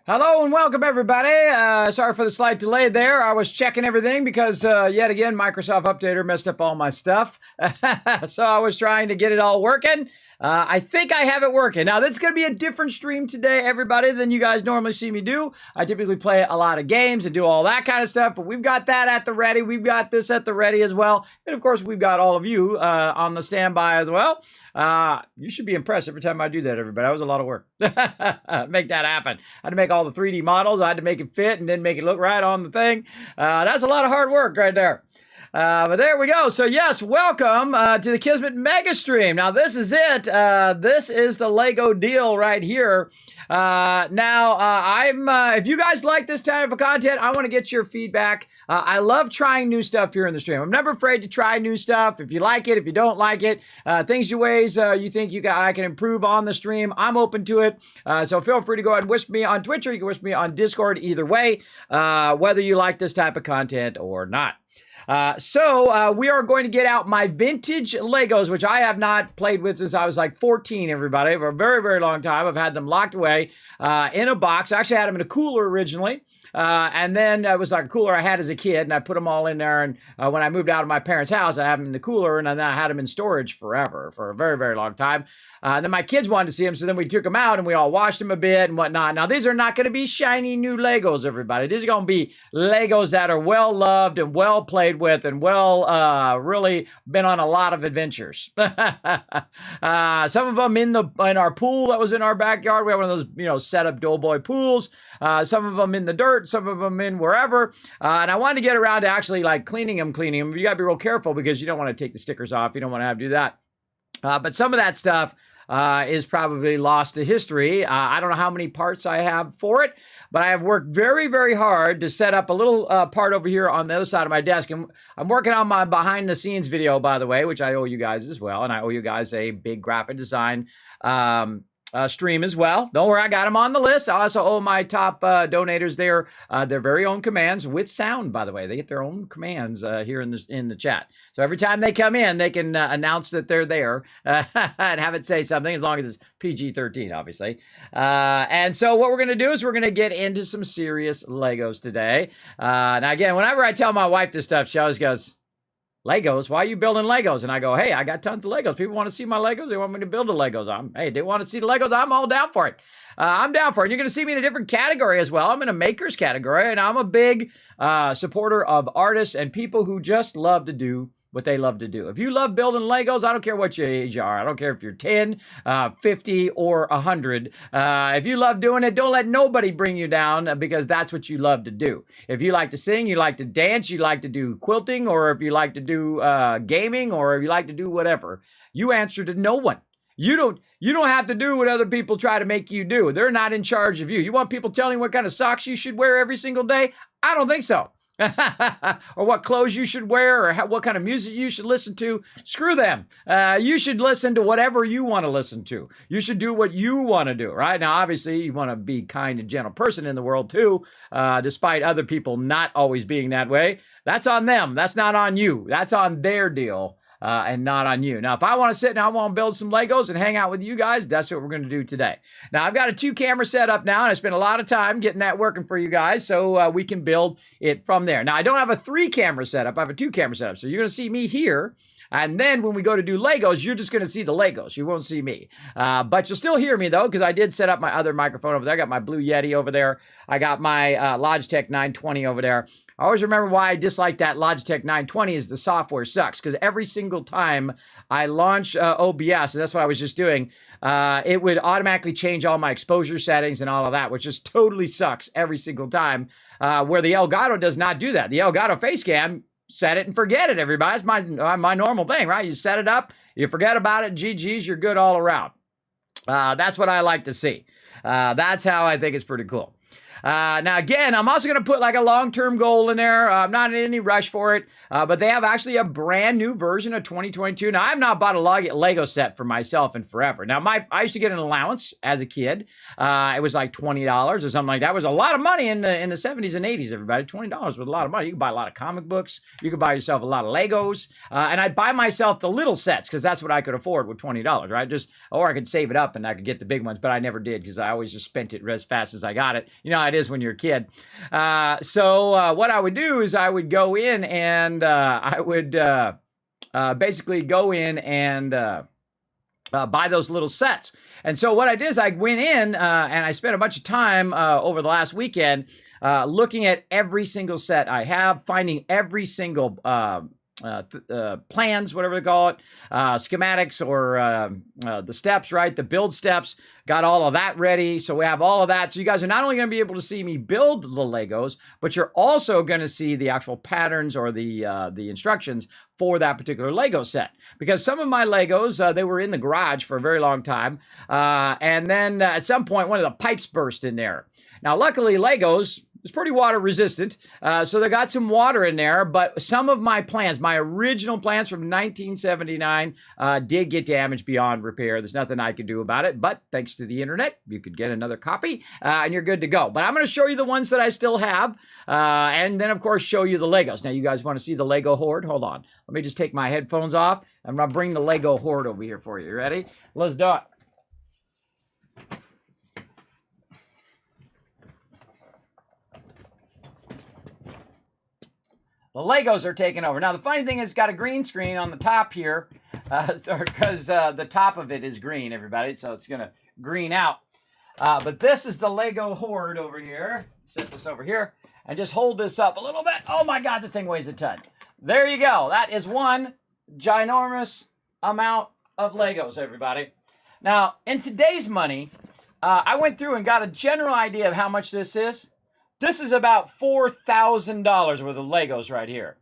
Hello and welcome, everybody. Sorry for the slight delay there. I was checking everything because, yet again, Microsoft Updater messed up all my stuff. So I was trying to get it all working. I think I have it working. Now, this is going to be a different stream today, everybody, than you guys normally see me do. I typically play a lot of games and do all that kind of stuff, but we've got that at the ready. We've got this at the ready as well. And, of course, we've got all of you on the standby as well. You should be impressed every time I do that, everybody. That was a lot of work. Make that happen. I had to make all the 3D models. I had to make it fit and then make it look right on the thing. That's a lot of hard work right there. But there we go. So yes, welcome to the Kismet Mega Stream. Now this is it. This is the Lego deal right here. If you guys like this type of content, I want to get your feedback. I love trying new stuff here in the stream. I'm never afraid to try new stuff. If you like it, if you don't like it, ways you think I can improve on the stream, I'm open to it. So feel free to go ahead and wish me on Twitch, or you can wish me on Discord, either way, whether you like this type of content or not. So we are going to get out my vintage Legos, which I have not played with since I was like 14, everybody, for a very, very long time. I've had them locked away in a box. I actually had them in a cooler originally. And then it was like a cooler I had as a kid, and I put them all in there. And when I moved out of my parents' house, I had them in the cooler, and then I had them in storage forever, for a very, very long time. Then my kids wanted to see them, so then we took them out, and we all washed them a bit and whatnot. Now, these are not going to be shiny new Legos, everybody. These are going to be Legos that are well-loved and well-played with and really been on a lot of adventures. Some of them in our pool that was in our backyard. We have one of those, set-up doughboy pools. Some of them in the dirt, some of them in wherever. And I wanted to get around to actually like cleaning them. You got to be real careful because you don't want to take the stickers off. You don't want to have to do that. But some of that stuff is probably lost to history. I don't know how many parts I have for it, but I have worked very, very hard to set up a little part over here on the other side of my desk. And I'm working on my behind the scenes video, by the way, which I owe you guys as well. And I owe you guys a big graphic design stream as well. Don't worry, I got them on the list. I also owe my top donators their very own commands with sound, by the way. They get their own commands here in the chat. So every time they come in, they can announce that they're there and have it say something, as long as it's PG-13, obviously. And so what we're going to do is we're going to get into some serious Legos today. Now, again, whenever I tell my wife this stuff, she always goes, Legos? Why are you building Legos? And I go, hey, I got tons of Legos. People want to see my Legos. They want me to build the Legos. Hey, they want to see the Legos. I'm all down for it. I'm down for it. You're going to see me in a different category as well. I'm in a makers category, and I'm a big supporter of artists and people who just love to do what they love to do. If you love building Legos, I don't care what your age you are. I don't care if you're 10, 50, or 100. If you love doing it, don't let nobody bring you down because that's what you love to do. If you like to sing, you like to dance, you like to do quilting, or if you like to do gaming, or if you like to do whatever, you answer to no one. You don't have to do what other people try to make you do. They're not in charge of you. You want people telling you what kind of socks you should wear every single day? I don't think so. Or what clothes you should wear, or what kind of music you should listen to. Screw them. You should listen to whatever you want to listen to. You should do what you want to do, right? Now, obviously, you want to be kind and gentle person in the world too, despite other people not always being that way. That's on them. That's not on you. That's on their deal. And not on you. Now, if I want to sit and I want to build some Legos and hang out with you guys, that's what we're going to do today. Now, I've got a 2-camera setup now, and I spent a lot of time getting that working for you guys so we can build it from there. Now, I don't have a 3-camera setup. I have a 2-camera setup. So you're going to see me here. And then when we go to do Legos, you're just going to see the Legos. You won't see me. But you'll still hear me, though, because I did set up my other microphone over there. I got my Blue Yeti over there. I got my Logitech 920 over there. I always remember why I dislike that Logitech 920 is the software sucks. Because every single time I launch OBS, and that's what I was just doing, it would automatically change all my exposure settings and all of that, which just totally sucks every single time. Where the Elgato does not do that. The Elgato Facecam, set it and forget it, everybody. It's my normal thing, right? You set it up, you forget about it, GG's, you're good all around. That's what I like to see. That's how I think it's pretty cool. Now, again, I'm also going to put like a long-term goal in there. I'm not in any rush for it, but they have actually a brand new version of 2022. Now, I've not bought a Lego set for myself in forever. Now, I used to get an allowance as a kid. It was like $20 or something like that. It was a lot of money in the 70s and 80s, everybody. $20 was a lot of money. You could buy a lot of comic books. You could buy yourself a lot of Legos. And I'd buy myself the little sets because that's what I could afford with $20, right? Or I could save it up and I could get the big ones, but I never did because I always just spent it as fast as I got it. You know how it is when you're a kid. So what I would do is I would go in and I would basically go in and buy those little sets. And so what I did is I went in and I spent a bunch of time over the last weekend looking at every single set I have, finding every single plans, whatever they call it, schematics or the steps, right? The build steps, got all of that ready. So we have all of that. So you guys are not only going to be able to see me build the Legos, but you're also going to see the actual patterns or the instructions for that particular Lego set. Because some of my Legos, they were in the garage for a very long time. And then at some point, one of the pipes burst in there. Now, luckily, Legos, it's pretty water resistant, so they got some water in there, but some of my plans, my original plans from 1979, did get damaged beyond repair. There's nothing I could do about it, but thanks to the internet, you could get another copy, and you're good to go. But I'm going to show you the ones that I still have, and then, of course, show you the Legos. Now, you guys want to see the Lego horde? Hold on. Let me just take my headphones off. I'm going to bring the Lego horde over here for you. You ready? Let's do it. The Legos are taking over. Now, the funny thing is it's got a green screen on the top here because the top of it is green, everybody, so it's going to green out. But this is the Lego horde over here. Set this over here and just hold this up a little bit. Oh, my God, the thing weighs a ton. There you go. That is one ginormous amount of Legos, everybody. Now, in today's money, I went through and got a general idea of how much this is. This is about $4,000 worth of Legos right here.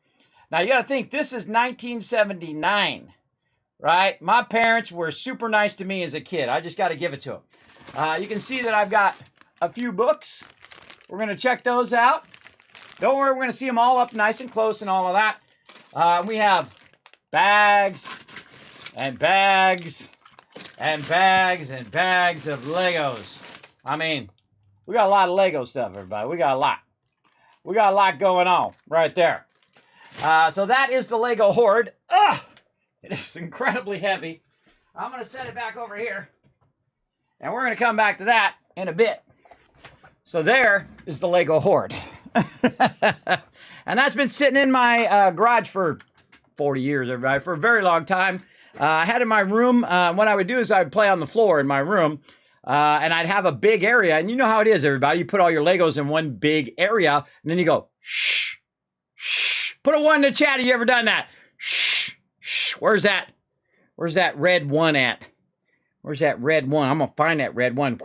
Now, you got to think, this is 1979, right? My parents were super nice to me as a kid. I just got to give it to them. You can see that I've got a few books. We're going to check those out. Don't worry, we're going to see them all up nice and close and all of that. We have bags and bags and bags and bags of Legos. I mean, we got a lot of Lego stuff, everybody. We got a lot. We got a lot going on right there. So that is the Lego horde. Ugh! It is incredibly heavy. I'm going to set it back over here. And we're going to come back to that in a bit. So there is the Lego horde. And that's been sitting in my garage for 40 years, everybody, for a very long time. I had it in my room. What I would do is I would play on the floor in my room. And I'd have a big area, and you know how it is, everybody. You put all your Legos in one big area, and then you go, shh, shh. Put a 1 in the chat. Have you ever done that? Shh, shh. Where's that? Where's that red 1 at? Where's that red 1? I'm going to find that red 1.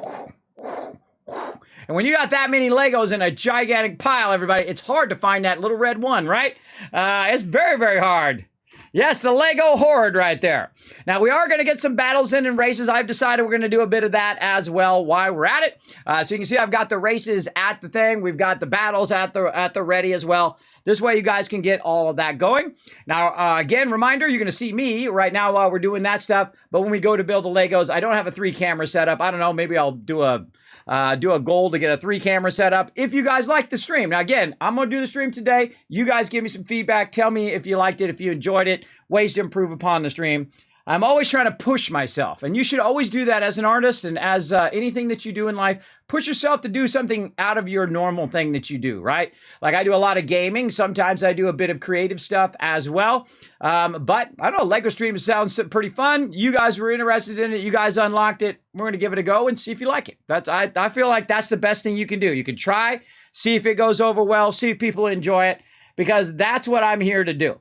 And when you got that many Legos in a gigantic pile, everybody, it's hard to find that little red 1, right? It's very, very hard. Yes, the Lego horde right there. Now, we are going to get some battles in and races. I've decided we're going to do a bit of that as well while we're at it. So you can see I've got the races at the thing. We've got the battles at the ready as well. This way you guys can get all of that going. Now, again, reminder, you're going to see me right now while we're doing that stuff. But when we go to build the Legos, I don't have a 3-camera setup. I don't know, maybe I'll do a goal to get a 3-camera setup if you guys like the stream. Now, again, I'm going to do the stream today. You guys give me some feedback. Tell me if you liked it, if you enjoyed it, ways to improve upon the stream. I'm always trying to push myself, and you should always do that as an artist and as anything that you do in life. Push yourself to do something out of your normal thing that you do, right? Like I do a lot of gaming. Sometimes I do a bit of creative stuff as well. But I don't know, Lego stream sounds pretty fun. You guys were interested in it. You guys unlocked it. We're going to give it a go and see if you like it. I feel like that's the best thing you can do. You can try, see if it goes over well, see if people enjoy it, because that's what I'm here to do.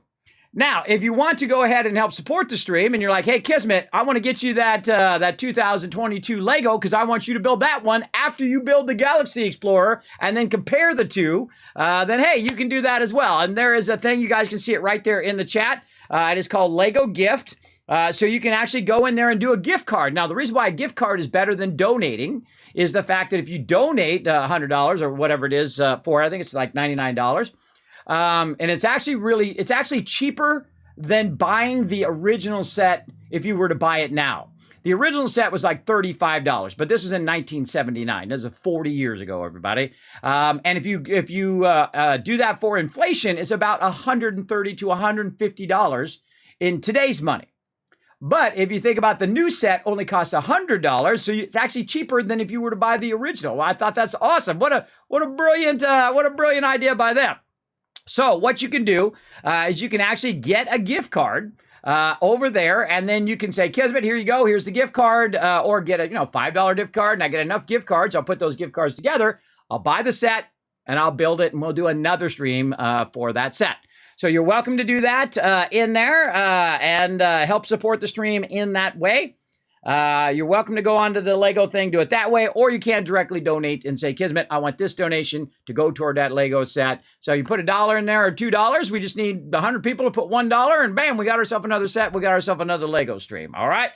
Now, if you want to go ahead and help support the stream and you're like, hey, Kismet, I want to get you that 2022 Lego because I want you to build that one after you build the Galaxy Explorer and then compare the two, then, hey, you can do that as well. And there is a thing. You guys can see it right there in the chat. It is called Lego Gift. So you can actually go in there and do a gift card. Now, the reason why a gift card is better than donating is the fact that if you donate $100 or whatever it is for, I think it's like $99, and it's actually cheaper than buying the original set if you were to buy it now. The original set was like $35, but this was in 1979. This is 40 years ago, everybody. And if you do that for inflation, it's about $130 to $150 in today's money. But if you think about the new set, only costs $100, so it's actually cheaper than if you were to buy the original. Well, I thought that's awesome. What a brilliant idea by them. So what you can do is you can actually get a gift card over there, and then you can say, Kismet, here you go. Here's the gift card, or get a $5 gift card, and I get enough gift cards. I'll put those gift cards together. I'll buy the set, and I'll build it, and we'll do another stream for that set. So you're welcome to do that in there and help support the stream in that way. You're welcome to go onto the Lego thing, do it that way, or you can directly donate and say, Kismet, I want this donation to go toward that Lego set. So you put $1 in there or $2. We just need 100 people to put $1, and bam, we got ourselves another set. We got ourselves another Lego stream. All right.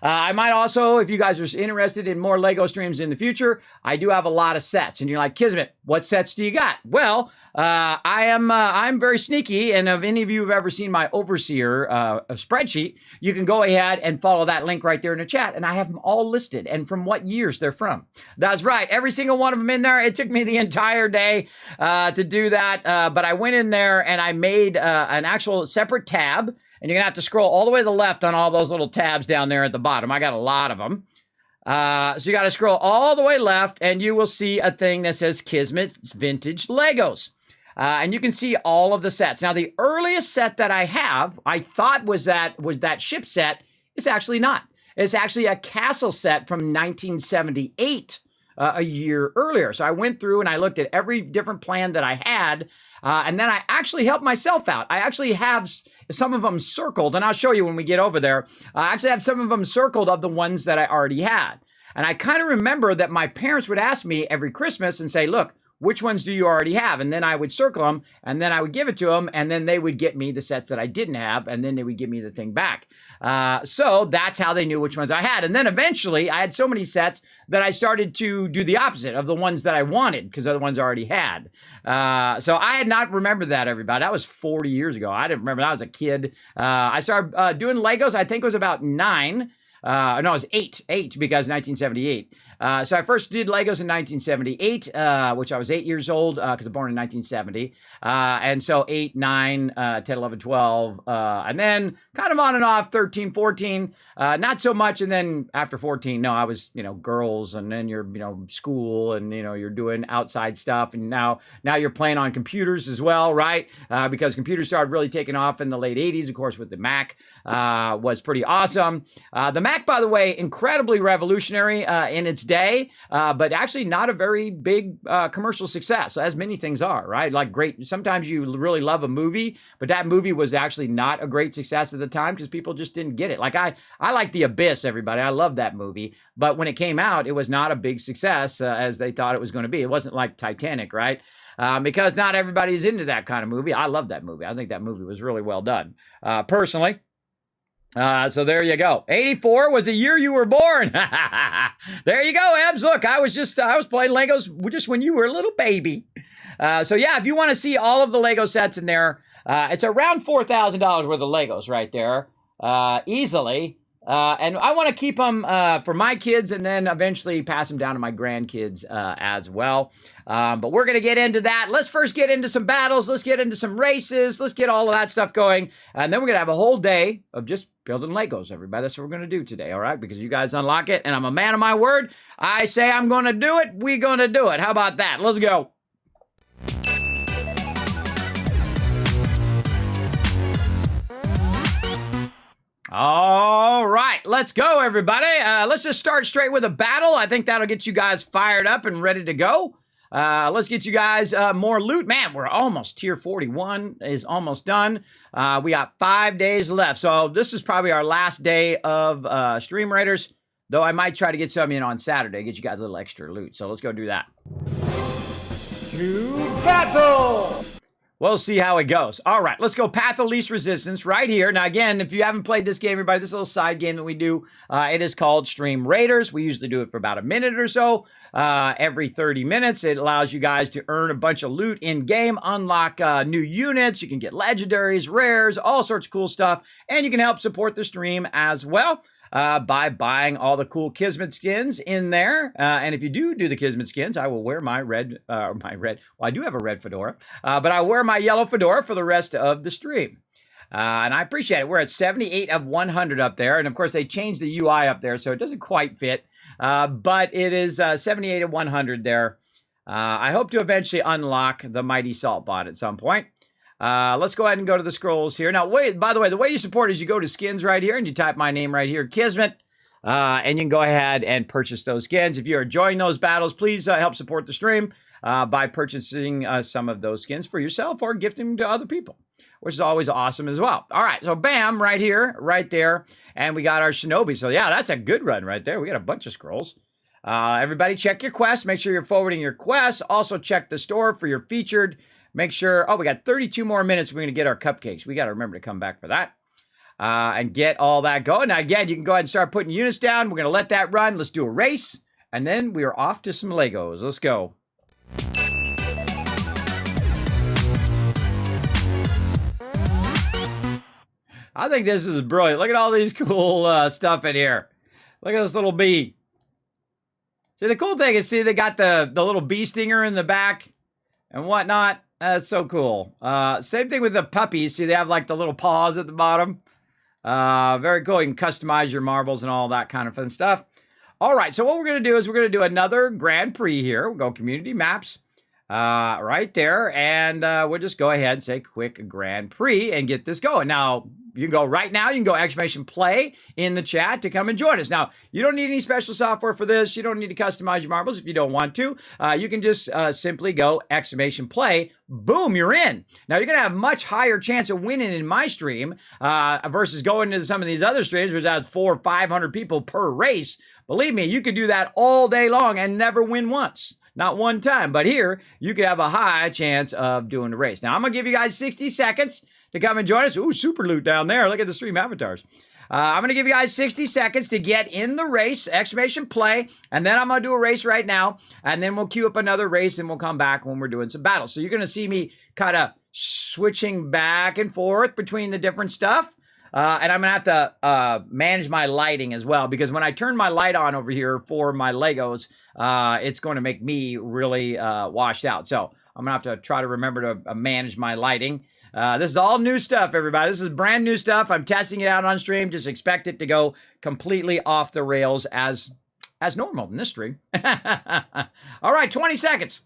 I might also, if you guys are interested in more Lego streams in the future, I do have a lot of sets. And you're like, Kismet, what sets do you got? Well, I'm very sneaky. And if any of you have ever seen my Overseer spreadsheet, you can go ahead and follow that link right there in the chat. And I have them all listed and from what years they're from. That's right. Every single one of them in there. It took me the entire day to do that. But I went in there and I made an actual separate tab. And you're going to have to scroll all the way to the left on all those little tabs down there at the bottom. I got a lot of them. So you got to scroll all the way left, and you will see a thing that says Kismet's Vintage Legos. And you can see all of the sets. Now, the earliest set that I have, I thought was that ship set. It's actually not. It's actually a castle set from 1978, a year earlier. So I went through and I looked at every different plan that I had, and then I actually helped myself out. I actually have some of them circled, and I'll show you when we get over there. I actually have some of them circled of the ones that I already had. And I kind of remember that my parents would ask me every Christmas and say, look, which ones do you already have? And then I would circle them, and then I would give it to them, and then they would get me the sets that I didn't have, and then they would give me the thing back. So that's how they knew which ones I had. And then eventually, I had so many sets that I started to do the opposite of the ones that I wanted, because they're the ones I already had. So I had not remembered that, everybody. That was 40 years ago. I didn't remember that. I was a kid. I started doing Legos, I think it was about 9. No, it was 8 because 1978. So I first did Legos in 1978, which I was 8 years old because I was born in 1970. And so 8, 9, 10, 11, 12, and then kind of on and off 13, 14, not so much. And then after 14, no, I was, girls, and then you're, school, and, you're doing outside stuff. And now you're playing on computers as well, right? Because computers started really taking off in the late 80s, of course, with the Mac, was pretty awesome. The Mac, by the way, incredibly revolutionary in its day, but actually not a very big commercial success, as many things are, right? Like great, sometimes you really love a movie, but that movie was actually not a great success at the time because people just didn't get it. Like I like The Abyss, everybody. I love that movie, but when it came out, it was not a big success as they thought it was going to be. It wasn't like Titanic, right? Because not everybody's into that kind of movie. I love that movie. I think that movie was really well done, personally. So there you go. 84 was the year you were born. There you go, Ebs. Look, I was playing Legos just when you were a little baby. So yeah, if you want to see all of the Lego sets in there, it's around $4,000 worth of Legos right there, easily. And I want to keep them for my kids and then eventually pass them down to my grandkids as well. But we're going to get into that. Let's first get into some battles. Let's get into some races. Let's get all of that stuff going. And then we're going to have a whole day of just building Legos, everybody. That's what we're going to do today, all right? Because you guys unlock it, and I'm a man of my word. I say I'm going to do it. We're going to do it. How about that? Let's go. All right, let's go, everybody. Let's just start straight with a battle. I think that'll get you guys fired up and ready to go. Let's get you guys more loot. Man, we're almost tier 41 is almost done. We got 5 days left. So this is probably our last day of Stream Raiders, though I might try to get some in on Saturday, get you guys a little extra loot. So let's go do that. To battle! We'll see how it goes. All right, let's go path of least resistance right here. Now, again, if you haven't played this game, everybody, this little side game that we do, it is called Stream Raiders. We usually do it for about a minute or so every 30 minutes. It allows you guys to earn a bunch of loot in-game, unlock new units. You can get legendaries, rares, all sorts of cool stuff, and you can help support the stream as well. By buying all the cool Kismet skins in there. And if you do the Kismet skins, I will wear my red, well, I do have a red fedora, but I wear my yellow fedora for the rest of the stream. And I appreciate it. We're at 78 of 100 up there. And of course, they changed the UI up there, so it doesn't quite fit. But it is 78 of 100 there. I hope to eventually unlock the Mighty Salt Bot at some point. Let's go ahead and go to the scrolls here. Now, by the way, the way you support is you go to skins right here and you type my name right here, Kismet, and you can go ahead and purchase those skins. If you're enjoying those battles, please help support the stream by purchasing some of those skins for yourself or gifting them to other people, which is always awesome as well. All right, so bam, right here, right there, and we got our Shinobi. So yeah, that's a good run right there. We got a bunch of scrolls. Everybody check your quests. Make sure you're forwarding your quests. Also check the store for your featured. Make sure, we got 32 more minutes. We're going to get our cupcakes. We got to remember to come back for that and get all that going. Now, again, you can go ahead and start putting units down. We're going to let that run. Let's do a race. And then we are off to some Legos. Let's go. I think this is brilliant. Look at all these cool stuff in here. Look at this little bee. See, the cool thing is, they got the little bee stinger in the back and whatnot. That's so cool. Same thing with the puppies. See, they have like the little paws at the bottom. Very cool. You can customize your marbles and all that kind of fun stuff. All right, so what we're going to do is we're going to do another Grand Prix here. We'll go Community Maps right there, and we'll just go ahead and say quick Grand Prix and get this going. Now, you can go right now. You can go ! Play in the chat to come and join us. Now, you don't need any special software for this. You don't need to customize your marbles if you don't want to. You can just simply go ! Play. Boom, you're in. Now, you're going to have much higher chance of winning in my stream versus going into some of these other streams, which has 400 or 500 people per race. Believe me, you could do that all day long and never win once. Not one time. But here, you could have a high chance of doing the race. Now, I'm going to give you guys 60 seconds to come and join us. Ooh, super loot down there. Look at the stream avatars. I'm going to give you guys 60 seconds to get in the race, ! Play, and then I'm going to do a race right now, and then we'll queue up another race, and we'll come back when we're doing some battles. So you're going to see me kind of switching back and forth between the different stuff. And I'm going to have to manage my lighting as well, because when I turn my light on over here for my Legos, it's going to make me really washed out. So I'm going to have to try to remember to manage my lighting. This is all new stuff, everybody. This is brand new stuff. I'm testing it out on stream. Just expect it to go completely off the rails as normal in this stream. All right, 20 seconds.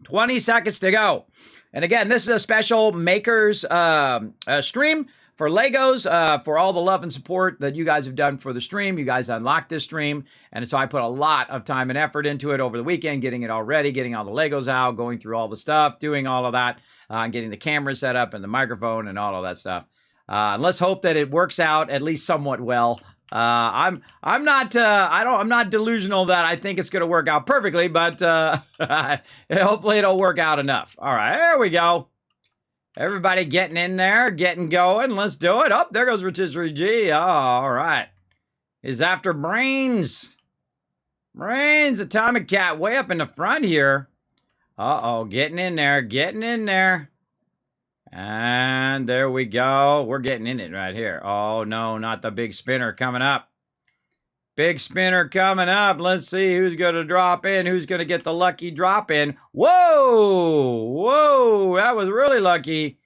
20 seconds to go. And again, this is a special makers stream for Legos, for all the love and support that you guys have done for the stream. You guys unlocked this stream, and so I put a lot of time and effort into it over the weekend, getting it all ready, getting all the Legos out, going through all the stuff, doing all of that, and getting the camera set up and the microphone and all of that stuff. And let's hope that it works out at least somewhat well. I'm not delusional that I think it's going to work out perfectly, but hopefully it'll work out enough. All right, there we go. Everybody getting in there, getting going. Let's do it. Oh, there goes Rotisserie G. Oh, all right. He's after Brains. Brains, Atomic Cat, way up in the front here. Uh-oh, getting in there, getting in there. And there we go. We're getting in it right here. Oh, no, not the big spinner coming up. Big spinner coming up. Let's see who's going to drop in. Who's going to get the lucky drop in. Whoa! Whoa! That was really lucky.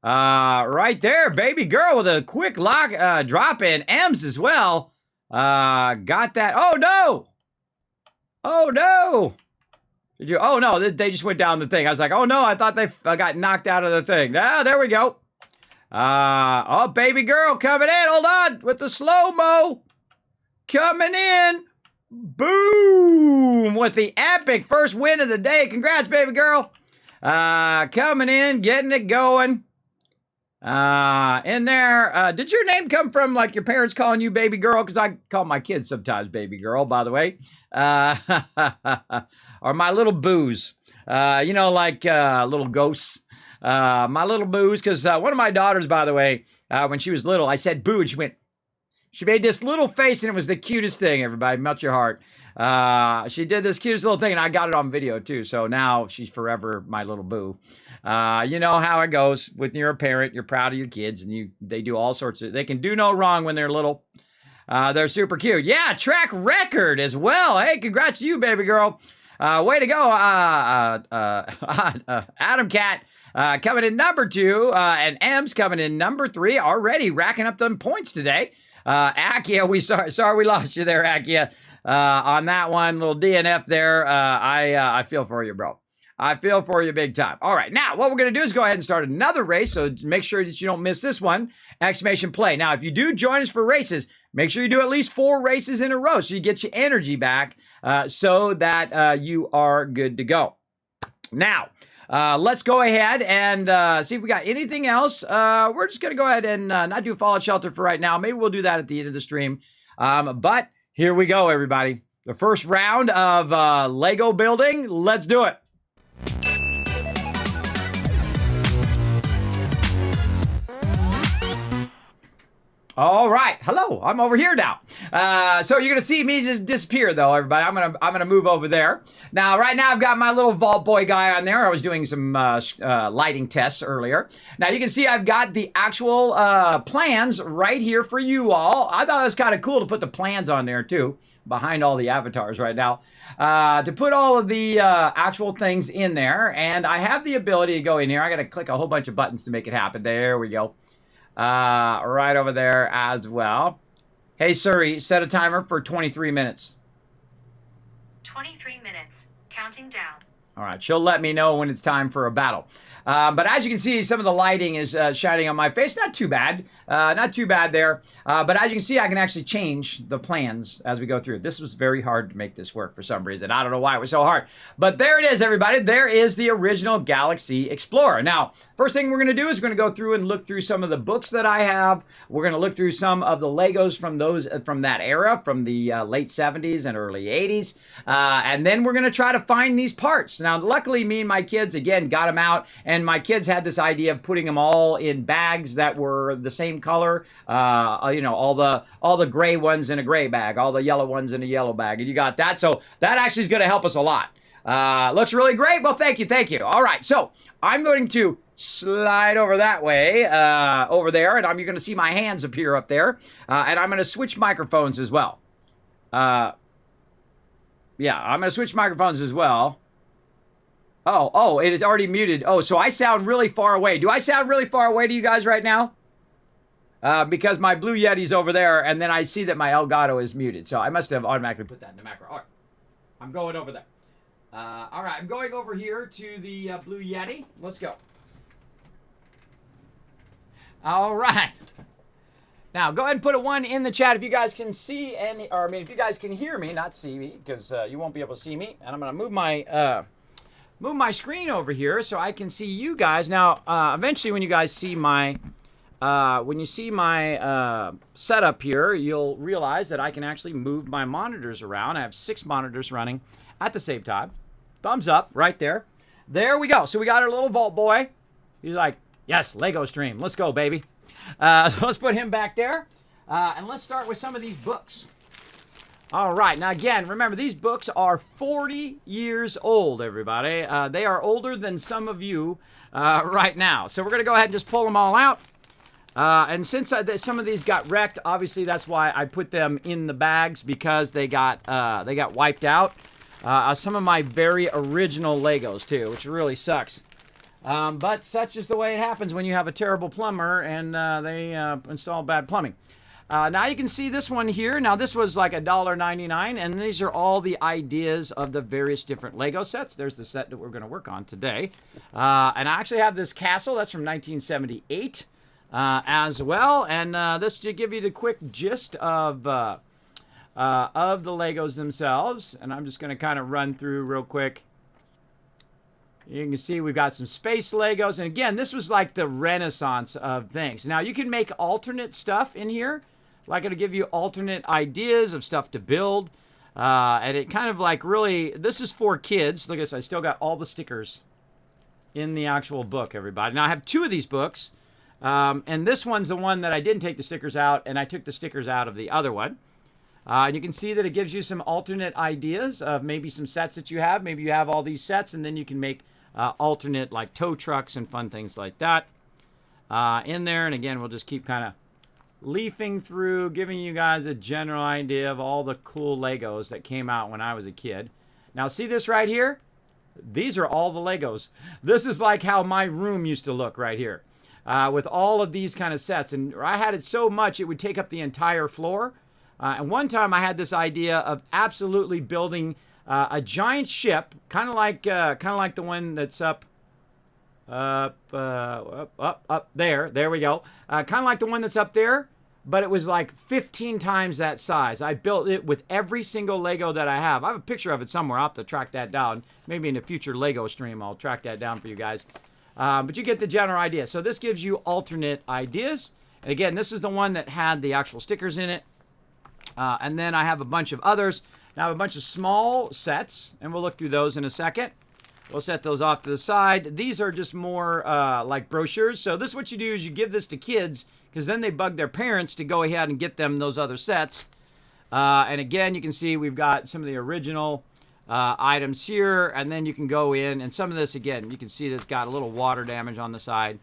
Right there. Baby girl with a quick drop in. M's as well. Got that. Oh, no! Oh, no! Did you? Oh, no. They just went down the thing. I was like, oh, no. I thought they got knocked out of the thing. Ah, there we go. Oh, baby girl coming in. Hold on. With the slow-mo. Coming in. Boom. With the epic first win of the day. Congrats, baby girl. Coming in. Getting it going. In there. Did your name come from, like, your parents calling you baby girl? Because I call my kids sometimes baby girl, by the way. Or my little booze. like little ghosts. My little boos, because one of my daughters, by the way, when she was little, I said boo, and she made this little face, and it was the cutest thing, everybody. Melt your heart. She did this cutest little thing, and I got it on video, too. So now she's forever my little boo. You know how it goes. When you're a parent, you're proud of your kids, and they do all sorts of... They can do no wrong when they're little. They're super cute. Yeah, track record as well. Hey, congrats to you, baby girl. Way to go. Adam Cat coming in number 2, and M's coming in number 3, already racking up them points today. Akia, sorry we lost you there, Akia. On that one, little DNF there. I feel for you, bro. I feel for you big time. All right, now what we're going to do is go ahead and start another race, so make sure that you don't miss this one. Exclamation play. Now, if you do join us for races, make sure you do at least 4 races in a row so you get your energy back so that you are good to go. Now, let's go ahead and see if we got anything else. We're just going to go ahead and not do Fallout Shelter for right now. Maybe we'll do that at the end of the stream. But here we go, everybody. The first round of Lego building. Let's do it. All right, hello. I'm over here now. So you're gonna see me just disappear, though, everybody. I'm gonna move over there. Now, right now, I've got my little Vault Boy guy on there. I was doing some lighting tests earlier. Now you can see I've got the actual plans right here for you all. I thought it was kind of cool to put the plans on there too, behind all the avatars right now, to put all of the actual things in there. And I have the ability to go in here. I gotta click a whole bunch of buttons to make it happen. There we go. Right over there as well. Hey Siri, set a timer for 23 minutes. 23 minutes, counting down. All right, she'll let me know when it's time for a battle. But as you can see, some of the lighting is shining on my face. Not too bad. Not too bad there. But as you can see, I can actually change the plans as we go through. This was very hard to make this work for some reason. I don't know why it was so hard. But there it is, everybody. There is the original Galaxy Explorer. Now, first thing we're going to do is we're going to go through and look through some of the books that I have. We're going to look through some of the Legos from that era, from the late 70s and early 80s. And then we're going to try to find these parts. Now, luckily, me and my kids, again, got them out. And my kids had this idea of putting them all in bags that were the same color. All the gray ones in a gray bag, all the yellow ones in a yellow bag. And you got that. So that actually is going to help us a lot. Looks really great. Well, thank you. All right. So I'm going to slide over that way, over there. And you're going to see my hands appear up there. And I'm going to switch microphones as well. Yeah, I'm going to switch microphones as well. Oh, it is already muted. Oh, so I sound really far away. Do I sound really far away to you guys right now? Because my Blue Yeti's over there, and then I see that my Elgato is muted. So I must have automatically put that in the macro. All right, I'm going over there. All right, I'm going over here to the Blue Yeti. Let's go. All right. Now, go ahead and put a 1 in the chat if you guys can see if you guys can hear me, not see me, because you won't be able to see me. And I'm going to move my screen over here so I can see you guys. Now, eventually when you guys see my setup here, you'll realize that I can actually move my monitors around. I have 6 monitors running at the same time. Thumbs up right there. There we go. So we got our little Vault Boy. He's like, yes, Lego stream. Let's go, baby. So let's put him back there. And let's start with some of these books. All right. Now, again, remember, these books are 40 years old, everybody. They are older than some of you right now. So we're going to go ahead and just pull them all out. And since some of these got wrecked, obviously that's why I put them in the bags, because they got wiped out. Some of my very original Legos, too, which really sucks. But such is the way it happens when you have a terrible plumber and they install bad plumbing. Now you can see this one here. Now this was like $1.99, and these are all the ideas of the various different Lego sets. There's the set that we're going to work on today. And I actually have this castle. That's from 1978 as well. And this should give you the quick gist of the Legos themselves. And I'm just going to kind of run through real quick. You can see we've got some space Legos. And again, this was like the renaissance of things. Now you can make alternate stuff in here. Like it'll give you alternate ideas of stuff to build. And it kind of like really, this is for kids. Look at this, I still got all the stickers in the actual book, everybody. Now I have 2 of these books, and this one's the one that I didn't take the stickers out, and I took the stickers out of the other one. And you can see that it gives you some alternate ideas of maybe some sets that you have. Maybe you have all these sets, and then you can make alternate like tow trucks and fun things like that in there. And again, we'll just keep kind of leafing through, giving you guys a general idea of all the cool Legos that came out when I was a kid. Now see this right here? These are all the Legos. This is like how my room used to look right here with all of these kind of sets. And I had it so much it would take up the entire floor. And one time I had this idea of absolutely building a giant ship, kind of like the one that's up there. There we go. Kind of like the one that's up there, but it was like 15 times that size. I built it with every single Lego that I have. I have a picture of it somewhere. I'll have to track that down. Maybe in a future Lego stream, I'll track that down for you guys. But you get the general idea. So this gives you alternate ideas. And again, this is the one that had the actual stickers in it. And then I have a bunch of others. Now I have a bunch of small sets, and we'll look through those in a second. We'll set those off to the side. These are just more like brochures. So this is what you do is you give this to kids, because then they bug their parents to go ahead and get them those other sets. And again, you can see we've got some of the original items here, and then you can go in, and some of this, again, you can see that it's got a little water damage on the side.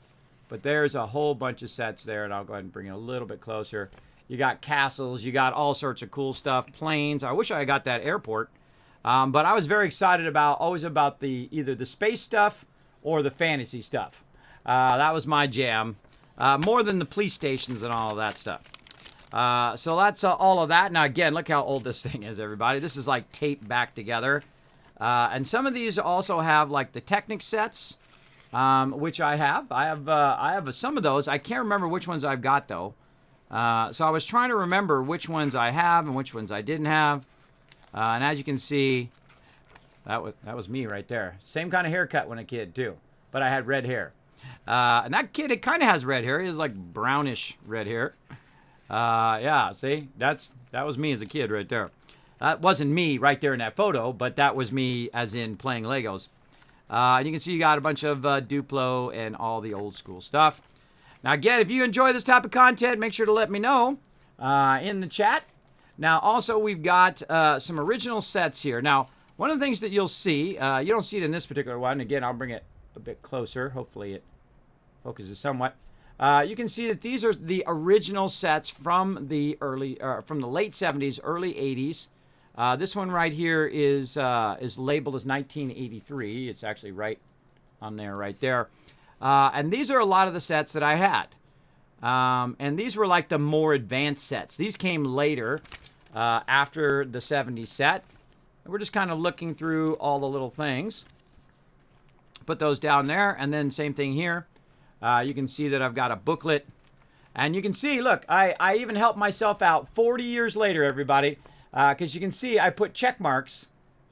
But there's a whole bunch of sets there, and I'll go ahead and bring it a little bit closer. You got castles, you got all sorts of cool stuff, planes. I wish I got that airport. But I was very excited always about either the space stuff or the fantasy stuff. That was my jam. More than the police stations and all of that stuff. So that's all of that. Now, again, look how old this thing is, everybody. This is like taped back together. And some of these also have like the Technic sets, which I have. I have some of those. I can't remember which ones I've got, though. So I was trying to remember which ones I have and which ones I didn't have. And as you can see, that was me right there. Same kind of haircut when a kid, too. But I had red hair. And that kid, it kind of has red hair. He has like brownish red hair. Yeah, see? That was me as a kid right there. That wasn't me right there in that photo, but that was me as in playing Legos. And you can see you got a bunch of Duplo and all the old school stuff. Now, again, if you enjoy this type of content, make sure to let me know in the chat. Now, also, we've got some original sets here. Now, one of the things that you'll see, you don't see it in this particular one. Again, I'll bring it a bit closer. Hopefully, it focuses somewhat. You can see that these are the original sets from the late 70s, early 80s. This one right here is labeled as 1983. It's actually right on there, right there. And these are a lot of the sets that I had. And these were like the more advanced sets. These came later, after the 70s set. And we're just kind of looking through all the little things. Put those down there, and then same thing here. You can see that I've got a booklet. And you can see, look, I even helped myself out 40 years later, everybody. Because you can see I put check marks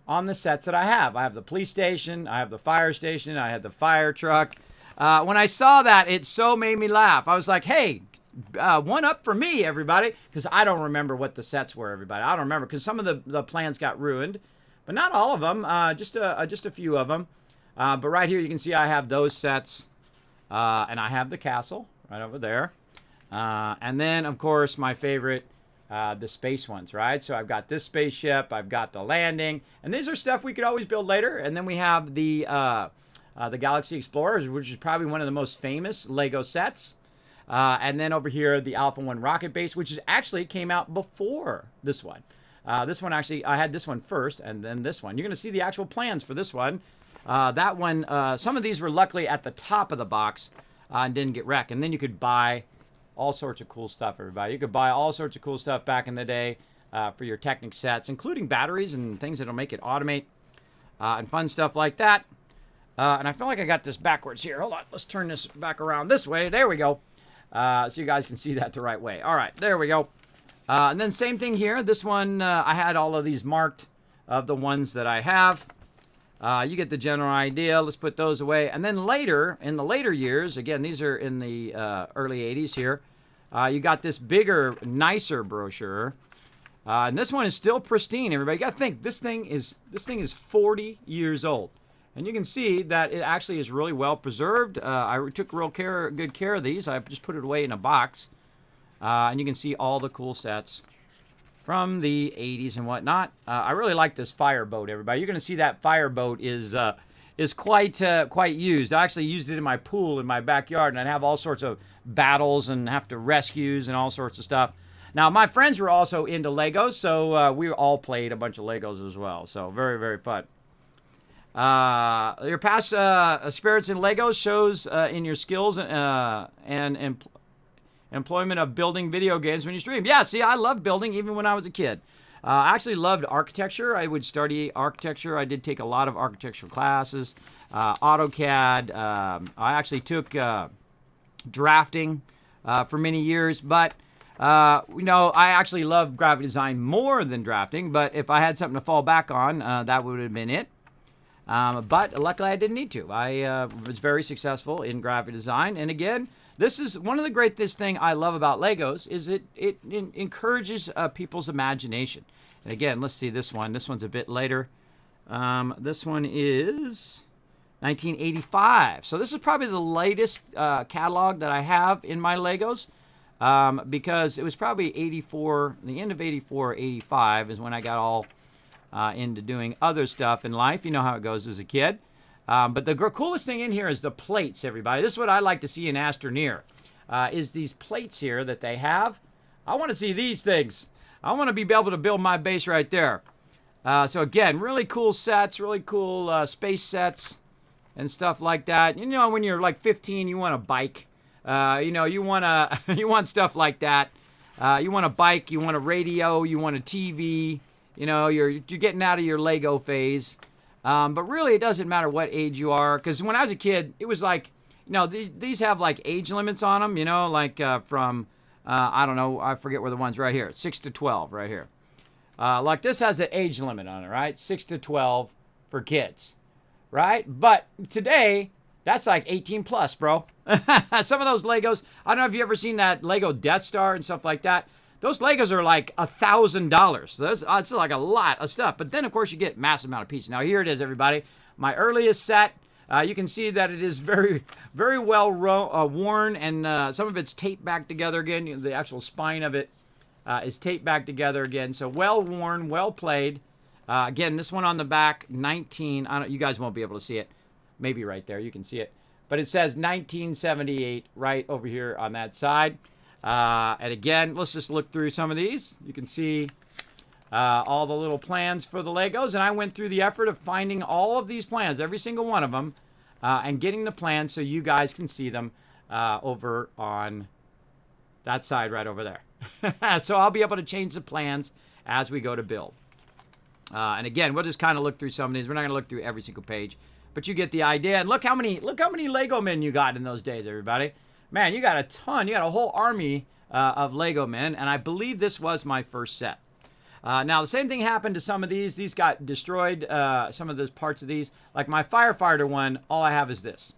on the sets that I have. I have the police station, I have the fire station, I had the fire truck. When I saw that, it so made me laugh. I was like, hey, one up for me, everybody. Because I don't remember what the sets were, everybody. I don't remember because some of the plans got ruined. But not all of them, just a few of them. But right here, you can see I have those sets. And I have the castle right over there. And then, of course, my favorite, the space ones, right? So I've got this spaceship. I've got the landing. And these are stuff we could always build later. And then we have the Galaxy Explorers, which is probably one of the most famous Lego sets. And then over here, the Alpha 1 rocket base, which actually came out before this one. This one actually, I had this one first, and then this one. You're going to see the actual plans for this one. That one, some of these were luckily at the top of the box and didn't get wrecked. And then you could buy all sorts of cool stuff, everybody. You could buy all sorts of cool stuff back in the day for your Technic sets, including batteries and things that'll make it automate and fun stuff like that. And I feel like I got this backwards here. Hold on. Let's turn this back around this way. There we go. So you guys can see that the right way. All right. There we go. And then same thing here. This one, I had all of these marked of the ones that I have. You get the general idea. Let's put those away. And then later, in the later years, again, these are in the early 80s here, you got this bigger, nicer brochure. And this one is still pristine. Everybody, you got to think this thing is 40 years old, and you can see that it actually is really well preserved. I took good care of these. I just put it away in a box, and you can see all the cool sets from the 80s and whatnot. I really like this fireboat, everybody. You're going to see that fireboat is quite used. I actually used it in my pool in my backyard, and I'd have all sorts of battles and have to rescues and all sorts of stuff. Now, my friends were also into Legos, so we all played a bunch of Legos as well. So very, very fun. Your past experience in Legos shows in your skills and employment of building video games when you stream. Yeah, see, I loved building even when I was a kid. I actually loved architecture. I would study architecture. I did take a lot of architectural classes, AutoCAD. I actually took drafting for many years, but I actually love graphic design more than drafting, but if I had something to fall back on, that would have been it. But luckily I didn't need to. I was very successful in graphic design. And again, this is one of the greatest thing I love about Legos is it encourages people's imagination. And again, let's see this one. This one's a bit later. This one is 1985. So this is probably the latest catalog that I have in my Legos. Because it was probably 84, the end of 84, 85 is when I got all into doing other stuff in life. You know how it goes as a kid. But the coolest thing in here is the plates, everybody. This is what I like to see in Astroneer, is these plates here that they have. I want to see these things. I want to be able to build my base right there. So again, really cool sets, really cool space sets and stuff like that. You know, when you're like 15, you want a bike. You want stuff like that. You want a bike, you want a radio, you want a TV. You know, you're getting out of your Lego phase. But really, it doesn't matter what age you are. Because when I was a kid, it was like, these have like age limits on them. You know, like from, I don't know, I forget where the one's right here. 6 to 12 right here. Like this has an age limit on it, right? 6 to 12 for kids, right? But today, that's like 18 plus, bro. Some of those Legos, I don't know if you've ever seen that Lego Death Star and stuff like that. Those Legos are like $1,000. So that's like a lot of stuff. But then, of course, you get massive amount of pieces. Now, here it is, everybody. My earliest set. You can see that it is very, very well worn, and some of it's taped back together again. The actual spine of it is taped back together again. So well worn, well played. Again, this one on the back, 19. You guys won't be able to see it. Maybe right there, you can see it. But it says 1978 right over here on that side. And again, let's just look through some of these. You can see all the little plans for the Legos. And I went through the effort of finding all of these plans, every single one of them, and getting the plans so you guys can see them over on that side right over there. So I'll be able to change the plans as we go to build. And again, we'll just kind of look through some of these. We're not going to look through every single page. But you get the idea. And look how many Lego men you got in those days, everybody. Man, you got a ton. You got a whole army of Lego men. And I believe this was my first set. Now, the same thing happened to some of these. These got destroyed, some of those parts of these. Like my firefighter one, all I have is this.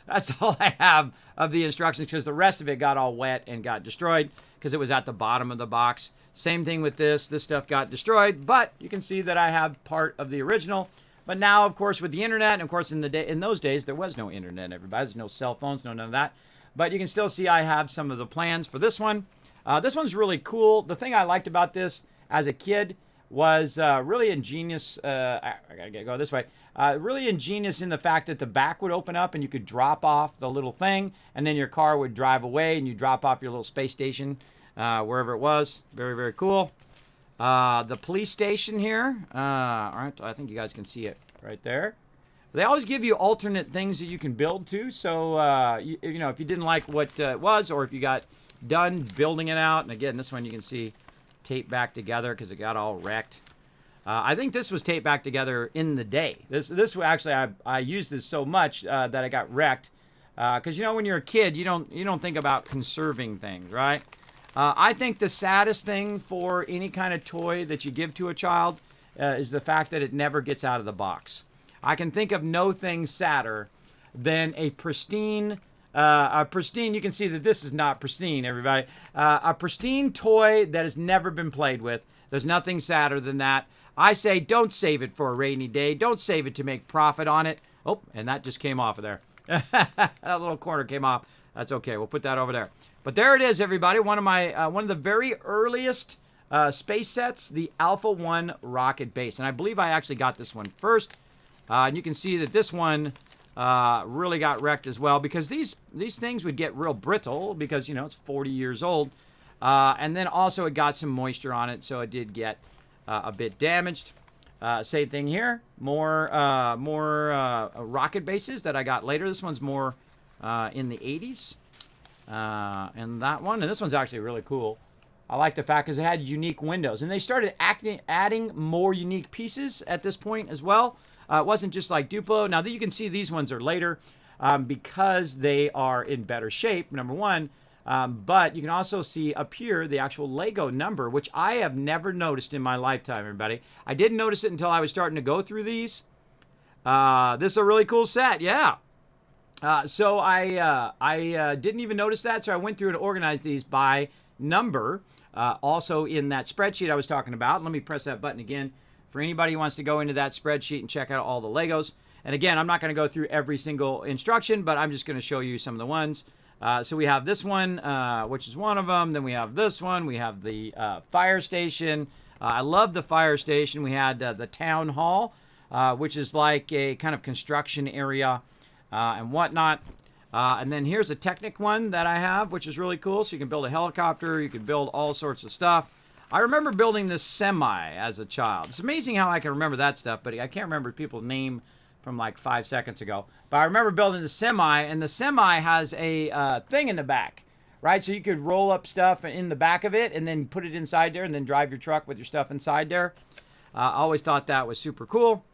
That's all I have of the instructions because the rest of it got all wet and got destroyed because it was at the bottom of the box. Same thing with this. This stuff got destroyed. But you can see that I have part of the original. But now, of course, with the internet, and of course, in those days, there was no internet, everybody. There's no cell phones, none of that. But you can still see I have some of the plans for this one. This one's really cool. The thing I liked about this as a kid was really ingenious. I gotta go this way. Really ingenious in the fact that the back would open up and you could drop off the little thing, and then your car would drive away and you drop off your little space station wherever it was. Very, very cool. The police station here. All right, I think you guys can see it right there. They always give you alternate things that you can build too. So, you know, if you didn't like what it was, or if you got done building it out, and again, this one you can see taped back together because it got all wrecked. I think this was taped back together in the day. This actually, I used this so much that I got wrecked. Because you know, when you're a kid, you don't think about conserving things, right? I think the saddest thing for any kind of toy that you give to a child is the fact that it never gets out of the box. I can think of no thing sadder than a pristine A pristine, you can see that this is not pristine, everybody. A pristine toy that has never been played with. There's nothing sadder than that. I say don't save it for a rainy day. Don't save it to make profit on it. Oh, and that just came off of there. That little corner came off. That's okay. We'll put that over there. But there it is, everybody. One of the very earliest space sets, the Alpha 1 rocket base. And I believe I actually got this one first. And you can see that this one really got wrecked as well, because these things would get real brittle because, you know, it's 40 years old. And then also it got some moisture on it, so it did get a bit damaged. Same thing here. More rocket bases that I got later. This one's more in the 80s. And that one. And this one's actually really cool. I like the fact because it had unique windows. And they started adding more unique pieces at this point as well. It wasn't just like Duplo. Now, you can see these ones are later because they are in better shape, number one. But you can also see up here the actual Lego number, which I have never noticed in my lifetime, everybody. I didn't notice it until I was starting to go through these. This is a really cool set, yeah. So I didn't even notice that, so I went through and organized these by number, also in that spreadsheet I was talking about. Let me press that button again for anybody who wants to go into that spreadsheet and check out all the Legos. And again, I'm not going to go through every single instruction, but I'm just going to show you some of the ones. So we have this one, which is one of them. Then we have this one. We have the fire station. I love the fire station. We had the town hall, which is like a kind of construction area and whatnot. And then here's a Technic one that I have, which is really cool. So you can build a helicopter. You can build all sorts of stuff. I remember building this semi as a child. It's amazing how I can remember that stuff, but I can't remember people's name from like 5 seconds ago. But I remember building the semi, and the semi has a thing in the back, right? So you could roll up stuff in the back of it and then put it inside there and then drive your truck with your stuff inside there. I always thought that was super cool.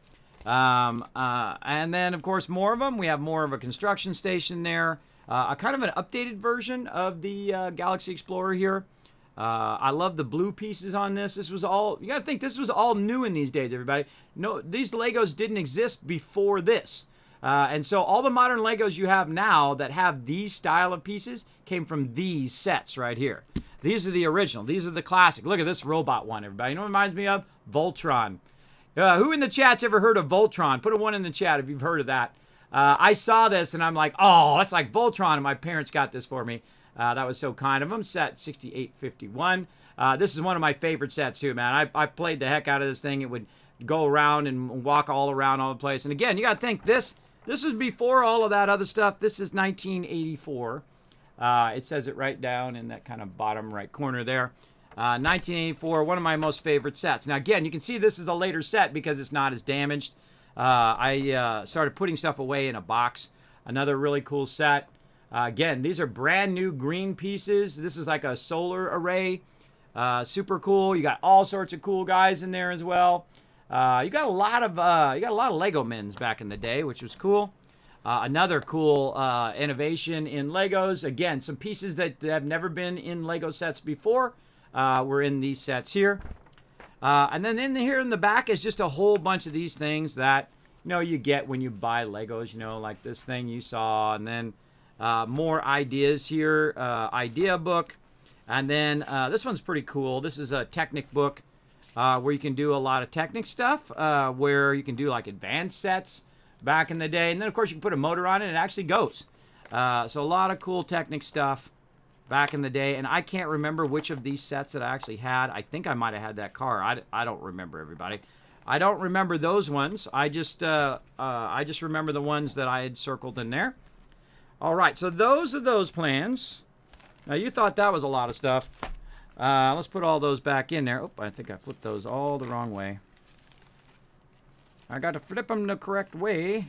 And then, of course, more of them. We have more of a construction station there. A kind of an updated version of the Galaxy Explorer here. I love the blue pieces on this. This was all, you got to think, this was all new in these days, everybody. No, these Legos didn't exist before this. And so all the modern Legos you have now that have these style of pieces came from these sets right here. These are the original. These are the classic. Look at this robot one, everybody. You know what it reminds me of? Voltron. Who in the chat's ever heard of Voltron? Put a 1 in the chat if you've heard of that. I saw this and I'm like, oh, that's like Voltron. And my parents got this for me. That was so kind of them. Set 6851. This is one of my favorite sets too, man. I played the heck out of this thing. It would go around and walk all around all the place. And again, you got to think this was before all of that other stuff. This is 1984. It says it right down in that kind of bottom right corner there. 1984, one of my most favorite sets. Now again, you can see this is a later set because it's not as damaged. I started putting stuff away in a box. Another really cool set. Again, these are brand new green pieces. This is like a solar array. Super cool. You got all sorts of cool guys in there as well. You got a lot of Lego Mens back in the day, which was cool. Another cool innovation in Legos. Again, some pieces that have never been in Lego sets before were in these sets here. And then here in the back is just a whole bunch of these things that, you know, you get when you buy Legos, you know, like this thing you saw, and then more ideas here, idea book. And then this one's pretty cool. This is a Technic book where you can do a lot of Technic stuff, where you can do like advanced sets back in the day. And then, of course, you can put a motor on it and it actually goes. So a lot of cool Technic stuff back in the day. And I can't remember which of these sets that I actually had. I think I might have had that car. I don't remember, everybody. I don't remember those ones. I just remember the ones that I had circled in there. All right, so those are those plans. Now, you thought that was a lot of stuff. Let's put all those back in there. Oh, I think I flipped those all the wrong way. I got to flip them the correct way.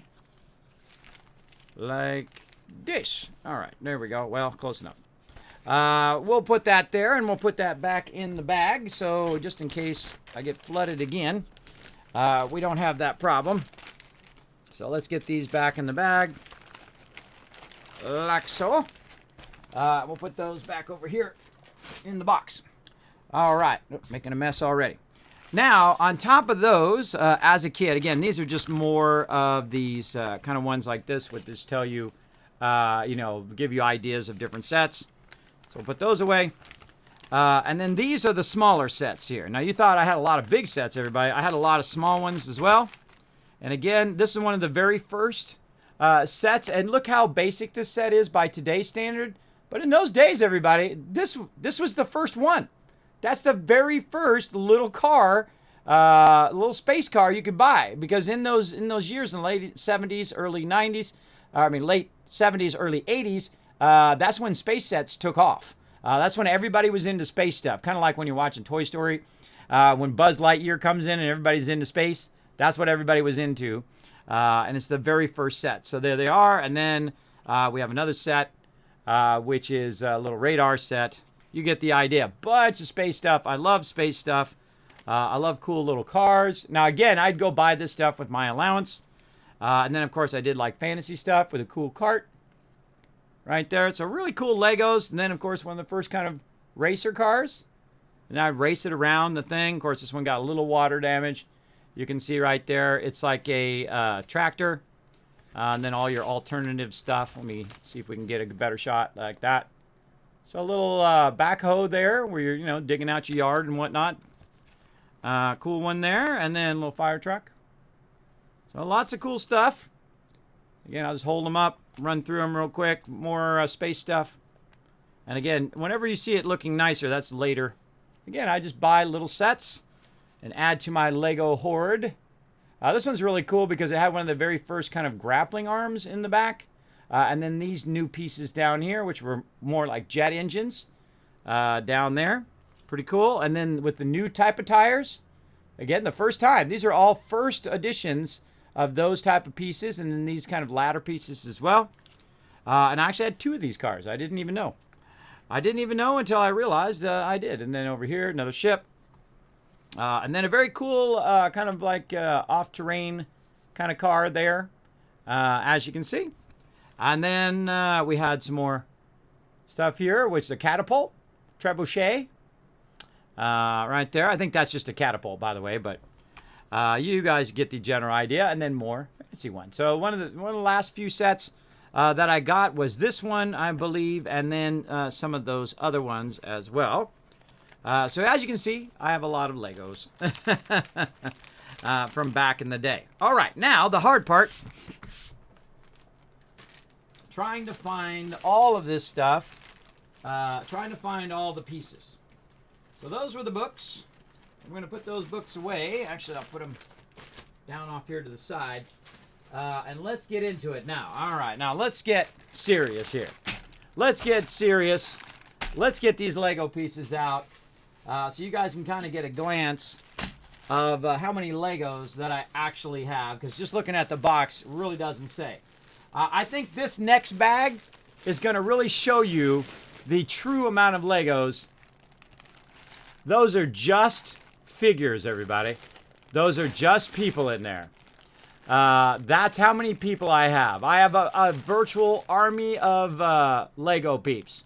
Like this. All right, there we go. Well, close enough. We'll put that there, and we'll put that back in the bag. So just in case I get flooded again, we don't have that problem. So let's get these back in the bag. Like so. We'll put those back over here in the box. All right. Making a mess already. Now, on top of those, as a kid, again, these are just more of these kind of ones like this, which just tell you give you ideas of different sets. So we'll put those away. And then these are the smaller sets here. Now, you thought I had a lot of big sets, everybody. I had a lot of small ones as well. And again, this is one of the very first sets. And look how basic this set is by today's standard. But in those days, everybody, this was the first one. That's the very first little car, little space car you could buy. Because in those years, in the late 70s, early 90s, late 70s, early 80s, that's when space sets took off. That's when everybody was into space stuff. Kind of like when you're watching Toy Story. When Buzz Lightyear comes in and everybody's into space. That's what everybody was into. And it's the very first set. So there they are. And then we have another set, which is a little radar set. You get the idea. Bunch of space stuff. I love space stuff. I love cool little cars. Now, again, I'd go buy this stuff with my allowance. And then, of course, I did like fantasy stuff with a cool cart. Right there. So really cool Legos. And then, of course, one of the first kind of racer cars. And I'd race it around the thing. Of course, this one got a little water damage. You can see right there. It's like a tractor. And then all your alternative stuff. Let me see if we can get a better shot like that. So a little backhoe there where you're, digging out your yard and whatnot. Cool one there. And then a little fire truck. So lots of cool stuff. Again, I'll just hold them up, run through them real quick. More space stuff. And again, whenever you see it looking nicer, that's later. Again, I just buy little sets and add to my Lego hoard. This one's really cool because it had one of the very first kind of grappling arms in the back. And then these new pieces down here, which were more like jet engines down there. Pretty cool. And then with the new type of tires, again, the first time. These are all first editions of those type of pieces, and then these kind of ladder pieces as well. And I actually had 2 of these cars. I didn't even know. I didn't even know until I realized I did. And then over here, another ship. And then a very cool kind of like off-terrain kind of car there, as you can see. And then we had some more stuff here, which is a catapult, trebuchet, right there. I think that's just a catapult, by the way, but you guys get the general idea. And then more fantasy ones. So one of the last few sets that I got was this one, I believe, and then some of those other ones as well. So as you can see, I have a lot of Legos from back in the day. All right, now the hard part. Trying to find all of this stuff. Trying to find all the pieces. So those were the books. I'm going to put those books away. Actually, I'll put them down off here to the side. And let's get into it now. All right, now let's get serious here. Let's get serious. Let's get these Lego pieces out so you guys can kind of get a glance of how many Legos that I actually have. Because just looking at the box really doesn't say. I think this next bag is going to really show you the true amount of Legos. Those are just figures, everybody. Those are just people in there. That's how many people I have. I have a virtual army of Lego peeps.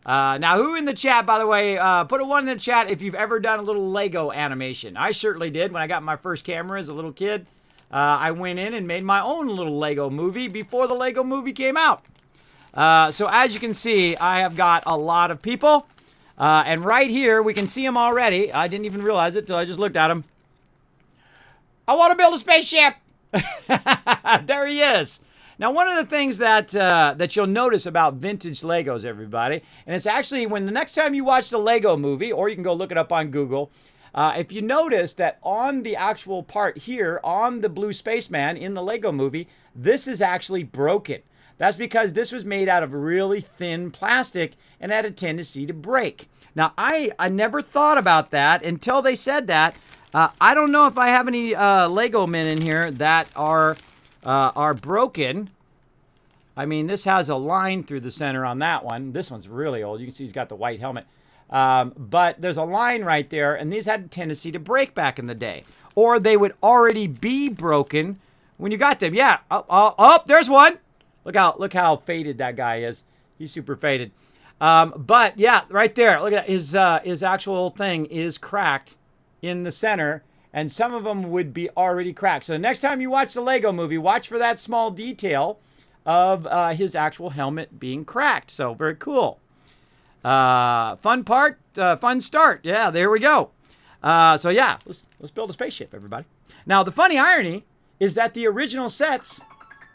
Now, who in the chat, by the way, put a 1 in the chat if you've ever done a little Lego animation. I certainly did when I got my first camera as a little kid. I went in and made my own little Lego movie before the Lego movie came out. So as you can see, I have got a lot of people. And right here, we can see them already. I didn't even realize it till I just looked at them. I want to build a spaceship. There he is. Now, one of the things that you'll notice about vintage Legos, everybody, and it's actually when the next time you watch the Lego movie, or you can go look it up on Google, if you notice that on the actual part here, on the blue spaceman in the Lego movie, this is actually broken. That's because this was made out of really thin plastic and had a tendency to break. Now, I never thought about that until they said that. I don't know if I have any Lego men in here that are broken. I mean, this has a line through the center on that one. This one's really old. You can see he's got the white helmet. But there's a line right there, and these had a tendency to break back in the day. Or they would already be broken when you got them. Yeah. Oh, there's one. Look how faded that guy is. He's super faded. But yeah, right there. Look at that. His actual thing is cracked in the center, and some of them would be already cracked. So the next time you watch the Lego movie, watch for that small detail of his actual helmet being cracked. So very cool. Fun part, fun start. Yeah, there we go. So yeah, let's build a spaceship, everybody. Now the funny irony is that the original sets.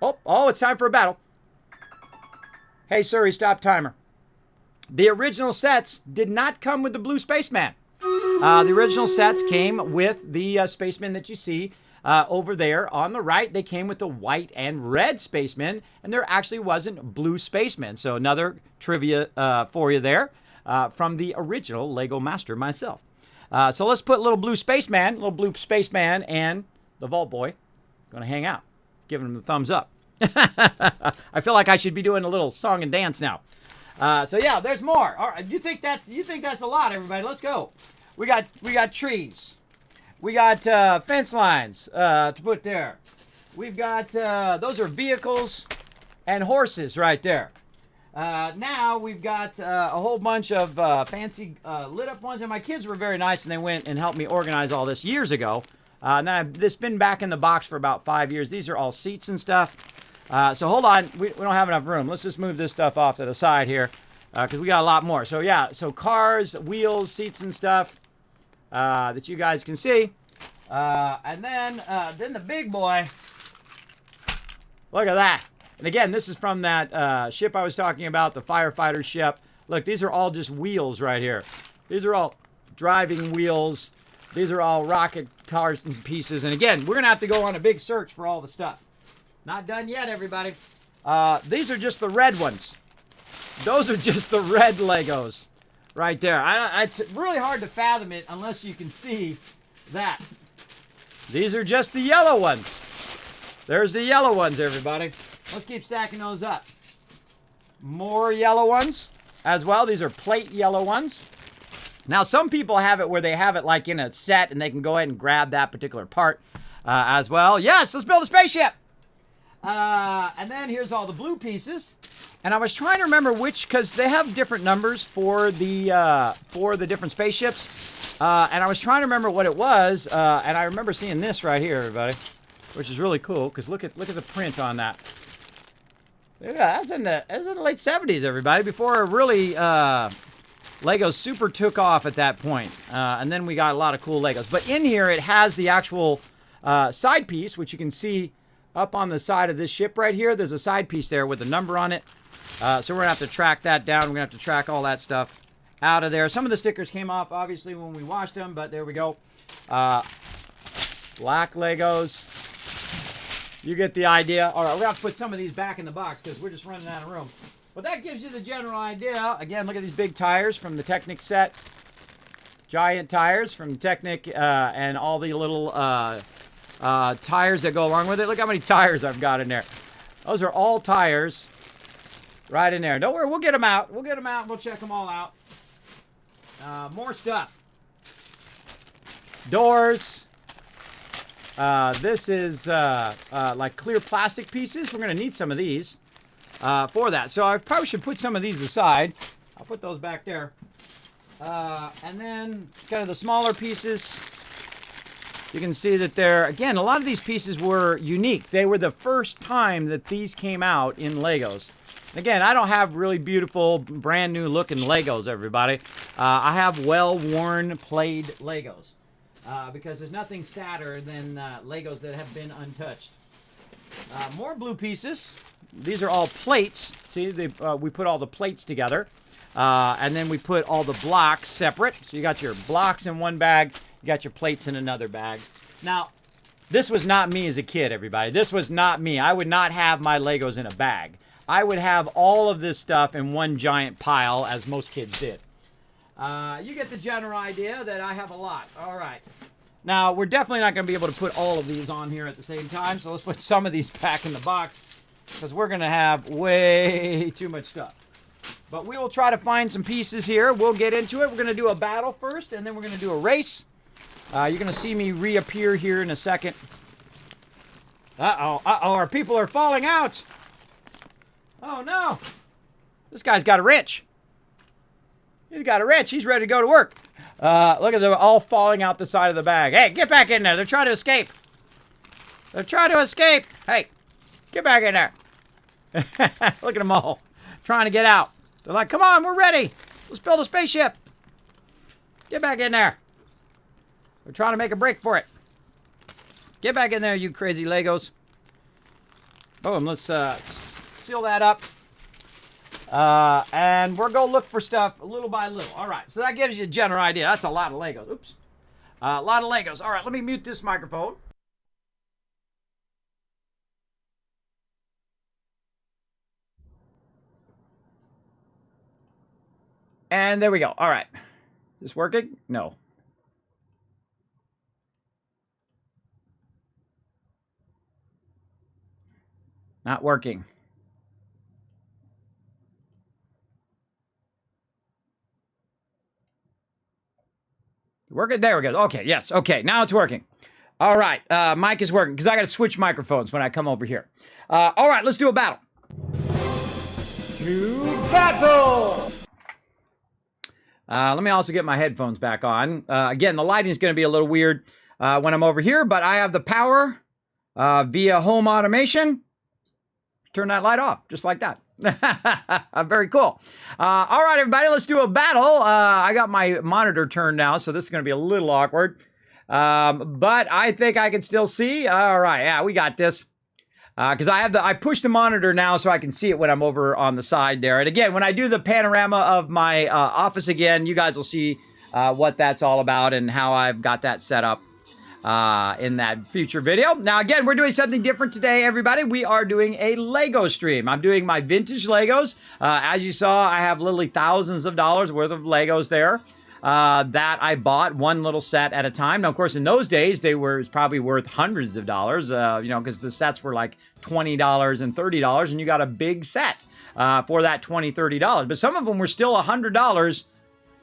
Oh, it's time for a battle. Hey Siri, stop timer. The original sets did not come with the blue spaceman. The original sets came with the spaceman that you see over there on the right. They came with the white and red spacemen, and there actually wasn't blue spacemen. So another trivia for you there from the original Lego master myself. So let's put little blue spaceman and the Vault Boy going to hang out, giving him the thumbs up. I feel like I should be doing a little song and dance now. So yeah, there's more. All right, you think that's a lot, everybody? Let's go. We got trees. We got fence lines to put there. We've got those are vehicles and horses right there. Now we've got a whole bunch of fancy lit up ones, and my kids were very nice, and they went and helped me organize all this years ago. Now this been back in the box for about 5 years. These are all seats and stuff. So hold on, we don't have enough room. Let's just move this stuff off to the side here because we got a lot more. So yeah, so cars, wheels, seats and stuff that you guys can see. And then the big boy, look at that. And again, this is from that ship I was talking about, the firefighter ship. Look, these are all just wheels right here. These are all driving wheels. These are all rocket cars and pieces. And again, we're going to have to go on a big search for all the stuff. Not done yet, everybody. These are just the red ones. Those are just the red Legos right there. It's really hard to fathom it unless you can see that. These are just the yellow ones. There's the yellow ones, everybody. Let's keep stacking those up. More yellow ones as well. These are plate yellow ones. Now, some people have it where they have it like in a set and they can go ahead and grab that particular part as well. Yes, let's build a spaceship. And then here's all the blue pieces. And I was trying to remember which, because they have different numbers for the different spaceships. And I was trying to remember what it was. And I remember seeing this right here, everybody, which is really cool. Because look at the print on that. Yeah, that's in the late 70s, everybody. Before really Lego super took off at that point. And then we got a lot of cool Legos. But in here, it has the actual side piece, which you can see up on the side of this ship right here. There's a side piece there with a number on it. So we're going to have to track that down. We're going to have to track all that stuff out of there. Some of the stickers came off, obviously, when we washed them, but there we go. Black Legos. You get the idea. All right, we're going to have to put some of these back in the box because we're just running out of room. But that gives you the general idea. Again, look at these big tires from the Technic set. Giant tires from Technic and all the little tires that go along with it. Look how many tires I've got in there. Those are all tires right in there. Don't worry, we'll get them out. We'll get them out and we'll check them all out. More stuff. Doors. This is like clear plastic pieces. We're going to need some of these for that. So I probably should put some of these aside. I'll put those back there. And then kind of the smaller pieces. You can see that they're, again, a lot of these pieces were unique. They were the first time that these came out in Legos. Again, I don't have really beautiful, brand new looking Legos, everybody. I have well-worn, played Legos. Because there's nothing sadder than Legos that have been untouched. More blue pieces. These are all plates. See, we put all the plates together. And then we put all the blocks separate. So you got your blocks in one bag. You got your plates in another bag. Now, this was not me as a kid, everybody. This was not me. I would not have my Legos in a bag. I would have all of this stuff in one giant pile, as most kids did. You get the general idea that I have a lot. All right. Now, we're definitely not going to be able to put all of these on here at the same time, so let's put some of these back in the box, because we're going to have way too much stuff. But we will try to find some pieces here. We'll get into it. We're going to do a battle first, and then we're going to do a race. You're going to see me reappear here in a second. Uh-oh, our people are falling out. Oh, no. This guy's got a wrench. He's got a wrench. He's ready to go to work. Look at them all falling out the side of the bag. Hey, get back in there. They're trying to escape. They're trying to escape. Hey, get back in there. Look at them all trying to get out. They're like, come on, we're ready. Let's build a spaceship. Get back in there. We're trying to make a break for it. Get back in there, you crazy Legos. Boom, let's seal that up. And we're going to look for stuff little by little. All right, so that gives you a general idea. That's a lot of Legos. Oops. A lot of Legos. All right, let me mute this microphone. And there we go. All right. Is this working? No. Not working. Working? There we go. Okay, yes. Okay, now it's working. All right, mic is working because I got to switch microphones when I come over here. All right, let's do a battle. To battle! Let me also get my headphones back on. Again, the lighting is going to be a little weird when I'm over here, but I have the power via home automation. Turn that light off, just like that. Very cool. All right, everybody, let's do a battle. I got my monitor turned now, so this is going to be a little awkward. But I think I can still see. All right, yeah, we got this. Because I push the monitor now so I can see it when I'm over on the side there. And again, when I do the panorama of my office again, you guys will see what that's all about and how I've got that set up in that future video. Now, again, we're doing something different today, everybody. We are doing a Lego stream. I'm doing my vintage Legos. As you saw, I have literally thousands of dollars worth of Legos there. That I bought one little set at a time. Now, of course, in those days, it was probably worth hundreds of dollars, because the sets were like $20 and $30, and you got a big set for that $20, $30. But some of them were still $100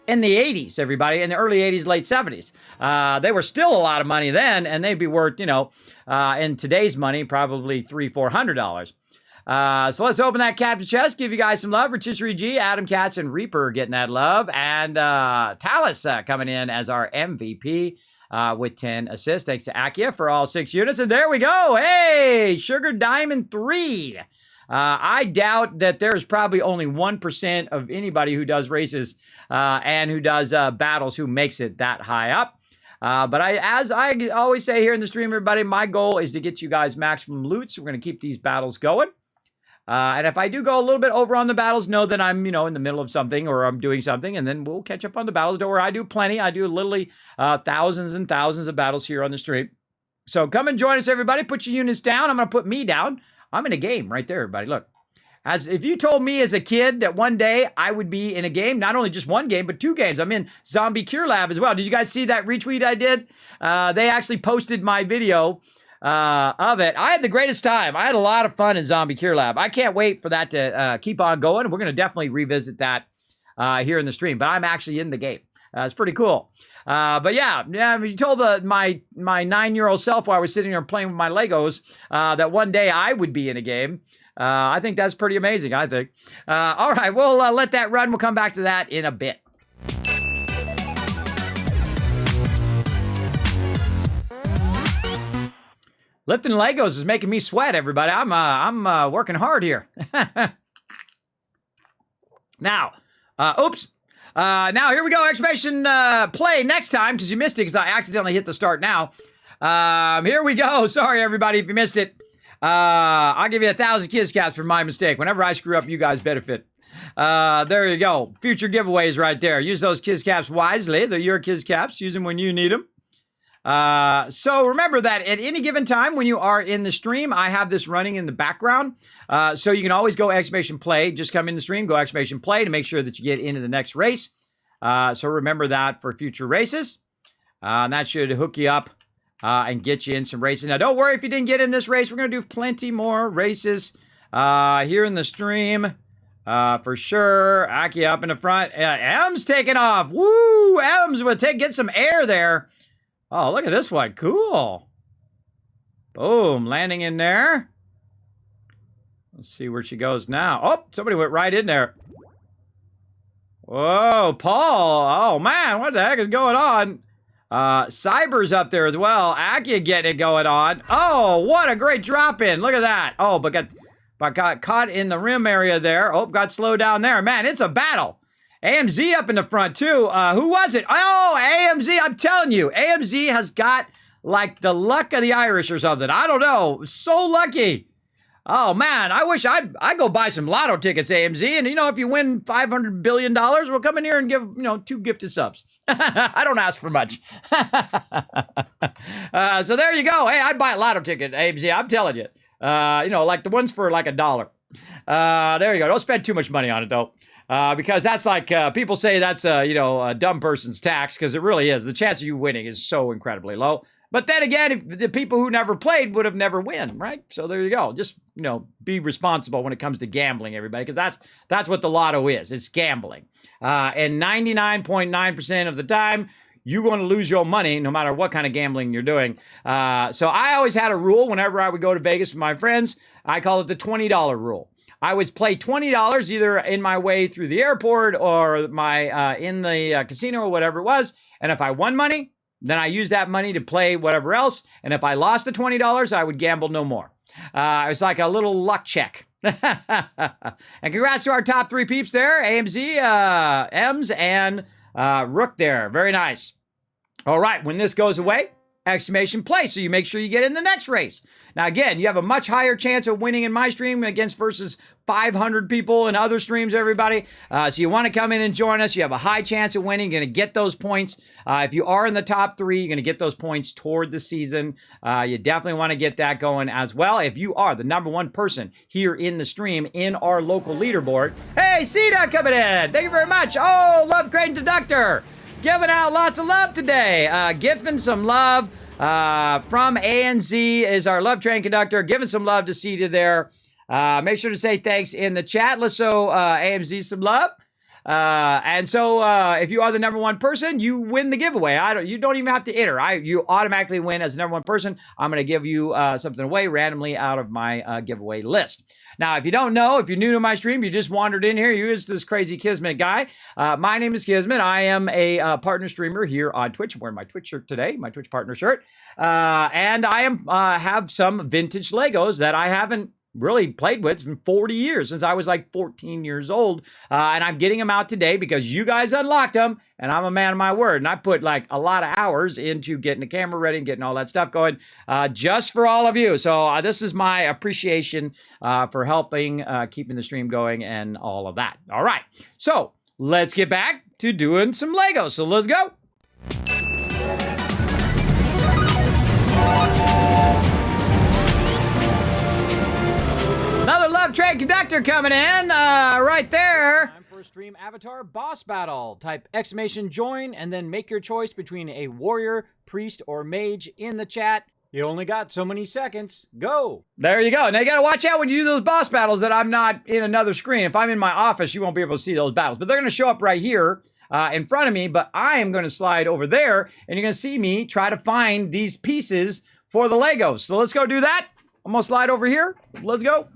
in the 80s, everybody, in the early 80s, late 70s. They were still a lot of money then, and they'd be worth, in today's money, probably $300, $400. So let's open that capture chest, give you guys some love. Rotisserie G, Adam Katz, and Reaper getting that love. And Talus coming in as our MVP with 10 assists. Thanks to Akia for all 6 units. And there we go. Hey, Sugar Diamond 3. I doubt that there's probably only 1% of anybody who does races and who does battles who makes it that high up. But as I always say here in the stream, everybody, my goal is to get you guys maximum loot. So we're going to keep these battles going. And if I do go a little bit over on the battles, know that I'm, in the middle of something or I'm doing something, and then we'll catch up on the battles. Don't worry, I do plenty. I do literally thousands and thousands of battles here on the stream. So come and join us, everybody. Put your units down. I'm going to put me down. I'm in a game right there, everybody. Look, as if you told me as a kid that one day I would be in a game, not only just one game, but 2 games. I'm in Zombie Cure Lab as well. Did you guys see that retweet I did? They actually posted my video of it. I had the greatest time. I had a lot of fun in Zombie Cure Lab. I can't wait for that to keep on going. We're going to definitely revisit that here in the stream, but I'm actually in the game. It's pretty cool. But yeah, you told my 9-year-old self while I was sitting there playing with my Legos that one day I would be in a game. I think that's pretty amazing, I think. All right, we'll let that run. We'll come back to that in a bit. Lifting Legos is making me sweat, everybody. I'm working hard here. Now, oops. Now, here we go. Exclamation play next time, because you missed it, because I accidentally hit the start now. Here we go. Sorry, everybody, if you missed it. I'll give you 1,000 Kids Caps for my mistake. Whenever I screw up, you guys benefit. There you go. Future giveaways right there. Use those Kids Caps wisely. They're your Kids Caps. Use them when you need them. So remember that at any given time when you are in the stream, I have this running in the background. So you can always go exclamation play. Just come in the stream, go exclamation play to make sure that you get into the next race. So remember that for future races. And that should hook you up and get you in some races. Now, don't worry if you didn't get in this race. We're going to do plenty more races here in the stream. For sure. Aki up in the front. M's taking off. Woo! M's will get some air there. Oh, look at this one. Cool. Boom. Landing in there. Let's see where she goes now. Oh, somebody went right in there. Whoa, Paul. Oh, man. What the heck is going on? Cyber's up there as well. Akia getting it going on. Oh, what a great drop in. Look at that. Oh, but but got caught in the rim area there. Oh, got slowed down there. Man, it's a battle. AMZ up in the front, too. Who was it? Oh, AMZ. I'm telling you, AMZ has got like the luck of the Irish or something. I don't know. So lucky. Oh, man, I wish I'd go buy some lotto tickets, AMZ. And, if you win $500 billion, we'll come in here and give, 2 gifted subs. I don't ask for much. So there you go. Hey, I'd buy a lotto ticket, AMZ. I'm telling you. Like the ones for like $1. There you go. Don't spend too much money on it, though. Because that's like, people say that's, a dumb person's tax, because it really is. The chance of you winning is so incredibly low. But then again, if the people who never played would have never win, right? So there you go. Just, be responsible when it comes to gambling, everybody, because that's what the lotto is. It's gambling. And 99.9% of the time, you're going to lose your money no matter what kind of gambling you're doing. So I always had a rule whenever I would go to Vegas with my friends. I call it the $20 rule. I would play $20 either in my way through the airport or my in the casino or whatever it was. And if I won money, then I used that money to play whatever else. And if I lost the $20, I would gamble no more. It was like a little luck check. And congrats to our top 3 peeps there. AMZ, Ems, and Rook there. Very nice. All right, when this goes away, exclamation play. So you make sure you get in the next race. Now, again, you have a much higher chance of winning in my stream versus 500 people in other streams, everybody. So you want to come in and join us. You have a high chance of winning. You're going to get those points. If you are in the top 3, you're going to get those points toward the season. You definitely want to get that going as well. If you are the number 1 person here in the stream in our local leaderboard. Hey, Sita coming in. Thank you very much. Oh, Love Crane Deductor. Giving out lots of love today. Giving some love. From ANZ is our Love Train Conductor. Giving some love to Sita there. Make sure to say thanks in the chat. Let's show AMZ some love. And so if you are the number 1 person, you win the giveaway. You don't even have to enter. You automatically win as the number 1 person. I'm going to give you something away randomly out of my giveaway list. Now, if you don't know, if you're new to my stream, you just wandered in here, you're just this crazy Kismet guy. My name is Kismet. I am a partner streamer here on Twitch. I'm wearing my Twitch shirt today, my Twitch partner shirt. And I have some vintage Legos that I haven't really played with in 40 years, since I was like 14 years old. And I'm getting them out today because you guys unlocked them, and I'm a man of my word. And I put like a lot of hours into getting the camera ready and getting all that stuff going just for all of you. So this is my appreciation for helping keeping the stream going and all of that. All right. So let's get back to doing some Legos. So let's go. Another Love Train Conductor coming in right there. Time for a stream avatar boss battle. Type exclamation join and then make your choice between a warrior, priest, or mage in the chat. You only got so many seconds. Go. There you go. Now you got to watch out when you do those boss battles that I'm not in another screen. If I'm in my office, you won't be able to see those battles. But they're going to show up right here in front of me. But I am going to slide over there, and you're going to see me try to find these pieces for the Legos. So let's go do that. I'm going to slide over here. Let's go.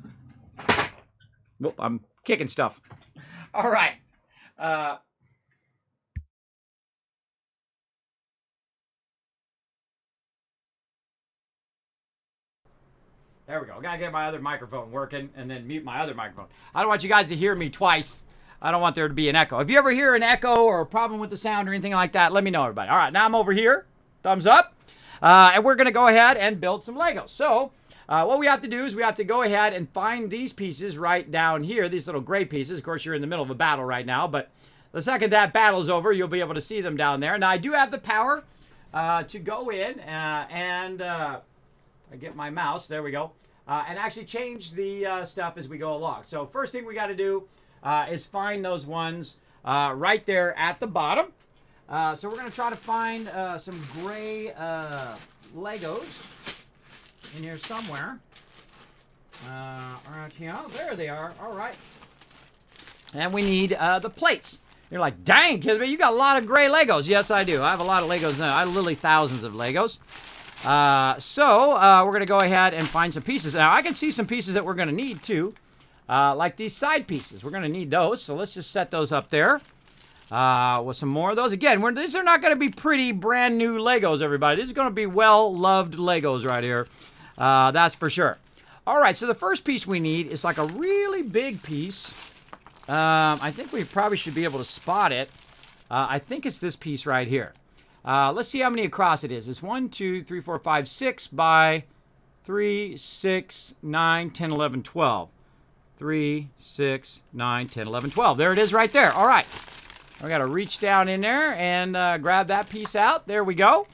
Nope, I'm kicking stuff. All right. There we go. Gotta get my other microphone working and then mute my other microphone. I don't want you guys to hear me twice. I don't want there to be an echo. If you ever hear an echo or a problem with the sound or anything like that, let me know, everybody. All right, now I'm over here. Thumbs up. And we're gonna go ahead and build some Legos. So, what we have to do is we have to go ahead and find these pieces right down here, these little gray pieces. Of course, you're in the middle of a battle right now, but the second that battle's over, you'll be able to see them down there. Now, I do have the power to go in and I get my mouse, there we go, and actually change the stuff as we go along. So first thing we got to do is find those ones right there at the bottom. So we're going to try to find some gray Legos in here somewhere. Right here. There they are. All right. And we need the plates. You're like, dang, Kismet, you got a lot of gray Legos. Yes, I do. I have a lot of Legos now. I have literally thousands of Legos. So we're going to go ahead and find some pieces. Now, I can see some pieces that we're going to need, too. Like these side pieces. We're going to need those. So let's just set those up there. With some more of those. Again, these are not going to be pretty brand new Legos, everybody. These are going to be well-loved Legos right here. That's for sure. All right, so the first piece we need is like a really big piece. I think we probably should be able to spot it. I think it's this piece right here. Let's see how many across it is. It's 1, 2, 3, 4, 5, 6 by 3, 6, 9, 10, 11, 12. 3, 6, 9, 10, 11, 12. There it is right there. All right. I got to reach down in there and grab that piece out. There we go.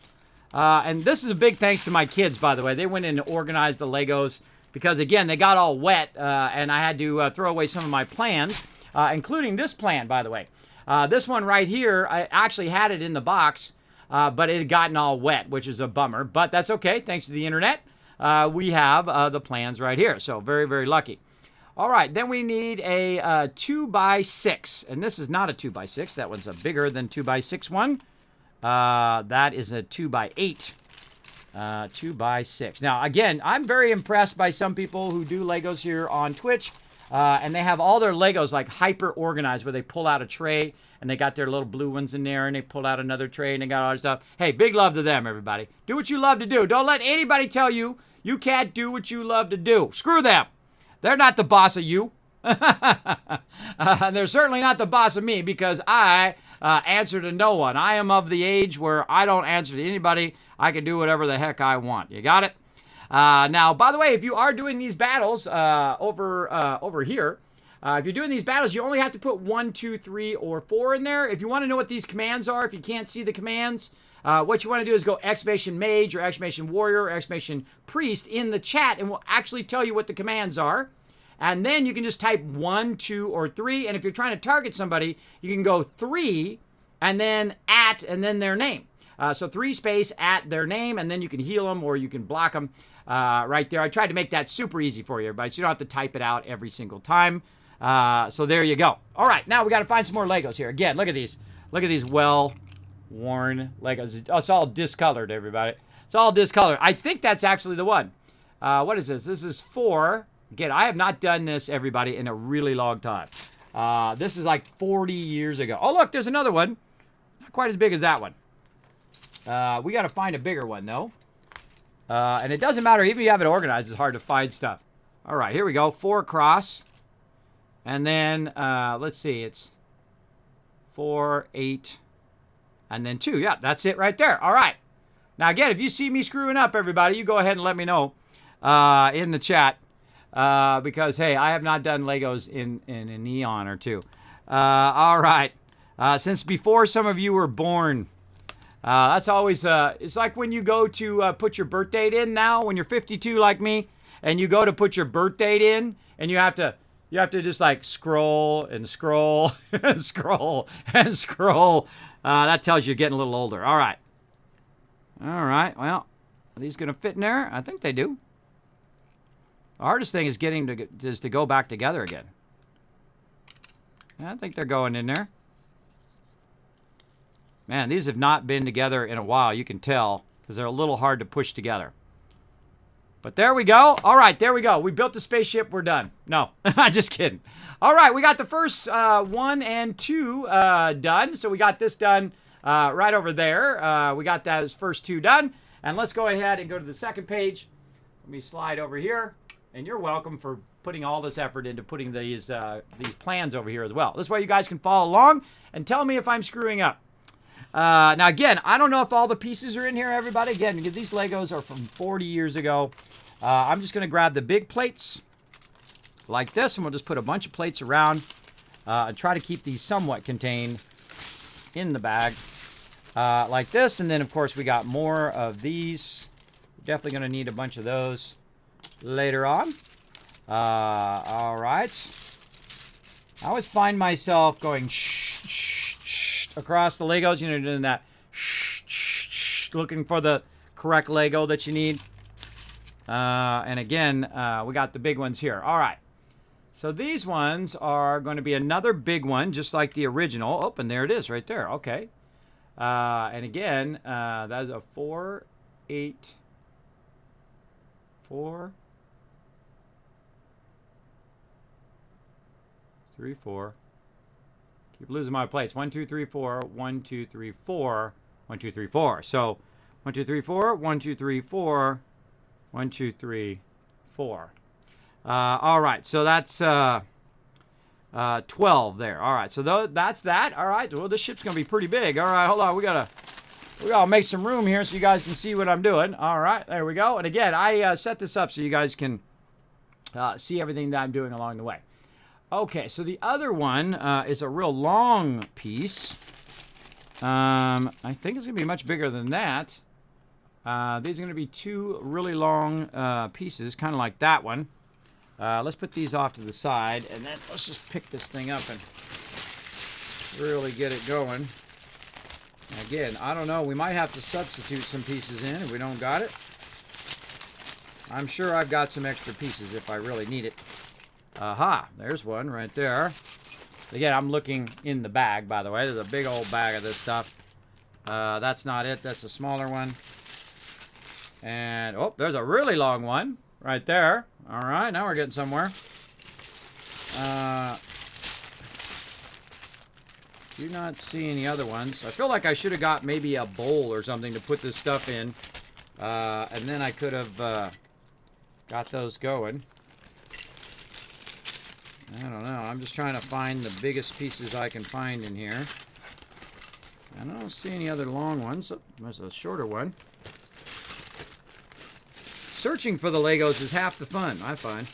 And this is a big thanks to my kids, by the way. They went in and organized the Legos because, again, they got all wet, and I had to throw away some of my plans, including this plan, by the way. This one right here, I actually had it in the box, but it had gotten all wet, which is a bummer. But that's okay. Thanks to the internet, we have the plans right here. So very, very lucky. All right, then we need a 2x6, and this is not a 2x6. That one's a bigger than 2x6 one. That is a 2x8. 2x6. Now, again, I'm very impressed by some people who do Legos here on Twitch, and they have all their Legos like hyper organized, where they pull out a tray and they got their little blue ones in there, and they pull out another tray and they got all their stuff. Hey, big love to them, everybody. Do what you love to do. Don't let anybody tell you you can't do what you love to do. Screw them. They're not the boss of you. They're certainly not the boss of me, because I answer to no one. I am of the age where I don't answer to anybody. I can do whatever the heck I want. You got it? Now, by the way, if you are doing these battles over here, if you're doing these battles, you only have to put 1, 2, 3, or 4 in there. If you want to know what these commands are, if you can't see the commands, what you want to do is go exclamation mage or exclamation warrior or exclamation priest in the chat, and we'll actually tell you what the commands are. And then you can just type 1, 2, or 3. And if you're trying to target somebody, you can go 3 and then at and then their name. So 3 space at their name, and then you can heal them or you can block them right there. I tried to make that super easy for you, everybody, so you don't have to type it out every single time. So there you go. All right, now we got to find some more Legos here. Again, look at these. Look at these well-worn Legos. It's all discolored, everybody. It's all discolored. I think that's actually the one. What is this? This is 4. Again, I have not done this, everybody, in a really long time. This is like 40 years ago. Oh, look, there's another one. Not quite as big as that one. We got to find a bigger one, though. And it doesn't matter. Even if you have it organized, it's hard to find stuff. All right, here we go. 4 across. And then, let's see. It's 4, 8, and then 2. Yeah, that's it right there. All right. Now, again, if you see me screwing up, everybody, you go ahead and let me know in the chat. Because, hey, I have not done Legos in an eon or two. All right. Since before some of you were born. That's always, it's like when you go to put your birth date in now, when you're 52 like me, and you go to put your birth date in, and you have to just like scroll and scroll and scroll and scroll. That tells you you're getting a little older. All right. All right. Well, are these going to fit in there? I think they do. The hardest thing is getting to go back together again. I think they're going in there. Man, these have not been together in a while. You can tell because they're a little hard to push together. But there we go. All right, there we go. We built the spaceship. We're done. No, just kidding. All right, we got the first 1 and 2 done. So we got this done right over there. We got those first 2 done. And let's go ahead and go to the second page. Let me slide over here. And you're welcome for putting all this effort into putting these plans over here as well. This way you guys can follow along and tell me if I'm screwing up. Now, again, I don't know if all the pieces are in here, everybody. Again, because these Legos are from 40 years ago. I'm just going to grab the big plates like this, and we'll just put a bunch of plates around and try to keep these somewhat contained in the bag like this. And then, of course, we got more of these. We're definitely going to need a bunch of those later on. All right. I always find myself going shh, shh, shh across the Legos, you know, doing that shh, shh, shh, looking for the correct Lego that you need. And again, we got the big ones here. All right. So these ones are going to be another big one, just like the original. Oh, and there it is right there. Okay. And again, that is a 4, 8, 4, 3, 4. Keep losing my place. 1, 2, 3, 4. 1, 2, 3, 4. 1, 2, 3, 4. So 1, 2, 3, 4. 1, 2, 3, 4. 1, 2, 3, 4. All right, so that's 12 there. All right, so that's that. All right, well, this ship's going to be pretty big. All right, hold on. We gotta make some room here so you guys can see what I'm doing. All right, there we go. And again, I set this up so you guys can see everything that I'm doing along the way. Okay, so the other one is a real long piece. I think it's going to be much bigger than that. These are going to be two really long pieces, kind of like that one. Let's put these off to the side, and then let's just pick this thing up and really get it going. Again, I don't know. We might have to substitute some pieces in if we don't got it. I'm sure I've got some extra pieces if I really need it. Aha, there's one right there. Again, I'm looking in the bag, by the way. There's a big old bag of this stuff. That's not it. That's a smaller one. And, oh, there's a really long one right there. All right, now we're getting somewhere. Do not see any other ones. I feel like I should have got maybe a bowl or something to put this stuff in. And then I could have got those going. I don't know. I'm just trying to find the biggest pieces I can find in here. I don't see any other long ones. Oh, there's a shorter one. Searching for the Legos is half the fun, I find.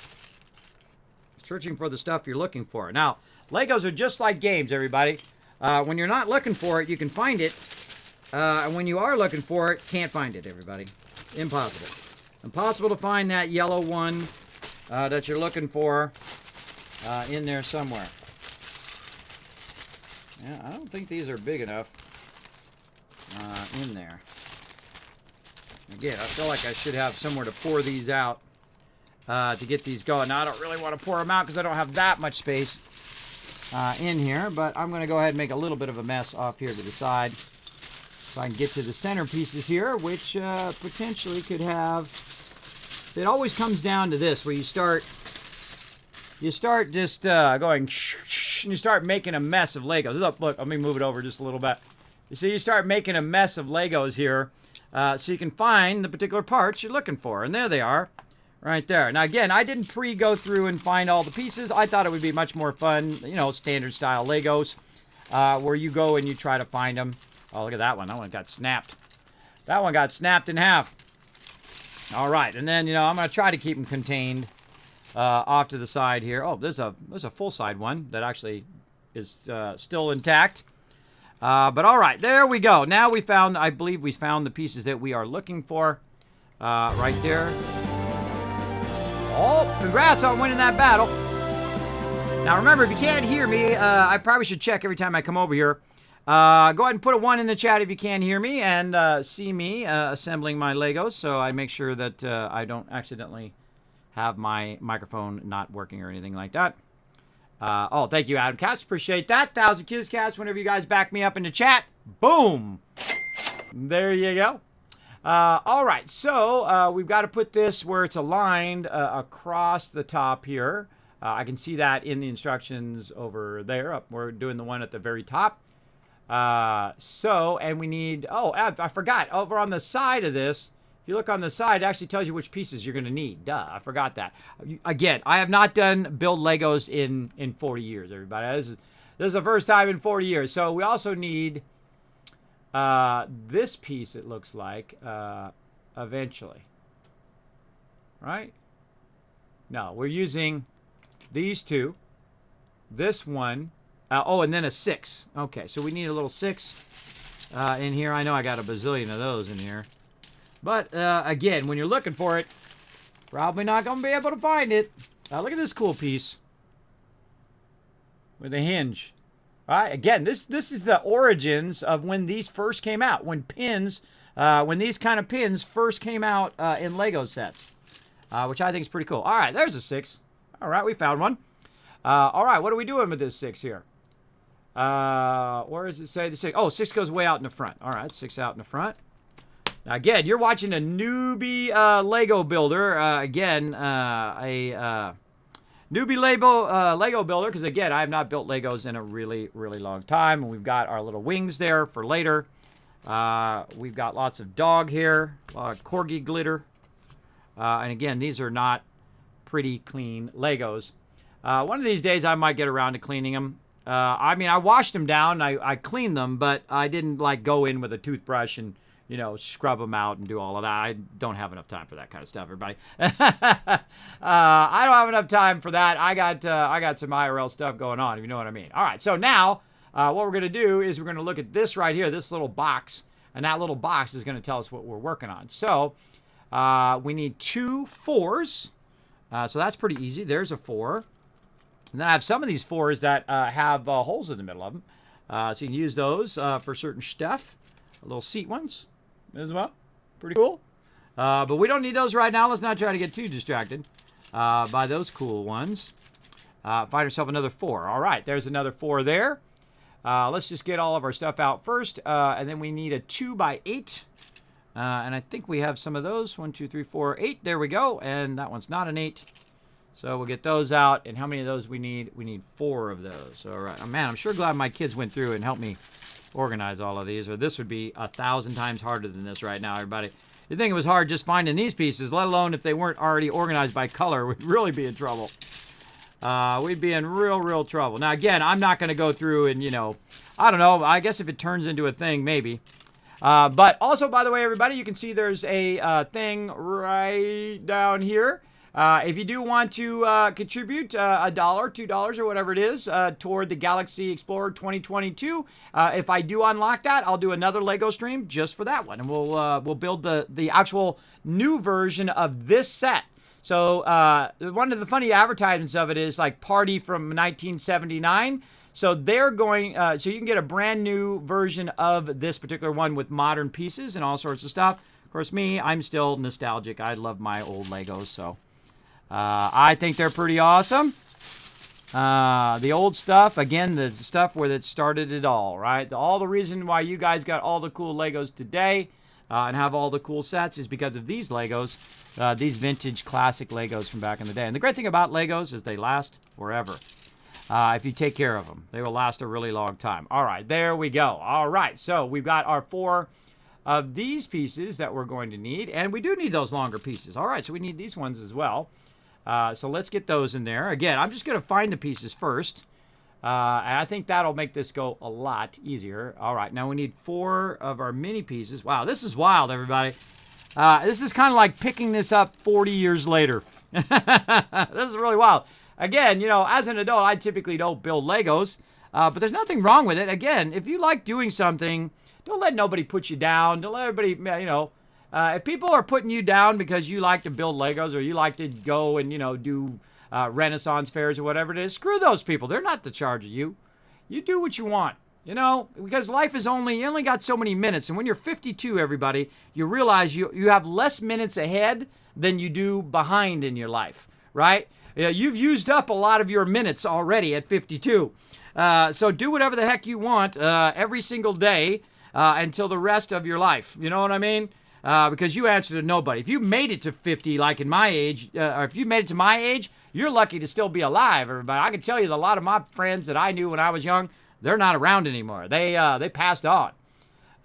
Searching for the stuff you're looking for. Now, Legos are just like games, everybody. When you're not looking for it, you can find it. And when you are looking for it, can't find it, everybody. Impossible. Impossible to find that yellow one that you're looking for in there somewhere. Yeah, I don't think these are big enough in there. Again, I feel like I should have somewhere to pour these out to get these going. Now, I don't really want to pour them out because I don't have that much space in here, but I'm going to go ahead and make a little bit of a mess off here to the side. So I can get to the center pieces here, which potentially could have... It always comes down to this, where you start just going, and you start making a mess of Legos. Look, let me move it over just a little bit. You see, you start making a mess of Legos here, so you can find the particular parts you're looking for. And there they are, right there. Now, again, I didn't go through and find all the pieces. I thought it would be much more fun, you know, standard style Legos, where you go and you try to find them. Oh, look at that one. That one got snapped. That one got snapped in half. All right, and then, you know, I'm going to try to keep them contained off to the side here. Oh, there's a full side one that actually is still intact. But all right, there we go. Now I believe we found the pieces that we are looking for right there. Oh, congrats on winning that battle. Now remember, if you can't hear me, I probably should check every time I come over here. Go ahead and put a 1 in the chat if you can hear me and see me assembling my Legos, so I make sure that I don't accidentally have my microphone not working or anything like that. Oh, thank you, Adam Cats. Appreciate that. 1,000 Kids Cats. Whenever you guys back me up in the chat, boom. There you go. All right, so we've got to put this where it's aligned across the top here. I can see that in the instructions over there. We're doing the one at the very top. And we need, I forgot, over on the side of this, if you look on the side, it actually tells you which pieces you're going to need. Duh, I forgot that. Again, I have not done build Legos in 40 years, everybody. This is the first time in 40 years. So we also need this piece, it looks like, eventually. Right? No, we're using these two, this one, and then a 6. Okay, so we need a little 6 in here. I know I got a bazillion of those in here. But, again, when you're looking for it, probably not going to be able to find it. Look at this cool piece with a hinge. All right, again, this is the origins of when these first came out. When these kind of pins first came out in Lego sets, which I think is pretty cool. All right, there's a 6. All right, we found one. All right, what are we doing with this 6 here? Where does it say the 6? Oh, 6 goes way out in the front. All right, 6 out in the front. Now, again, you're watching a newbie Lego builder. A newbie Lego builder, because, again, I have not built Legos in a really, really long time. And we've got our little wings there for later. We've got lots of dog here, a lot of corgi glitter. And, again, these are not pretty clean Legos. One of these days I might get around to cleaning them. I mean, I washed them down, I cleaned them, but I didn't like go in with a toothbrush and, you know, scrub them out and do all of that. I don't have enough time for that kind of stuff, everybody. I don't have enough time for that. I got some IRL stuff going on, if you know what I mean. All right, so now what we're going to do is we're going to look at this right here, this little box, and that little box is going to tell us what we're working on. So we need 2 4s, so that's pretty easy. There's a 4. And then I have some of these 4s that have holes in the middle of them. So you can use those for certain stuff. Little seat ones as well. Pretty cool. But we don't need those right now. Let's not try to get too distracted by those cool ones. Find ourselves another 4. All right, there's another 4 there. Let's just get all of our stuff out first. And then we need a 2x8. And I think we have some of those. 1, 2, 3, 4, 8. There we go. And that one's not an 8. So we'll get those out. And how many of those we need? We need 4 of those. All right. Oh, man, I'm sure glad my kids went through and helped me organize all of these, or this would be 1,000 times harder than this right now, everybody. You'd think it was hard just finding these pieces, let alone if they weren't already organized by color. We'd really be in trouble. We'd be in real trouble. Now, again, I'm not going to go through and, you know, I don't know. I guess if it turns into a thing, maybe. But also, by the way, everybody, you can see there's a thing right down here. If you do want to contribute $1, $2, or whatever it is toward the Galaxy Explorer 2022, if I do unlock that, I'll do another Lego stream just for that one, and we'll build the actual new version of this set. So one of the funny advertisements of it is like Party from 1979. So they're going, so you can get a brand new version of this particular one with modern pieces and all sorts of stuff. Of course, me, I'm still nostalgic. I love my old Legos, so. I think they're pretty awesome. The old stuff, again, the stuff where it started it all, right? All the reason why you guys got all the cool Legos today and have all the cool sets is because of these Legos, these vintage classic Legos from back in the day. And the great thing about Legos is they last forever. If you take care of them, they will last a really long time. All right, there we go. All right, so we've got our 4 of these pieces that we're going to need, and we do need those longer pieces. All right, so we need these ones as well. So let's get those in there. Again, I'm just going to find the pieces first. And I think that'll make this go a lot easier. All right, now we need 4 of our mini pieces. Wow, this is wild, everybody. This is kind of like picking this up 40 years later. This is really wild. Again, you know, as an adult, I typically don't build Legos. But there's nothing wrong with it. Again, if you like doing something, don't let nobody put you down. Don't let everybody, you know. If people are putting you down because you like to build Legos or you like to go and, you know, do Renaissance fairs or whatever it is, screw those people. They're not the charge of you. You do what you want, you know, because life is only, you only got so many minutes. And when you're 52, everybody, you realize you have less minutes ahead than you do behind in your life, right? You've used up a lot of your minutes already at 52. So do whatever the heck you want every single day until the rest of your life. You know what I mean? Because you answer to nobody. If you made it to 50, like in my age, or if you made it to my age, you're lucky to still be alive, everybody. I can tell you that a lot of my friends that I knew when I was young, they're not around anymore. They passed on.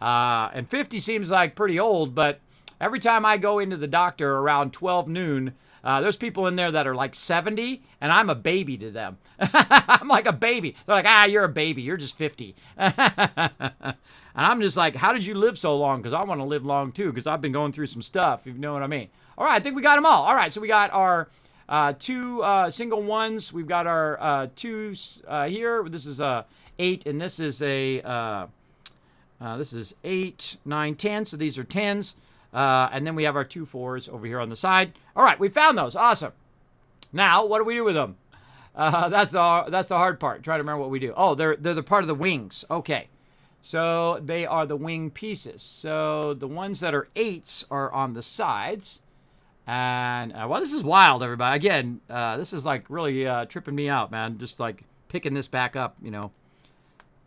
And 50 seems like pretty old, but every time I go into the doctor around 12 noon, there's people in there that are like 70, and I'm a baby to them. I'm like a baby. They're like, you're a baby. You're just 50. And I'm just like, how did you live so long? Because I want to live long, too, because I've been going through some stuff, if you know what I mean. All right, I think we got them all. All right, so we got our 2 single ones. We've got our 2 here. This is 8, and this is this is 8, 9, 10. So these are 10s. And then we have our 2 4s over here on the side. All right, we found those. Awesome. Now, what do we do with them? That's the hard part. Try to remember what we do. Oh, they're the part of the wings. Okay. So they are the wing pieces. So the ones that are 8s are on the sides. And, well, this is wild, everybody. Again, this is like really tripping me out, man. Just like picking this back up, you know,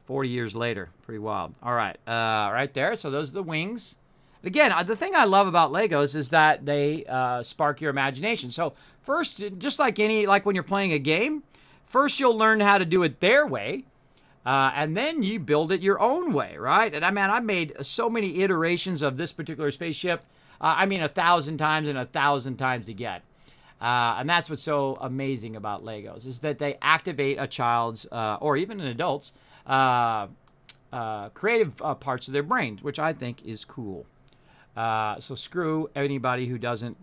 40 years later. Pretty wild. All right. Right there. So those are the wings. Again, the thing I love about Legos is that they spark your imagination. So first, just like when you're playing a game, first you'll learn how to do it their way. And then you build it your own way, right? And I've made so many iterations of this particular spaceship. 1,000 times and 1,000 times again. And that's what's so amazing about Legos, is that they activate a child's, or even an adult's, creative parts of their brain, which I think is cool. So screw anybody who doesn't,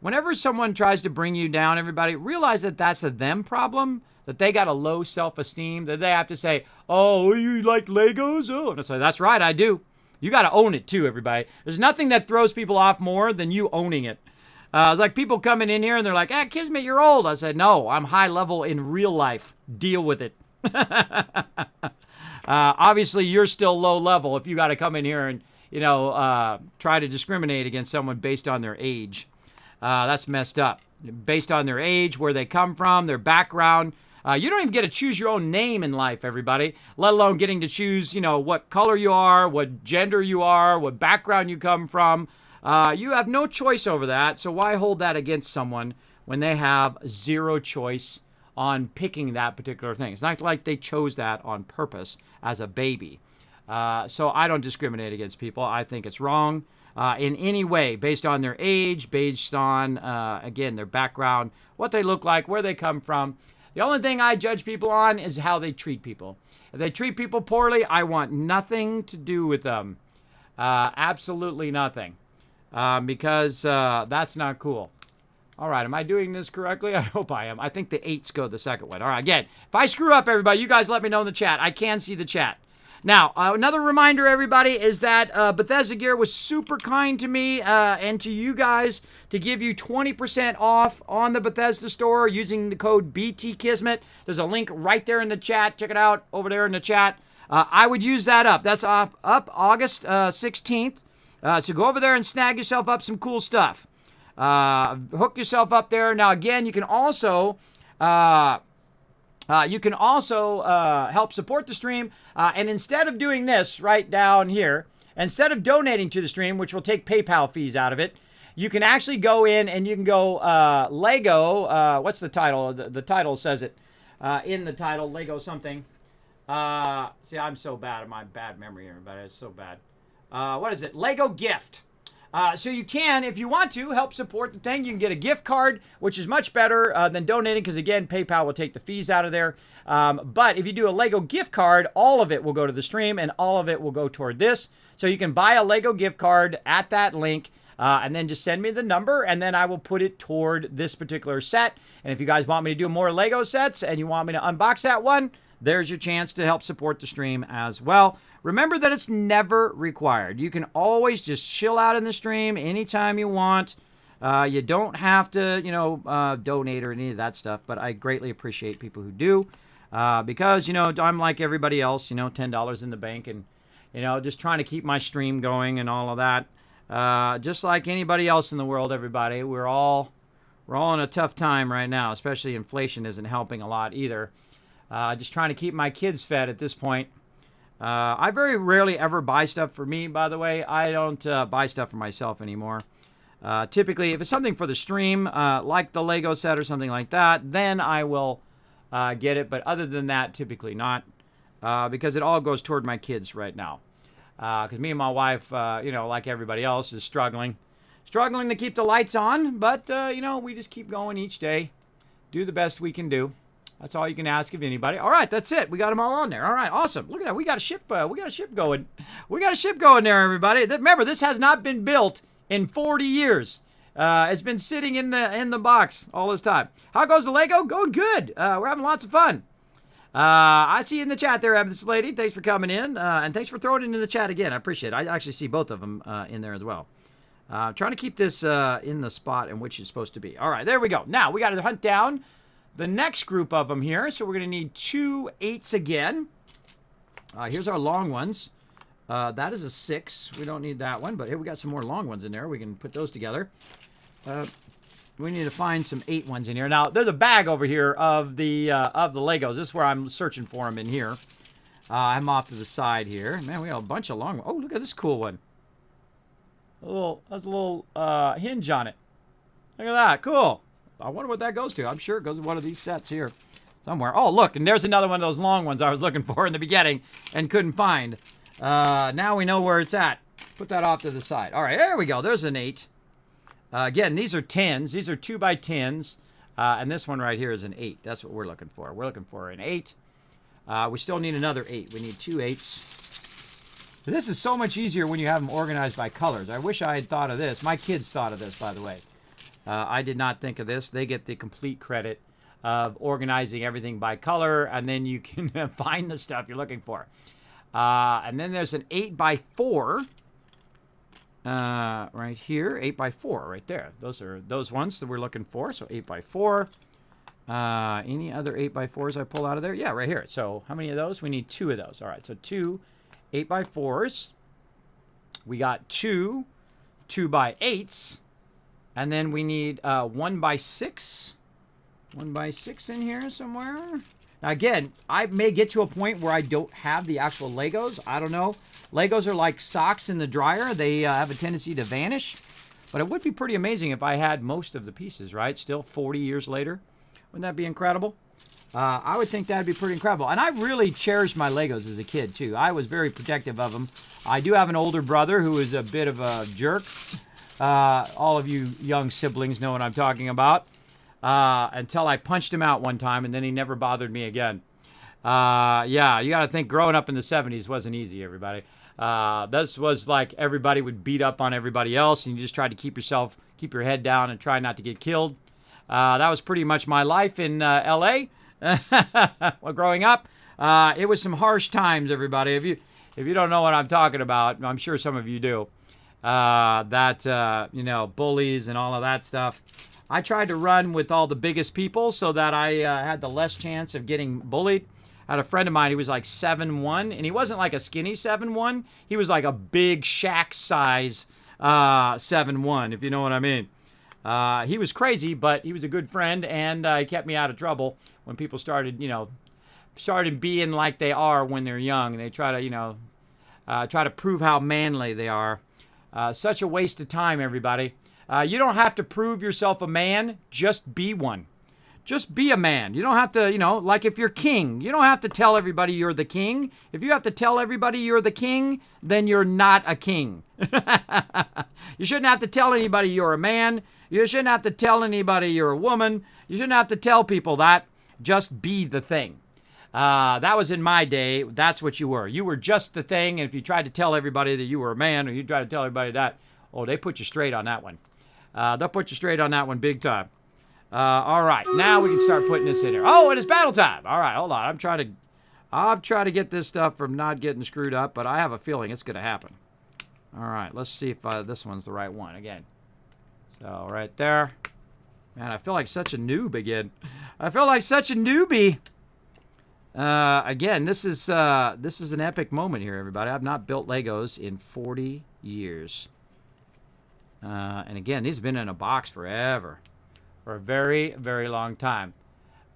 whenever someone tries to bring you down, everybody, realize that that's a them problem, that they got a low self-esteem, that they have to say, oh, you like Legos? Oh, and I say, that's right, I do. You got to own it too, everybody. There's nothing that throws people off more than you owning it. It's like people coming in here and they're like, Kismet, you're old. I said, no, I'm high level in real life. Deal with it. Obviously, you're still low level if you got to come in here and, try to discriminate against someone based on their age. That's messed up. Based on their age, where they come from, their background. You don't even get to choose your own name in life, everybody, let alone getting to choose, what color you are, what gender you are, what background you come from. You have no choice over that, so why hold that against someone when they have zero choice on picking that particular thing? It's not like they chose that on purpose as a baby. So I don't discriminate against people. I think it's wrong in any way, based on their age, based on, again, their background, what they look like, where they come from. The only thing I judge people on is how they treat people. If they treat people poorly, I want nothing to do with them. Absolutely nothing. Because that's not cool. All right, am I doing this correctly? I hope I am. I think the 8s go the second one. All right, again, if I screw up, everybody, you guys let me know in the chat. I can see the chat. Now, another reminder, everybody, is that Bethesda Gear was super kind to me and to you guys to give you 20% off on the Bethesda store using the code BTKismet. There's a link right there in the chat. Check it out over there in the chat. I would use that up. That's up August 16th. So go over there and snag yourself up some cool stuff. Hook yourself up there. Now, again, you can also help support the stream. And instead of doing this right down here, instead of donating to the stream, which will take PayPal fees out of it, you can actually go in and you can go Lego. What's the title? The title says it in the title, Lego something. See, I'm so bad at my bad memory, everybody. It's so bad. What is it? Lego gift. So you can, if you want to, help support the thing. You can get a gift card, which is much better than donating because, again, PayPal will take the fees out of there. But if you do a Lego gift card, all of it will go to the stream and all of it will go toward this. So you can buy a Lego gift card at that link and then just send me the number and then I will put it toward this particular set. And if you guys want me to do more Lego sets and you want me to unbox that one, there's your chance to help support the stream as well. Remember that it's never required. You can always just chill out in the stream anytime you want. You don't have to, donate or any of that stuff, but I greatly appreciate people who do because, I'm like everybody else, $10 in the bank and, just trying to keep my stream going and all of that. Just like anybody else in the world, everybody, we're all in a tough time right now, especially inflation isn't helping a lot either. Just trying to keep my kids fed at this point. I very rarely ever buy stuff for me, by the way. I don't buy stuff for myself anymore. Typically, if it's something for the stream, like the Lego set or something like that, then I will get it. But other than that, typically not, because it all goes toward my kids right now. Because me and my wife, like everybody else, is struggling to keep the lights on. But, we just keep going each day, do the best we can do. That's all you can ask of anybody. All right, that's it. We got them all on there. All right, awesome. Look at that. We got a ship. We got a ship going. We got a ship going there, everybody. Remember, this has not been built in 40 years. It's been sitting in the box all this time. How goes the Lego? Going good. We're having lots of fun. I see you in the chat there, this lady. Thanks for coming in, and thanks for throwing it into the chat again. I appreciate it. I actually see both of them in there as well. Trying to keep this in the spot in which it's supposed to be. All right, there we go. Now we got to hunt down the next group of them here. So we're going to need 2 8s again. Here's our long ones. That is a 6. We don't need that one, but here we got some more long ones in there. We can put those together. We need to find some 8 ones in here. Now, there's a bag over here of the Legos. This is where I'm searching for them in here. I'm off to the side here. Man, we got a bunch of long ones. Oh, look at this cool one. That's a little hinge on it. Look at that. Cool. I wonder what that goes to. I'm sure it goes to one of these sets here somewhere. Oh, look, and there's another one of those long ones I was looking for in the beginning and couldn't find. Now we know where it's at. Put that off to the side. All right, there we go. There's an 8. Again, these are 10s. These are 2 by 10s. And this one right here is an 8. That's what we're looking for. We're looking for an 8. We still need another 8. We need 2 8s. This is so much easier when you have them organized by colors. I wish I had thought of this. My kids thought of this, by the way. I did not think of this. They get the complete credit of organizing everything by color, and then you can find the stuff you're looking for. And then there's an 8 by 4 right here. 8 by 4 right there. Those are those ones that we're looking for. So 8 by 4. Any other 8 by 4s I pull out of there? Yeah, right here. So how many of those? We need 2 of those. All right, so 2 8 by 4s. We got 2 2 by 8s. And then we need 1 by 6. 1 by 6 in here somewhere. Now again, I may get to a point where I don't have the actual Legos. I don't know. Legos are like socks in the dryer. They have a tendency to vanish. But it would be pretty amazing if I had most of the pieces, right? Still 40 years later. Wouldn't that be incredible? I would think that'd be pretty incredible. And I really cherished my Legos as a kid, too. I was very protective of them. I do have an older brother who is a bit of a jerk. All of you young siblings know what I'm talking about. Until I punched him out one time, and then he never bothered me again. Yeah, you got to think growing up in the 70s wasn't easy, everybody. This was like everybody would beat up on everybody else, and you just tried to keep your head down and try not to get killed. That was pretty much my life in L.A. Well, growing up. It was some harsh times, everybody. If you don't know what I'm talking about, I'm sure some of you do. Bullies and all of that stuff. I tried to run with all the biggest people so that I had the less chance of getting bullied. I had a friend of mine, he was like 7'1", and he wasn't like a skinny 7'1". He was like a big Shaq size 7'1", if you know what I mean. He was crazy, but he was a good friend, and he kept me out of trouble when people started being like they are when they're young. They try to prove how manly they are. Such a waste of time, everybody. You don't have to prove yourself a man. Just be one. Just be a man. You don't have to, like if you're king, you don't have to tell everybody you're the king. If you have to tell everybody you're the king, then you're not a king. You shouldn't have to tell anybody you're a man. You shouldn't have to tell anybody you're a woman. You shouldn't have to tell people that. Just be the thing. That was in my day. That's what you were. You were just the thing. And if you tried to tell everybody that you were a man, or you tried to tell everybody that, they put you straight on that one. They'll put you straight on that one big time. All right, now we can start putting this in here. Oh, and it's battle time. All right, hold on. I'm trying to get this stuff from not getting screwed up, but I have a feeling it's going to happen. All right, let's see if this one's the right one again. So right there. Man, I feel like such a noob again. I feel like such a newbie. Again, this is an epic moment here, everybody. I've not built Legos in 40 years. And again, these have been in a box forever. For a very, very long time.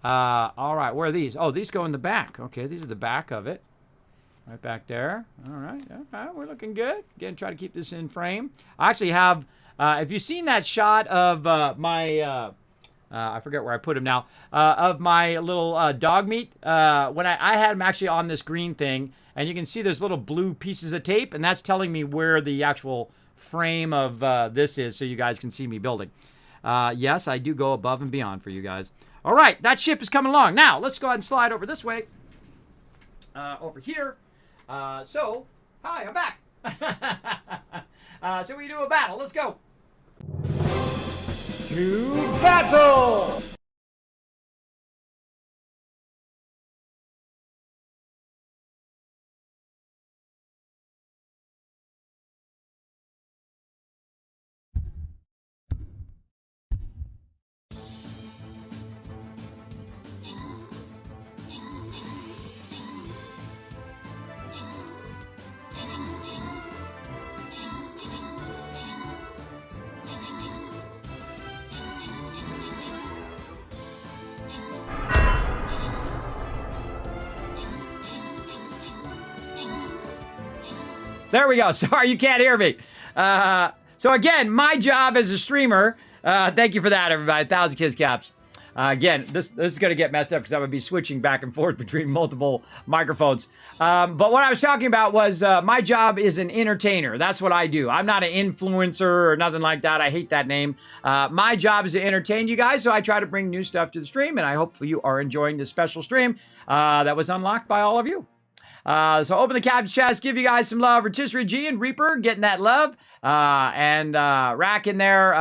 All right, where are these? Oh, these go in the back. Okay, these are the back of it. Right back there. All right, we're looking good. Again, try to keep this in frame. I actually have, have you seen that shot of my, I forget where I put him now, of my little dog meat? When I had him actually on this green thing, and you can see there's little blue pieces of tape, and that's telling me where the actual frame of this is, so you guys can see me building. Yes, I do go above and beyond for you guys. All right, that ship is coming along. Now, let's go ahead and slide over this way. Over here. Hi, I'm back. So we do a battle. Let's go. To battle! There we go. Sorry, you can't hear me. So again, my job as a streamer, thank you for that, everybody. 1,000 kiss caps. Again, this is going to get messed up because I'm going to be switching back and forth between multiple microphones. But what I was talking about was my job is an entertainer. That's what I do. I'm not an influencer or nothing like that. I hate that name. My job is to entertain you guys, so I try to bring new stuff to the stream, and I hope you are enjoying this special stream that was unlocked by all of you. So open the caption chats, give you guys some love. Rotisserie G and Reaper getting that love. And Rack in there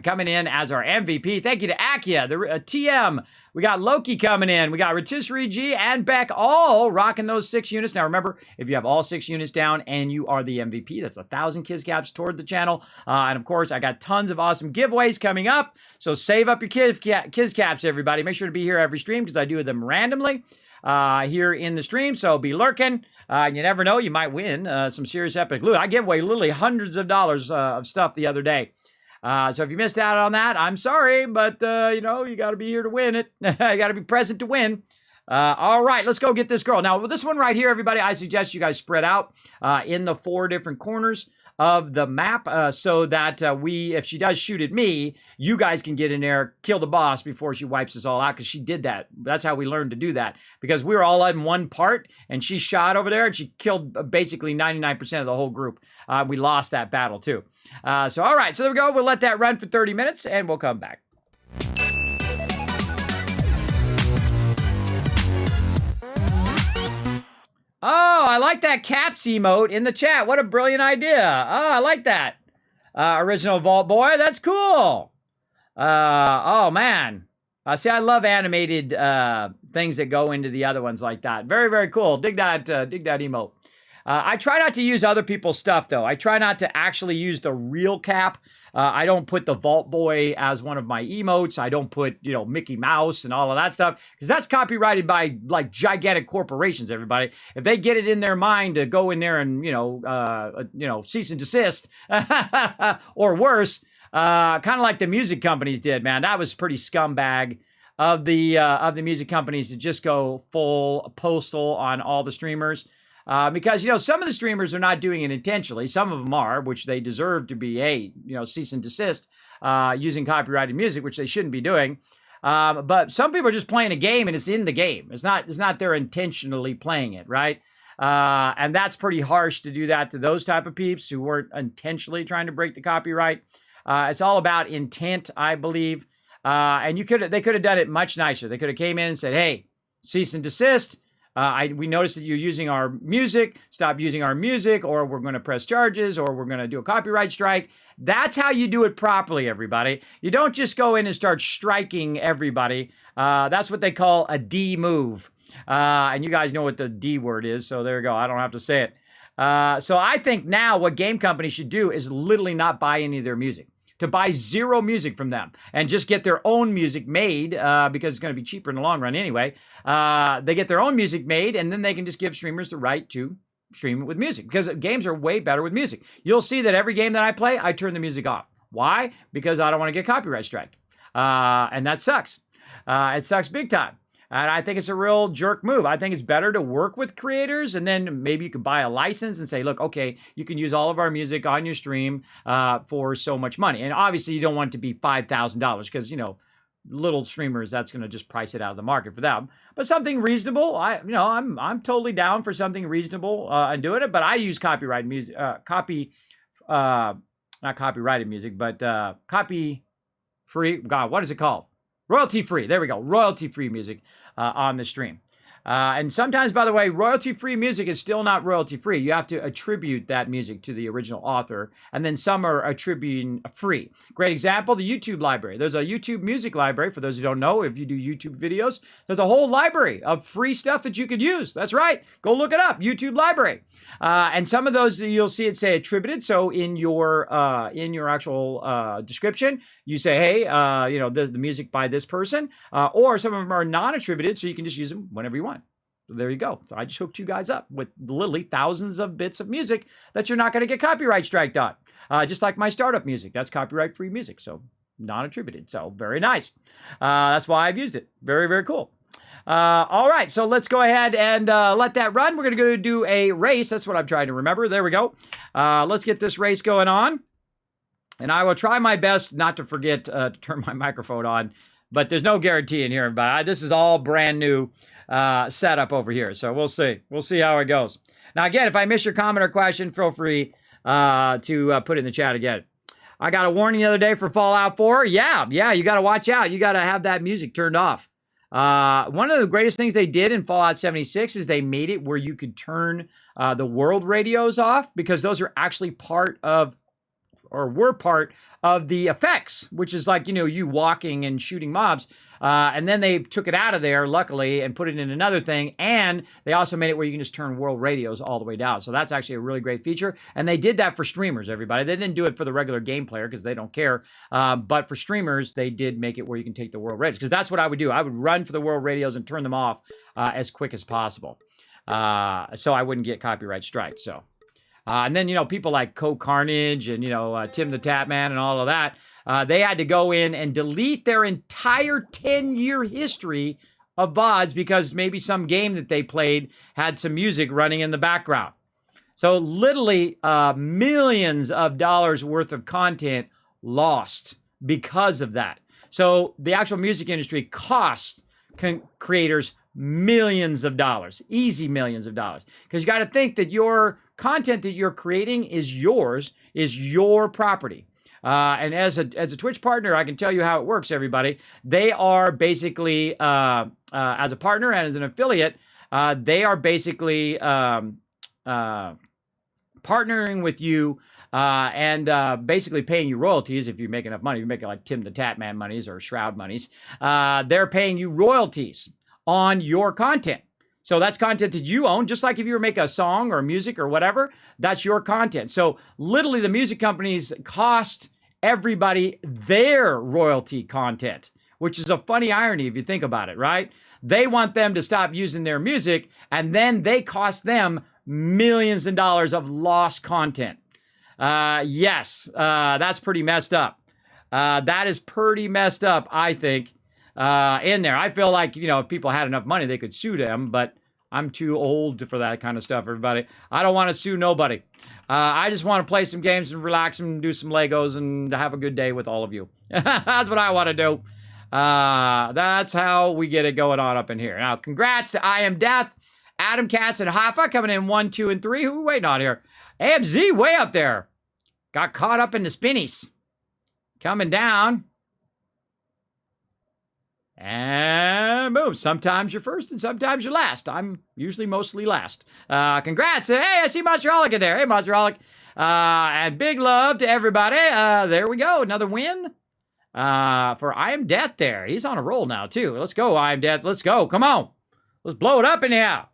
coming in as our MVP. Thank you to Akia, the TM. We got Loki coming in. We got Rotisserie G and Beck all rocking those 6 units. Now remember, if you have all 6 units down and you are the MVP, that's 1,000 Kiz Caps toward the channel. And of course, I got tons of awesome giveaways coming up. So save up your Kiz Caps, everybody. Make sure to be here every stream because I do them randomly here in the stream. So be lurking. You never know, you might win some serious epic loot. I gave away literally hundreds of dollars of stuff the other day. So if you missed out on that, I'm sorry, but you know, you got to be here to win it. You got to be present to win. All right, let's go get this girl. Now, with this one right here, everybody, I suggest you guys spread out in the 4 different corners of the map so that if she does shoot at me, you guys can get in there, kill the boss before she wipes us all out, because she did that. That's how we learned to do that, because we were all in one part and she shot over there and she killed basically 99% of the whole group. We lost that battle too. So all right, so there we go. We'll let that run for 30 minutes and we'll come back. Oh, I like that caps emote in the chat. What a brilliant idea. Oh, I like that. Original Vault Boy. That's cool. Oh, man. See, I love animated things that go into the other ones like that. Very, very cool. Dig that emote. I try not to use other people's stuff, though. I try not to actually use the real cap. I don't put the Vault Boy as one of my emotes. I don't put, you know, Mickey Mouse and all of that stuff, because that's copyrighted by, like, gigantic corporations, everybody. If they get it in their mind to go in there and, cease and desist, or worse, kind of like the music companies did, man. That was pretty scumbag of the music companies to just go full postal on all the streamers. Because, you know, some of the streamers are not doing it intentionally. Some of them are, which they deserve to be, cease and desist using copyrighted music, which they shouldn't be doing. But some people are just playing a game and it's in the game. It's not they're intentionally playing it, right? And that's pretty harsh to do that to those type of peeps who weren't intentionally trying to break the copyright. It's all about intent, I believe. And they could have done it much nicer. They could have came in and said, hey, cease and desist. We noticed that you're using our music. Stop using our music, or we're going to press charges, or we're going to do a copyright strike. That's how you do it properly, everybody. You don't just go in and start striking everybody. That's what they call a D move. And you guys know what the D word is, so there you go. I don't have to say it. So I think now what game companies should do is literally not buy any of their music. To buy zero music from them and just get their own music made because it's going to be cheaper in the long run anyway. They get their own music made, and then they can just give streamers the right to stream it with music, because games are way better with music. You'll see that every game that I play, I turn the music off. Why? Because I don't want to get copyright striked. And that sucks. It sucks big time. And I think it's a real jerk move. I think it's better to work with creators, and then maybe you could buy a license and say, look, okay, you can use all of our music on your stream for so much money. And obviously you don't want it to be $5,000 because, you know, little streamers, that's going to just price it out of the market for them. But something reasonable, I'm totally down for something reasonable and doing it. But I use copyright music, not copyrighted music, but copy free. God, what is it called? Royalty free. There we go. Royalty free music on the stream. And sometimes, by the way, royalty-free music is still not royalty-free. You have to attribute that music to the original author, and then some are attributing free. Great example, the YouTube library. There's a YouTube music library. For those who don't know, if you do YouTube videos, there's a whole library of free stuff that you could use. That's right. Go look it up, YouTube library. And some of those, you'll see it say attributed. So in your actual description, you say, hey, the music by this person, or some of them are non-attributed, so you can just use them whenever you want. So there you go. So I just hooked you guys up with literally thousands of bits of music that you're not going to get copyright striked on. Just like my startup music. That's copyright-free music, so non-attributed. So very nice. That's why I've used it. Very, very cool. All right, so let's go ahead and let that run. We're going to go do a race. That's what I'm trying to remember. There we go. Let's get this race going on. And I will try my best not to forget to turn my microphone on but there's no guarantee in here. But this is all brand new setup over here. So we'll see. We'll see how it goes. Now, again, if I miss your comment or question, feel free to put it in the chat again. I got a warning the other day for Fallout 4. Yeah, you got to watch out. You got to have that music turned off. One of the greatest things they did in Fallout 76 is they made it where you could turn the world radios off, because those are actually part of, or were part of the effects, which is like, you walking and shooting mobs. And then they took it out of there, luckily, and put it in another thing. And they also made it where you can just turn world radios all the way down. So that's actually a really great feature. And they did that for streamers, everybody. They didn't do it for the regular game player because they don't care. But for streamers, they did make it where you can take the world radios, because that's what I would do. I would run for the world radios and turn them off as quick as possible. So I wouldn't get copyright strike. So, and then, people like Co Carnage and, Tim the Tatman and all of that, they had to go in and delete their entire 10-year history of VODs because maybe some game that they played had some music running in the background. So literally millions of dollars worth of content lost because of that. So the actual music industry cost creators millions of dollars, easy millions of dollars. Because you got to think that your content that you're creating is yours, is your property. And as a Twitch partner, I can tell you how it works, everybody. They are basically, as a partner and as an affiliate, they are basically partnering with you and basically paying you royalties if you make enough money. If you're making like Tim the Tatman monies or Shroud monies, they're paying you royalties on your content. So that's content that you own, just like if you were making a song or music or whatever, that's your content. So literally the music companies cost everybody their royalty content, which is a funny irony if you think about it, right? They want them to stop using their music, and then they cost them millions of dollars of lost content. Yes, that's pretty messed up. That is pretty messed up, I think. In there. I feel like, if people had enough money, they could sue them, but I'm too old for that kind of stuff, everybody. I don't want to sue nobody. I just want to play some games and relax and do some Legos and have a good day with all of you. That's what I want to do. That's how we get it going on up in here. Now, congrats to I Am Death, Adam Katz, and Hoffa coming in 1, 2, and 3. Who are we waiting on here? AMZ way up there. Got caught up in the spinnies. Coming down. And boom, sometimes you're first and sometimes you're last. I'm usually mostly last. Congrats. Hey, I see Monsterholic in there. Hey, Monsterholic. And big love to everybody. There we go. Another win for I Am Death there. He's on a roll now, too. Let's go, I Am Death. Let's go. Come on. Let's blow it up in here.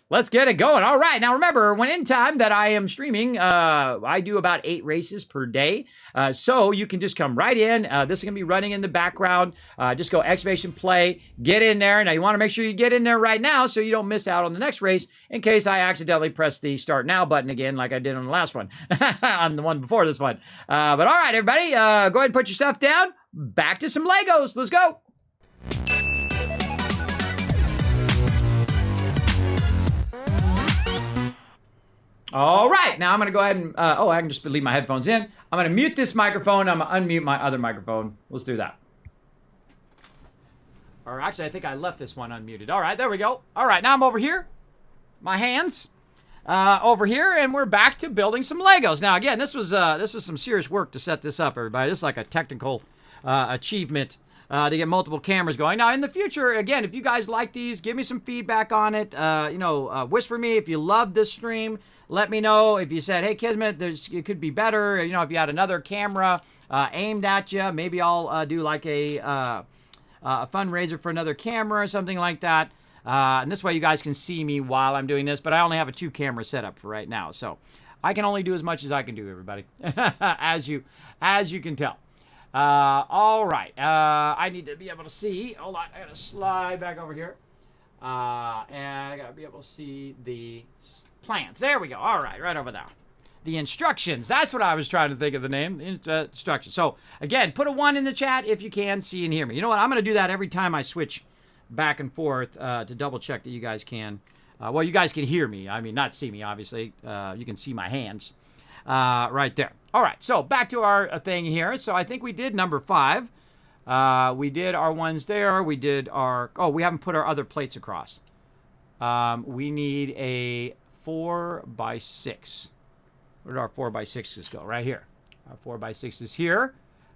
Let's get it going. All right. Now, remember, when in time that I am streaming, I do about 8 races per day. So you can just come right in. This is going to be running in the background. Just go ¡play. Get in there. Now, you want to make sure you get in there right now so you don't miss out on the next race in case I accidentally press the Start Now button again like I did on the last one. On the one before this one. But all right, everybody, go ahead and put your stuff down. Back to some Legos. Let's go. All right, now I'm going to go ahead and, I can just leave my headphones in. I'm going to mute this microphone. I'm going to unmute my other microphone. Let's do that. Or actually, I think I left this one unmuted. All right, there we go. All right, now I'm over here. My hands over here, and we're back to building some Legos. Now, again, this was some serious work to set this up, everybody. This is like a technical achievement to get multiple cameras going. Now, in the future, again, if you guys like these, give me some feedback on it. Whisper me if you love this stream. Let me know if you said, hey, Kismet, it could be better. If you had another camera aimed at you, maybe I'll do like a fundraiser for another camera or something like that. And this way you guys can see me while I'm doing this, but I only have a 2-camera setup for right now. So I can only do as much as I can do, everybody, as you can tell. All right. I need to be able to see. Hold on. I got to slide back over here. And I got to be able to see the plans. There we go. All right. Right over there. The instructions. That's what I was trying to think of the name. Instructions. So, again, put a 1 in the chat if you can see and hear me. You know what? I'm going to do that every time I switch back and forth to double check that you guys can. Well, you guys can hear me. I mean, not see me, obviously. You can see my hands right there. All right. So, back to our thing here. So, I think we did number 5. We did our ones there. We did our, oh, we haven't put our other plates across. We need a 4x6. Where did our 4x6s go? Right here. Our 4x6 is here.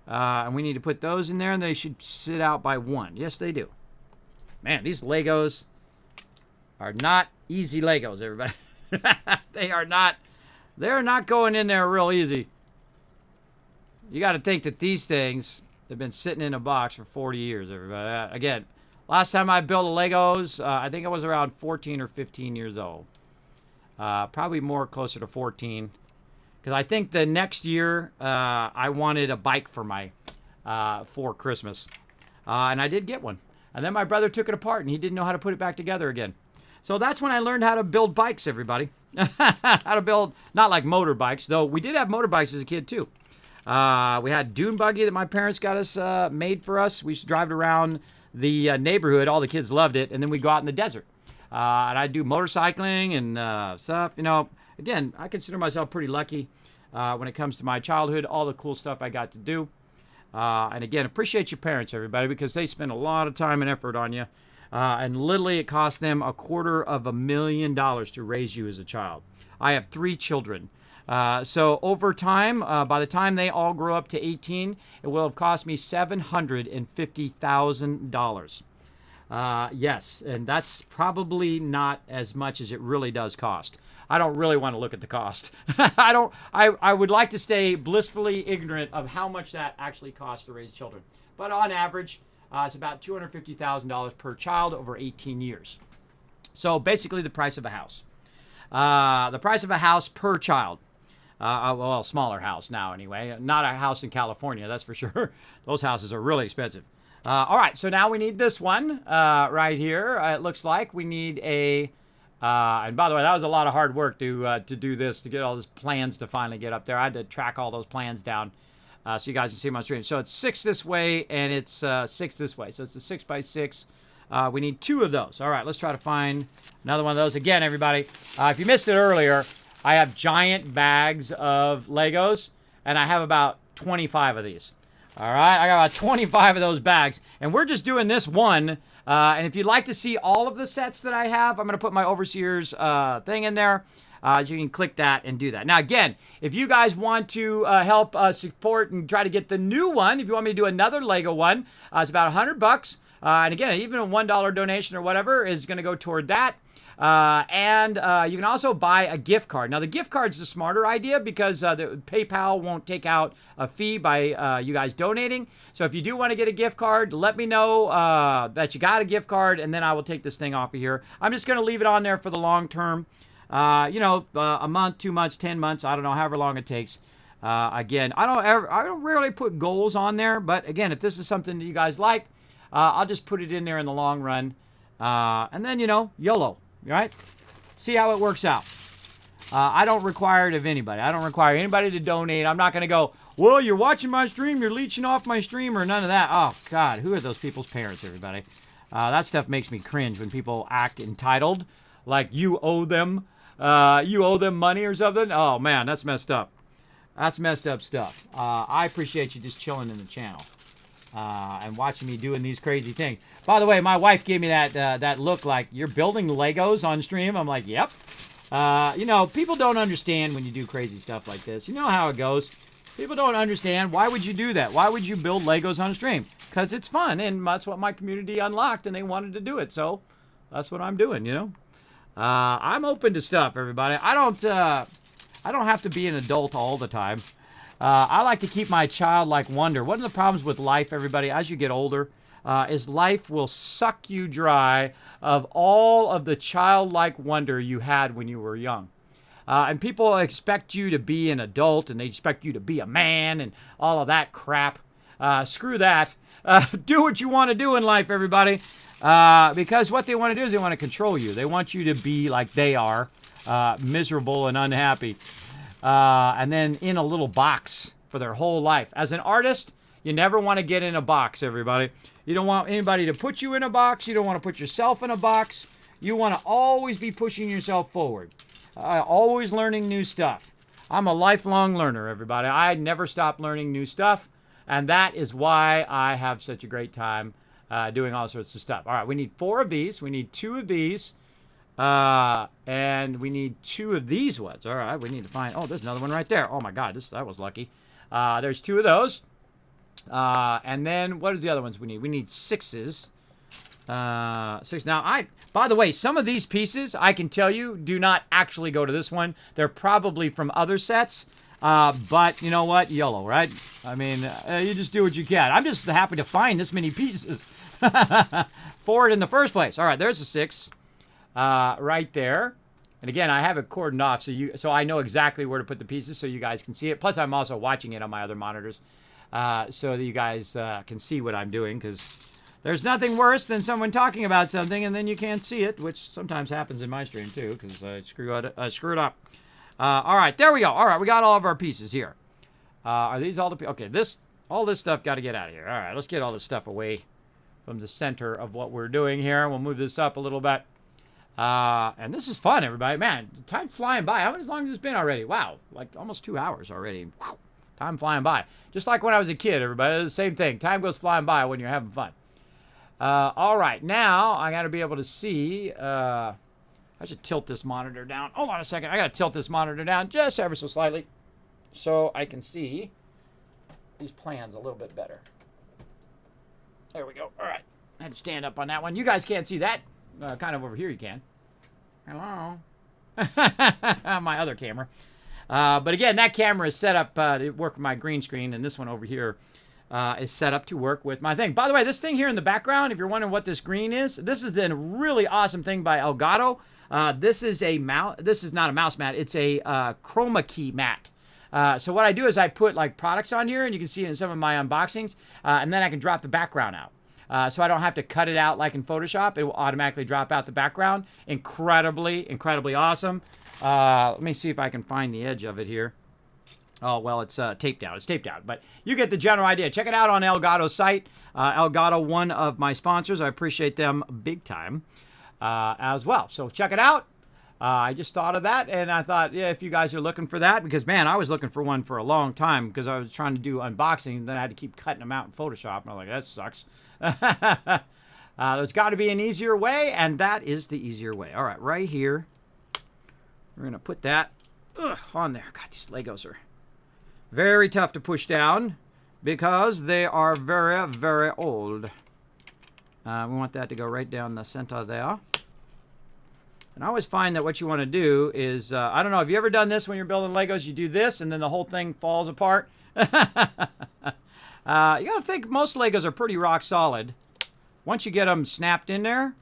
And we need to put those in there, and they should sit out by 1. Yes, they do. Man, these Legos are not easy Legos, everybody. They're not going in there real easy. You got to think that these things have been sitting in a box for 40 years, everybody. Again, last time I built a Legos, I think I was around 14 or 15 years old. Probably more closer to 14. Because I think the next year, I wanted a bike for my, for Christmas. And I did get one. And then my brother took it apart, and he didn't know how to put it back together again. So that's when I learned how to build bikes, everybody. How to build, not like motorbikes, though we did have motorbikes as a kid, too. We had dune buggy that my parents got us made for us. We used to drive it around the neighborhood. All the kids loved it. And then we'd go out in the desert. And I'd do motorcycling and stuff. You know, again, I consider myself pretty lucky when it comes to my childhood, all the cool stuff I got to do. And again, appreciate your parents, everybody, because they spend a lot of time and effort on you. And literally it cost them $250,000 to raise you as a child. I have 3 children. So over time, by the time they all grow up to 18, it will have cost me $750,000. Yes, and that's probably not as much as it really does cost. I don't really want to look at the cost. I would like to stay blissfully ignorant of how much that actually costs to raise children. But on average, it's about $250,000 per child over 18 years. So basically the price of a house. The price of a house per child. Well, a smaller house now anyway. Not a house in California, that's for sure. Those houses are really expensive. All right, so now we need this one right here. It looks like we need a, and by the way, that was a lot of hard work to do this, to get all those plans to finally get up there. I had to track all those plans down so you guys can see them on screen. So it's 6 this way, and it's 6 this way. So it's a 6x6. We need 2 of those. All right, let's try to find another one of those. Again, everybody, if you missed it earlier, I have giant bags of Legos, and I have about 25 of these. All right, I got about 25 of those bags, and we're just doing this one. And if you'd like to see all of the sets that I have, I'm going to put my Overseers thing in there. So you can click that and do that. Now, again, if you guys want to help support and try to get the new one, if you want me to do another Lego one, it's about $100. And again, even a $1 donation or whatever is going to go toward that. And you can also buy a gift card. Now, the gift card's the smarter idea because the PayPal won't take out a fee by you guys donating. So if you do want to get a gift card, let me know that you got a gift card, and then I will take this thing off of here. I'm just going to leave it on there for the long term. A month, 2 months, 10 months, I don't know, however long it takes. Again, I don't rarely put goals on there, but again, if this is something that you guys like, I'll just put it in there in the long run. And then, YOLO, right? See how it works out. I don't require it of anybody. I don't require anybody to donate. I'm not going to go, well, you're watching my stream, you're leeching off my stream, or none of that. Oh, God, who are those people's parents, everybody? That stuff makes me cringe when people act entitled, like you owe them money or something. Oh, man, that's messed up. That's messed up stuff. I appreciate you just chilling in the channel and watching me doing these crazy things. By the way, my wife gave me that look like, you're building Legos on stream? I'm like, yep. People don't understand when you do crazy stuff like this. You know how it goes. People don't understand. Why would you do that? Why would you build Legos on stream? Because it's fun, and that's what my community unlocked, and they wanted to do it. So that's what I'm doing, I'm open to stuff, everybody. I don't have to be an adult all the time. I like to keep my childlike wonder. One of the problems with life, everybody, as you get older, is life will suck you dry of all of the childlike wonder you had when you were young. And people expect you to be an adult, and they expect you to be a man and all of that crap. Screw that. Do what you want to do in life, everybody. Because what they want to do is they want to control you. They want you to be like they are, miserable and unhappy. And then in a little box for their whole life. As an artist, you never want to get in a box, everybody. You don't want anybody to put you in a box. You don't want to put yourself in a box. You want to always be pushing yourself forward. Always learning new stuff. I'm a lifelong learner, everybody. I never stop learning new stuff. And that is why I have such a great time doing all sorts of stuff. All right, we need 4 of these. We need 2 of these. And we need 2 of these ones. All right, we need to find... Oh, there's another one right there. Oh, my God, that was lucky. There's 2 of those. And then what are the other ones we need? We need 6s. 6. Now, by the way, some of these pieces, I can tell you, do not actually go to this one. They're probably from other sets. But you know what? YOLO, right? I mean, you just do what you can. I'm just happy to find this many pieces for it in the first place. All right, there's a 6 right there. And again, I have it cordoned off so I know exactly where to put the pieces so you guys can see it. Plus, I'm also watching it on my other monitors so that you guys can see what I'm doing, because there's nothing worse than someone talking about something and then you can't see it, which sometimes happens in my stream too, because I screw it up. All right, there we go. All right, we got all of our pieces here. Are these all the... Okay, all this stuff got to get out of here. All right, let's get all this stuff away from the center of what we're doing here. We'll move this up a little bit. And this is fun, everybody. Man, time's flying by. How long has this been already? Wow, like almost 2 hours already. Time flying by. Just like when I was a kid, everybody. The same thing. Time goes flying by when you're having fun. All right, now I got to be able to see... I should tilt this monitor down. Hold on a second. I got to tilt this monitor down just ever so slightly so I can see these plans a little bit better. There we go. All right. I had to stand up on that one. You guys can't see that. Kind of over here you can. Hello. My other camera. But again, that camera is set up to work with my green screen, and this one over here is set up to work with my thing. By the way, this thing here in the background, if you're wondering what this green is, this is a really awesome thing by Elgato. This is a mouse. This is not a mouse mat. It's a chroma key mat. So what I do is I put like products on here, and you can see it in some of my unboxings, and then I can drop the background out. So I don't have to cut it out like in Photoshop. It will automatically drop out the background. Incredibly, incredibly awesome. Let me see if I can find the edge of it here. Oh, well, it's taped out. It's taped out. But you get the general idea. Check it out on Elgato's site. Elgato, one of my sponsors. I appreciate them big time as well. So check it out. I just thought of that, and I thought, yeah, if you guys are looking for that, because, man, I was looking for one for a long time because I was trying to do unboxing, and then I had to keep cutting them out in Photoshop, and I was like, that sucks. There's got to be an easier way, and that is the easier way. All right, right here, we're going to put that on there. God, these Legos are very tough to push down because they are very, very old. We want that to go right down the center there. And I always find that what you want to do is, I don't know, have you ever done this when you're building Legos? You do this, and then the whole thing falls apart. You got to think most Legos are pretty rock solid once you get them snapped in there.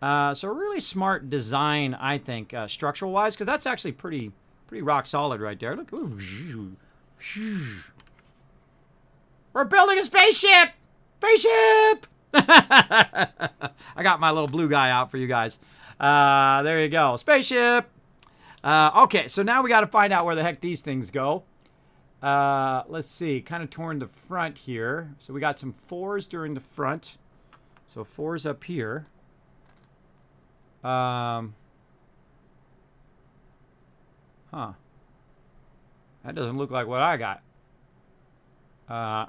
So a really smart design, I think, structural-wise, because that's actually pretty rock solid right there. Look. We're building a spaceship! Spaceship! I got my little blue guy out for you guys. There you go. Spaceship! Okay, so now we got to find out where the heck these things go. Let's see. Kind of torn the front here. So we got some 4s during the front. So 4s up here. Huh. That doesn't look like what I got.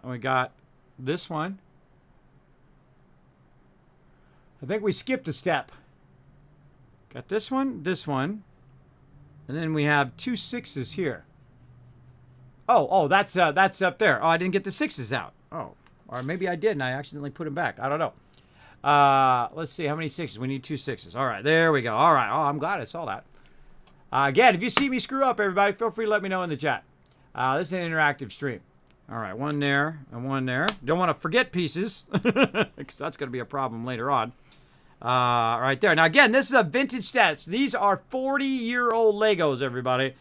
We got this one. I think we skipped a step. Got this one, and then we have 2 6s here. Oh, that's up there. Oh, I didn't get the 6s out. Oh, or maybe I did, and I accidentally put them back. I don't know. Let's see, how many 6s? We need 2 6s. All right, there we go. All right. Oh, I'm glad I saw that. Again, if you see me screw up, everybody, feel free to let me know in the chat. This is an interactive stream. All right, one there and one there. Don't want to forget pieces, because that's going to be a problem later on. Right there. Now, again, this is a vintage stats. These are 40-year-old Legos, everybody.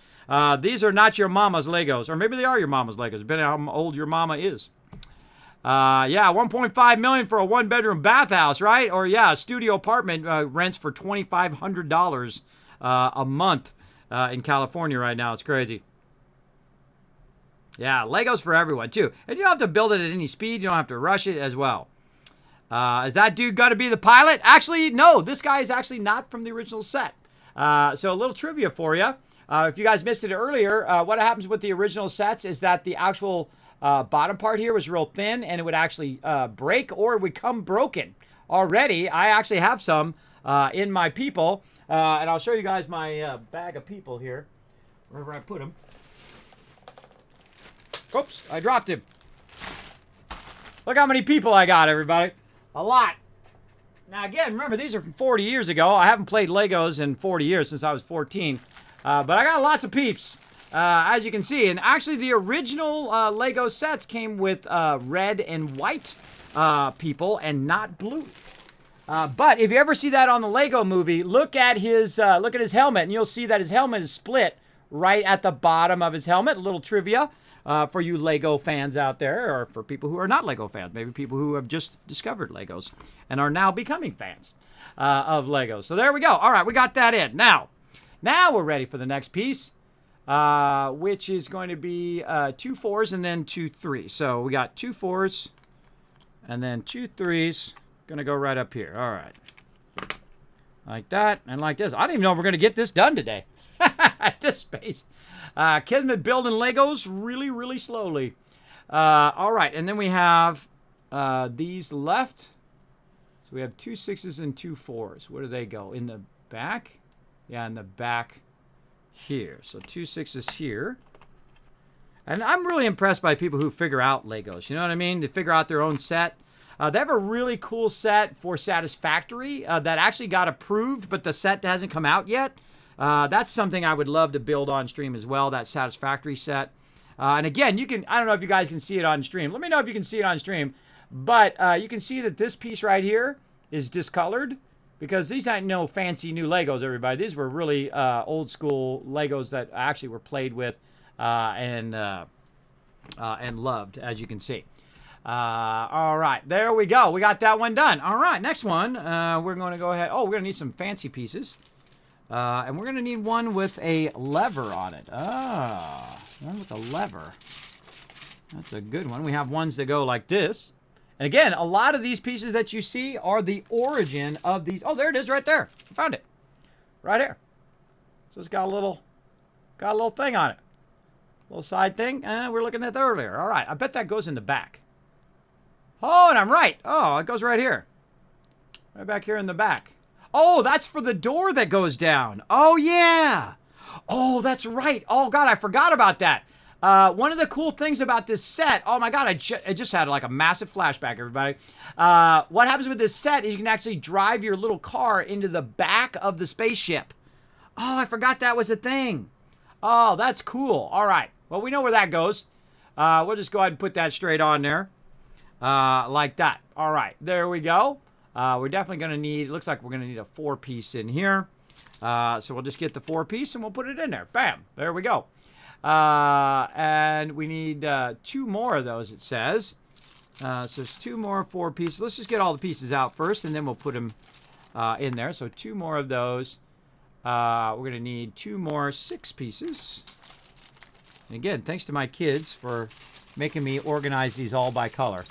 These are not your mama's Legos. Or maybe they are your mama's Legos, depending on how old your mama is. Yeah, $1.5 million for a one-bedroom bathhouse, right? Or, yeah, a studio apartment rents for $2,500 a month in California right now. It's crazy. Yeah, Legos for everyone, too. And you don't have to build it at any speed. You don't have to rush it as well. Is that dude got to be the pilot? Actually, no. This guy is actually not from the original set. So a little trivia for you. If you guys missed it earlier, what happens with the original sets is that the actual bottom part here was real thin, and it would actually break, or it would come broken. Already, I actually have some in my people, and I'll show you guys my bag of people here, wherever I put them. Oops, I dropped him. Look how many people I got, everybody. A lot. Now, again, remember, these are from 40 years ago. I haven't played Legos in 40 years, since I was 14. But I got lots of peeps, as you can see. And actually, the original Lego sets came with red and white people and not blue. But if you ever see that on the Lego movie, look at his helmet, and you'll see that his helmet is split right at the bottom of his helmet. A little trivia for you Lego fans out there, or for people who are not Lego fans, maybe people who have just discovered Legos and are now becoming fans of Legos. So there we go. All right, we got that in. Now we're ready for the next piece, which is going to be 2 4s and then 2 3s. So we got 2 4s and then 2 3s. Going to go right up here. All right. Like that and like this. I don't even know if we're going to get this done today at this pace. Kismet building Legos really, really slowly. All right, and then we have these left. So we have 2 6s and 2 4s. Where do they go? In the back? Yeah, in the back here. So 2 6s here. And I'm really impressed by people who figure out Legos. You know what I mean? They figure out their own set. They have a really cool set for Satisfactory that actually got approved, but the set hasn't come out yet. That's something I would love to build on stream as well, that Satisfactory set. And again, you can, I don't know if you guys can see it on stream. Let me know if you can see it on stream. But you can see that this piece right here is discolored because these aren't no fancy new Legos, everybody. These were really old school Legos that actually were played with and loved, as you can see. All right, there we go. We got that one done. All right, next one. We're going to go ahead. Oh, we're going to need some fancy pieces. And we're going to need one with a lever on it. One with a lever. That's a good one. We have ones that go like this. And again, a lot of these pieces that you see are the origin of these. Oh, there it is right there. I found it. Right here. So it's got a little thing on it. Little side thing. We're looking at that earlier. All right, I bet that goes in the back. Oh, and I'm right. Oh, it goes right here. Right back here in the back. Oh, that's for the door that goes down. Oh, yeah. Oh, that's right. Oh, God, I forgot about that. One of the cool things about this set, oh, my God, I just had like a massive flashback, everybody. What happens with this set is you can actually drive your little car into the back of the spaceship. Oh, I forgot that was a thing. Oh, that's cool. All right. Well, we know where that goes. We'll just go ahead and put that straight on there. Like that. All right, there we go. We're definitely going to need, looks like we're going to need a 4-piece in here. So we'll just get the 4-piece and we'll put it in there. Bam, there we go. And we need 2 more of those, it says. So it's 2 more 4 pieces. Let's just get all the pieces out first and then we'll put them in there. So 2 more of those. We're going to need 2 more 6 pieces. And again, thanks to my kids for making me organize these all by color.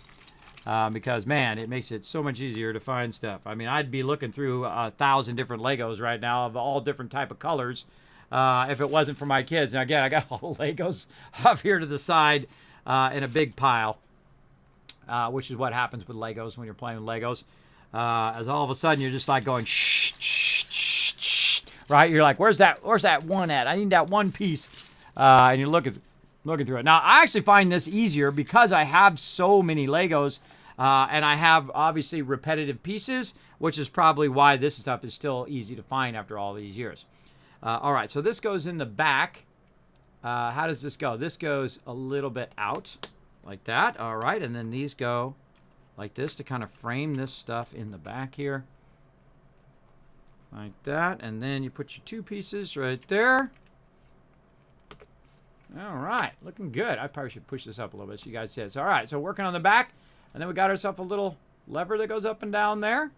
Because, man, it makes it so much easier to find stuff. I mean, I'd be looking through 1,000 different Legos right now of all different type of colors if it wasn't for my kids. And again, I got all the Legos off here to the side in a big pile, which is what happens with Legos when you're playing with Legos. As all of a sudden, you're just like going, shh, shh, shh, shh, right? You're like, where's that one at? I need that one piece. And you're looking through it. Now, I actually find this easier because I have so many Legos and I have obviously repetitive pieces, which is probably why this stuff is still easy to find after all these years. All right, so this goes in the back. How does this go? This goes a little bit out like that. All right, and then these go like this to kind of frame this stuff in the back here. Like that, and then you put your 2 pieces right there. All right, looking good. I probably should push this up a little bit so you guys see it. So, all right, so working on the back, and then we got ourselves a little lever that goes up and down there.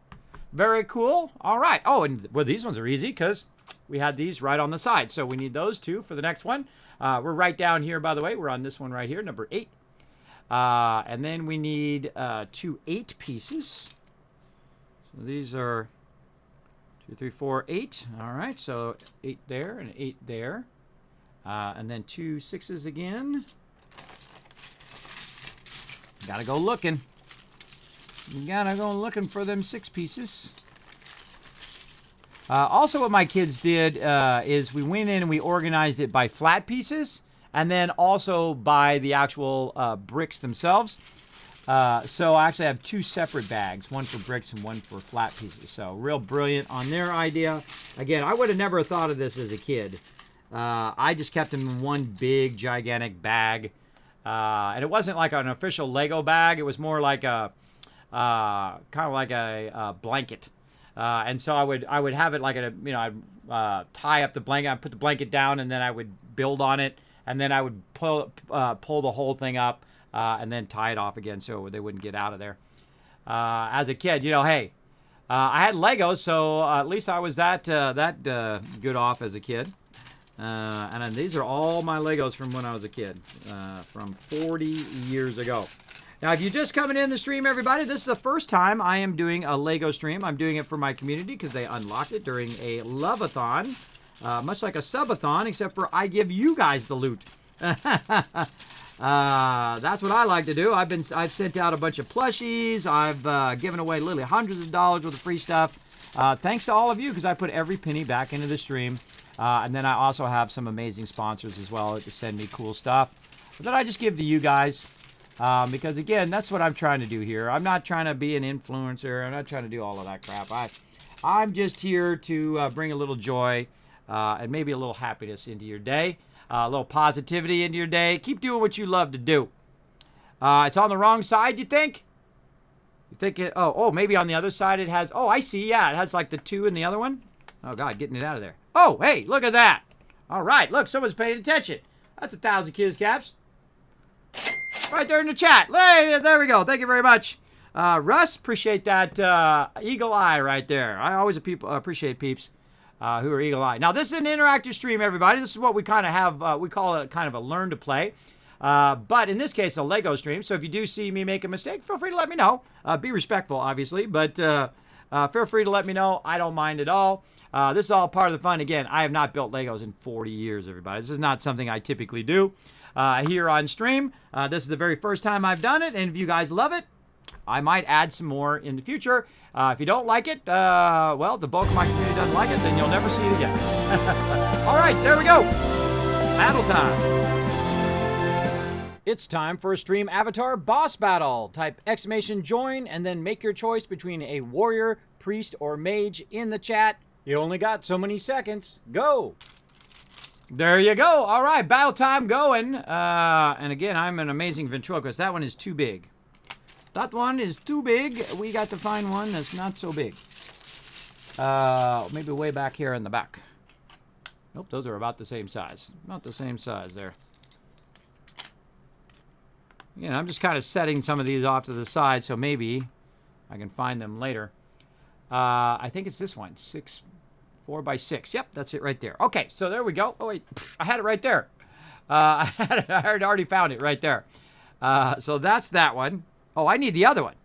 Very cool. All right. Oh, and well, these ones are easy because we had these right on the side. So we need those 2 for the next one. We're right down here, by the way. We're on this one right here, number 8. And then we need 2 8 pieces. So these are 2, 3, 4, 8. All right, so 8 there and 8 there. And then 2 6s again. Gotta go looking. You gotta go looking for them 6 pieces. Also, what my kids did is we went in and we organized it by flat pieces, and then also by the actual bricks themselves. So I actually have 2 separate bags, one for bricks and one for flat pieces. So real brilliant on their idea. Again, I would have never thought of this as a kid. I just kept them in one big, gigantic bag. And it wasn't like an official Lego bag. It was more like a kind of like a blanket. And so I would have it like I'd tie up the blanket, I'd put the blanket down, and then I would build on it, and then I would pull the whole thing up, and then tie it off again so they wouldn't get out of there. As a kid, hey, I had Legos, so at least I was that good off as a kid. And then these are all my Legos from when I was a kid, from 40 years ago. Now, if you're just coming in the stream, everybody, this is the first time I am doing a Lego stream. I'm doing it for my community because they unlocked it during a love-a-thon, much like a sub-a-thon, except for I give you guys the loot. That's what I like to do. I've sent out a bunch of plushies. I've given away literally hundreds of dollars worth of free stuff. Thanks to all of you because I put every penny back into the stream. And then I also have some amazing sponsors as well to send me cool stuff that I just give to you guys. Because again, that's what I'm trying to do here. I'm not trying to be an influencer. I'm not trying to do all of that crap. I'm just here to bring a little joy and maybe a little happiness into your day, a little positivity into your day. Keep doing what you love to do. It's on the wrong side, you think? You think it? Oh, maybe on the other side it has. Oh, I see. Yeah, it has like the 2 in the other one. Oh God, getting it out of there. Oh, hey, look at that. All right, look, someone's paying attention. That's 1,000 kids caps. Right there in the chat. Hey, there we go. Thank you very much. Russ, appreciate that eagle eye right there. I always appreciate peeps who are eagle eye. Now, this is an interactive stream, everybody. This is what we kind of have, we call it kind of a learn to play. But in this case, a Lego stream. So if you do see me make a mistake, feel free to let me know. Be respectful, obviously, but feel free to let me know. I don't mind at all. This is all part of the fun. Again, I have not built Legos in 40 years, everybody. This is not something I typically do. Here on stream. This is the very first time I've done it, and if you guys love it, I might add some more in the future. If you don't like it, well, if the bulk of my community doesn't like it, then you'll never see it again. All right, there we go. Battle time. It's time for a stream avatar boss battle. Type !join and then make your choice between a warrior, priest, or mage in the chat. You only got so many seconds. Go. There you go. All right, battle time going. And again, I'm an amazing ventriloquist. That one is too big. That one is too big. We got to find one that's not so big. Maybe way back here in the back. Nope, those are about the same size. About the same size there. I'm just kind of setting some of these off to the side, so maybe I can find them later. I think it's this one, 4x6. Yep, that's it right there. Okay, so there we go. Oh, wait, I had it right there. I had already found it right there. So that's that one. Oh, I need the other one.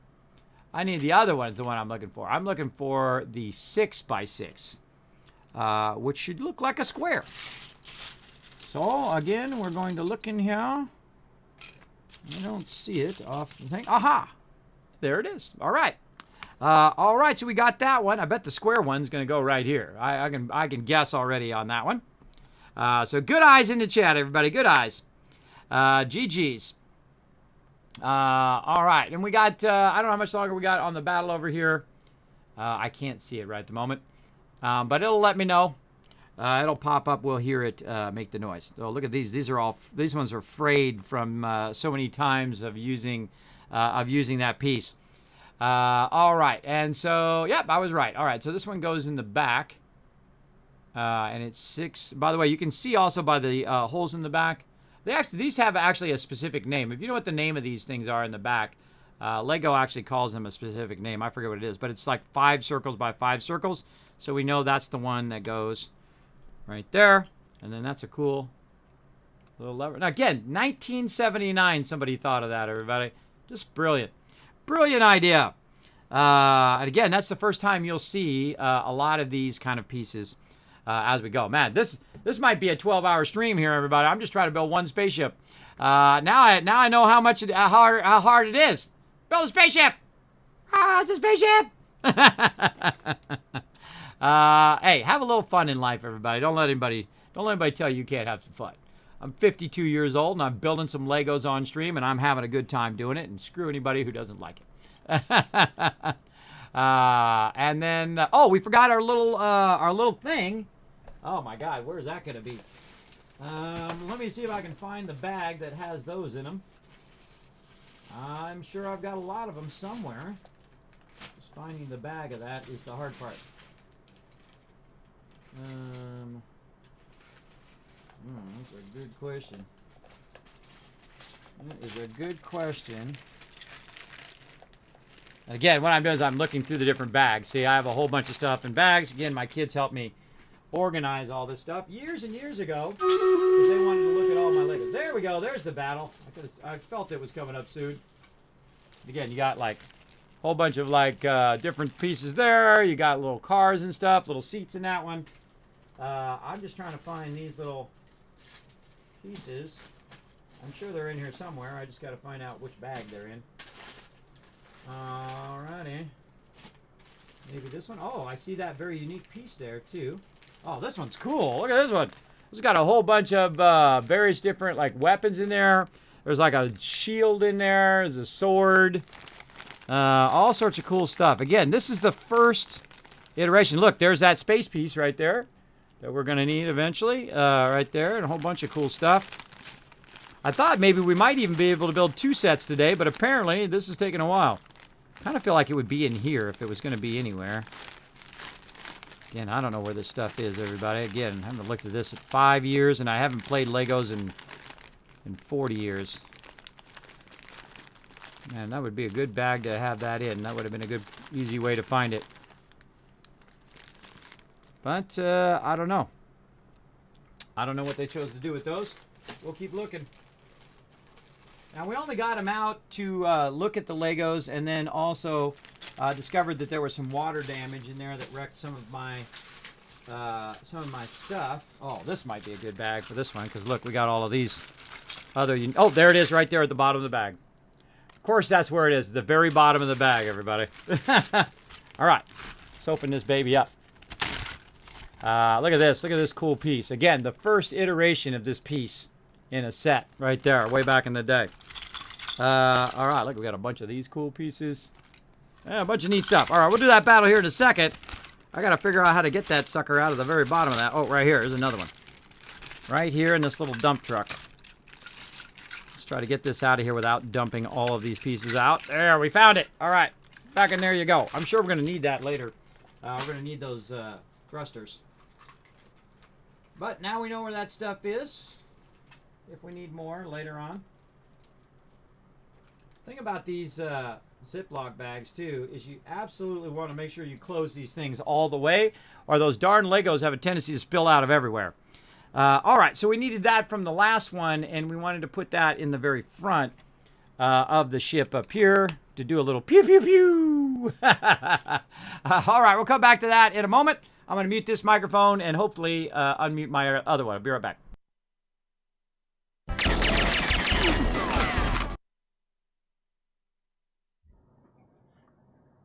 I need the other one is the one I'm looking for. I'm looking for the 6x6, which should look like a square. So, again, we're going to look in here. I don't see it off the thing. Aha! There it is. All right. All right, so we got that one. I bet the square one's going to go right here. I can guess already on that one. So good eyes in the chat, everybody. Good eyes. GG's. All right, and we got, I don't know how much longer we got on the battle over here. I can't see it right at the moment. But it'll let me know. It'll pop up. We'll hear it make the noise. Oh, look at these. These ones are frayed from so many times of using that piece. All right, and so, yep, I was right. All right, so this one goes in the back, and it's 6. By the way, you can see also by the holes in the back, these have actually a specific name. If you know what the name of these things are in the back, Lego actually calls them a specific name. I forget what it is, but it's like 5 circles by 5 circles, so we know that's the one that goes right there, and then that's a cool little lever. Now, again, 1979, somebody thought of that, everybody. Just brilliant. Brilliant idea. And again, that's the first time you'll see a lot of these kind of pieces as we go. Man, this This might be a 12-hour stream here, everybody. I'm just trying to build one spaceship. Now I know how hard it is. Build a spaceship. It's a spaceship. Hey, have a little fun in life, everybody. Don't let anybody tell you can't have some fun. I'm 52 years old, and I'm building some Legos on stream, and I'm having a good time doing it, and screw anybody who doesn't like it. And then, we forgot our little thing. Oh, my God, where's that going to be? Let me see if I can find the bag that has those in them. I'm sure I've got a lot of them somewhere. Just finding the bag of that is the hard part. That's a good question. That is a good question. And again, what I'm doing is I'm looking through the different bags. See, I have a whole bunch of stuff in bags. Again, my kids helped me organize all this stuff years and years ago because they wanted to look at all my Legos. There we go. There's the battle. I felt it was coming up soon. Again, you got like a whole bunch of like different pieces there. You got little cars and stuff, little seats in that one. I'm just trying to find these little pieces. I'm sure they're in here somewhere. I just got to find out which bag they're in. Alrighty. Maybe this one. Oh, I see that very unique piece there too. Oh, this one's cool. Look at this one. It's got a whole bunch of various different like weapons in there. There's like a shield in there. There's a sword. All sorts of cool stuff. Again, this is the first iteration. Look, there's that space piece right there that we're going to need eventually. Right there. And a whole bunch of cool stuff. I thought maybe we might even be able to build 2 sets today, but apparently this is taking a while. Kind of feel like it would be in here if it was going to be anywhere. Again, I don't know where this stuff is, everybody. Again, I haven't looked at this in 5 years, and I haven't played Legos in 40 years. Man, that would be a good bag to have that in. That would have been a good, easy way to find it. But, I don't know. I don't know what they chose to do with those. We'll keep looking. Now, we only got them out to look at the Legos, and then also discovered that there was some water damage in there that wrecked some of my stuff. Oh, this might be a good bag for this one, because look, we got all of these other... Oh, there it is right there at the bottom of the bag. Of course, that's where it is, the very bottom of the bag, everybody. All right, let's open this baby up. Look at this. Look at this cool piece. Again, the first iteration of this piece in a set right there, way back in the day. All right, look, we got a bunch of these cool pieces. Yeah, a bunch of neat stuff. All right, we'll do that battle here in a second. I got to figure out how to get that sucker out of the very bottom of that. Oh, right here. Here's another one. Right here in this little dump truck. Let's try to get this out of here without dumping all of these pieces out. There, we found it. All right, back in there you go. I'm sure we're going to need that later. We're going to need those thrusters. But now we know where that stuff is. If we need more later on. The thing about these Ziploc bags too is you absolutely want to make sure you close these things all the way, or those darn Legos have a tendency to spill out of everywhere. All right, so we needed that from the last one, and we wanted to put that in the very front of the ship up here to do a little pew pew pew. All right, we'll come back to that in a moment. I'm going to mute this microphone and hopefully unmute my other one. I'll be right back.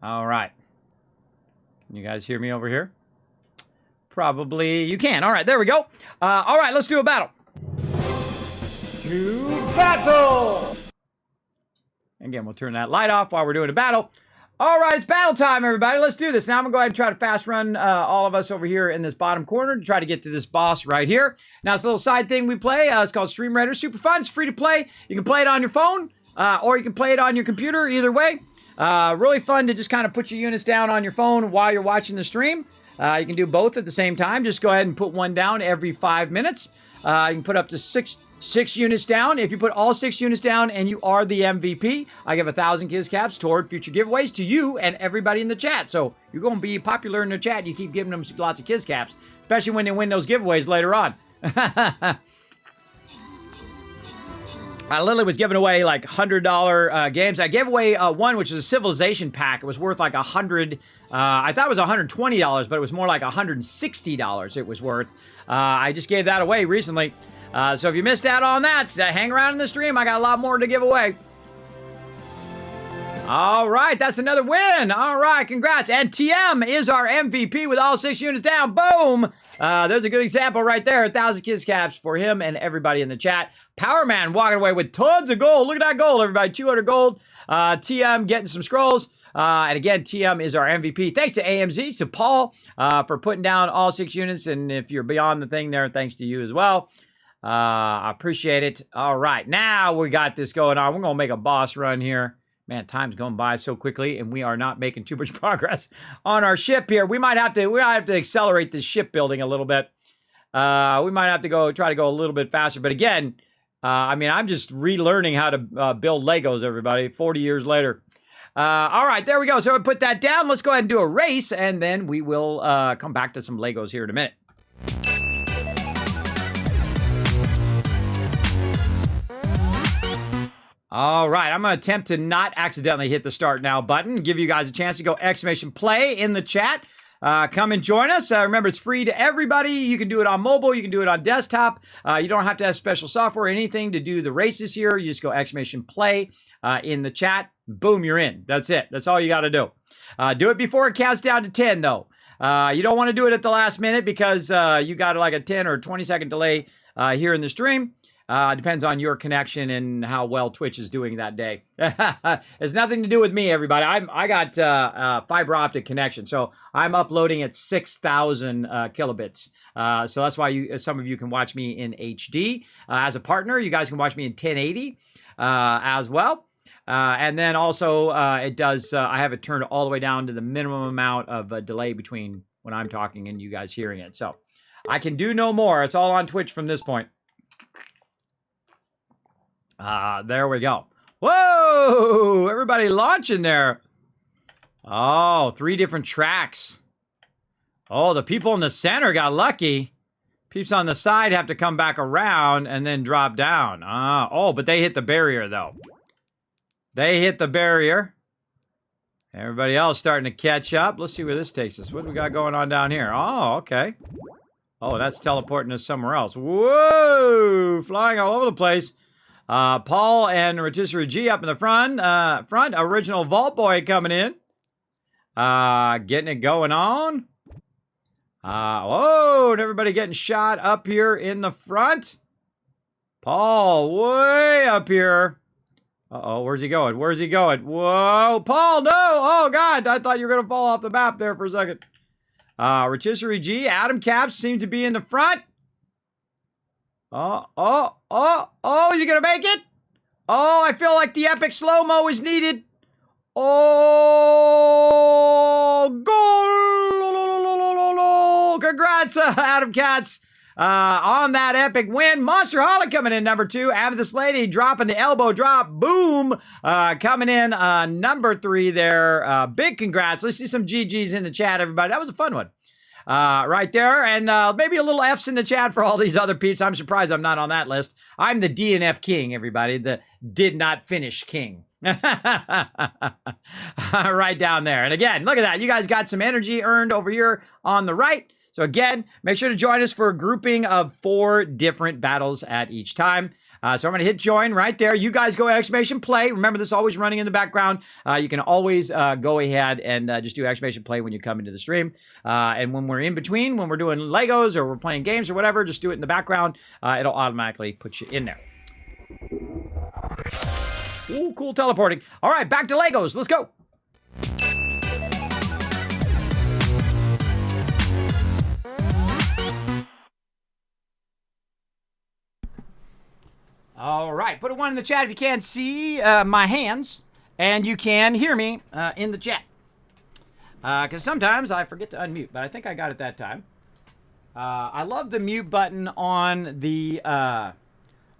All right. Can you guys hear me over here? Probably you can. All right, there we go. All right, let's do a battle. To battle! Again, we'll turn that light off while we're doing a battle. All right, it's battle time, everybody. Let's do this. Now I'm going to go ahead and try to fast run all of us over here in this bottom corner to try to get to this boss right here. Now, it's a little side thing we play. It's called Stream Raider. Super fun. It's free to play. You can play it on your phone or you can play it on your computer. Either way. Really fun to just kind of put your units down on your phone while you're watching the stream. You can do both at the same time. Just go ahead and put one down every 5 minutes. You can put up to six units down. If you put all 6 units down and you are the MVP, I give 1,000 Kiz Caps toward future giveaways to you and everybody in the chat. So you're going to be popular in the chat. You keep giving them lots of Kiz Caps, especially when they win those giveaways later on. I literally was giving away like $100 games. I gave away one, which is a Civilization pack. It was worth like $100. I thought it was $120, but it was more like $160 it was worth. I just gave that away recently. So if you missed out on that, hang around in the stream. I got a lot more to give away. All right, that's another win. All right, congrats. And TM is our MVP with all 6 units down. Boom. There's a good example right there. 1,000 kiss caps for him and everybody in the chat. Power Man walking away with tons of gold. Look at that gold, everybody. 200 gold. TM getting some scrolls. And again, TM is our MVP. Thanks to AMZ, to Paul, for putting down all 6 units. And if you're beyond the thing there, thanks to you as well. I appreciate it. All right, now we got this going on. We're going to make a boss run here. Man, time's going by so quickly, and we are not making too much progress on our ship here. We might have to accelerate this shipbuilding a little bit. We might have to try to go a little bit faster. But again, I mean, I'm just relearning how to build Legos, everybody, 40 years later. All right, there we go. So I put that down. Let's go ahead and do a race, and then we will come back to some Legos here in a minute. All right, I'm going to attempt to not accidentally hit the start now button. Give you guys a chance to go !play in the chat. Come and join us. Remember, it's free to everybody. You can do it on mobile. You can do it on desktop. You don't have to have special software or anything to do the races here. You just go !play in the chat. Boom, you're in. That's it. That's all you got to do. Do it before it counts down to 10, though. You don't want to do it at the last minute because you got like a 10 or 20-second delay here in the stream. Depends on your connection and how well Twitch is doing that day. It's nothing to do with me, everybody. I got fiber optic connection, so I'm uploading at 6,000 kilobits. So that's why some of you can watch me in HD. As a partner, you guys can watch me in 1080 as well. And then also it does. I have it turned all the way down to the minimum amount of delay between when I'm talking and you guys hearing it. So I can do no more. It's all on Twitch from this point. There we go. Whoa! Everybody launching there. Oh, 3 different tracks. Oh, the people in the center got lucky. Peeps on the side have to come back around and then drop down. Oh, but they hit the barrier, though. They hit the barrier. Everybody else starting to catch up. Let's see where this takes us. What do we got going on down here? Oh, okay. Oh, that's teleporting us somewhere else. Whoa! Flying all over the place. Paul and Rotisserie G up in the front. Original Vault Boy coming in. Getting it going on. Whoa, and everybody getting shot up here in the front. Paul, way up here. Uh-oh, where's he going? Where's he going? Whoa, Paul, no! Oh, God, I thought you were going to fall off the map there for a second. Rotisserie G, Adam Caps seem to be in the front. Oh, is he going to make it? Oh, I feel like the epic slow-mo is needed. Oh, goal! Congrats, Adam Katz, on that epic win. Monster Holly coming in number 2. Amethyst Lady dropping the elbow drop. Boom! Coming in number 3 there. Big congrats. Let's see some GGs in the chat, everybody. That was a fun one. Right there, and maybe a little F's in the chat for all these other peeps. I'm surprised I'm not on that list. I'm the DNF king, everybody. The did not finish king. Right down there. And again, look at that. You guys got some energy earned over here on the right. So again, make sure to join us for a grouping of 4 different battles at each time. So I'm going to hit join right there. You guys go !play. Remember, this is always running in the background. You can always go ahead and just do !play when you come into the stream. And when we're in between, when we're doing Legos or we're playing games or whatever, just do it in the background. It'll automatically put you in there. Ooh, cool teleporting. All right, back to Legos. Let's go. All right, put a 1 in the chat if you can't see my hands and you can hear me in the chat. Because sometimes I forget to unmute, but I think I got it that time. I love the mute button on the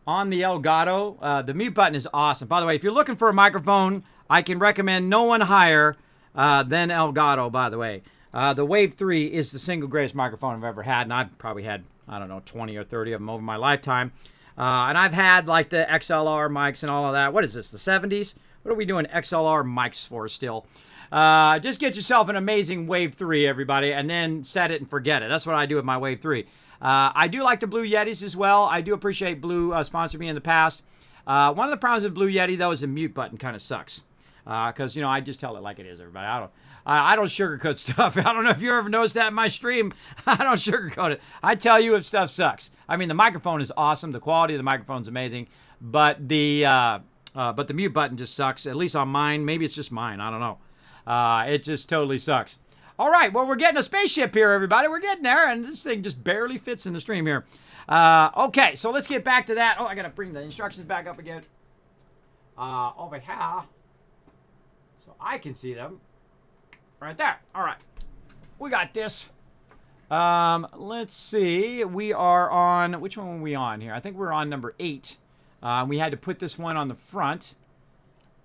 Elgato. The mute button is awesome. By the way, if you're looking for a microphone, I can recommend no one higher than Elgato, by the way. The Wave 3 is the single greatest microphone I've ever had, and I've probably had, I don't know, 20 or 30 of them over my lifetime. And I've had like the XLR mics and all of that. What is this, the 70s? What are we doing XLR mics for still? Just get yourself an amazing Wave 3, everybody, and then set it and forget it. That's what I do with my Wave 3. I do like the Blue Yetis as well. I do appreciate Blue sponsored me in the past. One of the problems with Blue Yeti, though, is the mute button kind of sucks. Because, you know, I just tell it like it is, everybody. I don't sugarcoat stuff. I don't know if you ever noticed that in my stream. I don't sugarcoat it. I tell you if stuff sucks. I mean, the microphone is awesome. The quality of the microphone is amazing. But the mute button just sucks, at least on mine. Maybe it's just mine. I don't know. It just totally sucks. All right, well, we're getting a spaceship here, everybody. We're getting there, and this thing just barely fits in the stream here. Okay, so let's get back to that. Oh, I got to bring the instructions back up again. Over here. So I can see them. Right there. All right. We got this. Let's see. We are on, which one were we on here? I think we're on number 8. We had to put this one on the front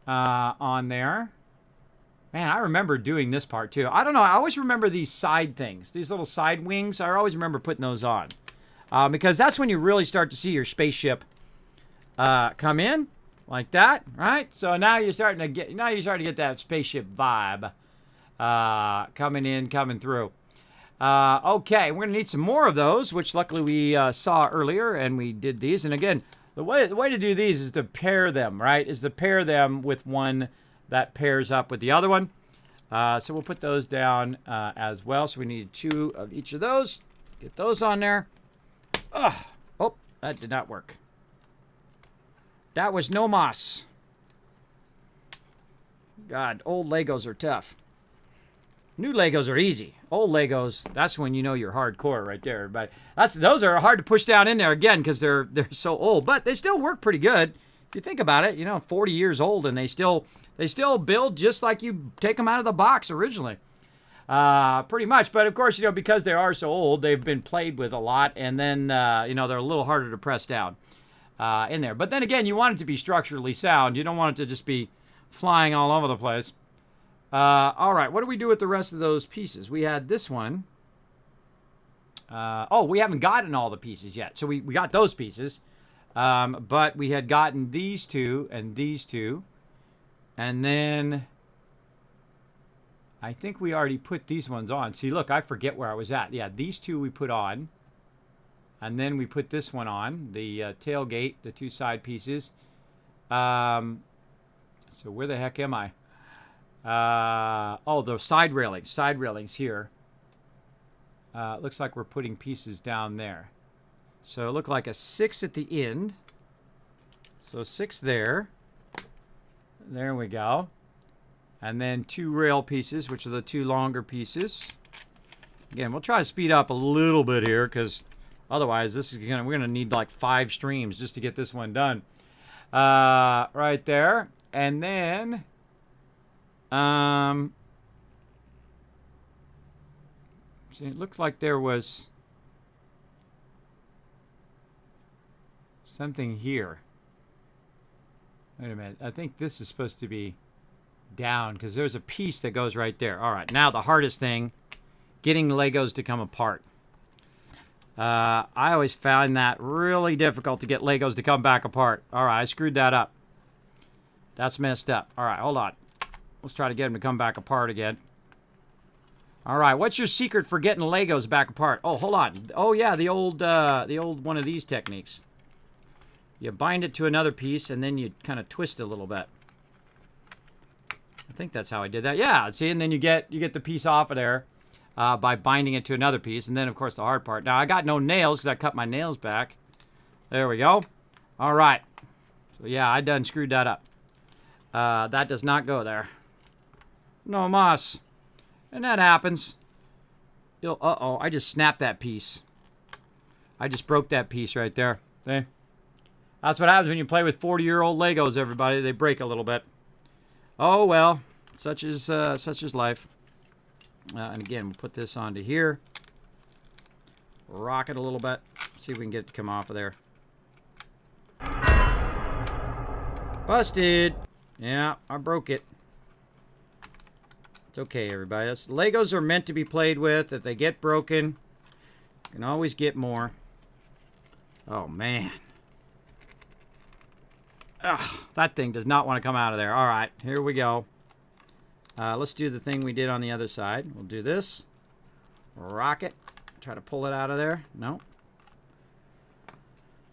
on there. Man, I remember doing this part too. I don't know. I always remember these side things, these little side wings. I always remember putting those on because that's when you really start to see your spaceship come in like that, right? So now you're starting to get that spaceship vibe coming through. Okay, we're gonna need some more of those, which luckily we saw earlier, and we did these. And again, the way to do these is to pair them, right? Is to pair them with one that pairs up with the other one. So we'll put those down as well. So we need 2 of each of those. Get those on there. Oh, that did not work. That was no moss. God, old Legos are tough. New Legos are easy. Old Legos, that's when you know you're hardcore right there. But those are hard to push down in there again because they're so old. But they still work pretty good. If you think about it, 40 years old, and they still build just like you take them out of the box originally. Pretty much. But of course, because they are so old, they've been played with a lot, and then they're a little harder to press down in there. But then again, you want it to be structurally sound. You don't want it to just be flying all over the place. All right, what do we do with the rest of those pieces? We had this one. We haven't gotten all the pieces yet. So we got those pieces. But we had gotten these 2 and these 2. And then I think we already put these ones on. See, look, I forget where I was at. Yeah, these 2 we put on. And then we put this one on, the tailgate, the 2 side pieces. So where the heck am I? The side railings here. Looks like we're putting pieces down there. So it looked like a 6 at the end. So 6 there. There we go. And then 2 rail pieces, which are the 2 longer pieces. Again, we'll try to speed up a little bit here because otherwise we're gonna need like 5 streams just to get this one done. Right there. And then see, it looked like there was something here. Wait a minute. I think this is supposed to be down because there's a piece that goes right there. All right. Now the hardest thing, getting Legos to come apart. I always found that really difficult to get Legos to come back apart. All right. I screwed that up. That's messed up. All right. Hold on. Let's try to get them to come back apart again. All right. What's your secret for getting Legos back apart? Oh, hold on. Oh, yeah. The old one of these techniques. You bind it to another piece, and then you kind of twist it a little bit. I think that's how I did that. Yeah, see, and then you get the piece off of there by binding it to another piece, and then, of course, the hard part. Now, I got no nails because I cut my nails back. There we go. All right. So, yeah, I done screwed that up. That does not go there. No moss. And that happens. Uh-oh, I just snapped that piece. I just broke that piece right there. See? That's what happens when you play with 40-year-old Legos, everybody. They break a little bit. Oh, well. Such is life. And again, we'll put this onto here. Rock it a little bit. See if we can get it to come off of there. Busted. Yeah, I broke it. It's okay, everybody. Legos are meant to be played with. If they get broken, you can always get more. Oh, man. Ugh, that thing does not want to come out of there. All right, here we go. Let's do the thing we did on the other side. We'll do this. Rock it. Try to pull it out of there. No.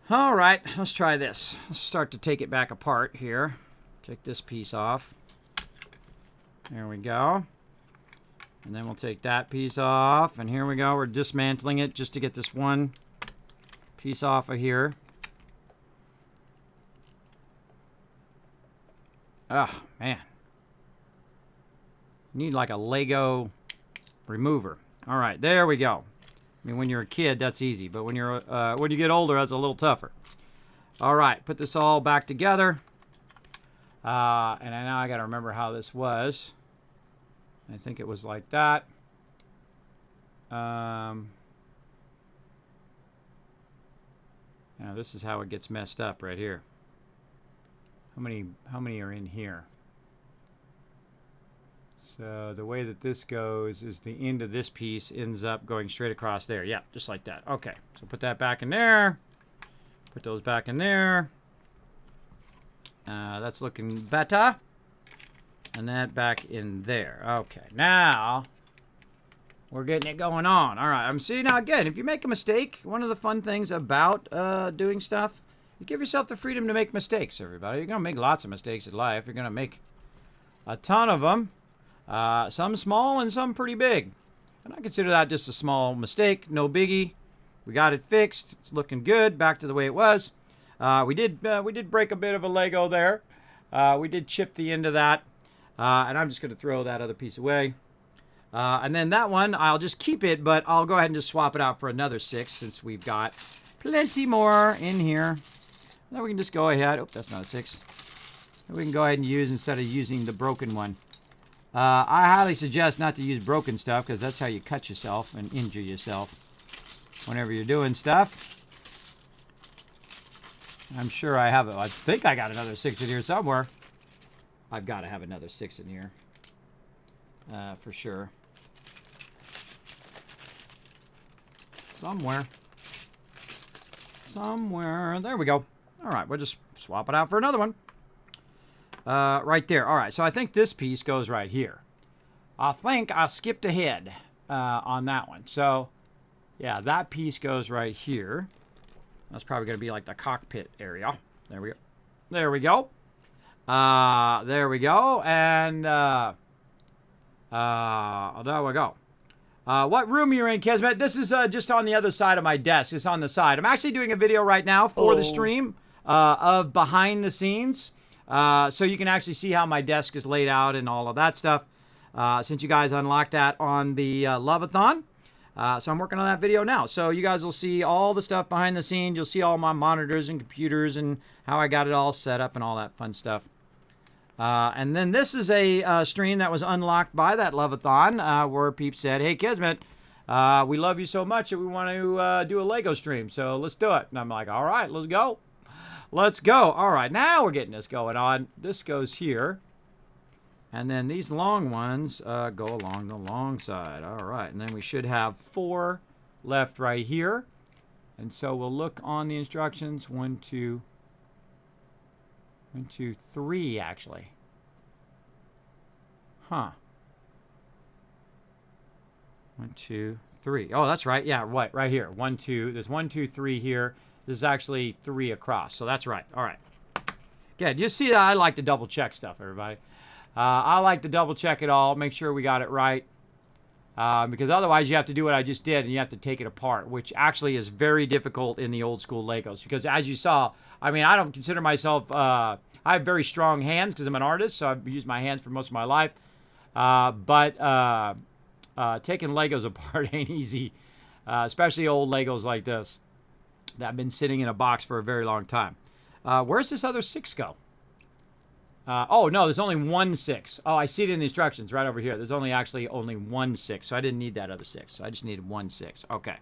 All right, let's try this. Let's start to take it back apart here. Take this piece off. There we go. And then we'll take that piece off. And here we go. We're dismantling it just to get this one piece off of here. Oh, man. Need like a Lego remover. All right, there we go. I mean, when you're a kid, that's easy. But when you get older, that's a little tougher. All right, put this all back together. And now I got to remember how this was. I think it was like that. Now this is how it gets messed up right here. How many are in here? So the way that this goes is the end of this piece ends up going straight across there. Yeah, just like that. Okay, so put that back in there. Put those back in there. That's looking better. And that back in there. Okay, now we're getting it going on. All right, I'm seeing now again, if you make a mistake, one of the fun things about doing stuff, you give yourself the freedom to make mistakes, everybody. You're going to make lots of mistakes in life. You're going to make a ton of them. Some small and some pretty big. And I consider that just a small mistake. No biggie. We got it fixed. It's looking good. Back to the way it was. We did break a bit of a Lego there. We did chip the end of that. And I'm just going to throw that other piece away. And then that one, I'll just keep it, but I'll go ahead and just swap it out for another 6 since we've got plenty more in here. Then we can just go ahead. Oh, that's not a 6. We can go ahead and use instead of using the broken one. I highly suggest not to use broken stuff because that's how you cut yourself and injure yourself whenever you're doing stuff. I'm sure I have it. I think I got another 6 in here somewhere. I've got to have another 6 in here. For sure. Somewhere. There we go. All right, we'll just swap it out for another one. Right there. All right, so I think this piece goes right here. I think I skipped ahead on that one. So, yeah, that piece goes right here. That's probably going to be like the cockpit area. There we go. There we go. There we go. And there we go. What room you're in, Kismet? This is just on the other side of my desk. It's on the side. I'm actually doing a video right now for the stream of behind the scenes. So you can actually see how my desk is laid out and all of that stuff. Since you guys unlocked that on the Love-a-thon. So I'm working on that video now. So you guys will see all the stuff behind the scenes. You'll see all my monitors and computers and how I got it all set up and all that fun stuff. And then this is a stream that was unlocked by that Love-a-thon where Peep said, "Hey, Kismet, we love you so much that we want to do a Lego stream. So let's do it." And I'm like, all right, let's go. Let's go. All right, now we're getting this going on. This goes here. And then these long ones go along the long side. All right, and then we should have 4 left right here. And so we'll look on the instructions. 1, 2, 3, actually. Huh. 1, 2, 3. Oh, that's right. Yeah, right here. 1, 2. There's 1, 2, 3 here. This is actually 3 across. So that's right. All right. Good. You see that I like to double check stuff, everybody. I like to double check it all, make sure we got it right. Because otherwise you have to do what I just did and you have to take it apart, which actually is very difficult in the old school Legos. Because as you saw, I mean, I don't consider myself, I have very strong hands because I'm an artist, so I've used my hands for most of my life. But taking Legos apart ain't easy, especially old Legos like this that have been sitting in a box for a very long time. Where's this other 6 go? Oh, no, there's only 1 6. Oh, I see it in the instructions right over here. There's only 1 6, so I didn't need that other 6. So I just needed 1 6. Okay.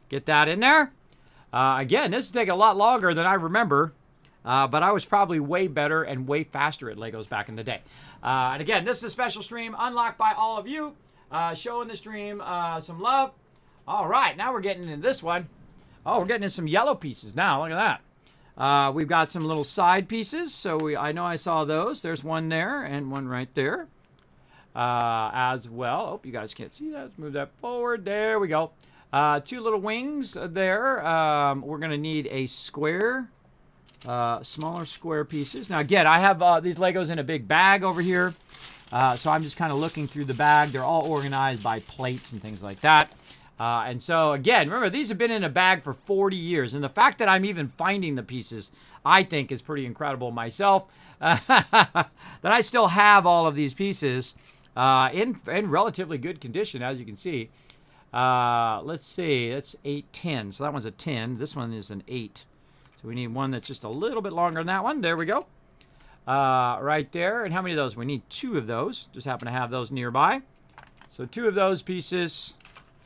Get that in there. Again, this is taking a lot longer than I remember, but I was probably way better and way faster at Legos back in the day. And again, this is a special stream unlocked by all of you, showing the stream some love. All right, now we're getting into this one. Oh, we're getting in some yellow pieces now. Look at that. We've got some little side pieces, so I know I saw those. There's one there and one right there as well. Oh, you guys can't see that. Let's move that forward. There we go. Two little wings there. We're going to need a square, smaller square pieces. Now, again, I have these Legos in a big bag over here. So I'm just kind of looking through the bag. They're all organized by plates and things like that. And so, again, remember, these have been in a bag for 40 years. And the fact that I'm even finding the pieces, I think, is pretty incredible myself. That I still have all of these pieces in relatively good condition, as you can see. Let's see. That's 8, 10. So that one's a 10. This one is an 8. So we need one that's just a little bit longer than that one. There we go. Right there. And how many of those? We need 2 of those. Just happen to have those nearby. So 2 of those pieces.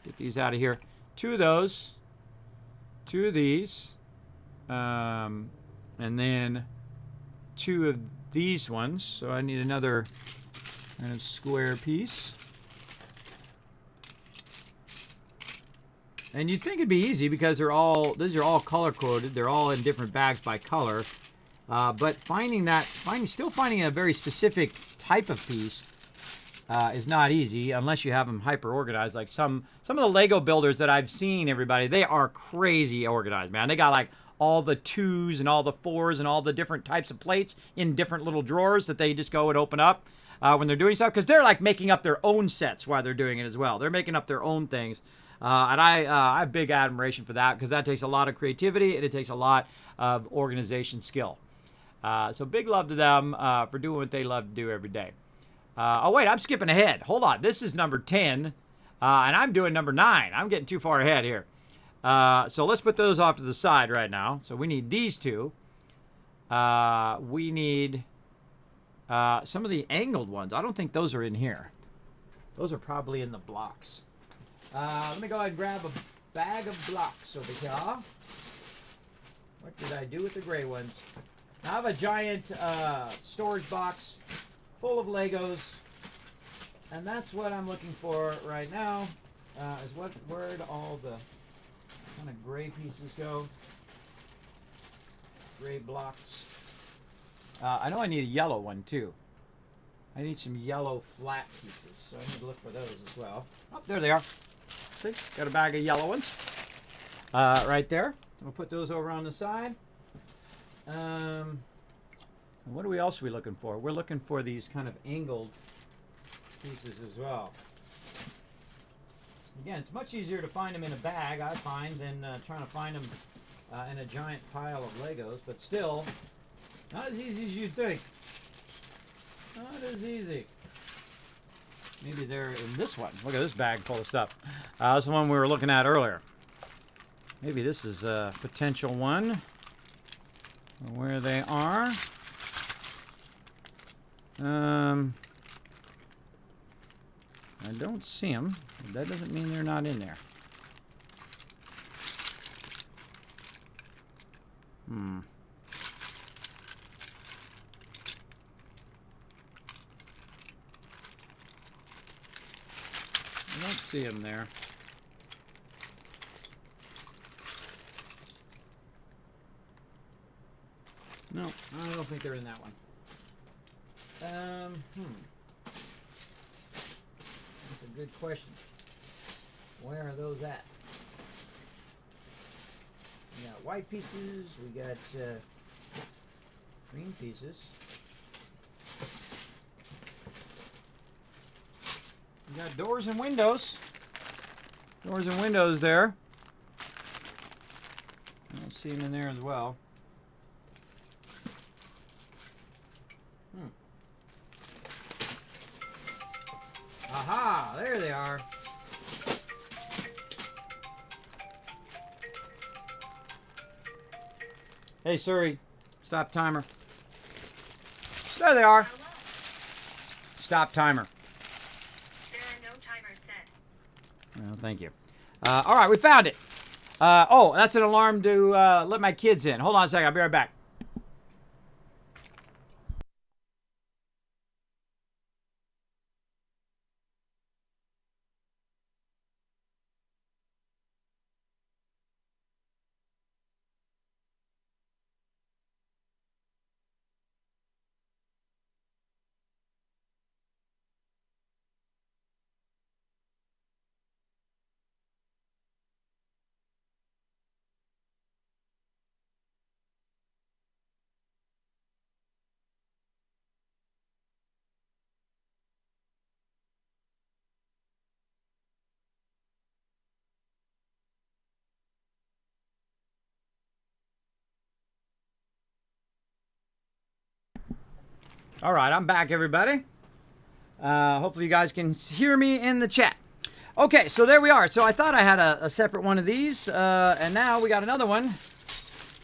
Get these out of here. 2 of those. 2 of these. And then 2 of these ones. So I need another kind of square piece. And you'd think it'd be easy because these are all color coded. They're all in different bags by color. But still finding a very specific type of piece is not easy unless you have them hyper organized. Like some of the Lego builders that I've seen, everybody, they are crazy organized, man. They got like all the 2s and all the 4s and all the different types of plates in different little drawers that they just go and open up when they're doing stuff, because they're like making up their own sets while they're doing it as well. They're making up their own things. And I have big admiration for that, because that takes a lot of creativity and it takes a lot of organization skill. So big love to them for doing what they love to do every day. Oh, wait, I'm skipping ahead. Hold on. This is number 10, and I'm doing number 9. I'm getting too far ahead here. So let's put those off to the side right now. So we need these 2. We need some of the angled ones. I don't think those are in here. Those are probably in the blocks. Let me go ahead and grab a bag of blocks over here. What did I do with the gray ones? I have a giant storage box full of Legos, and that's what I'm looking for right now. Is where'd all the kind of gray pieces go? Gray blocks. I know I need a yellow one too. I need some yellow flat pieces, so I need to look for those as well. Oh, there they are. See, got a bag of yellow ones right there. We'll put those over on the side. What else are we looking for? We're looking for these kind of angled pieces as well. Again, it's much easier to find them in a bag, I find, than trying to find them in a giant pile of Legos, but still, not as easy as you'd think. Not as easy. Maybe they're in this one. Look at this bag full of stuff. That's the one we were looking at earlier. Maybe this is a potential one. Where they are. I don't see them. That doesn't mean they're not in there. I don't see them there. No, I don't think they're in that one. That's a good question. Where are those at? We got white pieces. We got green pieces. We got doors and windows. Doors and windows there. I don't see them in there as well. Aha! There they are. Hey Siri, stop timer. There they are. Stop timer. There are no timers set. Well, thank you. All right, we found it. Oh, that's an alarm to let my kids in. Hold on a second. I'll be right back. All right, I'm back, everybody. Hopefully you guys can hear me in the chat. Okay, so there we are. So I thought I had a separate one of these, and now we got another one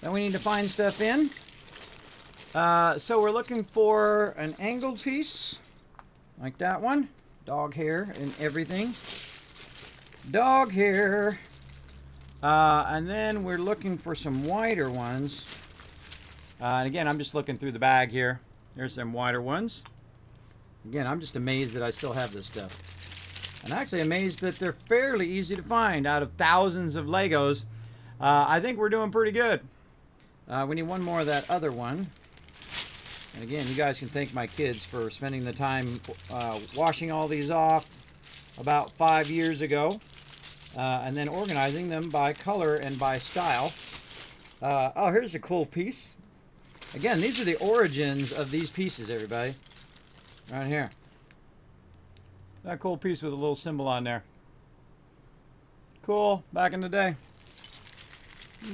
that we need to find stuff in. So we're looking for an angled piece, like that one. Dog hair and everything. Dog hair. And then we're looking for some wider ones. And again, I'm just looking through the bag here. Here's some wider ones. Again, I'm just amazed that I still have this stuff. And actually amazed that they're fairly easy to find out of thousands of Legos. I think we're doing pretty good. We need one more of that other one. And again, you guys can thank my kids for spending the time washing all these off about 5 years ago. And then organizing them by color and by style. Oh, here's a cool piece. Again, these are the origins of these pieces, everybody. Right here. That cool piece with a little symbol on there. Cool. Back in the day.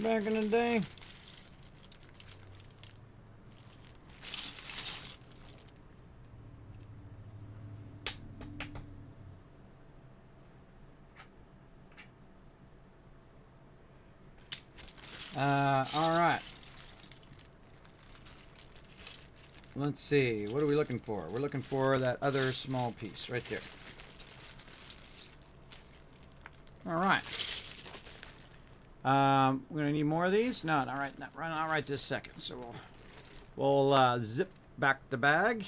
Back in the day. All right. Let's see. What are we looking for? We're looking for that other small piece right there. All right. We're gonna need more of these. No, not right this second. So we'll zip back the bag.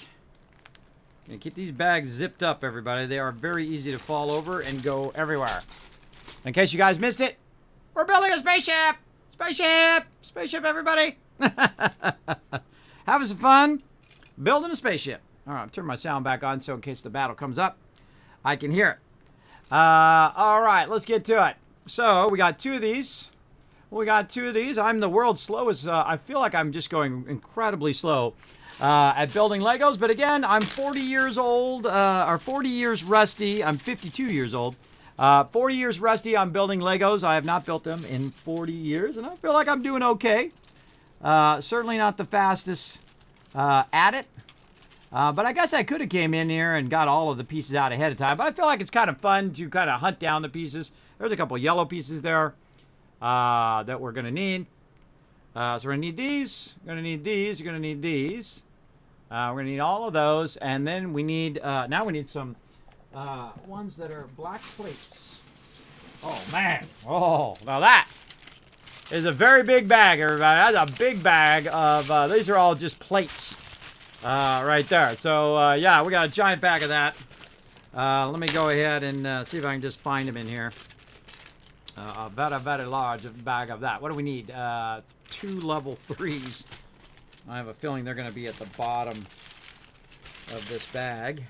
And keep these bags zipped up, everybody. They are very easy to fall over and go everywhere. In case you guys missed it, we're building a spaceship. Spaceship! Spaceship, everybody! Having some fun building a spaceship. All right, I'll turn my sound back on so in case the battle comes up, I can hear it. All right, let's get to it. So we got two of these. I'm the world's slowest. I feel like I'm just going incredibly slow at building Legos. But again, I'm 40 years old, or 40 years rusty. I'm 52 years old. 40 years rusty on building Legos. I have not built them in 40 years, and I feel like I'm doing okay. Certainly not the fastest at it. But I guess I could have came in here and got all of the pieces out ahead of time. But I feel like it's kind of fun to kind of hunt down the pieces. There's a couple yellow pieces there that we're going to need. So we're going to need these. We're going to need these. We're going to need these. We're going to need all of those. And then we need, now we need some ones that are black plates. Oh, man. Oh, now that is a very big bag, everybody. That's a big bag of, these are all just plates right there. So, yeah, we got a giant bag of that. Let me go ahead and see if I can just find them in here. A very, very large bag of that. What do we need? 2 level 3s. I have a feeling they're going to be at the bottom of this bag.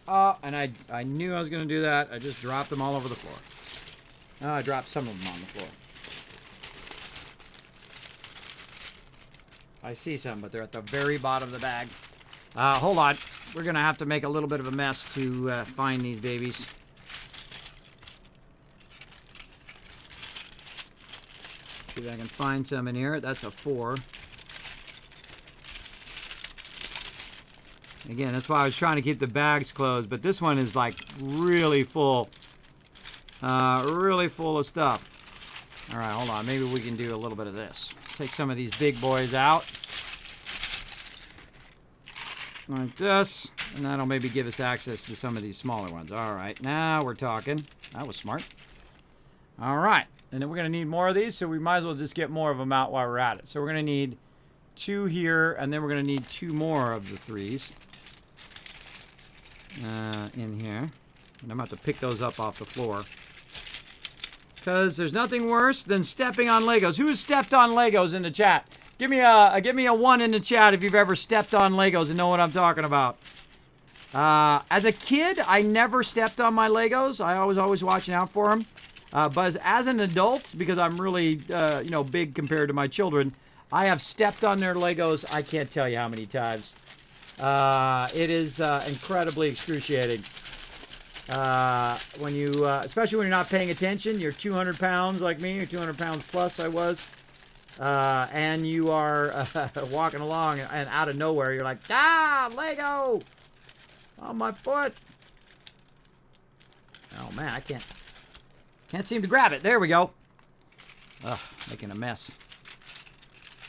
Oh, and I knew I was going to do that. I just dropped them all over the floor. Oh, I dropped some of them on the floor. I see some, but they're at the very bottom of the bag. Hold on. We're going to have to make a little bit of a mess to find these babies. See if I can find some in here. That's a 4. Again, that's why I was trying to keep the bags closed, but this one is like really full. Really full of stuff. All right, hold on. Maybe we can do a little bit of this. Take some of these big boys out. Like this. And that'll maybe give us access to some of these smaller ones. All right, now we're talking. That was smart. All right, and then we're going to need more of these, so we might as well just get more of them out while we're at it. So we're going to need 2 here, and then we're going to need 2 more of the 3s. In here. And I'm going to have to pick those up off the floor. Because there's nothing worse than stepping on Legos. Who has stepped on Legos in the chat? Give me a 1 in the chat if you've ever stepped on Legos and know what I'm talking about. As a kid, I never stepped on my Legos. I was always watching out for them. But as an adult, because I'm really, big compared to my children, I have stepped on their Legos. I can't tell you how many times. It is incredibly excruciating. When you, especially when you're not paying attention, you're 200 pounds like me, or 200 pounds plus I was. and you are walking along and out of nowhere, you're like, ah, Lego on my foot. Oh man, I can't seem to grab it. There we go. Ugh, making a mess.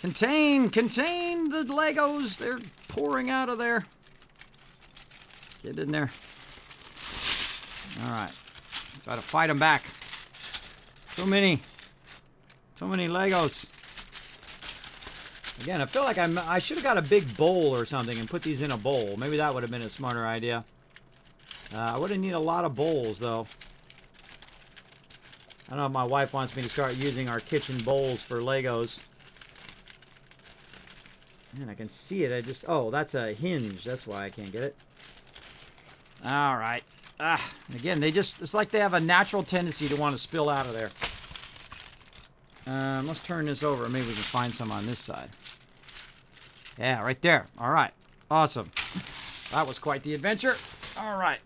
Contain the Legos. They're pouring out of there. Get in there. All right. Try to fight them back. Too many Legos. Again, I feel like I should have got a big bowl or something and put these in a bowl. Maybe that would have been a smarter idea. I would have needed a lot of bowls, though. I don't know if my wife wants me to start using our kitchen bowls for Legos. Man, I can see it. Oh, that's a hinge. That's why I can't get it. All right. Again, it's like they have a natural tendency to want to spill out of there. Let's turn this over. Maybe we can find some on this side. Yeah, right there. All right. Awesome. That was quite the adventure. All right.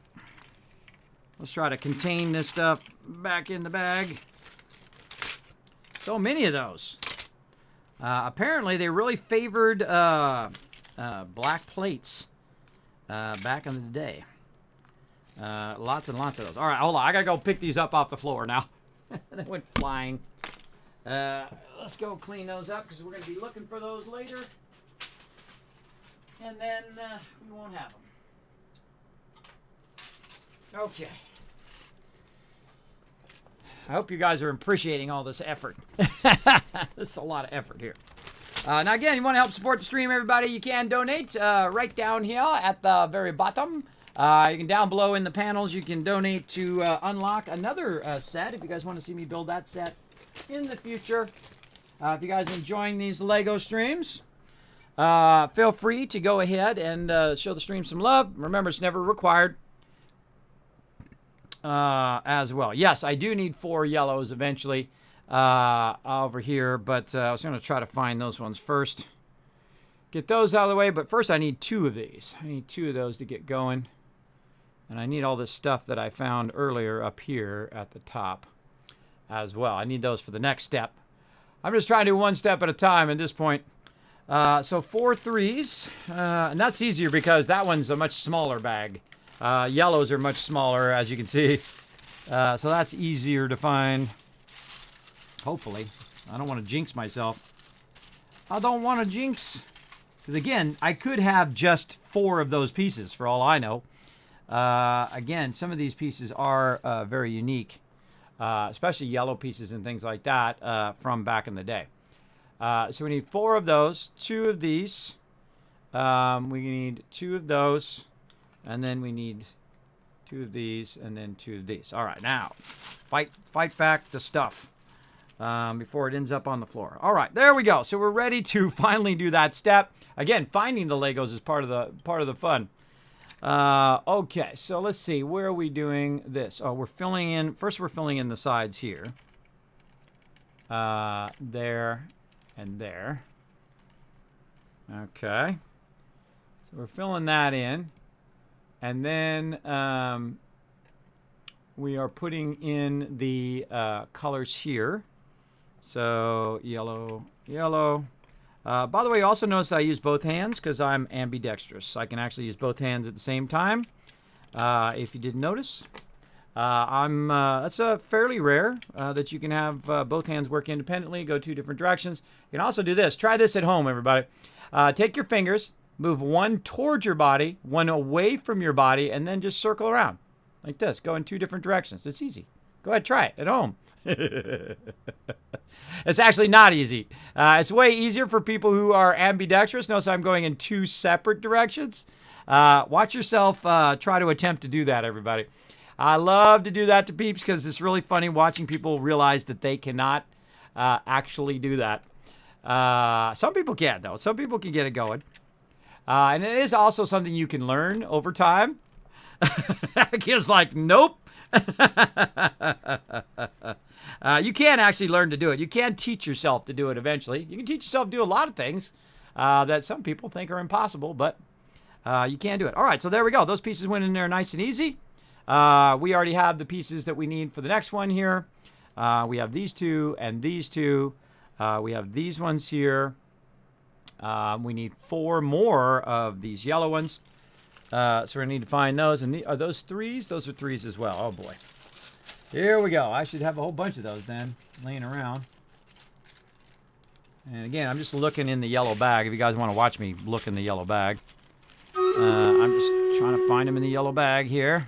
Let's try to contain this stuff back in the bag. So many of those. Apparently, they really favored black plates back in the day. Lots and lots of those. All right, hold on. I got to go pick these up off the floor now. They went flying. Let's go clean those up because we're going to be looking for those later. And then we won't have them. Okay. I hope you guys are appreciating all this effort. This is a lot of effort here. Now, again, you want to help support the stream, everybody, you can donate right down here at the very bottom. You can down below in the panels, you can donate to unlock another set if you guys want to see me build that set in the future. If you guys are enjoying these Lego streams, feel free to go ahead and show the stream some love. Remember, it's never required. As well. Yes, I do need 4 yellows eventually over here, but I was going to try to find those ones first. Get those out of the way, but first I need 2 of these. I need 2 of those to get going. And I need all this stuff that I found earlier up here at the top as well. I need those for the next step. I'm just trying to do one step at a time at this point. So 4 3s, and that's easier because that one's a much smaller bag. Yellows are much smaller, as you can see. So that's easier to find. Hopefully. I don't want to jinx myself. I don't want to jinx. Because again, I could have just 4 of those pieces for all I know. Again, some of these pieces are very unique. Especially yellow pieces and things like that from back in the day. So we need 4 of those. 2 of these. We need 2 of those. And then we need 2 of these, and then 2 of these. All right, now, fight back the stuff before it ends up on the floor. All right, there we go. So we're ready to finally do that step. Again, finding the Legos is part of the fun. Okay, so let's see. Where are we doing this? Oh, we're filling in. First, we're filling in the sides here. There and there. Okay. So we're filling that in. And then we are putting in the colors here. So yellow, yellow. By the way, also notice I use both hands because I'm ambidextrous. I can actually use both hands at the same time. If you didn't notice, that's fairly rare that you can have both hands work independently, go 2 different directions. You can also do this. Try this at home, everybody. Take your fingers. Move one towards your body, one away from your body, and then just circle around. Like this. Go in 2 different directions. It's easy. Go ahead, try it at home. It's actually not easy. It's way easier for people who are ambidextrous. Notice I'm going in 2 separate directions. Watch yourself try to attempt to do that, everybody. I love to do that to peeps because it's really funny watching people realize that they cannot actually do that. Some people can, though. Some people can get it going. And it is also something you can learn over time. Kids like, nope. You can actually learn to do it. You can teach yourself to do it eventually. You can teach yourself to do a lot of things that some people think are impossible, but you can do it. All right, so there we go. Those pieces went in there nice and easy. We already have the pieces that we need for the next one here. We have these 2 and these 2. We have these ones here. We need 4 more of these yellow ones. So we need to find those. And are those 3s? Those are 3s as well. Oh, boy. Here we go. I should have a whole bunch of those then laying around. And again, I'm just looking in the yellow bag. If you guys want to watch me look in the yellow bag. I'm just trying to find them in the yellow bag here.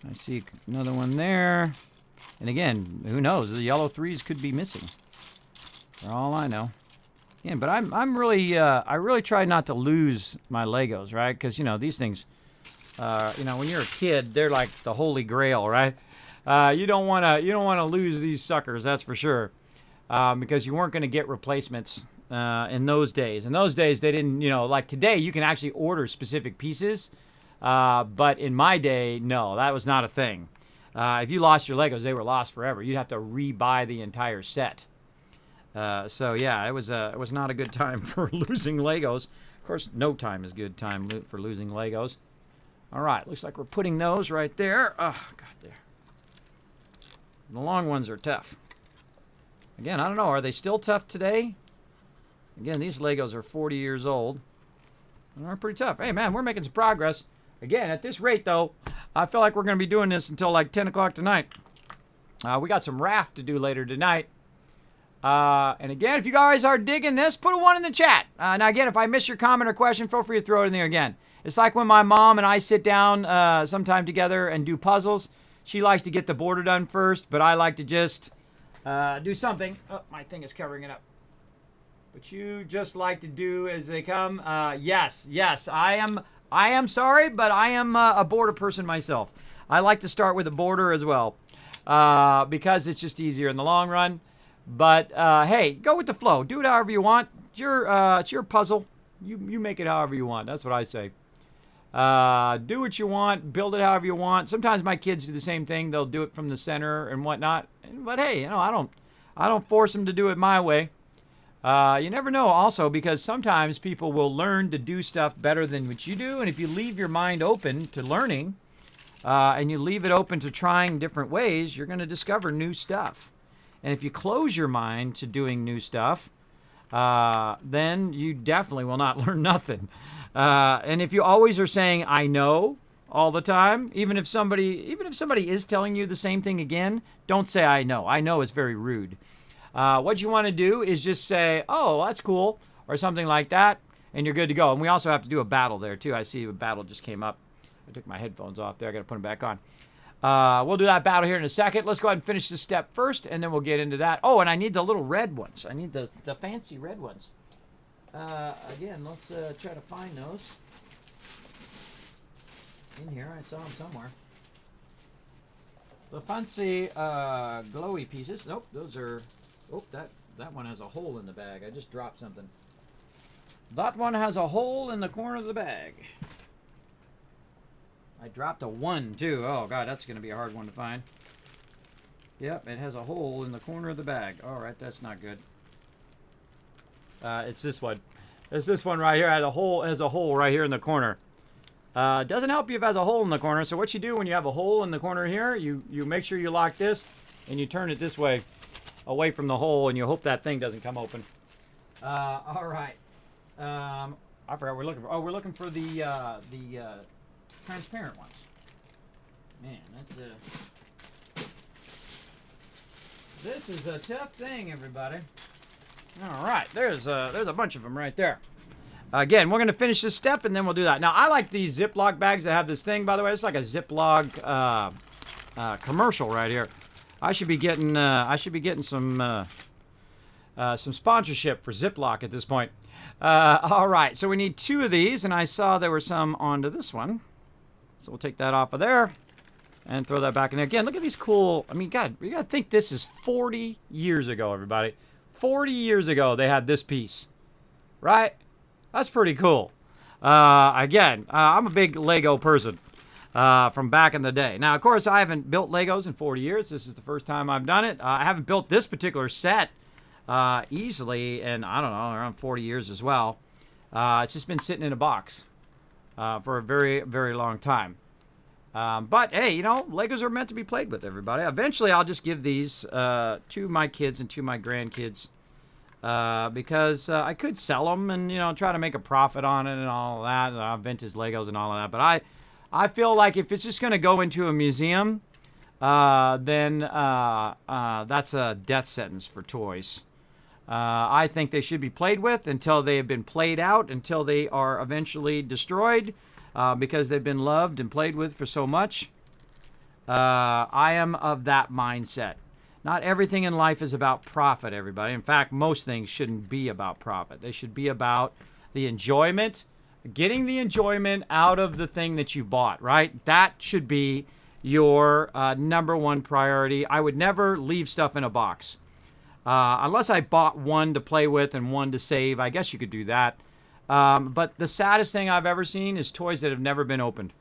I see another one there. And again, who knows? The yellow 3s could be missing. For all I know. Yeah, but I'm really I really try not to lose my Legos, right? Because these things, when you're a kid, they're like the holy grail, right? You don't want to lose these suckers, that's for sure, because you weren't going to get replacements in those days. In those days, they didn't, like today, you can actually order specific pieces, but in my day, no, that was not a thing. If you lost your Legos, they were lost forever. You'd have to re-buy the entire set. So yeah, it was not a good time for losing Legos. Of course, no time is a good time for losing Legos. All right, looks like we're putting those right there. Oh, God, there. The long ones are tough. Again, I don't know. Are they still tough today? Again, these Legos are 40 years old. They're pretty tough. Hey, man, we're making some progress. Again, at this rate, though, I feel like we're going to be doing this until like 10 o'clock tonight. We got some raft to do later tonight. And again, if you guys are digging this, put a 1 in the chat. Now, again, if I miss your comment or question, feel free to throw it in there again. It's like when my mom and I sit down sometime together and do puzzles. She likes to get the border done first, but I like to just do something. Oh, my thing is covering it up. But you just like to do as they come. Yes, I am sorry, but I am a border person myself. I like to start with a border as well because it's just easier in the long run. But hey, go with the flow. Do it however you want. It's your puzzle. You make it however you want. That's what I say. Do what you want. Build it however you want. Sometimes my kids do the same thing. They'll do it from the center and whatnot. But hey, I don't force them to do it my way. You never know. Also, because sometimes people will learn to do stuff better than what you do, and if you leave your mind open to learning, and you leave it open to trying different ways, you're going to discover new stuff. And if you close your mind to doing new stuff, then you definitely will not learn nothing. And if you always are saying, I know, all the time, even if somebody is telling you the same thing again, don't say, I know. I know is very rude. What you want to do is just say, oh, that's cool, or something like that, and you're good to go. And we also have to do a battle there, too. I see a battle just came up. I took my headphones off there. I got to put them back on. We'll do that battle here in a second. Let's go ahead and finish this step first, and then we'll get into that. Oh, and I need the little red ones. I need the fancy red ones. Again, let's try to find those. In here, I saw them somewhere. The fancy glowy pieces. Nope, those are... Oh, that one has a hole in the bag. I just dropped something. That one has a hole in the corner of the bag. I dropped a 1, too. Oh, God, that's going to be a hard one to find. Yep, it has a hole in the corner of the bag. All right, that's not good. It's this one. It's this one right here. It has a hole right here in the corner. Doesn't help you if it has a hole in the corner. So what you do when you have a hole in the corner here, you make sure you lock this, and you turn it this way, away from the hole, and you hope that thing doesn't come open. All right. I forgot what we're looking for. Oh, we're looking for the transparent ones. Man, this is a tough thing, everybody. All right, there's a bunch of them right there. Again, we're going to finish this step, and then we'll do that. Now, I like these Ziploc bags that have this thing, by the way. It's like a Ziploc commercial right here. I should be getting some sponsorship for Ziploc at this point. All right, so we need 2 of these, and I saw there were some onto this one. So we'll take that off of there and throw that back in there. Again, look at these cool... I mean, God, you got to think this is 40 years ago, everybody. 40 years ago, they had this piece. Right? That's pretty cool. Again, I'm a big Lego person from back in the day. Now, of course, I haven't built Legos in 40 years. This is the first time I've done it. I haven't built this particular set easily in, I don't know, around 40 years as well. It's just been sitting in a box for a very, very long time. But hey, Legos are meant to be played with, everybody. Eventually, I'll just give these to my kids and to my grandkids because I could sell them and try to make a profit on it and all of that. Vintage Legos and all of that. But I feel like if it's just going to go into a museum, then that's a death sentence for toys. I think they should be played with until they have been played out, until they are eventually destroyed because they've been loved and played with for so much. I am of that mindset. Not everything in life is about profit, everybody. In fact, most things shouldn't be about profit. They should be about the enjoyment, getting the enjoyment out of the thing that you bought, right? That should be your number one priority. I would never leave stuff in a box. Unless I bought one to play with and one to save. I guess you could do that. But the saddest thing I've ever seen is toys that have never been opened.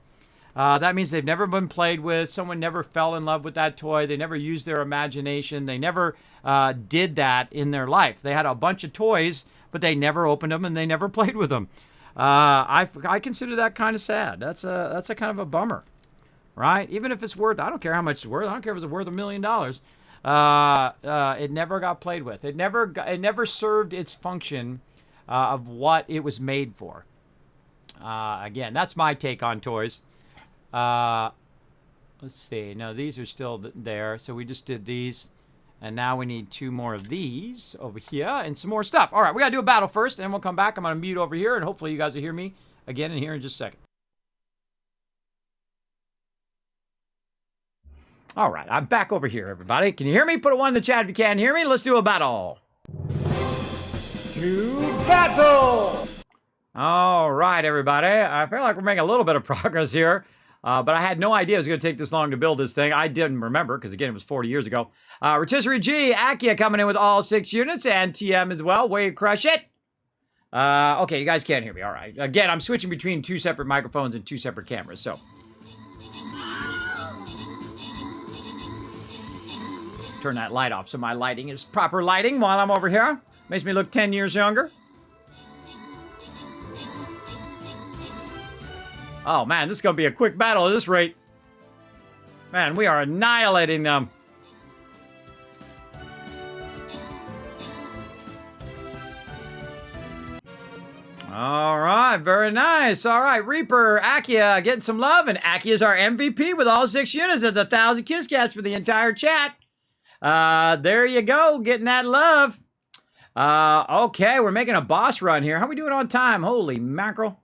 That means they've never been played with. Someone never fell in love with that toy. They never used their imagination. They never did that in their life. They had a bunch of toys, but they never opened them and they never played with them. I consider that kind of sad. That's a kind of a bummer, right? Even if it's worth, I don't care how much it's worth. I don't care if it's worth $1 million. It never got played with. It never served its function of what it was made for. Again, that's my take on toys. Let's see. No, these are still there. So we just did these. And now we need 2 more of these over here and some more stuff. All right, we got to do a battle first, and we'll come back. I'm going to mute over here, and hopefully you guys will hear me again in here in just a second. All right, I'm back over here, everybody. Can you hear me? Put a 1 in the chat if you can hear me. Let's do a battle. To battle! All right, everybody. I feel like we're making a little bit of progress here. But I had no idea it was going to take this long to build this thing. I didn't remember, because again, it was 40 years ago. Rotisserie G, Akia coming in with all 6 units, and TM as well. Way to crush it. Okay, you guys can't hear me. All right. Again, I'm switching between 2 separate microphones and 2 separate cameras, so. Turn that light off so my lighting is proper lighting while I'm over here. Makes me look 10 years younger. Oh, man, this is going to be a quick battle at this rate. Man, we are annihilating them. All right, very nice. All right, Reaper, Akia getting some love, and Akia's our MVP with all 6 units. That's 1,000 Kiss Cats for the entire chat. There you go, getting that love. Okay, we're making a boss run here. How are we doing on time? Holy mackerel.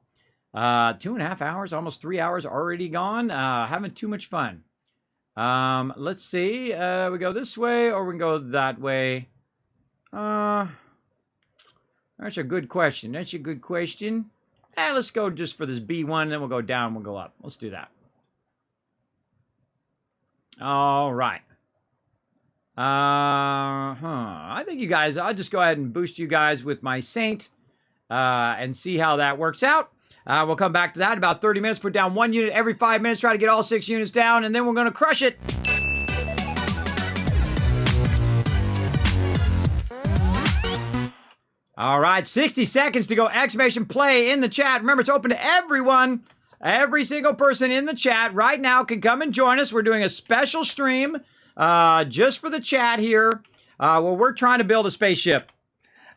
2.5 hours, almost 3 hours already gone. Having too much fun. Let's see. We go this way or we can go that way. That's a good question. That's a good question. Let's go just for this B1, then we'll go down, we'll go up. Let's do that. All right. I think you guys, I'll just go ahead and boost you guys with my Saint and see how that works out. We'll come back to that in about 30 minutes. Put down 1 unit every 5 minutes. Try to get all 6 units down, and then we're going to crush it. All right, 60 seconds to go. Exclamation play in the chat. Remember, it's open to everyone. Every single person in the chat right now can come and join us. We're doing a special stream just for the chat here where we're trying to build a spaceship.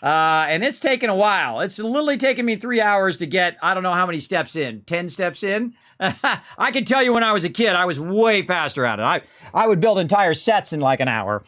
And it's taken a while. It's literally taken me 3 hours to get, I don't know how many steps in, 10 steps in. I can tell you when I was a kid, I was way faster at it. I would build entire sets in like an hour.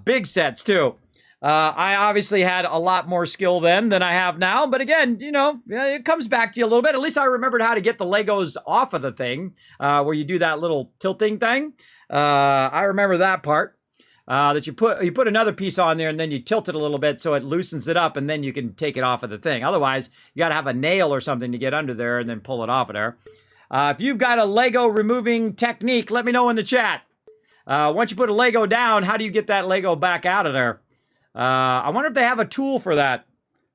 Big sets too. I obviously had a lot more skill then than I have now. But again, it comes back to you a little bit. At least I remembered how to get the Legos off of the thing where you do that little tilting thing. I remember that part. That you put another piece on there and then you tilt it a little bit so it loosens it up and then you can take it off of the thing. Otherwise, you got to have a nail or something to get under there and then pull it off of there. If you've got a Lego removing technique, let me know in the chat. Once you put a Lego down, how do you get that Lego back out of there? I wonder if they have a tool for that.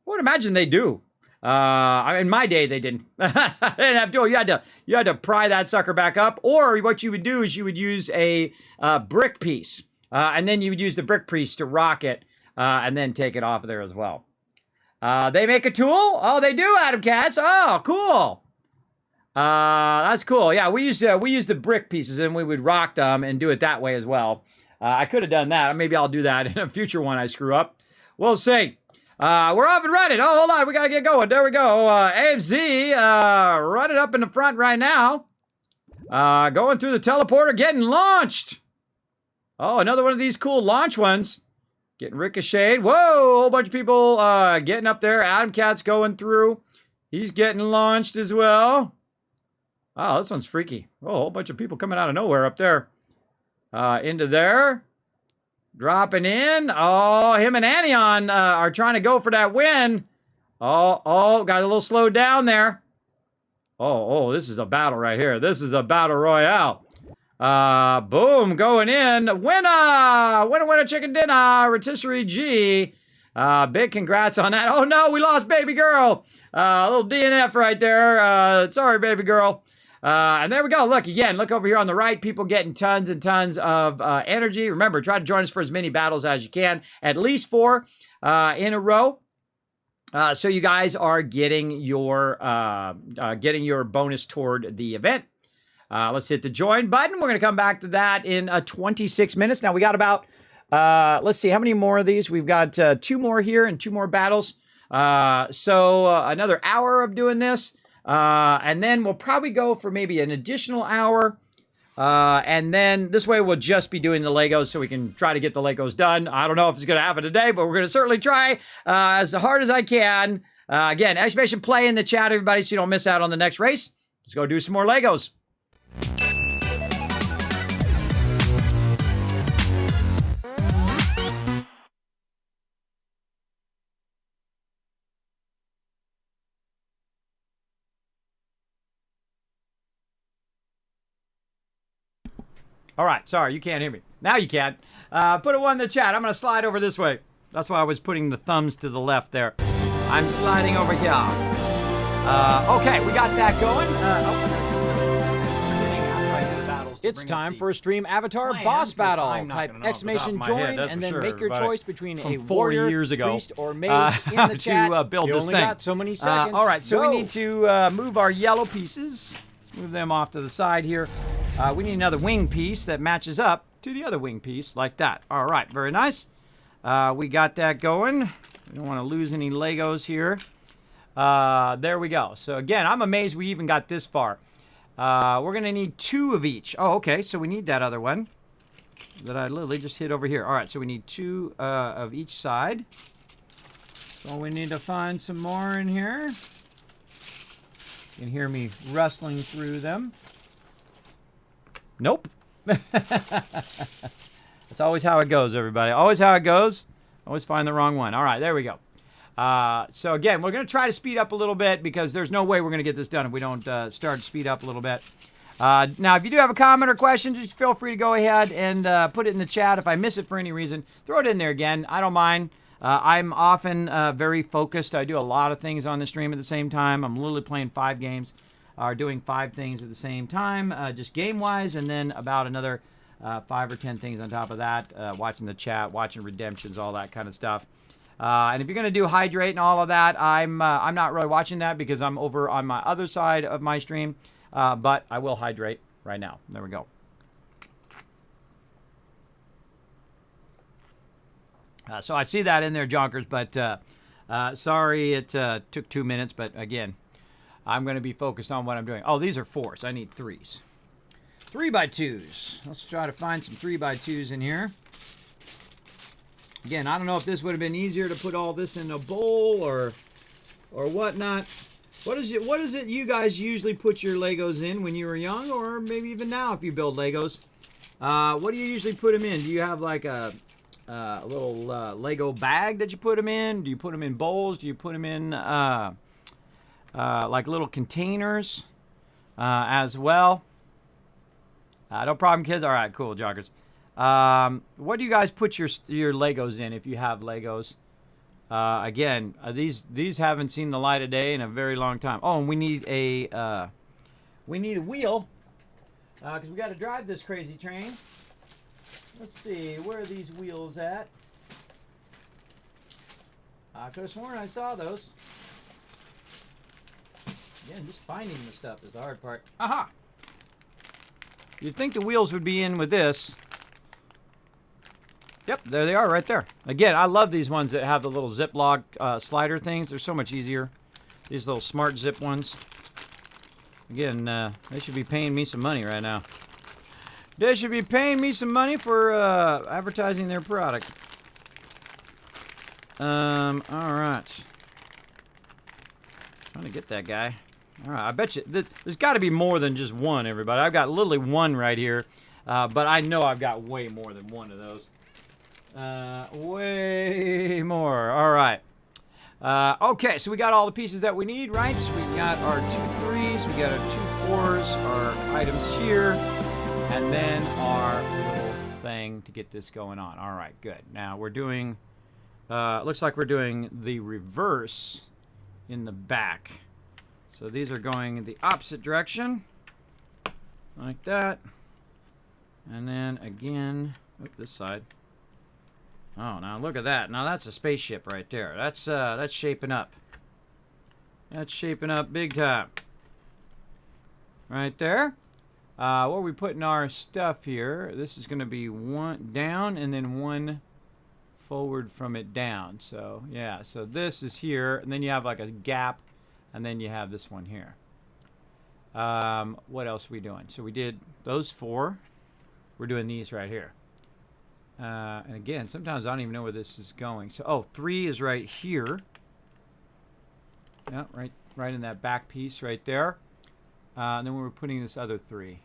I would imagine they do. In my day, they didn't. They didn't have to. You had to pry that sucker back up. Or what you would do is you would use a brick piece. And then you would use the brick piece to rock it and then take it off of there as well. They make a tool? Oh, they do, Adam Katz. Oh, cool. That's cool. Yeah, we used the brick pieces and we would rock them and do it that way as well. I could have done that. Maybe I'll do that in a future one I screw up. We'll see. We're off and running. Oh, hold on. We got to get going. There we go. AFZ running up in the front right now. Going through the teleporter, getting launched. Oh, another one of these cool launch ones. Getting ricocheted. Whoa, a whole bunch of people getting up there. Adam Cat's going through. He's getting launched as well. Oh, this one's freaky. Oh, a whole bunch of people coming out of nowhere up there. Into there. Dropping in. Oh, him and Anion are trying to go for that win. Oh, got a little slowed down there. Oh, this is a battle right here. This is a battle royale. Boom, going in. Winner, chicken dinner. Rotisserie G. Big congrats on that. Oh, no, we lost baby girl. A little DNF right there. Sorry, baby girl. And there we go. Look, again, look over here on the right. People getting tons and tons of energy. Remember, try to join us for as many battles as you can. At least 4 in a row. So you guys are getting your bonus toward the event. Let's hit the join button. We're going to come back to that in 26 minutes. Now, we got about, let's see, how many more of these? We've got 2 more here and 2 more battles. So another hour of doing this. And then we'll probably go for maybe an additional hour. And then this way we'll just be doing the Legos so we can try to get the Legos done. I don't know if it's going to happen today, but we're going to certainly try as hard as I can. Again, exclamation play in the chat, everybody, so you don't miss out on the next race. Let's go do some more Legos. All right, sorry, you can't hear me. Now you can. Put a 1 in the chat. I'm going to slide over this way. That's why I was putting the thumbs to the left there. I'm sliding over here. Okay, we got that going. It's time for a stream avatar boss battle. Type exclamation join and then make your choice between a warrior, years ago, priest, or mage in the chat. To build this thing. Got so many seconds. All right, so we need to move our yellow pieces. Move them off to the side here. We need another wing piece that matches up to the other wing piece like that. All right, very nice. We got that going. We don't want to lose any Legos here. There we go. So again, I'm amazed we even got this far. We're going to need 2 of each. Oh, okay, so we need that other one that I literally just hit over here. All right, so we need 2 of each side. So we need to find some more in here. You can hear me rustling through them. Nope. That's always how it goes, everybody. Always how it goes. Always find the wrong one. All right, there we go. So again, we're going to try to speed up a little bit because there's no way we're going to get this done if we don't start to speed up a little bit. Now, if you do have a comment or question, just feel free to go ahead and put it in the chat. If I miss it for any reason, throw it in there again. I don't mind. I'm often very focused. I do a lot of things on the stream at the same time. I'm literally playing 5 games. Are doing 5 things at the same time, just game-wise, and then about another 5 or 10 things on top of that, watching the chat, watching redemptions, all that kind of stuff. And if you're going to do hydrate and all of that, I'm not really watching that because I'm over on my other side of my stream, but I will hydrate right now. There we go. So I see that in there, Jonkers, but sorry it took 2 minutes, but again, I'm going to be focused on what I'm doing. Oh, these are 4s. I need 3s. 3x2s. Let's try to find some 3x2s in here. Again, I don't know if this would have been easier to put all this in a bowl or whatnot. What is it you guys usually put your Legos in when you were young, or maybe even now if you build Legos? What do you usually put them in? Do you have like a little Lego bag that you put them in? Do you put them in bowls? Do you put them in like little containers as well? No problem, kids. All right, cool, joggers. What do you guys put your Legos in if you have Legos? Again, these haven't seen the light of day in a very long time. Oh, and we need a wheel because we got to drive this crazy train. Let's see, where are these wheels at? I could have sworn I saw those. Again, just finding the stuff is the hard part. Aha! You'd think the wheels would be in with this. Yep, there they are right there. Again, I love these ones that have the little Ziploc slider things. They're so much easier. These little smart zip ones. Again, they should be paying me some money right now. They should be paying me some money for advertising their product. All right. Trying to get that guy. All right, I bet you there's got to be more than just one, everybody. I've got literally one right here, but I know I've got way more than one of those. Way more. All right. Okay, so we got all the pieces that we need, right? So we got our 2 3s, we got our 2 4s, our items here, and then our little thing to get this going on. All right, good. Now we're doing, looks like we're doing the reverse in the back. So these are going in the opposite direction, like that. And then again, this side. Oh, now look at that. Now that's a spaceship right there. That's shaping up. That's shaping up big time. Right there. Where are we putting our stuff here? This is going to be one down and then one forward from it down. So, yeah. So this is here. And then you have like a gap. And then you have this one here. What else are we doing? So we did those 4. We're doing these right here. And again, sometimes I don't even know where this is going. So, 3 is right here. Yeah, right in that back piece right there. And then we're putting this other 3.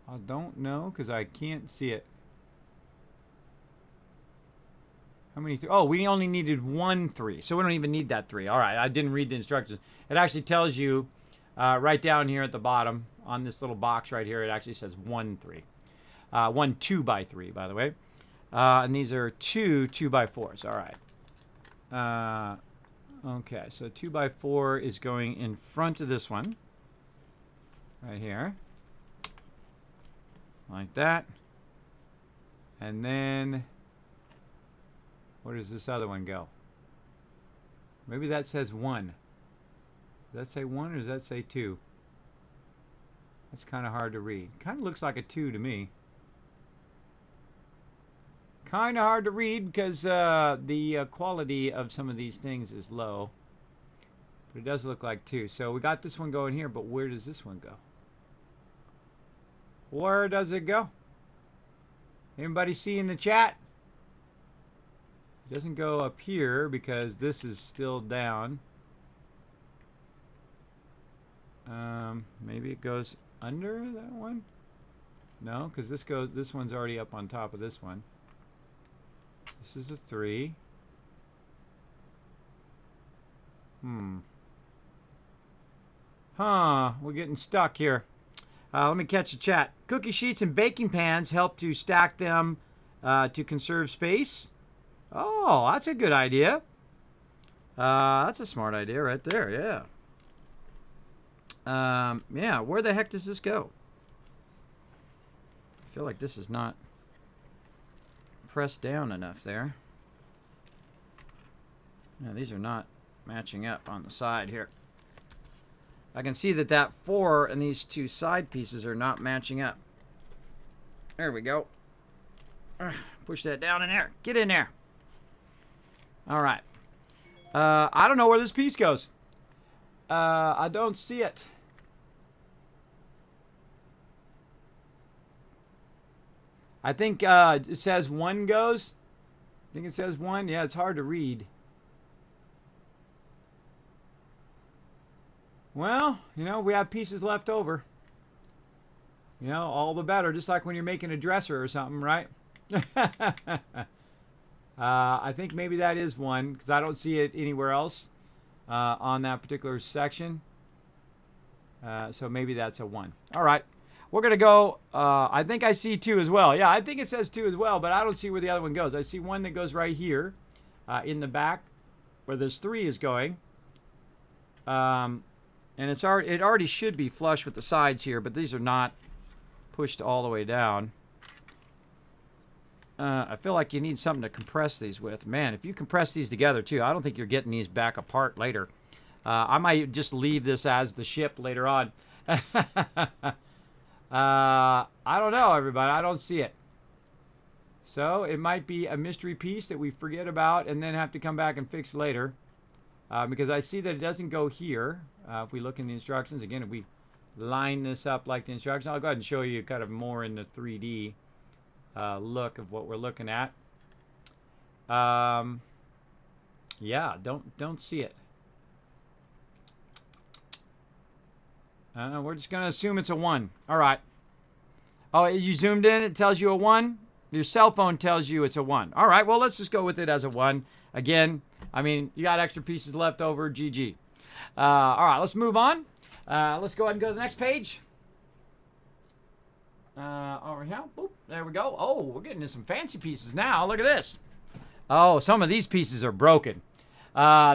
I don't know because I can't see it. How many? Oh, we only needed 1 3, so we don't even need that 3. All right, I didn't read the instructions. It actually tells you right down here at the bottom on this little box right here. It actually says 1 3, 1 2 by 3, by the way. And these are 2 2 by 4s. All right. Okay, so 2 by 4 is going in front of this one, right here, like that, and then. Where does this other one go? Maybe that says 1. Does that say 1 or does that say 2? That's kind of hard to read. Kind of looks like a 2 to me. Kind of hard to read because the quality of some of these things is low. But it does look like 2. So we got this one going here, but where does this one go? Where does it go? Anybody see in the chat? It doesn't go up here because this is still down. Maybe it goes under that one? No, because this one's already up on top of this one. This is a 3. We're getting stuck here. Let me catch the chat. Cookie sheets and baking pans help to stack them to conserve space. Oh, that's a good idea. That's a smart idea right there, yeah. Yeah, where the heck does this go? I feel like this is not pressed down enough there. Yeah, these are not matching up on the side here. I can see that 4 and these 2 side pieces are not matching up. There we go. Push that down in there. Get in there. All right. I don't know where this piece goes. I don't see it. I think it says 1 goes. I think it says 1. Yeah, it's hard to read. Well, we have pieces left over. All the better. Just like when you're making a dresser or something, right? I think maybe that is 1 because I don't see it anywhere else on that particular section. So maybe that's a 1. All right. We're going to go. I think I see 2 as well. Yeah, I think it says 2 as well, but I don't see where the other one goes. I see 1 that goes right here in the back where this 3 is going. And it already should be flush with the sides here, but these are not pushed all the way down. I feel like you need something to compress these with. Man, if you compress these together too, I don't think you're getting these back apart later. I might just leave this as the ship later on. I don't know, everybody. I don't see it. So it might be a mystery piece that we forget about and then have to come back and fix later. Because I see that it doesn't go here. If we look in the instructions, again, if we line this up like the instructions, I'll go ahead and show you kind of more in the 3D look of what we're looking at. Yeah, don't see it. We're just going to assume it's a 1. All right. Oh, you zoomed in, it tells you a 1? Your cell phone tells you it's a 1. All right, well, let's just go with it as a 1. Again, I mean, you got extra pieces left over, GG. All right, let's move on. Let's go ahead and go to the next page. Over here. Boop, there we go. Oh, we're getting into some fancy pieces now. Look at this. Oh, some of these pieces are broken.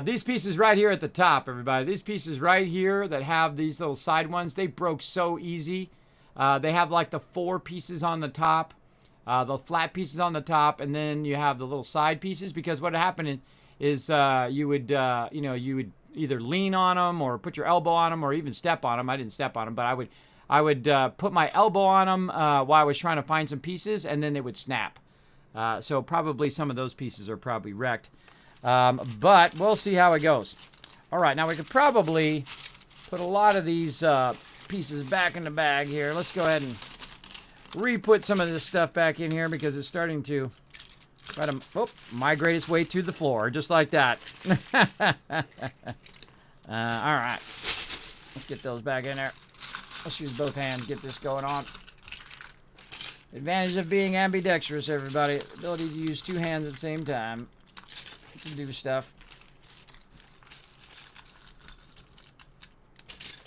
These pieces right here at the top, everybody. These pieces right here that have these little side ones, they broke so easy. They have like the 4 pieces on the top, the flat pieces on the top, and then you have the little side pieces. Because what happened is you would either lean on them or put your elbow on them or even step on them. I didn't step on them, but I would put my elbow on them while I was trying to find some pieces, and then they would snap. So probably some of those pieces are probably wrecked. But we'll see how it goes. All right, now we could probably put a lot of these pieces back in the bag here. Let's go ahead and re-put some of this stuff back in here because it's starting to try to migrate its way to the floor, just like that. All right, let's get those back in there. Let's use both hands, get this going on. Advantage of being ambidextrous, everybody. Ability to use 2 hands at the same time to do stuff.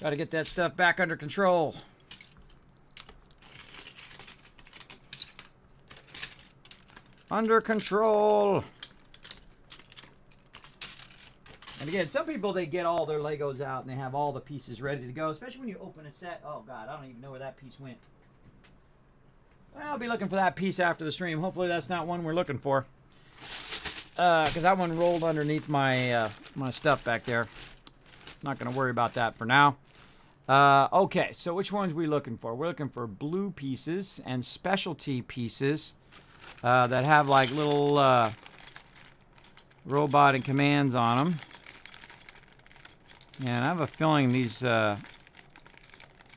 Got to get that stuff back under control. Under control. And again, some people, they get all their Legos out and they have all the pieces ready to go, especially when you open a set. Oh, God, I don't even know where that piece went. Well, I'll be looking for that piece after the stream. Hopefully that's not one we're looking for. Because that one rolled underneath my my stuff back there. Not going to worry about that for now. Okay, so which ones are we looking for? We're looking for blue pieces and specialty pieces that have like little robot and commands on them. And I have a feeling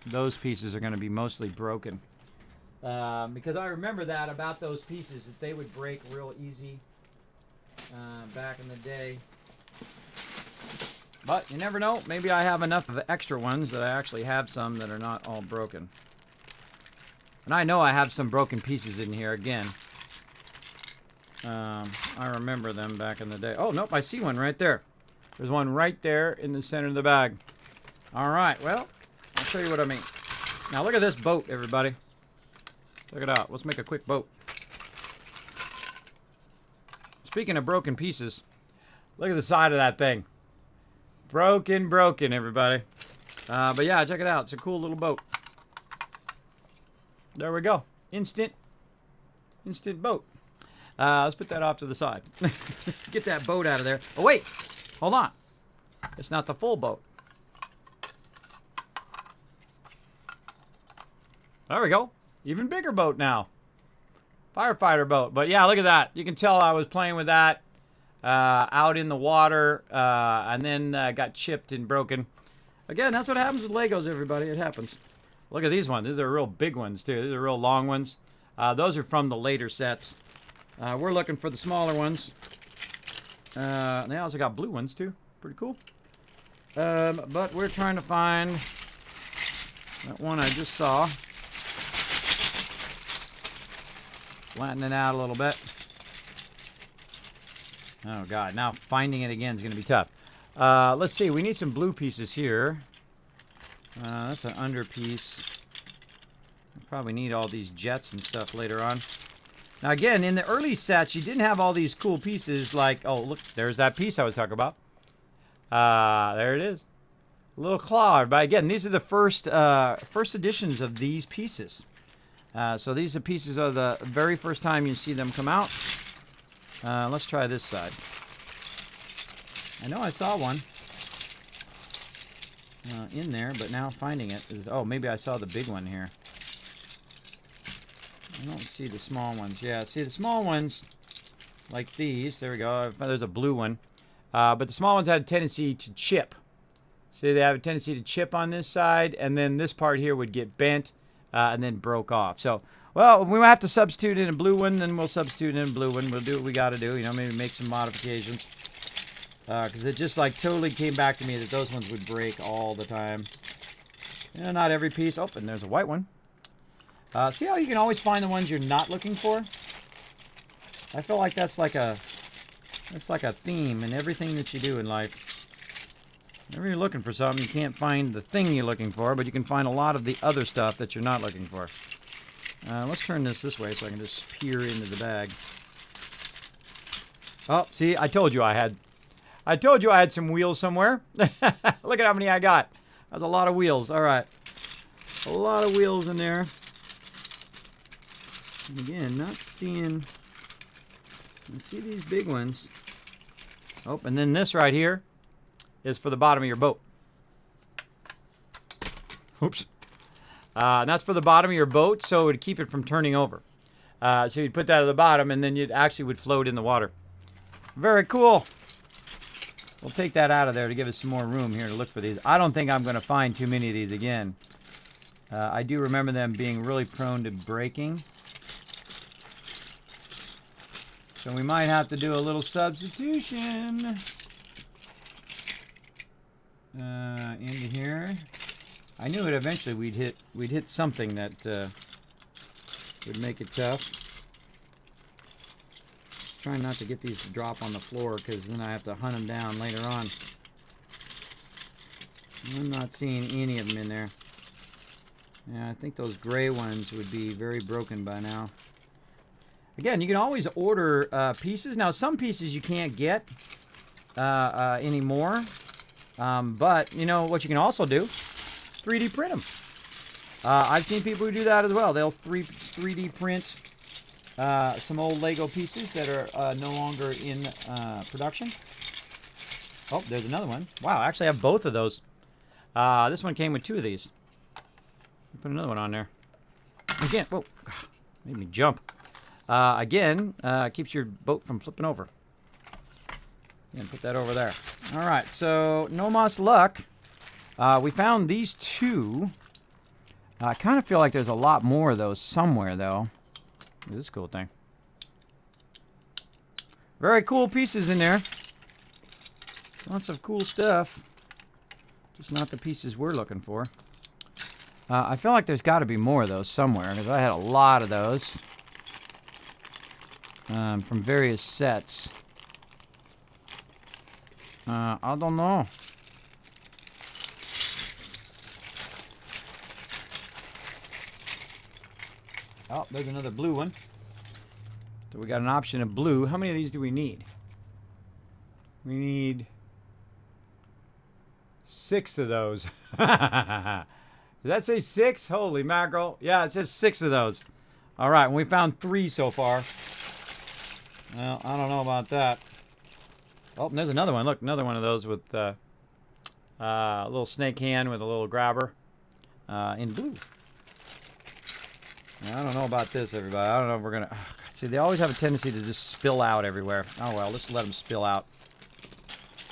those pieces are going to be mostly broken. Because I remember that about those pieces, that they would break real easy back in the day. But you never know. Maybe I have enough of extra ones that I actually have some that are not all broken. And I know I have some broken pieces in here again. I remember them back in the day. Oh, nope, I see one right there. There's one right there in the center of the bag. All right, well, I'll show you what I mean. Now look at this boat, everybody. Check it out. Let's make a quick boat. Speaking of broken pieces, look at the side of that thing. Broken, everybody. But yeah, check it out. It's a cool little boat. There we go. Instant boat. Let's put that off to the side. Get that boat out of there. Oh, wait. Hold on. It's not the full boat. There we go. Even bigger boat now. Firefighter boat. But yeah, look at that. You can tell I was playing with that out in the water and then got chipped and broken. Again, that's what happens with Legos, everybody. It happens. Look at these ones. These are real big ones, too. These are real long ones. Those are from the later sets. We're looking for the smaller ones. They also got blue ones, too. Pretty cool. But we're trying to find that one I just saw. Flattening it out a little bit. Oh, God. Now finding it again is going to be tough. Let's see. We need some blue pieces here. That's an under piece. We'll probably need all these jets and stuff later on. Now, again, in the early sets, you didn't have all these cool pieces like... Oh, look. There's that piece I was talking about. There it is. A little claw. But again, these are the first editions of these pieces. So these are pieces of the very first time you see them come out. Let's try this side. I know I saw one in there, but now finding it is... Oh, maybe I saw the big one here. I don't see the small ones. Yeah, see the small ones, like these. There we go. There's a blue one. But the small ones had a tendency to chip. See, they have a tendency to chip on this side, and then this part here would get bent and then broke off. So, well, we might have to substitute in a blue one, then we'll substitute in a blue one. We'll do what we got to do, you know, maybe make some modifications. Because it just like totally came back to me that those ones would break all the time. You know, not every piece. Oh, and there's a white one. See how you can always find the ones you're not looking for? I feel like that's like a theme in everything that you do in life. Whenever you're looking for something, you can't find the thing you're looking for, but you can find a lot of the other stuff that you're not looking for. Let's turn this way so I can just peer into the bag. Oh, see, I told you I had some wheels somewhere. Look at how many I got. That's a lot of wheels. All right. A lot of wheels in there. And again, not seeing... I see these big ones. Oh, and then this right here is for the bottom of your boat. Oops. And that's for the bottom of your boat, so it would keep it from turning over. So you'd put that at the bottom, and then it actually would float in the water. Very cool. We'll take that out of there to give us some more room here to look for these. I don't think I'm going to find too many of these again. I do remember them being really prone to breaking. So we might have to do a little substitution into here. I knew it eventually we'd hit something that would make it tough. Trying not to get these to drop on the floor because then I have to hunt them down later on. I'm not seeing any of them in there. Yeah, I think those gray ones would be very broken by now. Again, you can always order pieces. Now, some pieces you can't get anymore. But, you know, what you can also do, 3D print them. I've seen people who do that as well. They'll 3D print some old Lego pieces that are no longer in production. Oh, there's another one. Wow, I actually have both of those. This one came with 2 of these. Put another one on there. Again, whoa, made me jump. Again, keeps your boat from flipping over. And put that over there. All right, so no mas luck. We found these 2. I kind of feel like there's a lot more of those somewhere, though. Look at this cool thing. Very cool pieces in there. Lots of cool stuff. Just not the pieces we're looking for. I feel like there's got to be more of those somewhere, because I had a lot of those from various sets. I don't know. Oh, there's another blue one. So we got an option of blue. How many of these do we need? We need 6 of those. Does that say 6? Holy mackerel. Yeah, it says 6 of those. All right, and we found 3 so far. Well, I don't know about that. Oh, and there's another one. Look, another one of those with a little snake hand with a little grabber in blue. Now, I don't know about this, everybody. I don't know if we're going to... See, they always have a tendency to just spill out everywhere. Oh, well, let's let them spill out.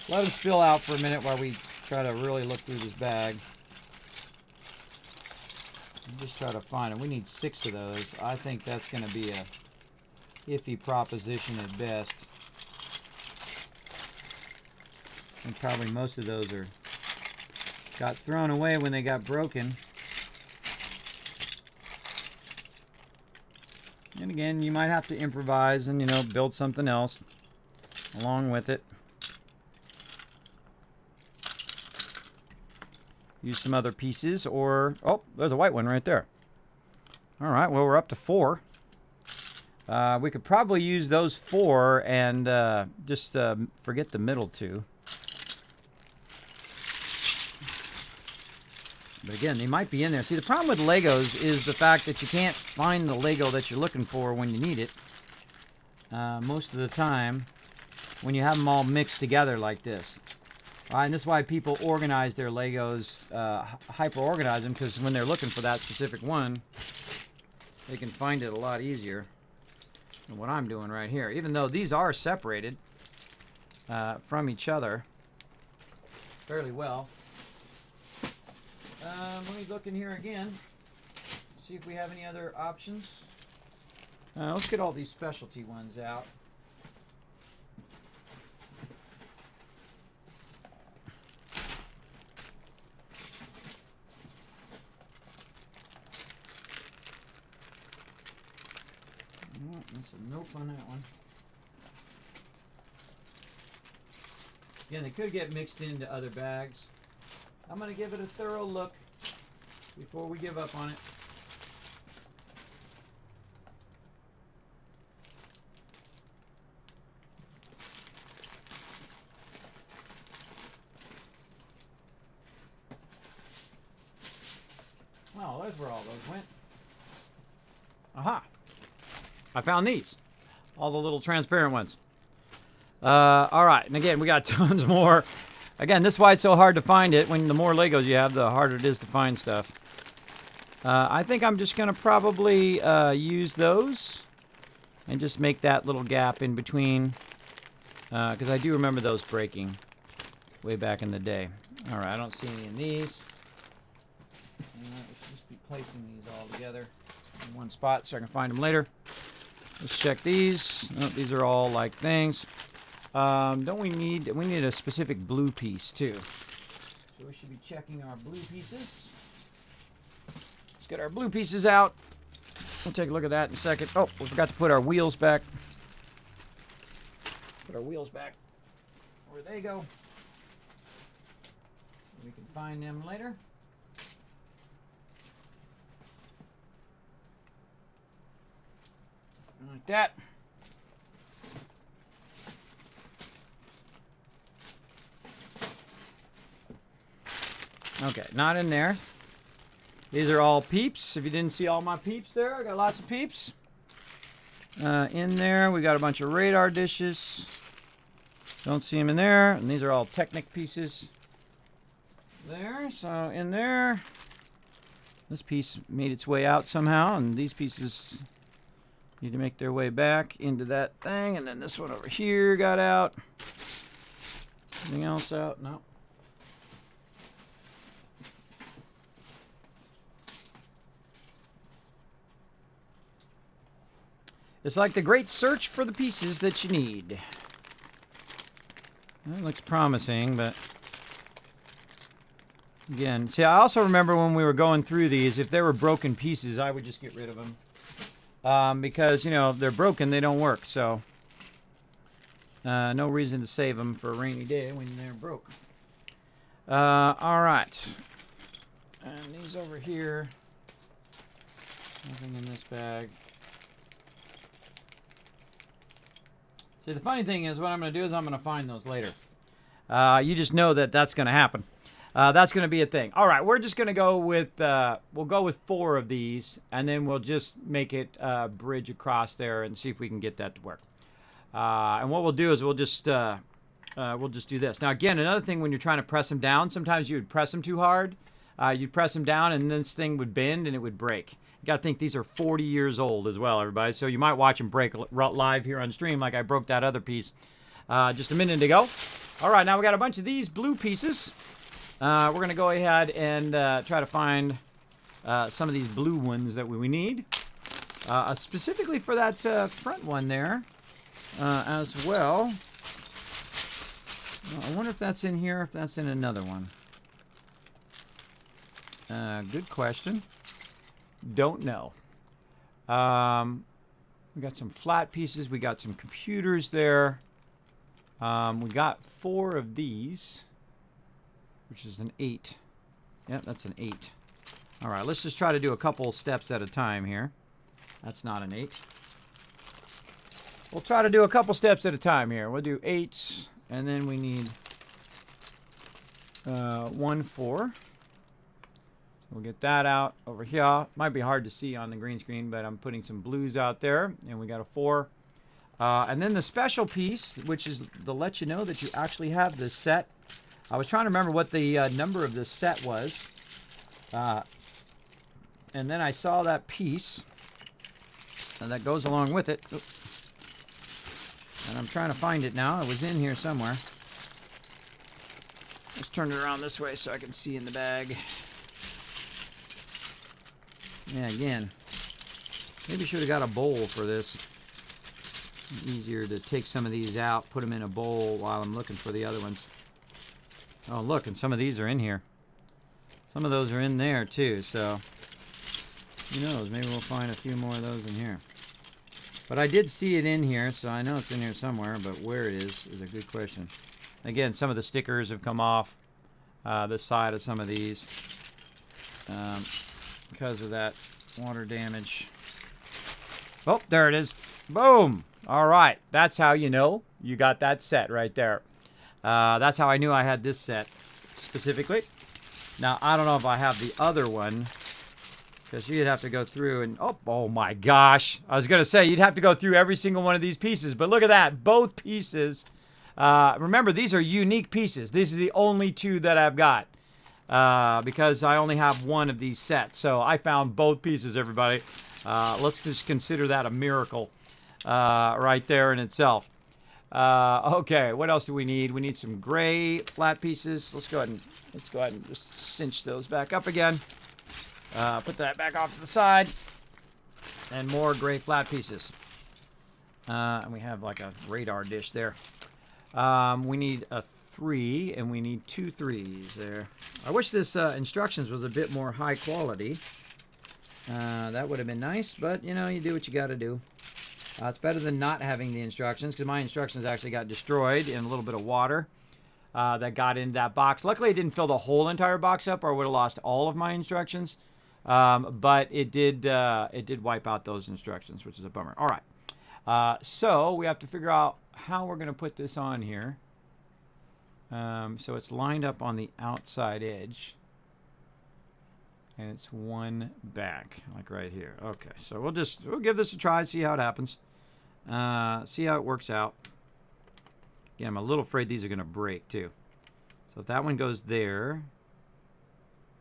Let them spill out for a minute while we try to really look through this bag. Just try to find it. We need 6 of those. I think that's going to be a iffy proposition at best. I think probably most of those got thrown away when they got broken. And again, you might have to improvise and, you know, build something else along with it. Use some other pieces or... Oh, there's a white one right there. All right, well, we're up to 4. We could probably use those 4 and just forget the middle 2. But again, they might be in there. See, the problem with Legos is the fact that you can't find the Lego that you're looking for when you need it. Most of the time, when you have them all mixed together like this. And this is why people organize their Legos, hyper-organize them, because when they're looking for that specific one, they can find it a lot easier than what I'm doing right here. Even though these are separated from each other fairly well. Let me look in here again, see if we have any other options. Let's get all these specialty ones out. Oh, that's a nope on that one. Again, they could get mixed into other bags. I'm going to give it a thorough look before we give up on it. Well, there's where all those went. Aha! I found these. All the little transparent ones. All right, and again, we got tons more. Again, this is why it's so hard to find it. When the more Legos you have, the harder it is to find stuff. I think I'm just going to probably use those and just make that little gap in between, because I do remember those breaking way back in the day. All right, I don't see any in these. We should just be placing these all together in one spot so I can find them later. Let's check these. Oh, these are all like things. Don't we need a specific blue piece too. So we should be checking our blue pieces. Let's get our blue pieces out. We'll take a look at that in a second. Oh, we forgot to put our wheels back. Put our wheels back where they go. We can find them later. Like that. Okay, not in there. These are all peeps. If you didn't see all my peeps there, I got lots of peeps. In there, we got a bunch of radar dishes. Don't see them in there. And these are all Technic pieces. There, so in there. This piece made its way out somehow, and these pieces need to make their way back into that thing. And then this one over here got out. Anything else out? No. It's like the great search for the pieces that you need. That looks promising, but again, see, I also remember when we were going through these, if there were broken pieces, I would just get rid of them. Because, you know, if they're broken, they don't work. So, no reason to save them for a rainy day when they're broke. All right. And these over here. Nothing in this bag. See, the funny thing is, what I'm going to do is I'm going to find those later. You just know that that's going to happen. That's going to be a thing. All right, we're just going to go with, we'll go with 4 of these, and then we'll just make it bridge across there and see if we can get that to work. And what we'll do is we'll just do this. Now, again, another thing when you're trying to press them down, sometimes you would press them too hard. You'd press them down, and this thing would bend, and it would break. You got to think these are 40 years old as well, everybody. So you might watch them break live here on stream like I broke that other piece just a minute ago. All right, now we got a bunch of these blue pieces. We're going to go ahead and try to find some of these blue ones that we need. Specifically for that front one there as well. I wonder if that's in here, if that's in another one. Good question. Don't know. We got some flat pieces. We got some computers there. We got 4 of these, which is an 8. Yep, that's an 8. All right, let's just try to do a couple steps at a time here. That's not an 8. We'll try to do a couple steps at a time here. We'll do 8s, and then we need 1 4. We'll get that out over here. Might be hard to see on the green screen, but I'm putting some blues out there. And we got a 4. And then the special piece, which is to let you know that you actually have this set. I was trying to remember what the number of this set was. And then I saw that piece. And that goes along with it. Oop. And I'm trying to find it now. It was in here somewhere. Let's turn it around this way so I can see in the bag. Yeah, again. Maybe should have got a bowl for this. Easier to take some of these out, put them in a bowl while I'm looking for the other ones. Oh, look, and some of these are in here. Some of those are in there, too, so who knows? Maybe we'll find a few more of those in here. But I did see it in here, so I know it's in here somewhere, but where it is a good question. Again, some of the stickers have come off the side of some of these because of that water damage. Oh, there it is. Boom! All right, that's how you know you got that set right there. That's how I knew I had this set specifically. Now, I don't know if I have the other one, because you'd have to go through and, oh my gosh. I was going to say, you'd have to go through every single one of these pieces, but look at that. Both pieces. Remember, these are unique pieces. These are the only 2 that I've got, because I only have one of these sets. So I found both pieces, everybody. Let's just consider that a miracle right there in itself. Okay, what else do we need? We need some gray flat pieces. Let's go ahead and just cinch those back up again. Put that back off to the side. And more gray flat pieces. And we have like a radar dish there. We need a 3, and we need 2 3s there. I wish this instructions was a bit more high quality. That would have been nice, but you know, you do what you got to do. It's better than not having the instructions, because my instructions actually got destroyed in a little bit of water that got into that box. Luckily, it didn't fill the whole entire box up, or I would have lost all of my instructions. But it did wipe out those instructions, which is a bummer. All right. So we have to figure out how we're going to put this on here. So it's lined up on the outside edge. And it's one back, like right here. Okay, so we'll give this a try, see how it happens. See how it works out. Yeah, I'm a little afraid these are going to break too. So if that one goes there,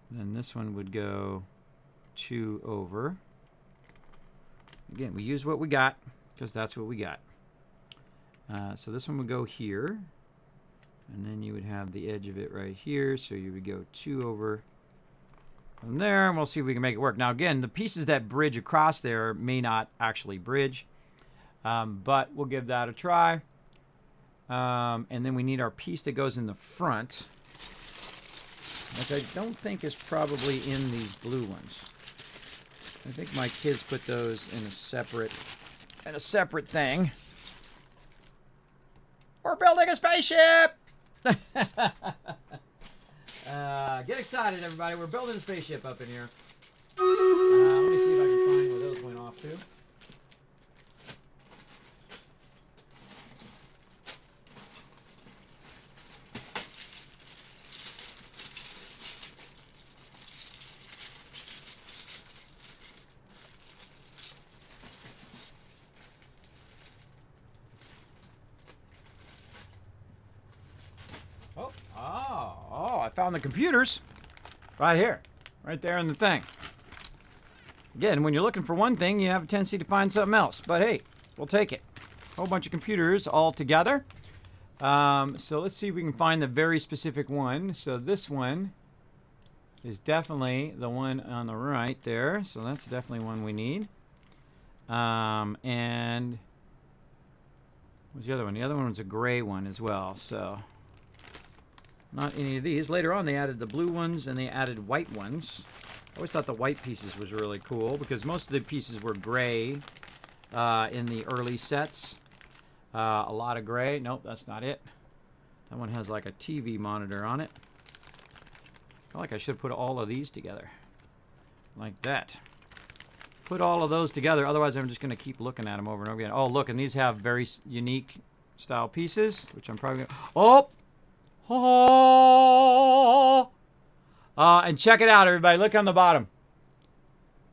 then this one would go 2 over. Again, we use what we got, because that's what we got. So this one would go here. And then you would have the edge of it right here. So you would go 2 over from there, and we'll see if we can make it work. Now, again, the pieces that bridge across there may not actually bridge, but we'll give that a try. And then we need our piece that goes in the front, which I don't think is probably in these blue ones. I think my kids put those in a separate thing. We're building a spaceship! Get excited, everybody. We're building a spaceship up in here. Let me see if I can find where those went off to. I found the computers right here, right there in the thing. Again, when you're looking for one thing, you have a tendency to find something else. But hey, we'll take it. A whole bunch of computers all together. So let's see if we can find the very specific one. So this one is definitely the one on the right there. So that's definitely one we need. And what's the other one? The other one was a gray one as well. So not any of these. Later on, they added the blue ones and they added white ones. I always thought the white pieces was really cool because most of the pieces were gray in the early sets. A lot of gray. Nope, that's not it. That one has like a TV monitor on it. I feel like I should put all of these together. Like that. Put all of those together. Otherwise, I'm just going to keep looking at them over and over again. Oh, look, and these have very unique style pieces, which I'm probably going to... Oh! And check it out, everybody. Look on the bottom.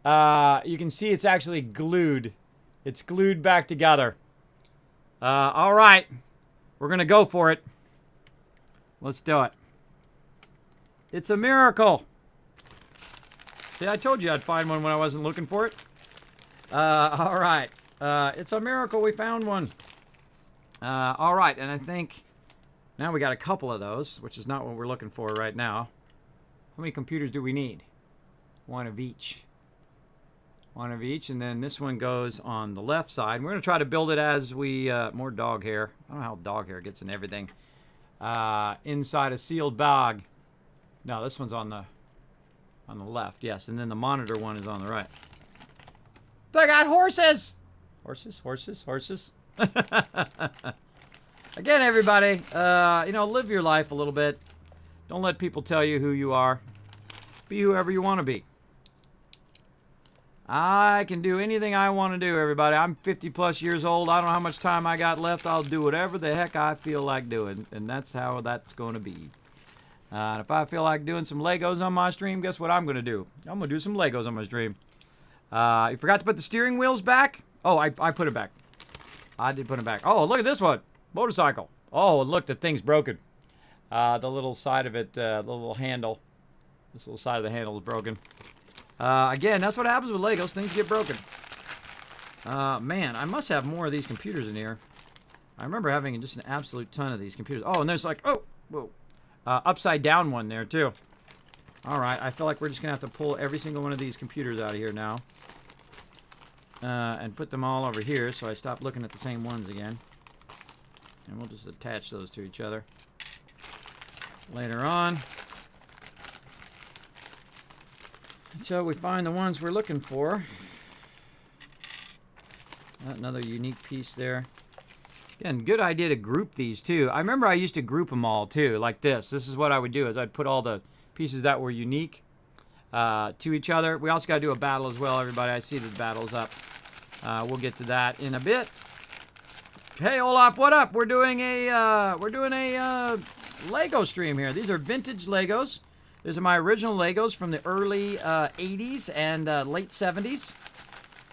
You can see it's actually glued. It's glued back together. All right. We're going to go for it. Let's do it. It's a miracle. See, I told you I'd find one when I wasn't looking for it. All right. It's a miracle we found one. All right. And I think now we got a couple of those, which is not what we're looking for right now. How many computers do we need? One of each. One of each. And then this one goes on the left side. We're going to try to build it as we... more dog hair. I don't know how dog hair gets in everything. Inside a sealed bag. No, this one's on the left. Yes, and then the monitor one is on the right. They got horses! Horses. Again, everybody, live your life a little bit. Don't let people tell you who you are. Be whoever you want to be. I can do anything I want to do, everybody. I'm 50 plus years old. I don't know how much time I got left. I'll do whatever the heck I feel like doing. And that's how that's going to be. And if I feel like doing some Legos on my stream, guess what I'm going to do? I'm going to do some Legos on my stream. You forgot to put the steering wheels back? Oh, I put it back. I did put it back. Oh, look at this one. Motorcycle. Oh, look, the thing's broken. The little side of it, the little handle. This little side of the handle is broken. Again, that's what happens with Legos. Things get broken. Man, I must have more of these computers in here. I remember having just an absolute ton of these computers. Oh, and there's like, oh, whoa. Upside down one there, too. All right, I feel like we're just going to have to pull every single one of these computers out of here now. And put them all over here so I stop looking at the same ones again. And we'll just attach those to each other later on. Until we find the ones we're looking for. Another unique piece there. Again, good idea to group these too. I remember I used to group them all too, like this. This is what I would do, is I'd put all the pieces that were unique to each other. We also got to do a battle as well, everybody. I see the battle's up. We'll get to that in a bit. Hey, Olaf, what up? We're doing a Lego stream here. These are vintage Legos. These are my original Legos from the early 80s and late 70s.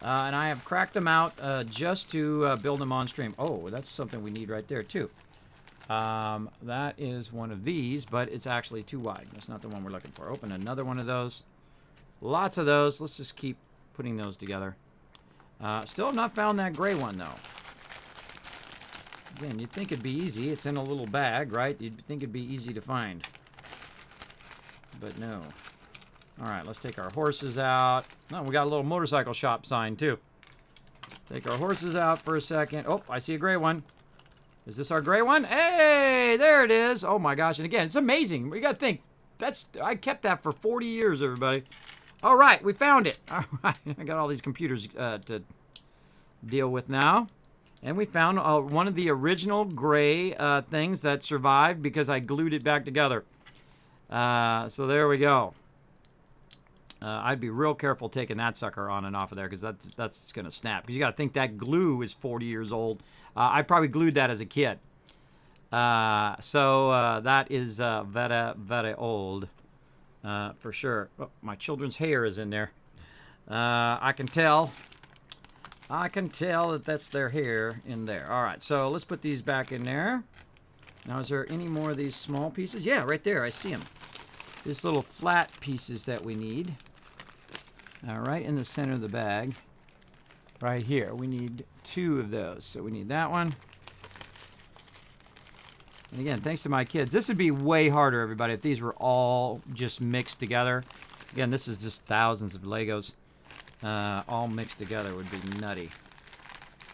And I have cracked them out just to build them on stream. Oh, that's something we need right there, too. That is one of these, but it's actually too wide. That's not the one we're looking for. Open another one of those. Lots of those. Let's just keep putting those together. Still have not found that gray one, though. Again, you'd think it'd be easy. It's in a little bag, right? You'd think it'd be easy to find. But no. All right, let's take our horses out. No, we got a little motorcycle shop sign, too. Take our horses out for a second. Oh, I see a gray one. Is this our gray one? Hey, there it is. Oh, my gosh. And again, it's amazing. We got to think. I kept that for 40 years, everybody. All right, we found it. All right, I got all these computers to deal with now. And we found one of the original gray things that survived because I glued it back together. So there we go. I'd be real careful taking that sucker on and off of there because that's going to snap. Because you got to think that glue is 40 years old. I probably glued that as a kid. So that is very, very old for sure. Oh, my children's hair is in there. I can tell that that's their hair in there. All right, so let's put these back in there. Now, is there any more of these small pieces? Yeah, right there. I see them. These little flat pieces that we need. Right in the center of the bag. Right here. We need 2 of those. So we need that one. And again, thanks to my kids. This would be way harder, everybody, if these were all just mixed together. Again, this is just thousands of Legos. All mixed together would be nutty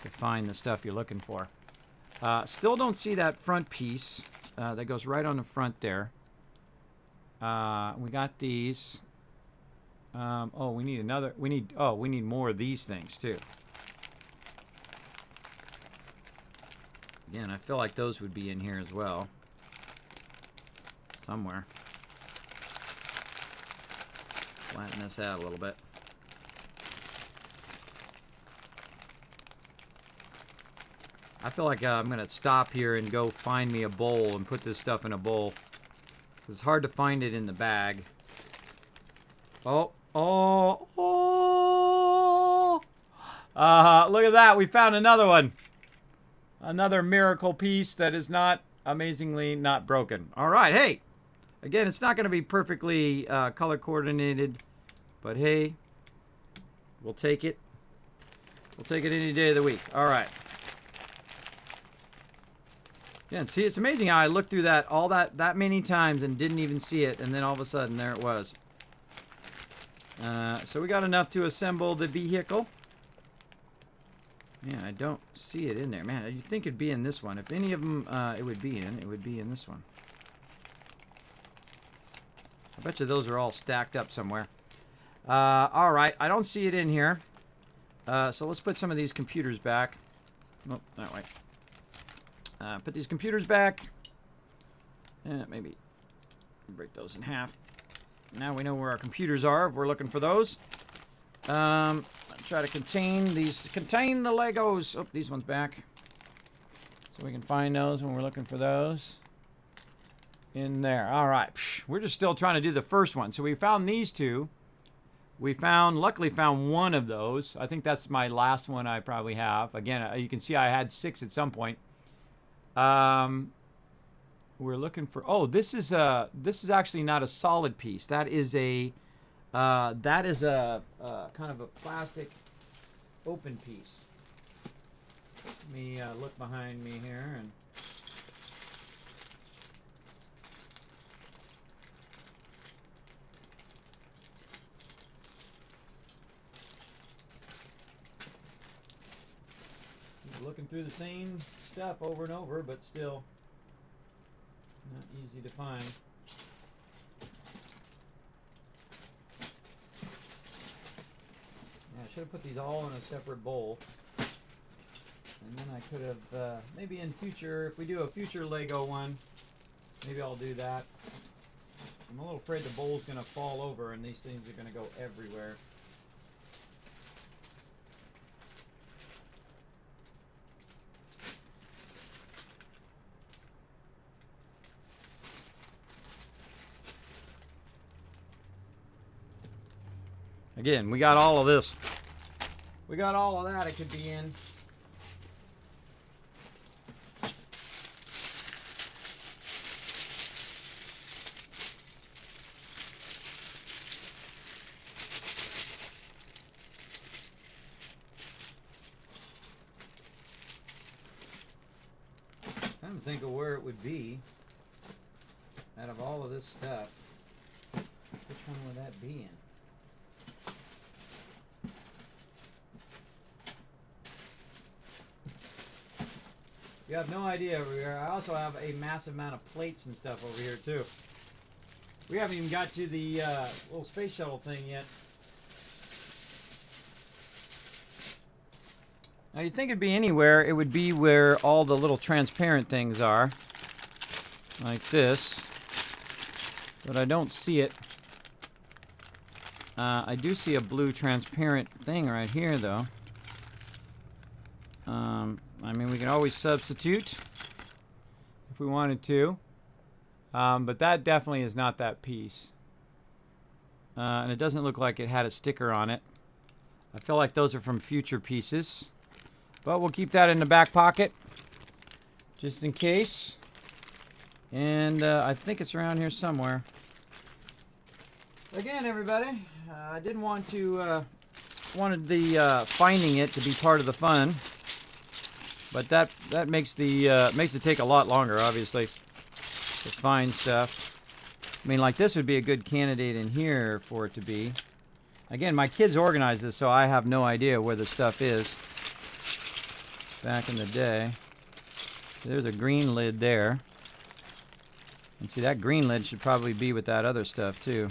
to find the stuff you're looking for. Still don't see that front piece that goes right on the front there. We got these. Oh, we need another. We need more of these things too. Again, I feel like those would be in here as well. Somewhere. Flatten this out a little bit. I feel like I'm going to stop here and go find me a bowl and put this stuff in a bowl. It's hard to find it in the bag. Oh, oh, oh. Look at that. We found another one. Another miracle piece that is not, amazingly, not broken. All right, hey. Again, it's not going to be perfectly color coordinated, but hey, we'll take it. We'll take it any day of the week. All right. Yeah, see, it's amazing how I looked through that that many times and didn't even see it, and then all of a sudden, there it was. So we got enough to assemble the vehicle. Man, I don't see it in there. Man, you'd think it'd be in this one. If any of them it would be in this one. I bet you those are all stacked up somewhere. All right, I don't see it in here. So let's put some of these computers back. Oh, that way. Put these computers back. Maybe break those in half. Now we know where our computers are if we're looking for those. Let's try to contain the Legos. Oh, these ones back. So we can find those when we're looking for those. In there. All right. We're just still trying to do the first one. So we found these two. Luckily found one of those. I think that's my last one I probably have. Again, you can see I had 6 at some point. We're looking for, oh, this is actually not a solid piece. That is a kind of a plastic open piece. Let me look behind me here and looking through the same stuff over and over, but still not easy to find. Yeah, I should have put these all in a separate bowl. And then I could have, maybe in future, if we do a future Lego one, maybe I'll do that. I'm a little afraid the bowl's going to fall over and these things are going to go everywhere. Again, we got all of this. We got all of that it could be in. I'm trying to think of where it would be out of all of this stuff. Which one would that be in? You have no idea over here. I also have a massive amount of plates and stuff over here too. We haven't even got to the little space shuttle thing yet. Now you'd think it'd be anywhere. It would be where all the little transparent things are. Like this. But I don't see it. I do see a blue transparent thing right here though. I mean, we can always substitute if we wanted to. But that definitely is not that piece. And it doesn't look like it had a sticker on it. I feel like those are from future pieces. But we'll keep that in the back pocket, just in case. And I think it's around here somewhere. Again, everybody, I didn't want to, wanted the finding it to be part of the fun. But that makes it take a lot longer, obviously, to find stuff. I mean, like this would be a good candidate in here for it to be. Again, my kids organized this, so I have no idea where the stuff is. Back in the day. There's a green lid there. And see, that green lid should probably be with that other stuff, too.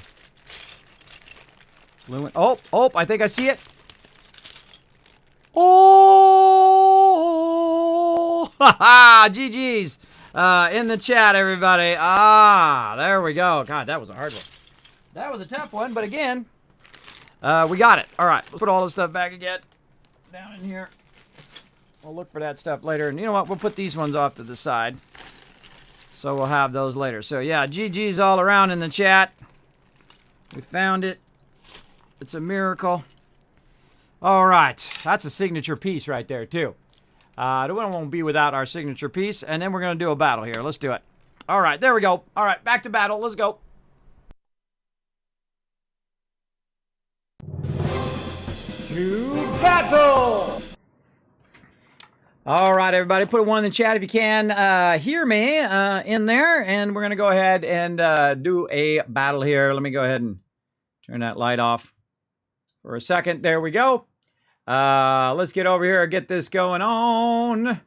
Blue one. Oh, I think I see it. Oh! Haha! GG's in the chat, everybody. There we go. God, that was a hard one. That was a tough one, but again, we got it. All right, let's put all this stuff back again. Down in here. We'll look for that stuff later. And you know what? We'll put these ones off to the side. So we'll have those later. So, yeah, GG's all around in the chat. We found it. It's a miracle. All right. That's a signature piece right there, too. The one won't be without our signature piece. And then we're going to do a battle here. Let's do it. All right. There we go. All right. Back to battle. Let's go. To battle! All right, everybody. Put a 1 in the chat if you can hear me in there. And we're going to go ahead and do a battle here. Let me go ahead and turn that light off for a second. There we go. Let's get over here and get this going on.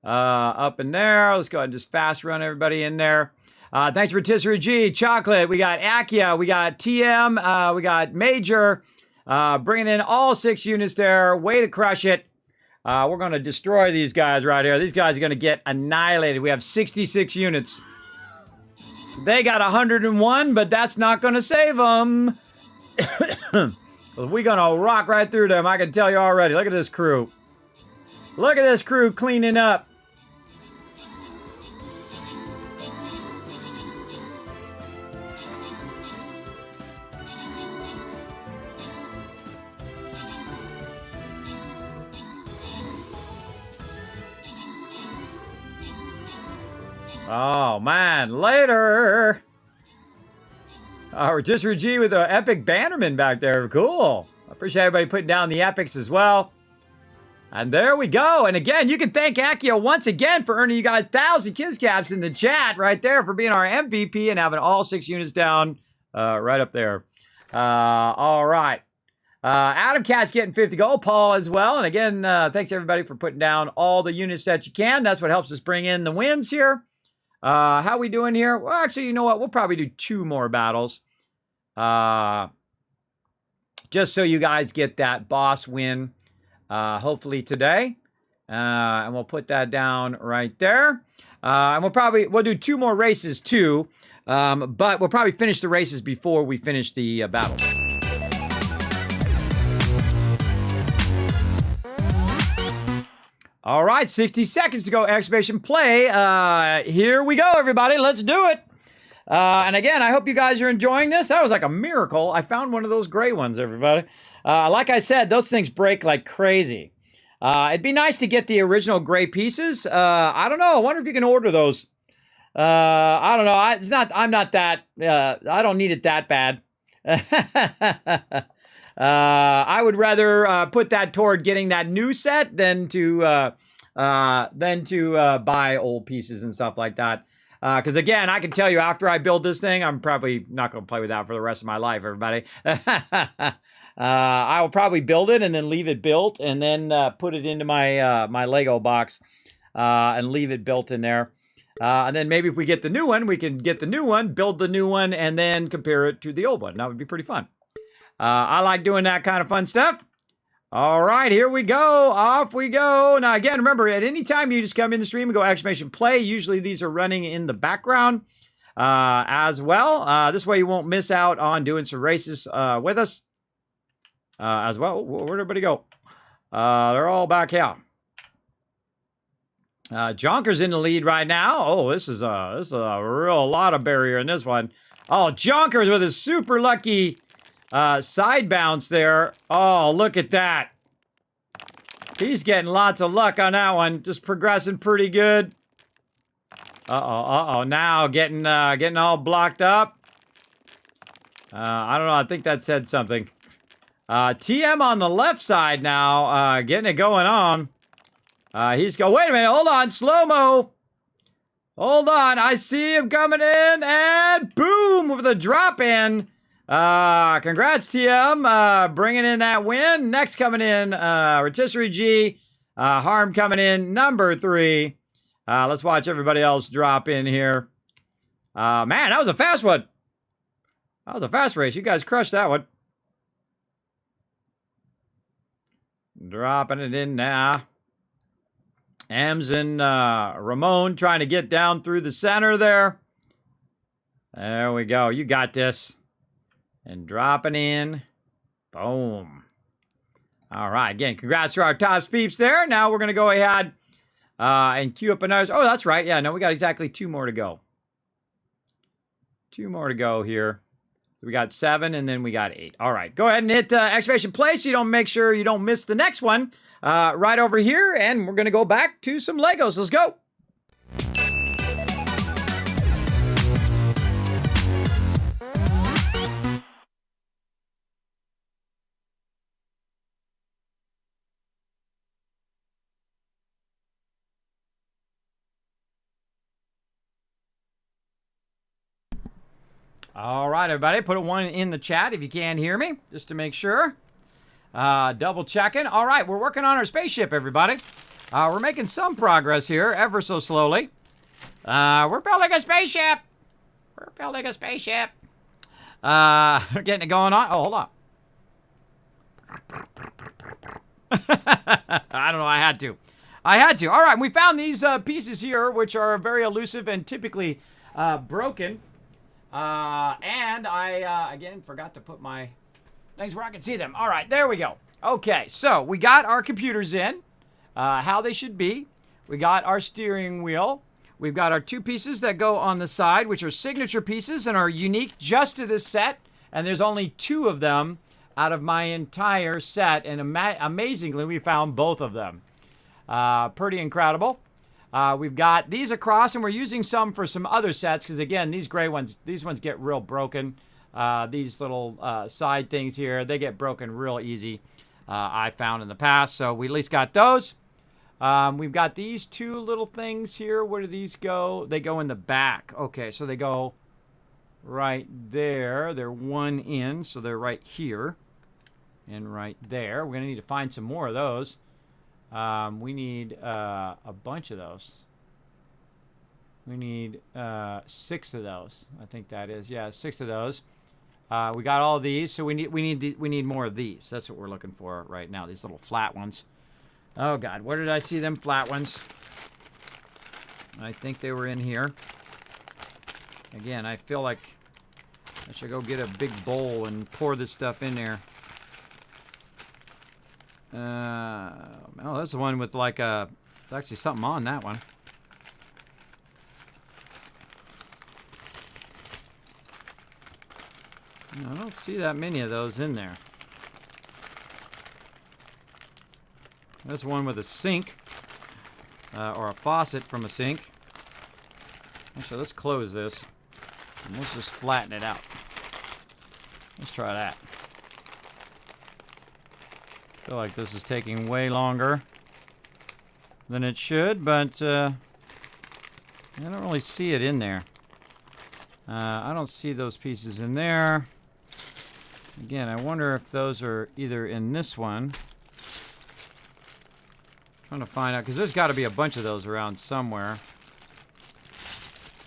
Up in there. Let's go ahead and just fast run everybody in there. Thanks for Rotisserie G, Chocolate. We got Akia. We got TM. We got Major. Bringing in all 6 units there. Way to crush it. We're going to destroy these guys right here. These guys are going to get annihilated. We have 66 units. They got 101, but that's not going to save them. We're going to rock right through them. I can tell you already. Look at this crew. Look at this crew cleaning up. Oh, man. Later. Rotisserie G with an epic bannerman back there. Cool. I appreciate everybody putting down the epics as well. And there we go. And again, you can thank Akio once again for earning you guys 1,000 Kids Caps in the chat right there for being our MVP and having all 6 units down right up there. All right. Adam Cat's getting 50 gold. Paul as well. And again, thanks everybody for putting down all the units that you can. That's what helps us bring in the wins here. How we doing here? Well, actually, you know what? We'll probably do 2 more battles. Just so you guys get that boss win, hopefully today. And we'll put that down right there. And we'll do 2 more races too. But we'll probably finish the races before we finish the battle. All right, 60 seconds to go, exclamation play. Here we go, everybody. Let's do it. And again, I hope you guys are enjoying this. That was like a miracle. I found one of those gray ones, everybody. Like I said, those things break like crazy. It'd be nice to get the original gray pieces. I don't know. I wonder if you can order those. I don't know. I'm not that. I don't need it that bad. I would rather put that toward getting that new set than to buy old pieces and stuff like that. Because again, I can tell you after I build this thing, I'm probably not going to play with that for the rest of my life, everybody. I will probably build it and then leave it built and then put it into my my Lego box and leave it built in there. And then maybe if we get the new one, we can get the new one, build the new one, and then compare it to the old one. That would be pretty fun. I like doing that kind of fun stuff. All right, here we go. Off we go. Now, again, remember, at any time you just come in the stream and go exclamation play. Usually these are running in the background as well. This way you won't miss out on doing some races with us as well. Where'd everybody go? They're all back here. Jonker's in the lead right now. Oh, this is a real lot of barrier in this one. Oh, Jonker's with a super lucky side bounce there. Oh, look at that. He's getting lots of luck on that one. Just progressing pretty good. Uh-oh. Now getting all blocked up. I don't know. I think that said something. TM on the left side now, getting it going on. Wait a minute. Hold on. Slow-mo. Hold on. I see him coming in and boom with a drop in. Congrats, TM, bringing in that win. Next coming in, Rotisserie G, Harm coming in, number 3. Let's watch everybody else drop in here. Man, that was a fast one. That was a fast race. You guys crushed that one. Dropping it in now. Ems and Ramon trying to get down through the center there. There we go. You got this. And dropping in. Boom. All right. Again, congrats to our top peeps there. Now we're going to go ahead and queue up another. Oh, that's right. Yeah, no, we got exactly 2 more to go. 2 more to go here. So we got 7, and then we got 8. All right, go ahead and hit exclamation place so you don't make sure you don't miss the next one. Right over here, and we're going to go back to some Legos. Let's go. All right, everybody, put a 1 in the chat if you can hear me, just to make sure. Double checking. All right, we're working on our spaceship, everybody. We're making some progress here, ever so slowly. We're building a spaceship. We're building a spaceship. Getting it going on. Oh, hold on. I don't know. I had to. All right, we found these pieces here, which are very elusive and typically broken. And I, again, forgot to put my things where I can see them. All right, there we go. Okay, so we got our computers in, how they should be. We got our steering wheel. We've got our 2 pieces that go on the side, which are signature pieces and are unique just to this set. And there's only 2 of them out of my entire set. And amazingly, we found both of them. Pretty incredible. We've got these across, and we're using some for some other sets because, again, these gray ones, these ones get real broken. These little side things here, they get broken real easy, I found in the past. So we at least got those. We've got these 2 little things here. Where do these go? They go in the back. Okay, so they go right there. They're 1 in, so they're right here and right there. We're going to need to find some more of those. We need a bunch of those. We need 6 of those. I think that is, yeah, 6 of those. We got all of these, so we need more of these. That's what we're looking for right now. These little flat ones. Oh God, where did I see them flat ones? I think they were in here. Again, I feel like I should go get a big bowl and pour this stuff in there. Oh, that's the one with like a. There's actually something on that one. I don't see that many of those in there. There's one with a sink, or a faucet from a sink. Actually, let's close this, and let's just flatten it out. Let's try that. I feel like this is taking way longer than it should, but I don't really see it in there. I don't see those pieces in there. Again, I wonder if those are either in this one. Trying to find out, because there's got to be a bunch of those around somewhere.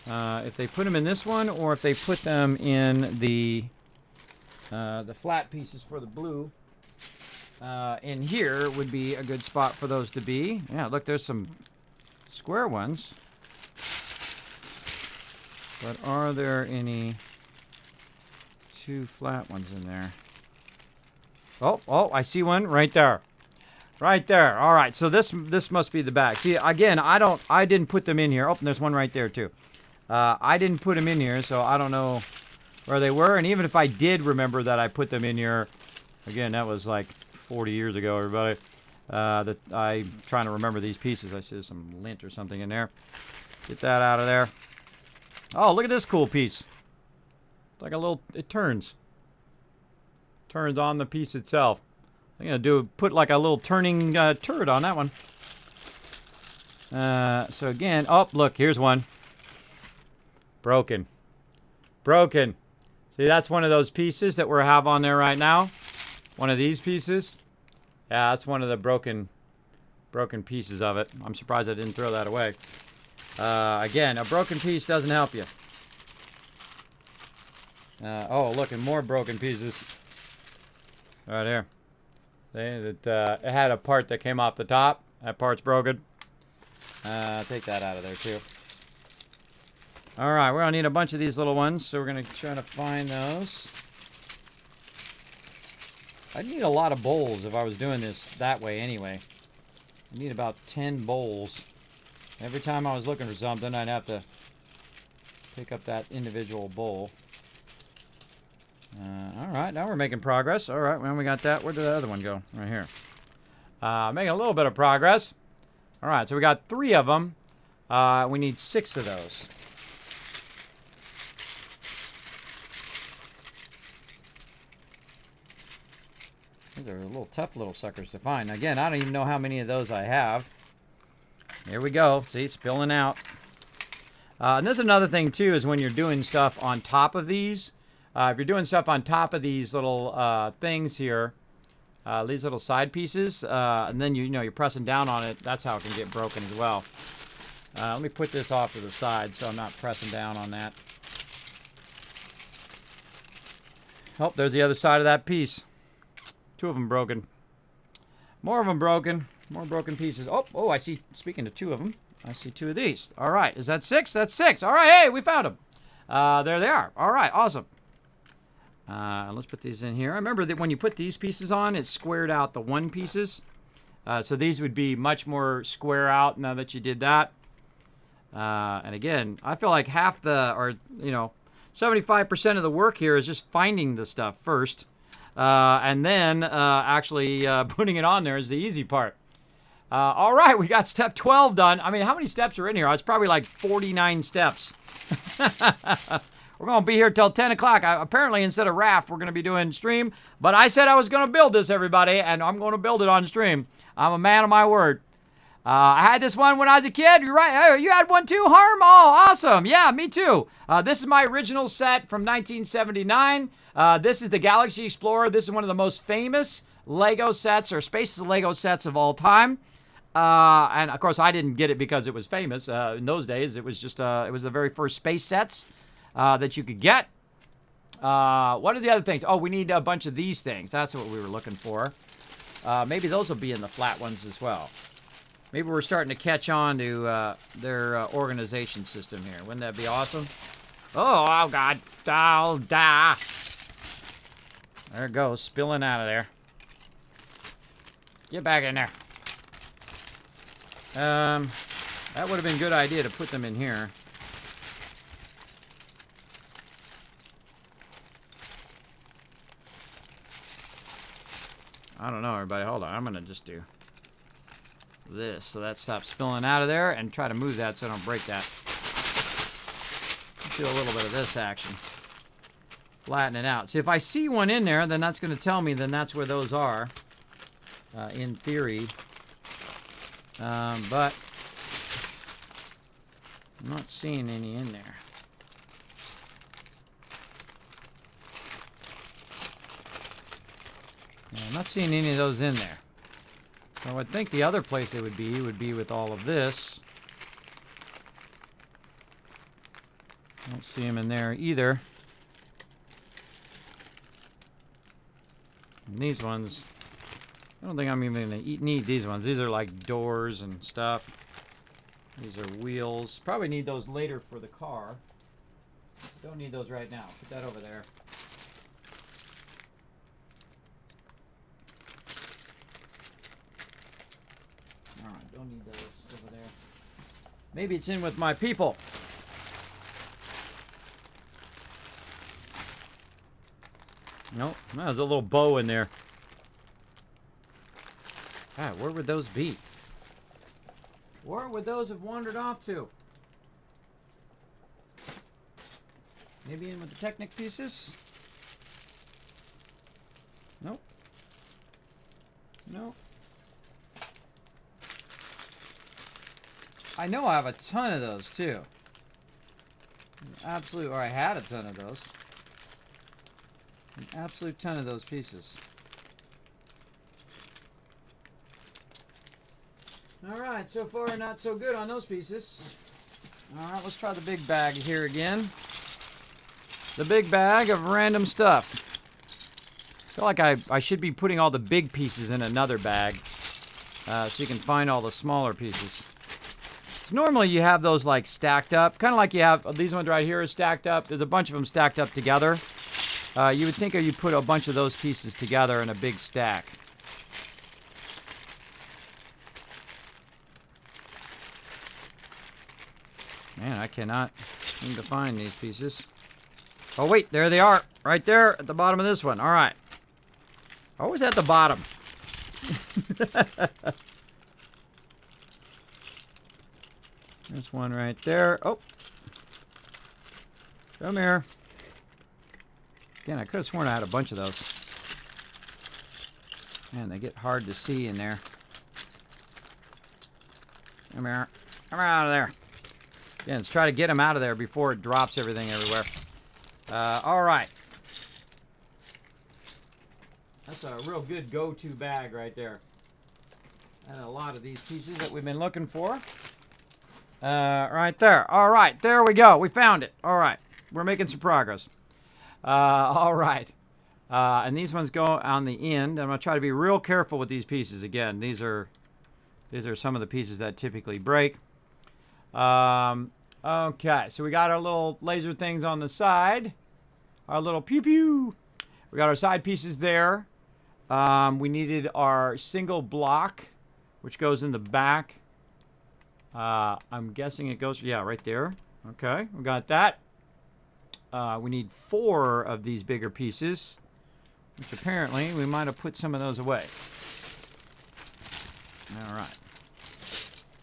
If they put them in this one, or if they put them in the flat pieces for the blue. In here would be a good spot for those to be. Yeah, look, there's some square ones. But are there any 2 flat ones in there? Oh, I see one right there. Right there. All right, so this must be the back. See, again, I didn't put them in here. Oh, and there's one right there too. I didn't put them in here, so I don't know where they were. And even if I did remember that I put them in here, again, that was like 40 years ago, everybody. That I'm trying to remember these pieces. I see some lint or something in there. Get that out of there. Oh, look at this cool piece. It's like a little, it turns. Turns on the piece itself. I'm going to put like a little turning turret on that one. So again, oh, look, here's one. Broken. Broken. See, that's one of those pieces that we have on there right now. One of these pieces. Yeah, that's one of the broken pieces of it. I'm surprised I didn't throw that away. Again, a broken piece doesn't help you. Oh, look, and more broken pieces. Right here. See, it had a part that came off the top. That part's broken. Take that out of there, too. All right, we're going to need a bunch of these little ones, so we're going to try to find those. I'd need a lot of bowls if I was doing this that way anyway. I need about 10 bowls. Every time I was looking for something, I'd have to pick up that individual bowl. All right, now we're making progress. All right, when we got that, where did the other one go? Right here. Making a little bit of progress. All right, so we got 3 of them. We need 6 of those. These are little tough little suckers to find. Again, I don't even know how many of those I have. Here we go. See, spilling out. And this is another thing, too, is when you're doing stuff on top of these. If you're doing stuff on top of these little things here, these little side pieces, and then you're pressing down on it, that's how it can get broken as well. Let me put this off to the side so I'm not pressing down on that. Oh, there's the other side of that piece. 2 of them broken. More of them broken. More broken pieces. Oh, I see. Speaking of 2 of them, I see 2 of these. All right. Is that 6? That's 6. All right. Hey, we found them. There they are. All right. Awesome. Let's put these in here. I remember that when you put these pieces on, it squared out the 1 pieces. So these would be much more square out now that you did that. And again, I feel like half 75% of the work here is just finding the stuff first. And then actually putting it on there is the easy part. All right, we got step 12 done. I mean, how many steps are in here? It's probably like 49 steps. We're going to be here till 10 o'clock. Apparently, instead of raft, we're going to be doing stream. But I said I was going to build this, everybody, and I'm going to build it on stream. I'm a man of my word. I had this one when I was a kid. You're right. Oh, you had one too, Harm? Oh, awesome. Yeah, me too. This is my original set from 1979. This is the Galaxy Explorer. This is one of the most famous Lego sets or Space Lego sets of all time. And of course, I didn't get it because it was famous. In those days, it was just it was the very first space sets that you could get. What are the other things? Oh, we need a bunch of these things. That's what we were looking for. Maybe those will be in the flat ones as well. Maybe we're starting to catch on to their organization system here. Wouldn't that be awesome? Oh, God. I'll die. There it goes, spilling out of there. Get back in there. That would have been a good idea to put them in here. I don't know, everybody. Hold on. I'm going to just do this so that stops spilling out of there and try to move that so I don't break that. Do a little bit of this action. Flatten it out. See, if I see one in there, then that's going to tell me then that's where those are, in theory. But I'm not seeing any in there. Yeah, I'm not seeing any of those in there. So I would think the other place they would be with all of this. I don't see them in there either. And these ones, I don't think I'm even going to need these ones. These are like doors and stuff. These are wheels. Probably need those later for the car. Don't need those right now. Put that over there. Alright, don't need those over there. Maybe it's in with my people. Nope, there's a little bow in there. God, where would those be? Where would those have wandered off to? Maybe in with the Technic pieces? Nope. Nope. I know I have a ton of those too. Absolute, or I had a ton of those. An absolute ton of those pieces. Alright, so far not so good on those pieces. Alright, let's try the big bag here again. The big bag of random stuff. I feel like I should be putting all the big pieces in another bag. So you can find all the smaller pieces. So normally you have those like stacked up. Kind of like you have, these ones right here are stacked up. There's a bunch of them stacked up together. You would think you'd put a bunch of those pieces together in a big stack. Man, I cannot seem to find these pieces. Oh, wait, there they are. Right there at the bottom of this one. All right. Always at the bottom. There's one right there. Oh. Come here. Again, I could have sworn I had a bunch of those. Man, they get hard to see in there. Come here. Come out of there. Again, let's try to get them out of there before it drops everything everywhere. All right. That's a real good go-to bag right there. And a lot of these pieces that we've been looking for. Right there. All right, there we go. We found it. All right, we're making some progress. All right. And these ones go on the end. I'm going to try to be real careful with these pieces. Again, these are some of the pieces that typically break. Okay, so we got our little laser things on the side. Our little pew-pew. We got our side pieces there. We needed our single block, which goes in the back. I'm guessing it goes, yeah, right there. Okay, we got that. We need 4 of these bigger pieces, which apparently we might have put some of those away. All right.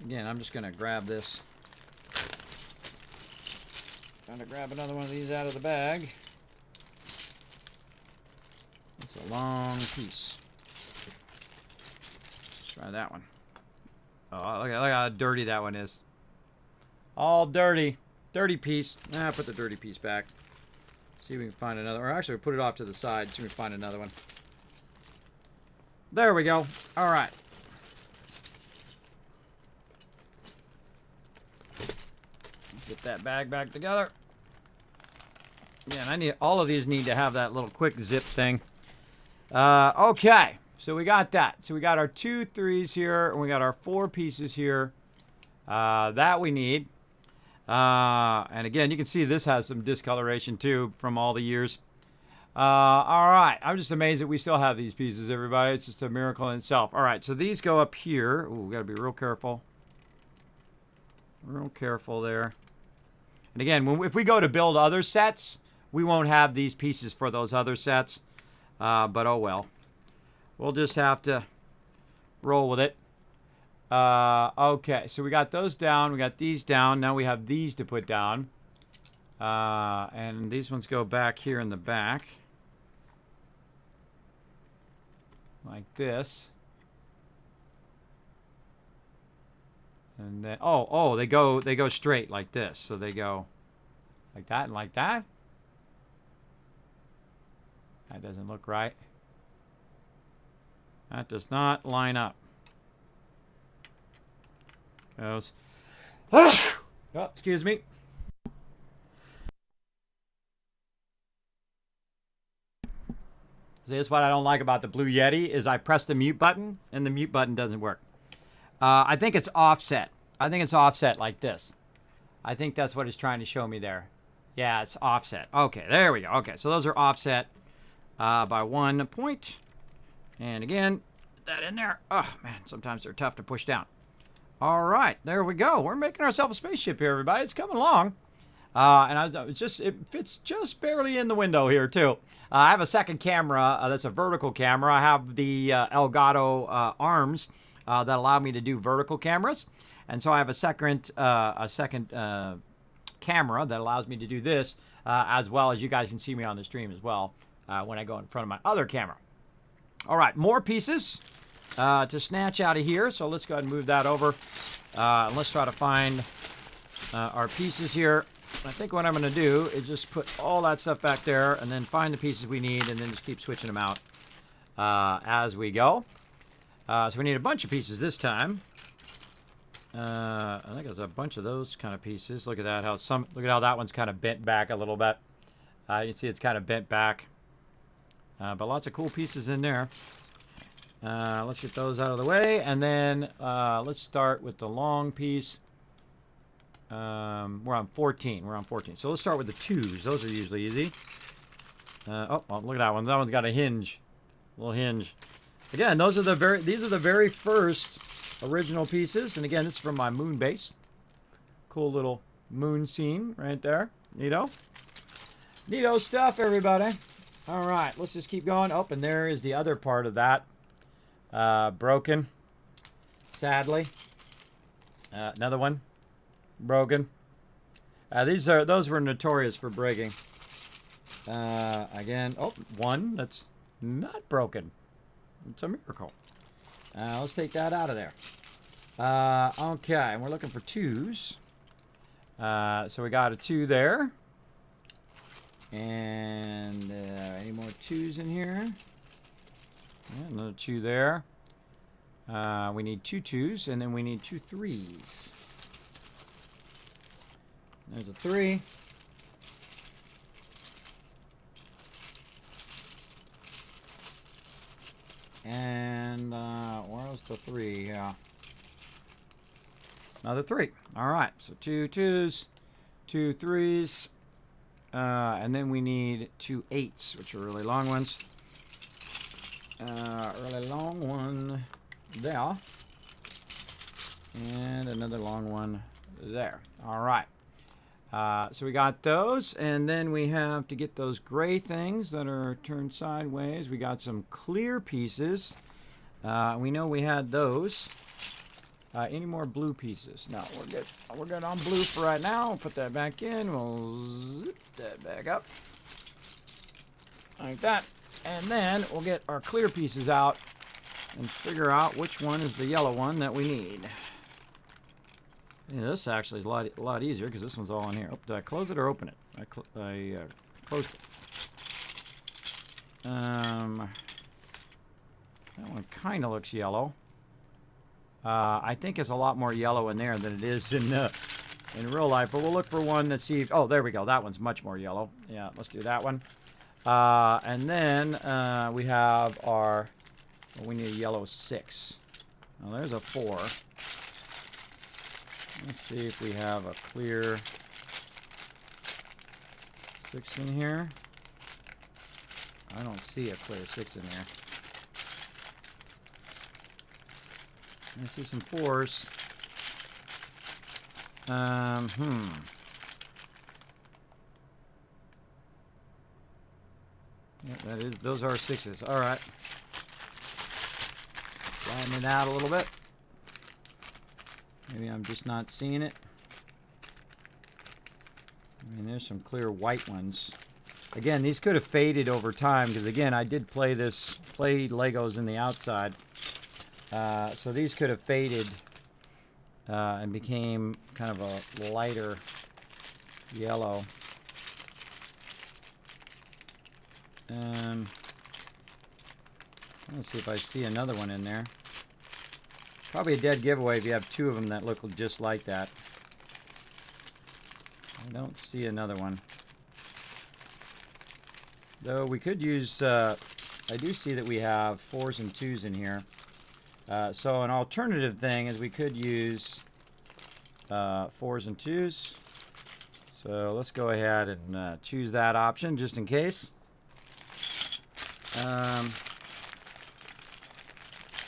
Again, I'm just going to grab this. Trying to grab another one of these out of the bag. It's a long piece. Let's try that one. Oh, look how dirty that one is. All dirty. Dirty piece. Put the dirty piece back. See if we can find another. Or actually, put it off to the side. See if we can find another one. There we go. All right. Get that bag back together. Yeah, and I need all of these need to have that little quick zip thing. Okay, so we got that. So we got our 2 3s here, and we got our 4 pieces here that we need. And again, you can see this has some discoloration too from all the years. All right, I'm just amazed that we still have these pieces, everybody. It's just a miracle in itself. All right, so these go up here. Ooh, we got to be real careful. Real careful there. And again, if we go to build other sets, we won't have these pieces for those other sets. But oh well. We'll just have to roll with it. Okay, so we got those down. We got these down. Now we have these to put down. And these ones go back here in the back. Like this. And then, they go straight like this. So they go like that and like that. That doesn't look right. That does not line up. Goes. Oh, excuse me. See, that's what I don't like about the Blue Yeti is I press the mute button and the mute button doesn't work. I think it's offset. I think it's offset like this. I think that's what it's trying to show me there. Yeah, it's offset. Okay, there we go. Okay, so those are offset by 1 point. And again, put that in there. Oh, man, sometimes they're tough to push down. All right, there we go. We're making ourselves a spaceship here, everybody. It's coming along. It fits just barely in the window here, too. I have a second camera. That's a vertical camera. I have the Elgato arms that allow me to do vertical cameras. And so I have a second camera that allows me to do this, as well as you guys can see me on the stream as well when I go in front of my other camera. All right, more pieces to snatch out of here. So let's go ahead and move that over. And let's try to find our pieces here. I think what I'm going to do is just put all that stuff back there and then find the pieces we need and then just keep switching them out as we go. So we need a bunch of pieces this time. I think there's a bunch of those kind of pieces. Look at that. Look at how that one's kind of bent back a little bit. You can see it's kind of bent back. But lots of cool pieces in there. Let's get those out of the way. And then let's start with the long piece. We're on 14. We're on 14. So let's start with the 2s. Those are usually easy. Well, look at that one. That one's got a hinge. A little hinge. Again, these are the very first original pieces. And again, this is from my moon base. Cool little moon scene right there. Neato. Neato stuff, everybody. All right, let's just keep going. Oh, and there is the other part of that. Broken. Sadly. Another one. Broken. Those were notorious for breaking. Again, one that's not broken. It's a miracle. Let's take that out of there. Okay, we're looking for 2s. So we got a 2 there. And any more 2s in here? Yeah, another 2 there. We need 2 2s, and then we need 2 3s. There's a 3. And where's the 3? Yeah. Another 3. All right. So 2 2s, 2 3s, and then we need 2 8s, which are really long ones. Really long one there. And another long one there. All right. So we got those, and then we have to get those gray things that are turned sideways. We got some clear pieces. We know we had those. Any more blue pieces? No, we're good. We're good on blue for right now. We'll put that back in. We'll zip that back up. Like that. And then we'll get our clear pieces out and figure out which one is the yellow one that we need. Yeah, this actually is a lot easier because this one's all in here. Oh, did I close it or open it? I closed it. That one kind of looks yellow. I think it's a lot more yellow in there than it is in real life. But we'll look for one that see. Oh, there we go. That one's much more yellow. Yeah, let's do that one. And then we have our. Well, we need a yellow 6. Well, there's a 4. Let's see if we have a clear 6 in here. I don't see a clear 6 in there. I see some 4s. Yeah, that is. Those are 6s. All right. Flatten it out a little bit. Maybe I'm just not seeing it. I mean, there's some clear white ones. Again, these could have faded over time because, again, I did play Legos in the outside. So these could have faded and became kind of a lighter yellow. Let's see if I see another one in there. Probably a dead giveaway if you have 2 of them that look just like that. I don't see another one. Though we could use, I do see that we have 4s and 2s in here. So an alternative thing is we could use 4s and 2s. So let's go ahead and choose that option just in case.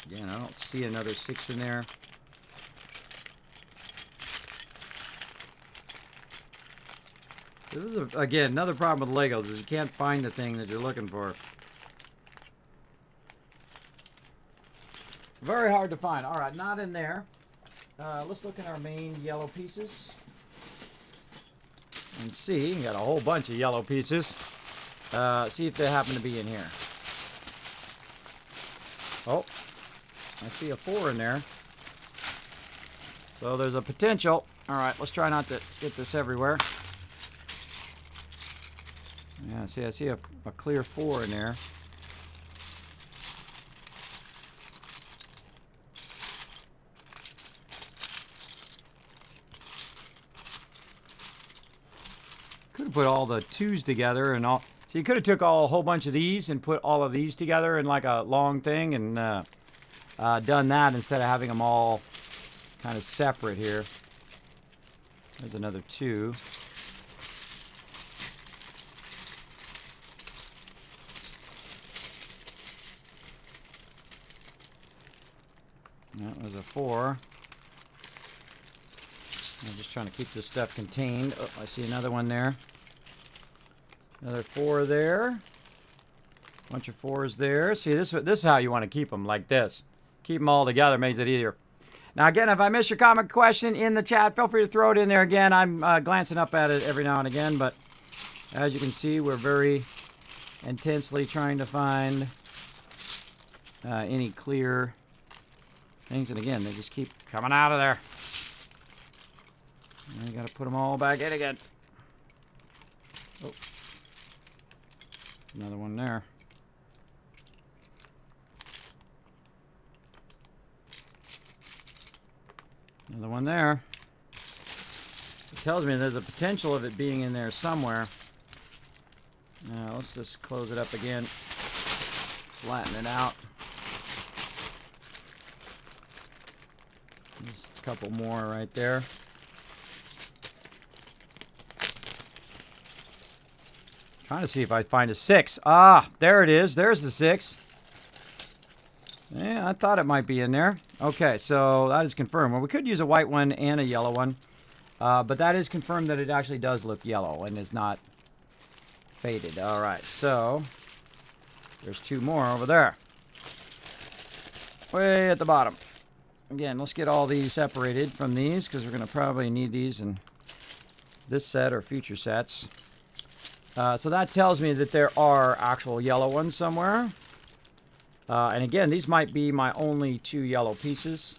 Again, I don't see another 6 in there. This is, again, another problem with Legos is you can't find the thing that you're looking for. Very hard to find. All right, not in there. Let's look at our main yellow pieces. And see, got a whole bunch of yellow pieces. See if they happen to be in here. Oh, I see a 4 in there. So there's a potential. All right, let's try not to get this everywhere. Yeah, see, I see a clear 4 in there. Could have put all the 2s together and all. So you could have took a whole bunch of these and put all of these together in like a long thing and done that instead of having them all kind of separate here. There's another 2. That was a 4. I'm just trying to keep this stuff contained. Oh, I see another one there. Another 4 there. Bunch of 4s there. See, this is how you want to keep them, like this. Keep them all together, makes it easier. Now, again, if I miss your comment question in the chat, feel free to throw it in there again. I'm glancing up at it every now and again, but as you can see, we're very intensely trying to find any clear things. And again, they just keep coming out of there. And you got to put them all back in again. Oh. Another one there. Another one there. It tells me there's a potential of it being in there somewhere. Now, let's just close it up again. Flatten it out. Just a couple more right there. Trying to see if I find a 6. Ah, there it is. There's the 6. Yeah, I thought it might be in there. Okay, so that is confirmed. Well, we could use a white one and a yellow one. But that is confirmed that it actually does look yellow and is not faded. All right, so there's 2 more over there. Way at the bottom. Again, let's get all these separated from these because we're going to probably need these in this set or future sets. So that tells me that there are actual yellow ones somewhere. And again, these might be my only 2 yellow pieces.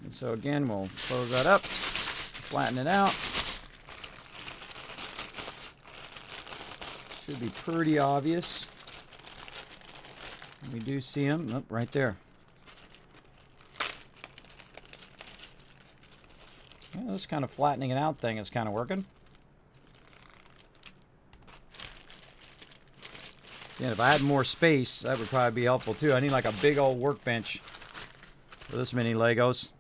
And so again, we'll close that up, flatten it out. Should be pretty obvious. We do see them. Oh, right there. Yeah, this kind of flattening it out thing is kind of working. Yeah, if I had more space, that would probably be helpful too. I need like a big old workbench for this many Legos.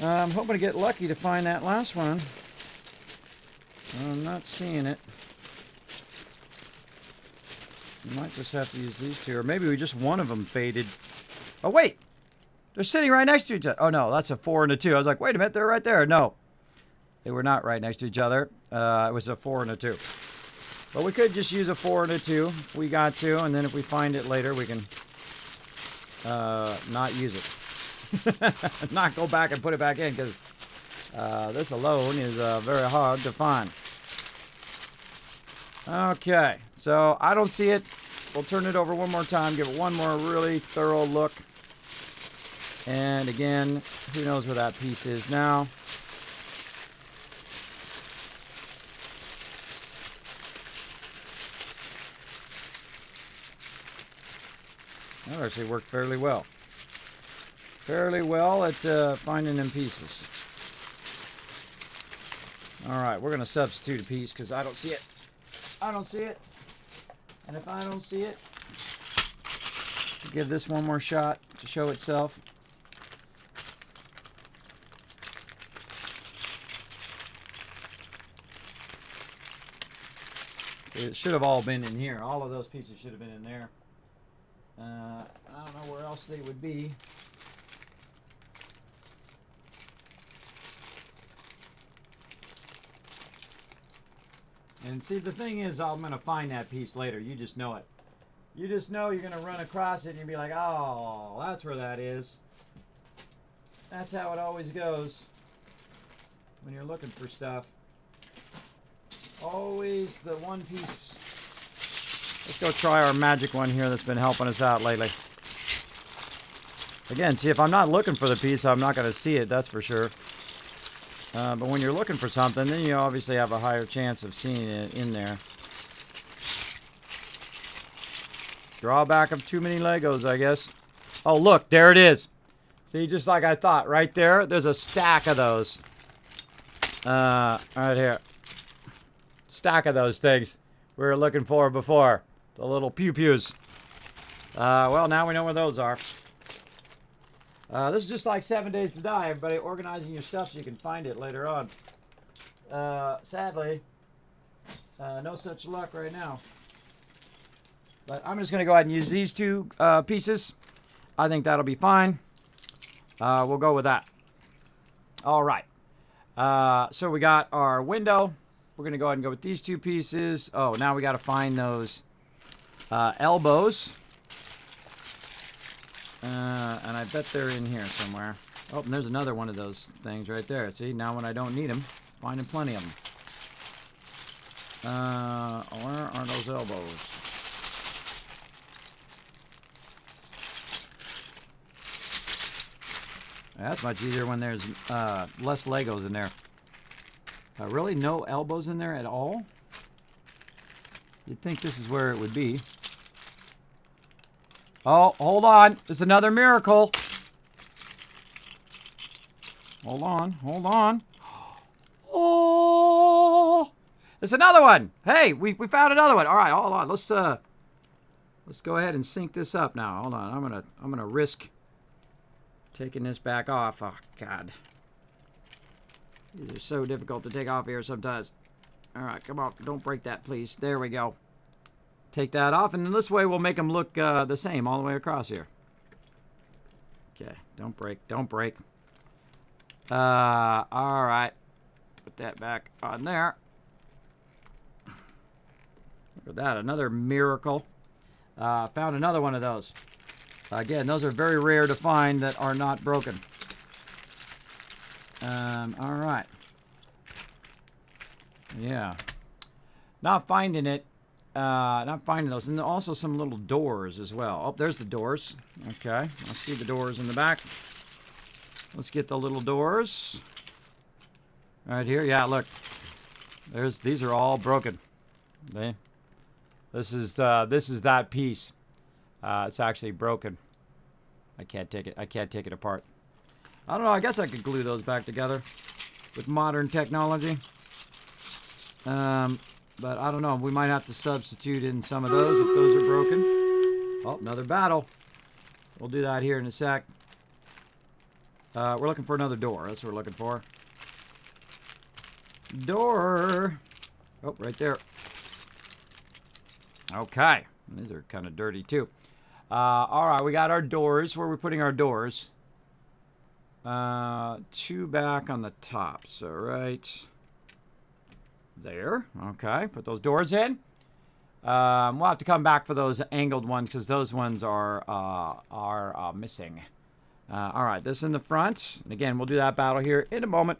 I'm hoping to get lucky to find that last one. I'm not seeing it. We might just have to use these 2, or maybe we just one of them faded. Oh wait, they're sitting right next to each other. Oh no, that's a 4 and a 2. I was like, wait a minute, they're right there. No, they were not right next to each other. It was a 4 and a 2. But we could just use a 4 and a 2 if we got to, and then if we find it later, we can not use it. Not go back and put it back in, because this alone is very hard to find. Okay, so I don't see it. We'll turn it over one more time, give it one more really thorough look. And again, who knows where that piece is now. That actually worked fairly well. Fairly well at finding them pieces. All right, we're going to substitute a piece because I don't see it. I don't see it. And if I don't see it, we'll give this one more shot to show itself. It should have all been in here. All of those pieces should have been in there. I don't know where else they would be. And see, the thing is, I'm going to find that piece later. You just know it. You just know you're going to run across it and you'll be like, oh, that's where that is. That's how it always goes when you're looking for stuff. Always the one piece. Let's go try our magic one here that's been helping us out lately. Again, see, if I'm not looking for the piece, I'm not going to see it, that's for sure. But when you're looking for something, then you obviously have a higher chance of seeing it in there. Drawback of too many Legos, I guess. Oh, look, there it is. See, just like I thought, right there, there's a stack of those. Right here. Stack of those things we were looking for before. The little pew-pews. Well, now we know where those are. This is just like 7 Days to Die. Everybody organizing your stuff so you can find it later on. Sadly, no such luck right now. But I'm just going to go ahead and use these 2 pieces. I think that'll be fine. We'll go with that. All right. So we got our window. We're going to go ahead and go with these two pieces. Oh, now we got to find those elbows. And I bet they're in here somewhere. Oh, and there's another one of those things right there. See, now when I don't need them, finding plenty of them. Where are those elbows? That's much easier when there's less Legos in there. Really, no elbows in there at all? You'd think this is where it would be. Oh, hold on. It's another miracle. Hold on, hold on. Oh, it's another one. Hey, we found another one. All right, hold on. Let's go ahead and sync this up now. Hold on. I'm gonna risk taking this back off. Oh God, these are so difficult to take off here sometimes. All right, come on, don't break that, please. There we go. Take that off, and then this way we'll make them look the same all the way across here. Okay, don't break, don't break. All right, put that back on there. Look at that, another miracle. Found another one of those. Again, those are very rare to find that are not broken. All right. Yeah. Not finding it. Not finding those. And also some little doors as well. Oh, there's the doors. Okay. I see the doors in the back. Let's get the little doors. Right here. Yeah, look. These are all broken. Okay. This is that piece. It's actually broken. I can't take it apart. I don't know. I guess I could glue those back together with modern technology. But I don't know. We might have to substitute in some of those if those are broken. Oh, another battle. We'll do that here in a sec. We're looking for another door. That's what we're looking for. Door. Oh, right there. Okay. These are kind of dirty too. All right, we got our doors. Where are we putting our doors? Two back on the top. So right there. Okay, put those doors in. We'll have to come back for those angled ones because those ones are missing. All right, this in the front. And again, we'll do that battle here in a moment.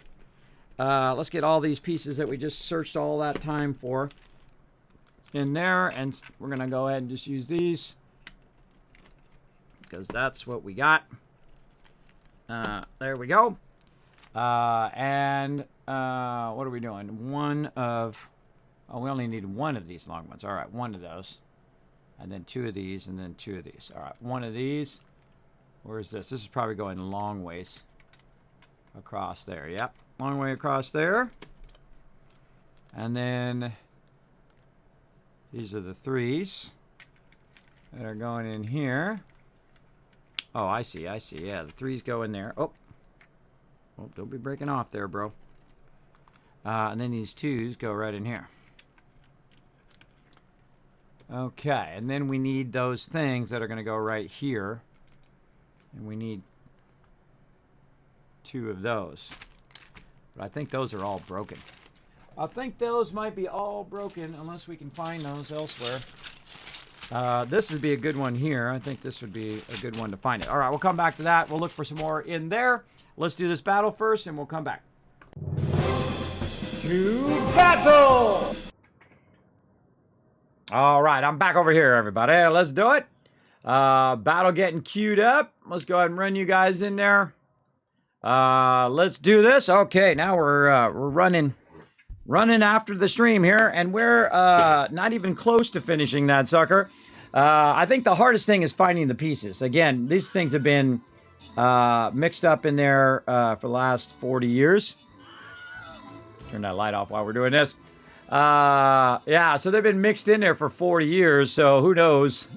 Let's get all these pieces that we just searched all that time for in there, and we're gonna go ahead and just use these because that's what we got. There we go. And what are we doing? We only need one of these long ones. All right, one of those. And then two of these, and then two of these. All right, one of these. Where is this? This is probably going long ways across there. Yep, long way across there. And then these are the threes that are going in here. Oh, I see. Yeah, the threes go in there. Oh, don't be breaking off there, bro. And then these twos go right in here. Okay, and then we need those things that are going to go right here. And we need two of those. But I think those are all broken. I think those might be all broken unless we can find those elsewhere. This would be a good one here. I think this would be a good one to find it. All right, we'll come back to that. We'll look for some more in there. Let's do this battle first, and we'll come back. To battle! All right, I'm back over here, everybody. Let's do it. Battle getting queued up. Let's go ahead and run you guys in there. Let's do this. Okay, now we're running after the stream here, and we're not even close to finishing that sucker. I think the hardest thing is finding the pieces. Again, these things have been mixed up in there for the last 40 years. Turn that light off while we're doing this. Yeah, so they've been mixed in there for 40 years, so who knows?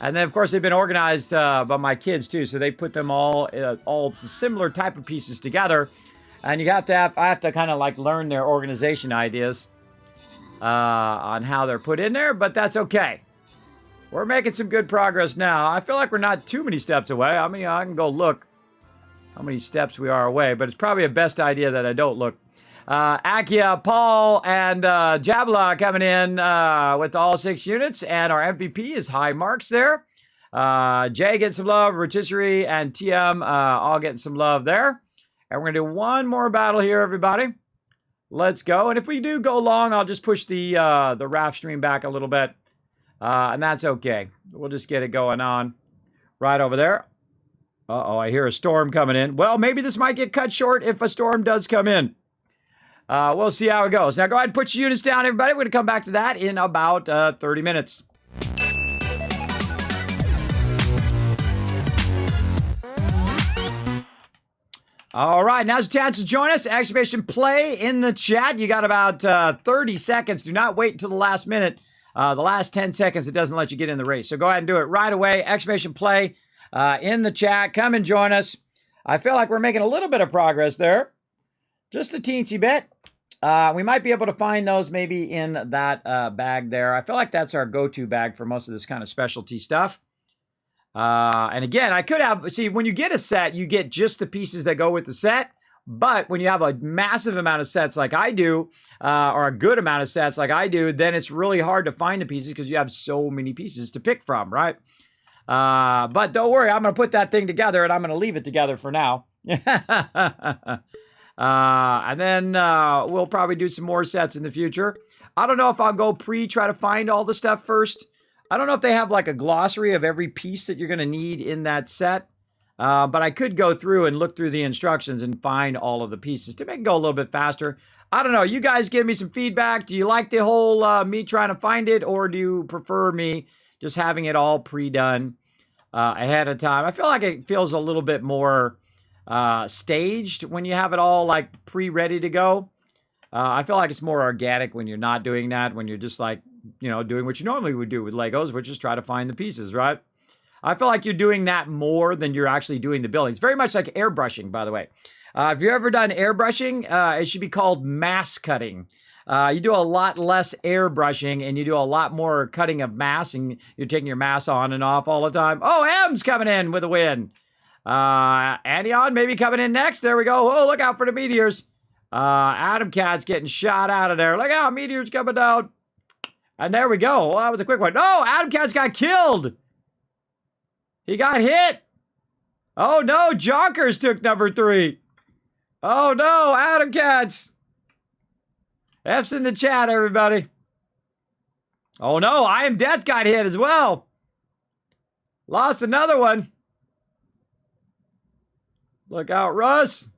And then, of course, they've been organized by my kids, too, so they put them all similar type of pieces together. And I have to kind of like learn their organization ideas on how they're put in there, but that's okay. We're making some good progress now. I feel like we're not too many steps away. I mean, I can go look how many steps we are away, but it's probably a best idea that I don't look. Akia, Paul, and Jabla coming in with all 6 units. And our MVP is high marks there. Jay getting some love. Rotisserie and TM all getting some love there. And we're going to do one more battle here, everybody. Let's go. And if we do go long, I'll just push the RAF stream back a little bit. And that's okay. We'll just get it going on right over there. Uh-oh, I hear a storm coming in. Well, maybe this might get cut short if a storm does come in. We'll see how it goes. Now, go ahead and put your units down, everybody. We're going to come back to that in about 30 minutes. All right, now's a chance to join us. Exclamation play in the chat. You got about 30 seconds. Do not wait until the last minute. The last 10 seconds, it doesn't let you get in the race. So go ahead and do it right away. Exclamation play in the chat. Come and join us. I feel like we're making a little bit of progress there. Just a teensy bit. We might be able to find those maybe in that bag there. I feel like that's our go-to bag for most of this kind of specialty stuff. And again, I could have, see, when you get a set, you get just the pieces that go with the set. But when you have a massive amount of sets like I do, or a good amount of sets like I do, then it's really hard to find the pieces because you have so many pieces to pick from, right? But don't worry, I'm going to put that thing together and I'm going to leave it together for now. And then we'll probably do some more sets in the future. I don't know if I'll go try to find all the stuff first. I don't know if they have like a glossary of every piece that you're going to need in that set. But I could go through and look through the instructions and find all of the pieces to make it go a little bit faster. I don't know. You guys give me some feedback. Do you like the whole me trying to find it, or do you prefer me just having it all pre-done ahead of time? I feel like it feels a little bit more staged when you have it all like pre-ready to go. I feel like it's more organic when you're not doing that, when you're just like, you know, doing what you normally would do with Legos, which is try to find the pieces, right? I feel like you're doing that more than you're actually doing the building. It's very much like airbrushing, by the way. If you've ever done airbrushing, it should be called mass cutting. You do a lot less airbrushing and you do a lot more cutting of mass, and you're taking your mass on and off all the time. Oh, M's coming in with a win. Anion maybe coming in next. There we go. Oh, look out for the meteors. Adam Cat's getting shot out of there. Look out, meteors coming down. And there we go. Well, that was a quick one. No, Adam Cat's got killed. He got hit. Oh, no. Jonkers took number 3. Oh, no. Adam Cats. F's in the chat, everybody. Oh, no. I Am Death got hit as well. Lost another one. Look out, Russ.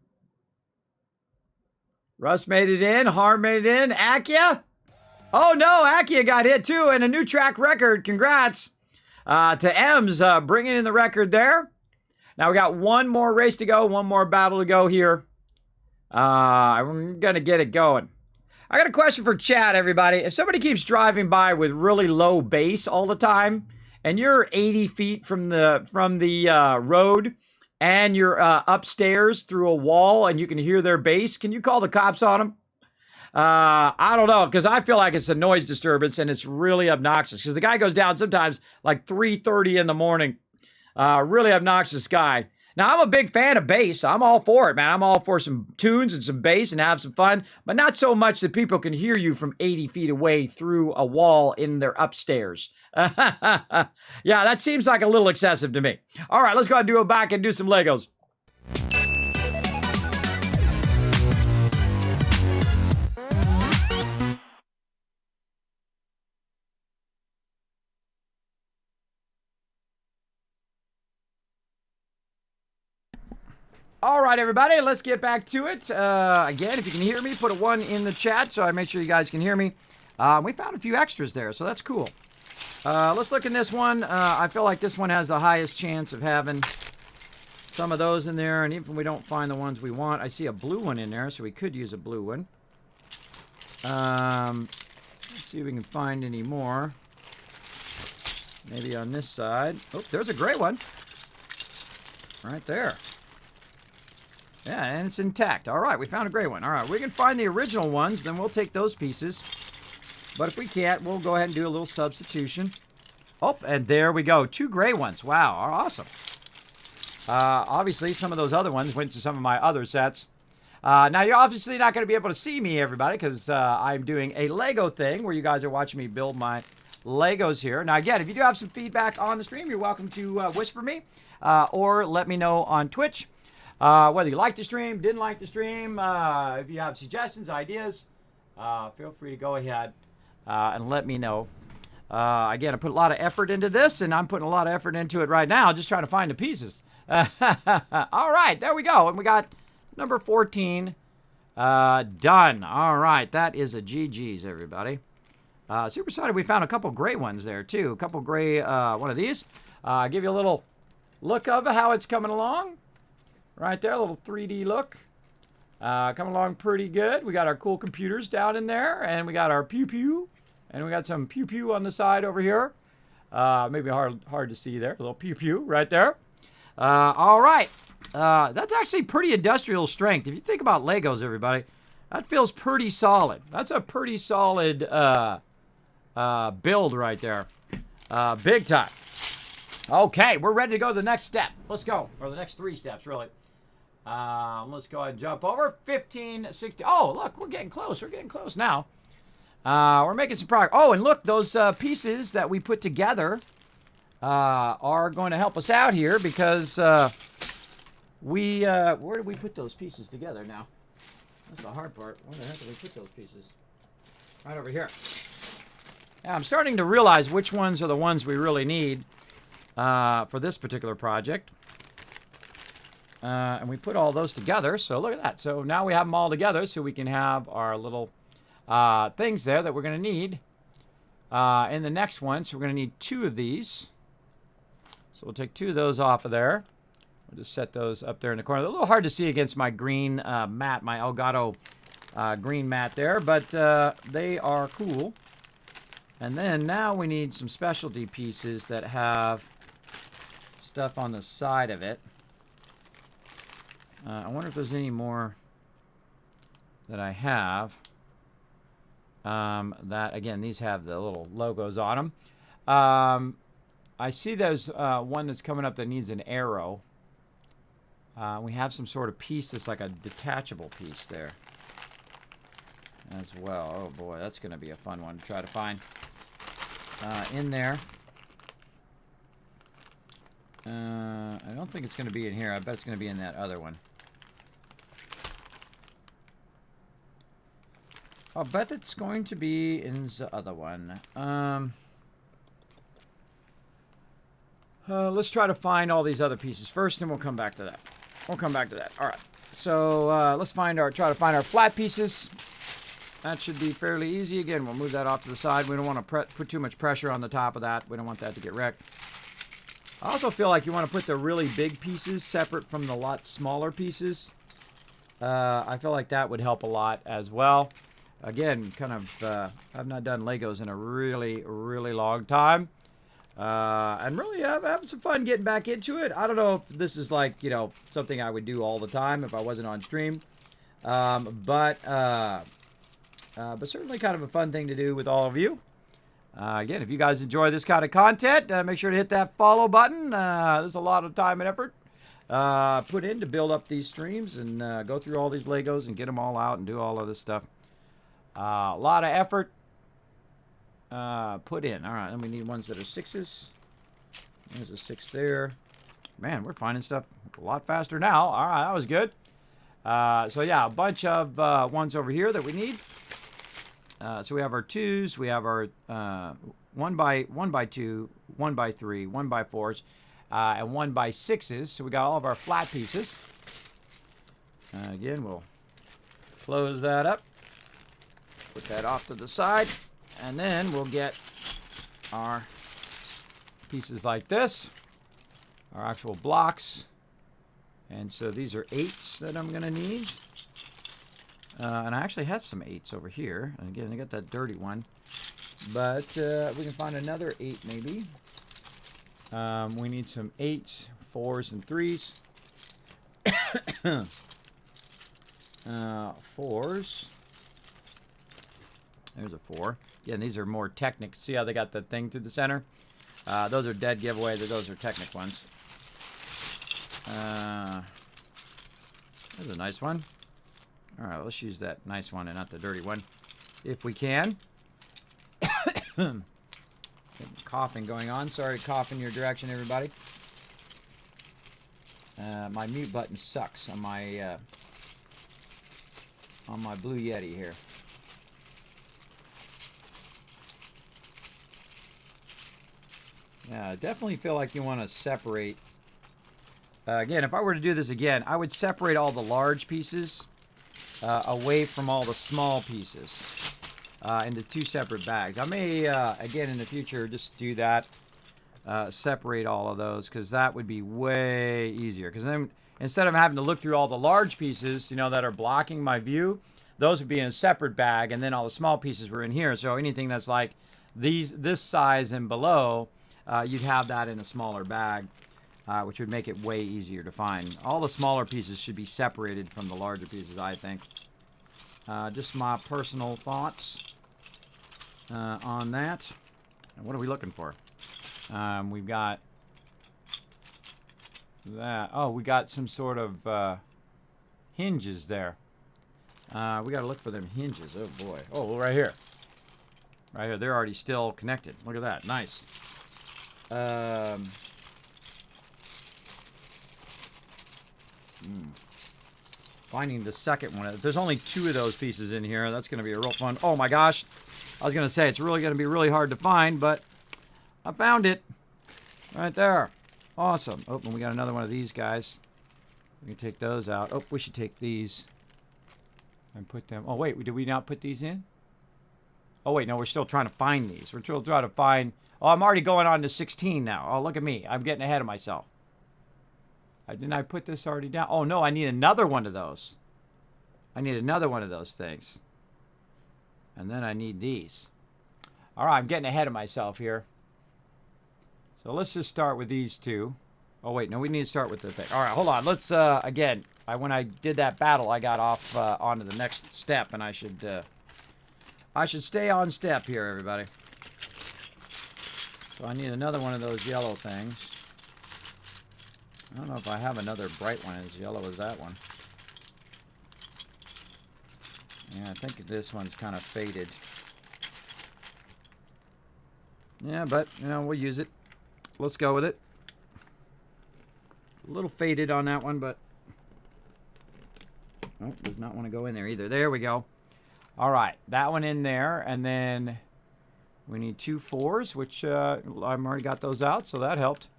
Russ made it in. Harm made it in. Akia. Oh, no. Akia got hit, too. And a new track record. Congrats. To M's bringing in the record there. Now we got one more race to go, one more battle to go here. I'm going to get it going. I got a question for chat, everybody. If somebody keeps driving by with really low bass all the time, and you're 80 feet from the road, and you're upstairs through a wall, and you can hear their bass, can you call the cops on them? I don't know, because I feel like it's a noise disturbance and it's really obnoxious. Because the guy goes down sometimes like 3:30 in the morning. Really obnoxious guy. Now, I'm a big fan of bass. I'm all for it, man. I'm all for some tunes and some bass and have some fun. But not so much that people can hear you from 80 feet away through a wall in their upstairs. Yeah, that seems like a little excessive to me. All right, let's go ahead and do it back and do some Legos. All right, everybody, let's get back to it. Again, if you can hear me, put a 1 in the chat so I make sure you guys can hear me. We found a few extras there, so that's cool. Let's look in this one. I feel like this one has the highest chance of having some of those in there, and even if we don't find the ones we want, I see a blue one in there, so we could use a blue one. Let's see if we can find any more. Maybe on this side. Oh, there's a gray one. Right there. Yeah, and it's intact. All right, we found a gray one. All right, we can find the original ones, then we'll take those pieces. But if we can't, we'll go ahead and do a little substitution. Oh, and there we go. 2 gray ones. Wow, awesome. Obviously, some of those other ones went to some of my other sets. Now, you're obviously not going to be able to see me, everybody, because I'm doing a Lego thing where you guys are watching me build my Legos here. Now, again, if you do have some feedback on the stream, you're welcome to whisper me or let me know on Twitch. Whether you like the stream, didn't like the stream, if you have suggestions, ideas, feel free to go ahead and let me know. Again, I put a lot of effort into this, and I'm putting a lot of effort into it right now, just trying to find the pieces. All right, there we go. And we got number 14 done. All right, that is a GG's, everybody. Super excited we found a couple gray ones there, too. A couple gray, one of these. Give you a little look of how it's coming along. Right there, a little 3D look. Coming along pretty good. We got our cool computers down in there, and we got our pew-pew. And we got some pew-pew on the side over here. Maybe hard to see there. A little pew-pew right there. All right. That's actually pretty industrial strength. If you think about Legos, everybody, that feels pretty solid. That's a pretty solid build right there. Big time. Okay, we're ready to go to the next step. Let's go. Or the next 3 steps, really. Let's go ahead and jump over. 15, 16. Oh, look, we're getting close. We're getting close now. We're making some progress. Oh, and look, those pieces that we put together are going to help us out here because where did we put those pieces together now? That's the hard part. Where the heck did we put those pieces? Right over here. Yeah, I'm starting to realize which ones are the ones we really need for this particular project. And we put all those together, so look at that. So now we have them all together so we can have our little things there that we're going to need in the next one. So we're going to need 2 of these. So we'll take 2 of those off of there. We'll just set those up there in the corner. They're a little hard to see against my green mat, my Elgato green mat there, but they are cool. And then now we need some specialty pieces that have stuff on the side of it. I wonder if there's any more that I have. That, again, these have the little logos on them. I see there's one that's coming up that needs an arrow. We have some sort of piece that's like a detachable piece there as well. Oh, boy, that's going to be a fun one to try to find in there. I don't think it's going to be in here. I bet it's going to be in that other one. I'll bet it's going to be in the other one. Let's try to find all these other pieces first, and we'll come back to that. We'll come back to that. All right. So let's try to find our flat pieces. That should be fairly easy. Again, we'll move that off to the side. We don't want to put too much pressure on the top of that. We don't want that to get wrecked. I also feel like you want to put the really big pieces separate from the lot smaller pieces. I feel like that would help a lot as well. Again, kind of, I've not done Legos in a really, really long time. And really, I'm having some fun getting back into it. I don't know if this is like, something I would do all the time if I wasn't on stream. But certainly kind of a fun thing to do with all of you. Again, if you guys enjoy this kind of content, make sure to hit that follow button. There's a lot of time and effort put in to build up these streams and go through all these Legos and get them all out and do all of this stuff. A lot of effort put in. All right, and we need ones that are 6s. There's a 6 there. Man, we're finding stuff a lot faster now. All right, that was good. So yeah, a bunch of ones over here that we need. So we have our 2s, we have our 1 by 2, 1 by 3, 1 by 4s, and 1 by 6s. So we got all of our flat pieces. Again, we'll close that up. Put that off to the side, and then we'll get our pieces like this, our actual blocks. And so these are 8s that I'm going to need. And I actually have some 8s over here. And again, I got that dirty one. But we can find another 8 maybe. We need some 8s, 4s, and 3s. 4s. There's a 4. Yeah, and these are more Technic. See how they got the thing through the center? Those are dead giveaway. Those are Technic ones. There's a nice one. All right, let's use that nice one and not the dirty one, if we can. Coughing going on. Sorry to cough in your direction, everybody. My mute button sucks on my Blue Yeti here. Yeah, definitely feel like you want to separate. Again, if I were to do this again, I would separate all the large pieces away from all the small pieces into 2 separate bags. I may, again, in the future, just do that. Separate all of those, because that would be way easier. Because then, instead of having to look through all the large pieces, that are blocking my view, those would be in a separate bag, and then all the small pieces were in here. So anything that's like this size and below, you'd have that in a smaller bag, which would make it way easier to find. All the smaller pieces should be separated from the larger pieces, I think. Just my personal thoughts on that. And what are we looking for? We've got that. Oh, we got some sort of hinges there. We got to look for them hinges. Oh, boy. Oh, right here. Right here. They're already still connected. Look at that. Nice. Finding the second one. There's only 2 of those pieces in here. That's going to be a real fun. Oh, my gosh. I was going to say, it's really going to be really hard to find, but I found it. Right there. Awesome. Oh, and we got another one of these guys. We can take those out. Oh, we should take these and put them. Oh, wait. Did we not put these in? Oh, wait. No, we're still trying to find these. We're still trying to find. Oh, I'm already going on to 16 now. Oh, look at me. I'm getting ahead of myself. Didn't I put this already down? Oh, no. I need another one of those. I need another one of those things. And then I need these. All right. I'm getting ahead of myself here. So let's just start with these 2. Oh, wait. No, we need to start with the thing. All right. Hold on. Let's, again, when I did that battle, I got off onto the next step, and I should stay on step here, everybody. So I need another one of those yellow things. I don't know if I have another bright one as yellow as that one. Yeah, I think this one's kind of faded. Yeah, but, we'll use it. Let's go with it. A little faded on that one, but... Oh, does not want to go in there either. There we go. All right, that one in there, and then we need 2 4s, which I've already got those out, so that helped.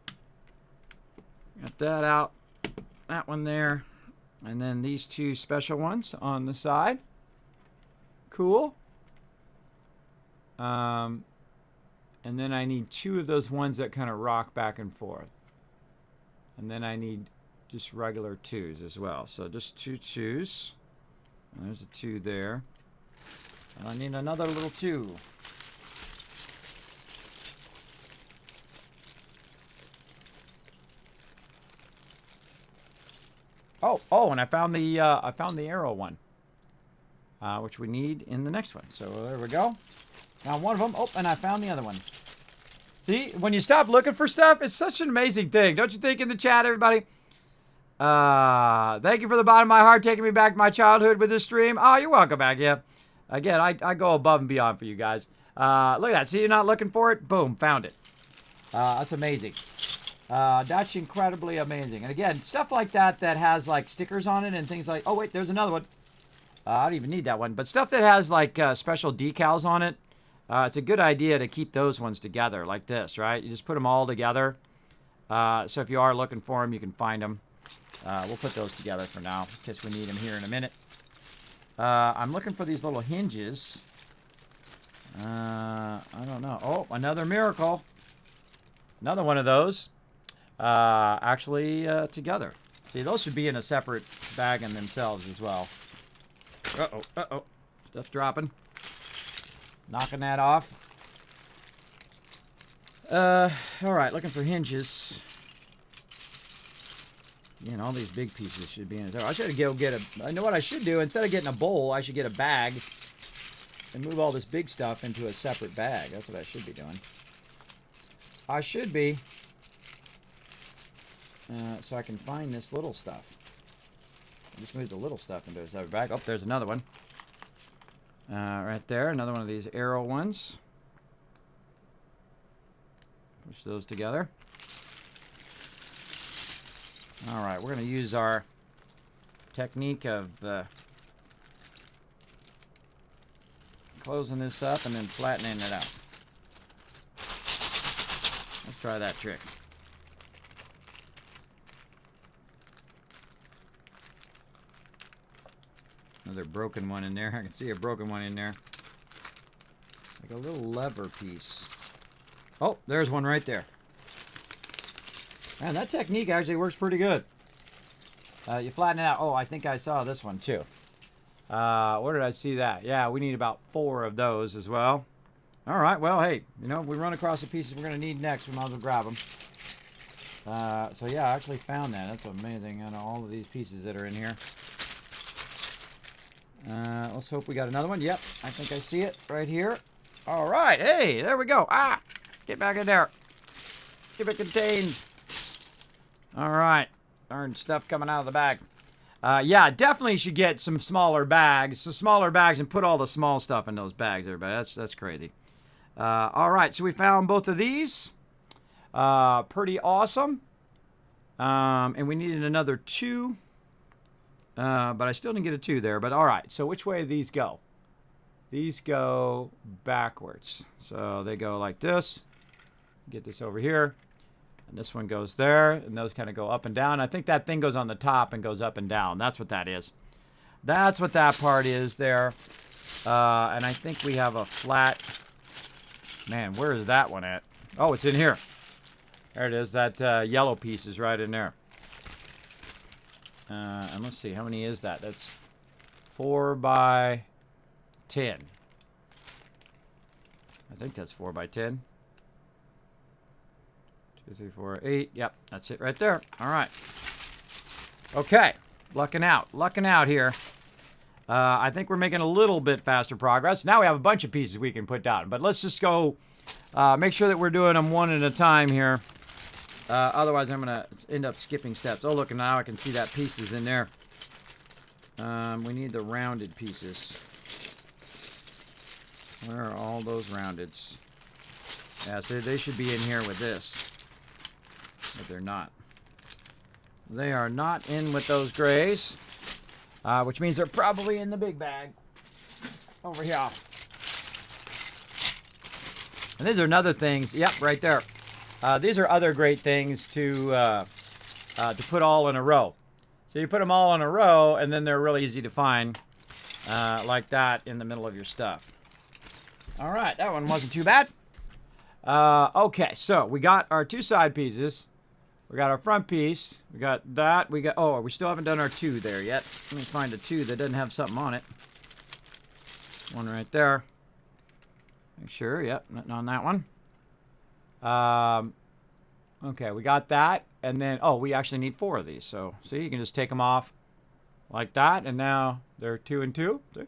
Got that out. That one there. And then these 2 special ones on the side. Cool. And then I need 2 of those ones that kind of rock back and forth. And then I need just regular 2s as well. So just 2 2s. And there's a 2 there. And I need another little 2. Oh, and I found the arrow one, which we need in the next one. So there we go. Found one of them. Oh, and I found the other one. See, when you stop looking for stuff, it's such an amazing thing. Don't you think in the chat, everybody? Thank you for the bottom of my heart, taking me back to my childhood with this stream. Oh, you're welcome back, yeah. Again, I go above and beyond for you guys. Look at that. See, you're not looking for it? Boom, found it. That's amazing. That's incredibly amazing. And again, stuff like that has like stickers on it and things like... Oh, wait, there's another one. I don't even need that one. But stuff that has like special decals on it, it's a good idea to keep those ones together like this, right? You just put them all together. So if you are looking for them, you can find them. We'll put those together for now, in case we need them here in a minute. I'm looking for these little hinges. I don't know. Oh, another miracle. Another one of those. Actually, together. See, those should be in a separate bag in themselves as well. Uh-oh, uh-oh. Stuff's dropping. Knocking that off. All right, looking for hinges. Man, all these big pieces should be in there. I should go get a... I know what I should do. Instead of getting a bowl, I should get a bag and move all this big stuff into a separate bag. That's what I should be doing. I should be. So I can find this little stuff. Just move the little stuff into this other bag. Oh, there's another one. Right there, another one of these arrow ones. Push those together. All right, we're going to use our technique of closing this up and then flattening it out. Let's try that trick. Another broken one in there. I can see a broken one in there. Like a little lever piece. Oh, there's one right there. Man, that technique actually works pretty good. You flatten it out. Oh, I think I saw this one too. Where did I see that? Yeah, we need about 4 of those as well. All right, well, hey, you know, if we run across the pieces we're going to need next, we might as well grab them. So yeah, I actually found that. That's amazing. I know all of these pieces that are in here. Let's hope we got another one. Yep, I think I see it right here. All right, hey, there we go. Ah, get back in there. Keep it contained. All right, darn stuff coming out of the bag. Yeah, definitely should get some smaller bags, and put all the small stuff in those bags, everybody. That's crazy. All right, so we found both of these. Pretty awesome. And we needed another 2. But I still didn't get a 2 there. But all right, so which way do these go? These go backwards. So they go like this. Get this over here. And this one goes there. And those kind of go up and down. I think that thing goes on the top and goes up and down. That's what that is. That's what that part is there. And I think we have a flat... Man, where is that one at? Oh, it's in here. There it is. That yellow piece is right in there. And let's see, how many is that? That's 4 by 10. I think that's 4 by 10. 2, 3, 4, 8. Yep, that's it right there. All right. Okay, lucking out here. I think we're making a little bit faster progress. Now we have a bunch of pieces we can put down, but let's just go make sure that we're doing them one at a time here. Otherwise, I'm going to end up skipping steps. Oh, look, and now I can see that piece is in there. We need the rounded pieces. Where are all those roundeds? Yeah, so they should be in here with this. But they're not. They are not in with those grays. Which means they're probably in the big bag. Over here. And these are another things. Yep, right there. These are other great things to put all in a row. So you put them all in a row, and then they're really easy to find, like that, in the middle of your stuff. All right, that one wasn't too bad. Okay, so we got our 2 side pieces. We got our front piece. We got that. Oh, we still haven't done our 2 there yet. Let me find a 2 that doesn't have something on it. One right there. Make sure, yep, nothing on that one. Okay, we got that, and then, oh, we actually need 4 of these, so see, you can just take them off like that, and now they're 2 and 2, see?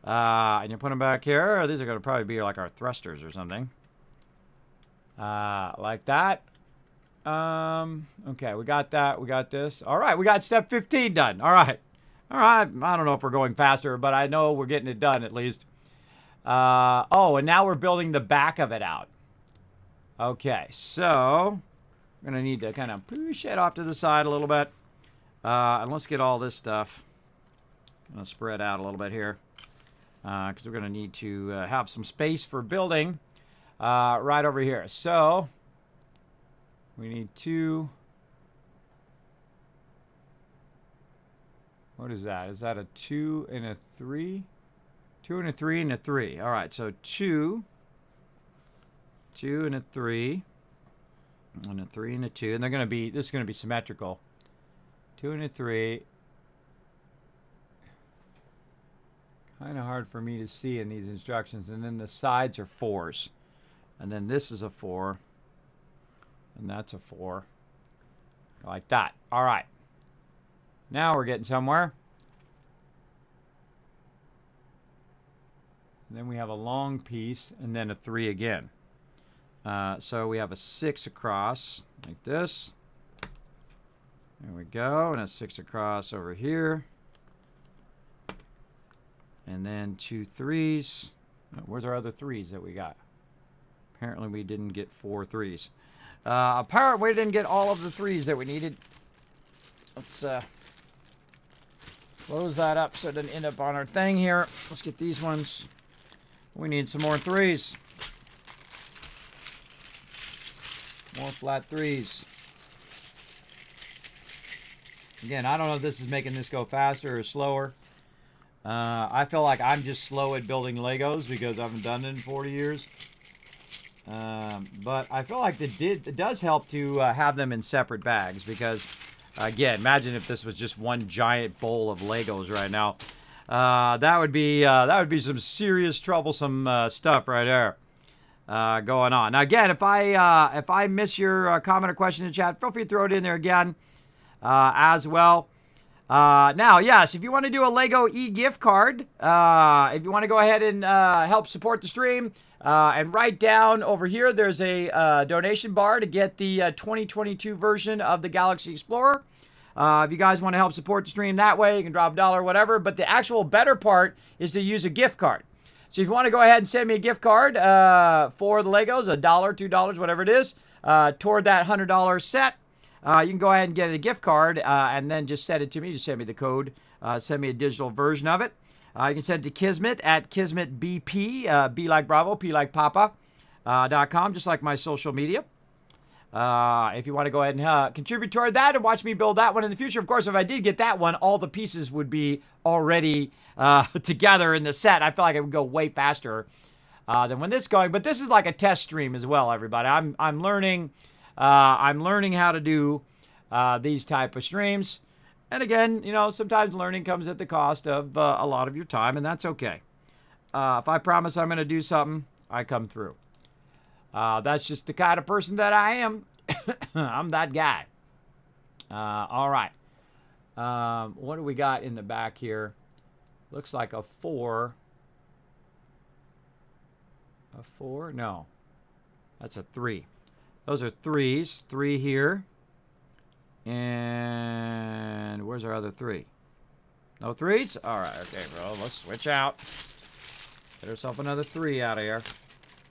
And you put them back here. These are going to probably be like our thrusters or something. Like that. Okay, we got that, we got this. All right, we got step 15 done. All right, I don't know if we're going faster, but I know we're getting it done at least. Oh, and now we're building the back of it out. Okay, so we're going to need to kind of push it off to the side a little bit. And let's get all this stuff going to spread out a little bit here. Because we're going to need to have some space for building right over here. So we need 2. What is that? Is that a 2 and a 3? 2 and a 3 and a 3. All right, so 2 and a 3, and a 3 and a 2, and they're going to be, this is going to be symmetrical. 2 and a 3. Kind of hard for me to see in these instructions. And then the sides are 4s, and then this is a 4, and that's a 4, like that. All right, now we're getting somewhere. And then we have a long piece, and then a 3 again. So we have a 6 across, like this. There we go. And a 6 across over here. And then 2 3s. Where's our other 3s that we got? Apparently we didn't get 4 3s. Apparently we didn't get all of the 3s that we needed. Let's close that up so it doesn't end up on our thing here. Let's get these ones. We need some more 3s. More flat 3s. Again, I don't know if this is making this go faster or slower. I feel like I'm just slow at building Legos because I haven't done it in 40 years. But I feel like it does help to have them in separate bags because, again, imagine if this was just one giant bowl of Legos right now. That would be some serious troublesome stuff right there going on. Now, again, if I miss your comment or question in the chat, feel free to throw it in there again as well. Now, yes, if you want to do a Lego e-gift card, if you want to go ahead and help support the stream, and write down over here, there's a donation bar to get the 2022 version of the Galaxy Explorer. If you guys want to help support the stream that way, you can drop $1 or whatever. But the actual better part is to use a gift card. So if you want to go ahead and send me a gift card for the Legos, $1, $2, whatever it is, toward that $100 set, you can go ahead and get a gift card and then just send it to me. Just send me the code. Send me a digital version of it. You can send it to Kismet at KismetBP, B like Bravo, P like Papa, .com, just like my social media. If you want to go ahead and contribute toward that and watch me build that one in the future. Of course, if I did get that one, all the pieces would be already together in the set. I feel like it would go way faster than when this is going. But this is like a test stream as well, everybody. I'm learning how to do these type of streams. And again, you know, sometimes learning comes at the cost of a lot of your time, and that's okay. If I promise I'm going to do something, I come through. That's just the kind of person that I am. I'm that guy. All right. What do we got in the back here? Looks like a 4. A 4? No. That's a 3. Those are 3s. 3 here. And where's our other 3? No 3s? All right. Okay, bro. Let's switch out. Get ourselves another 3 out of here.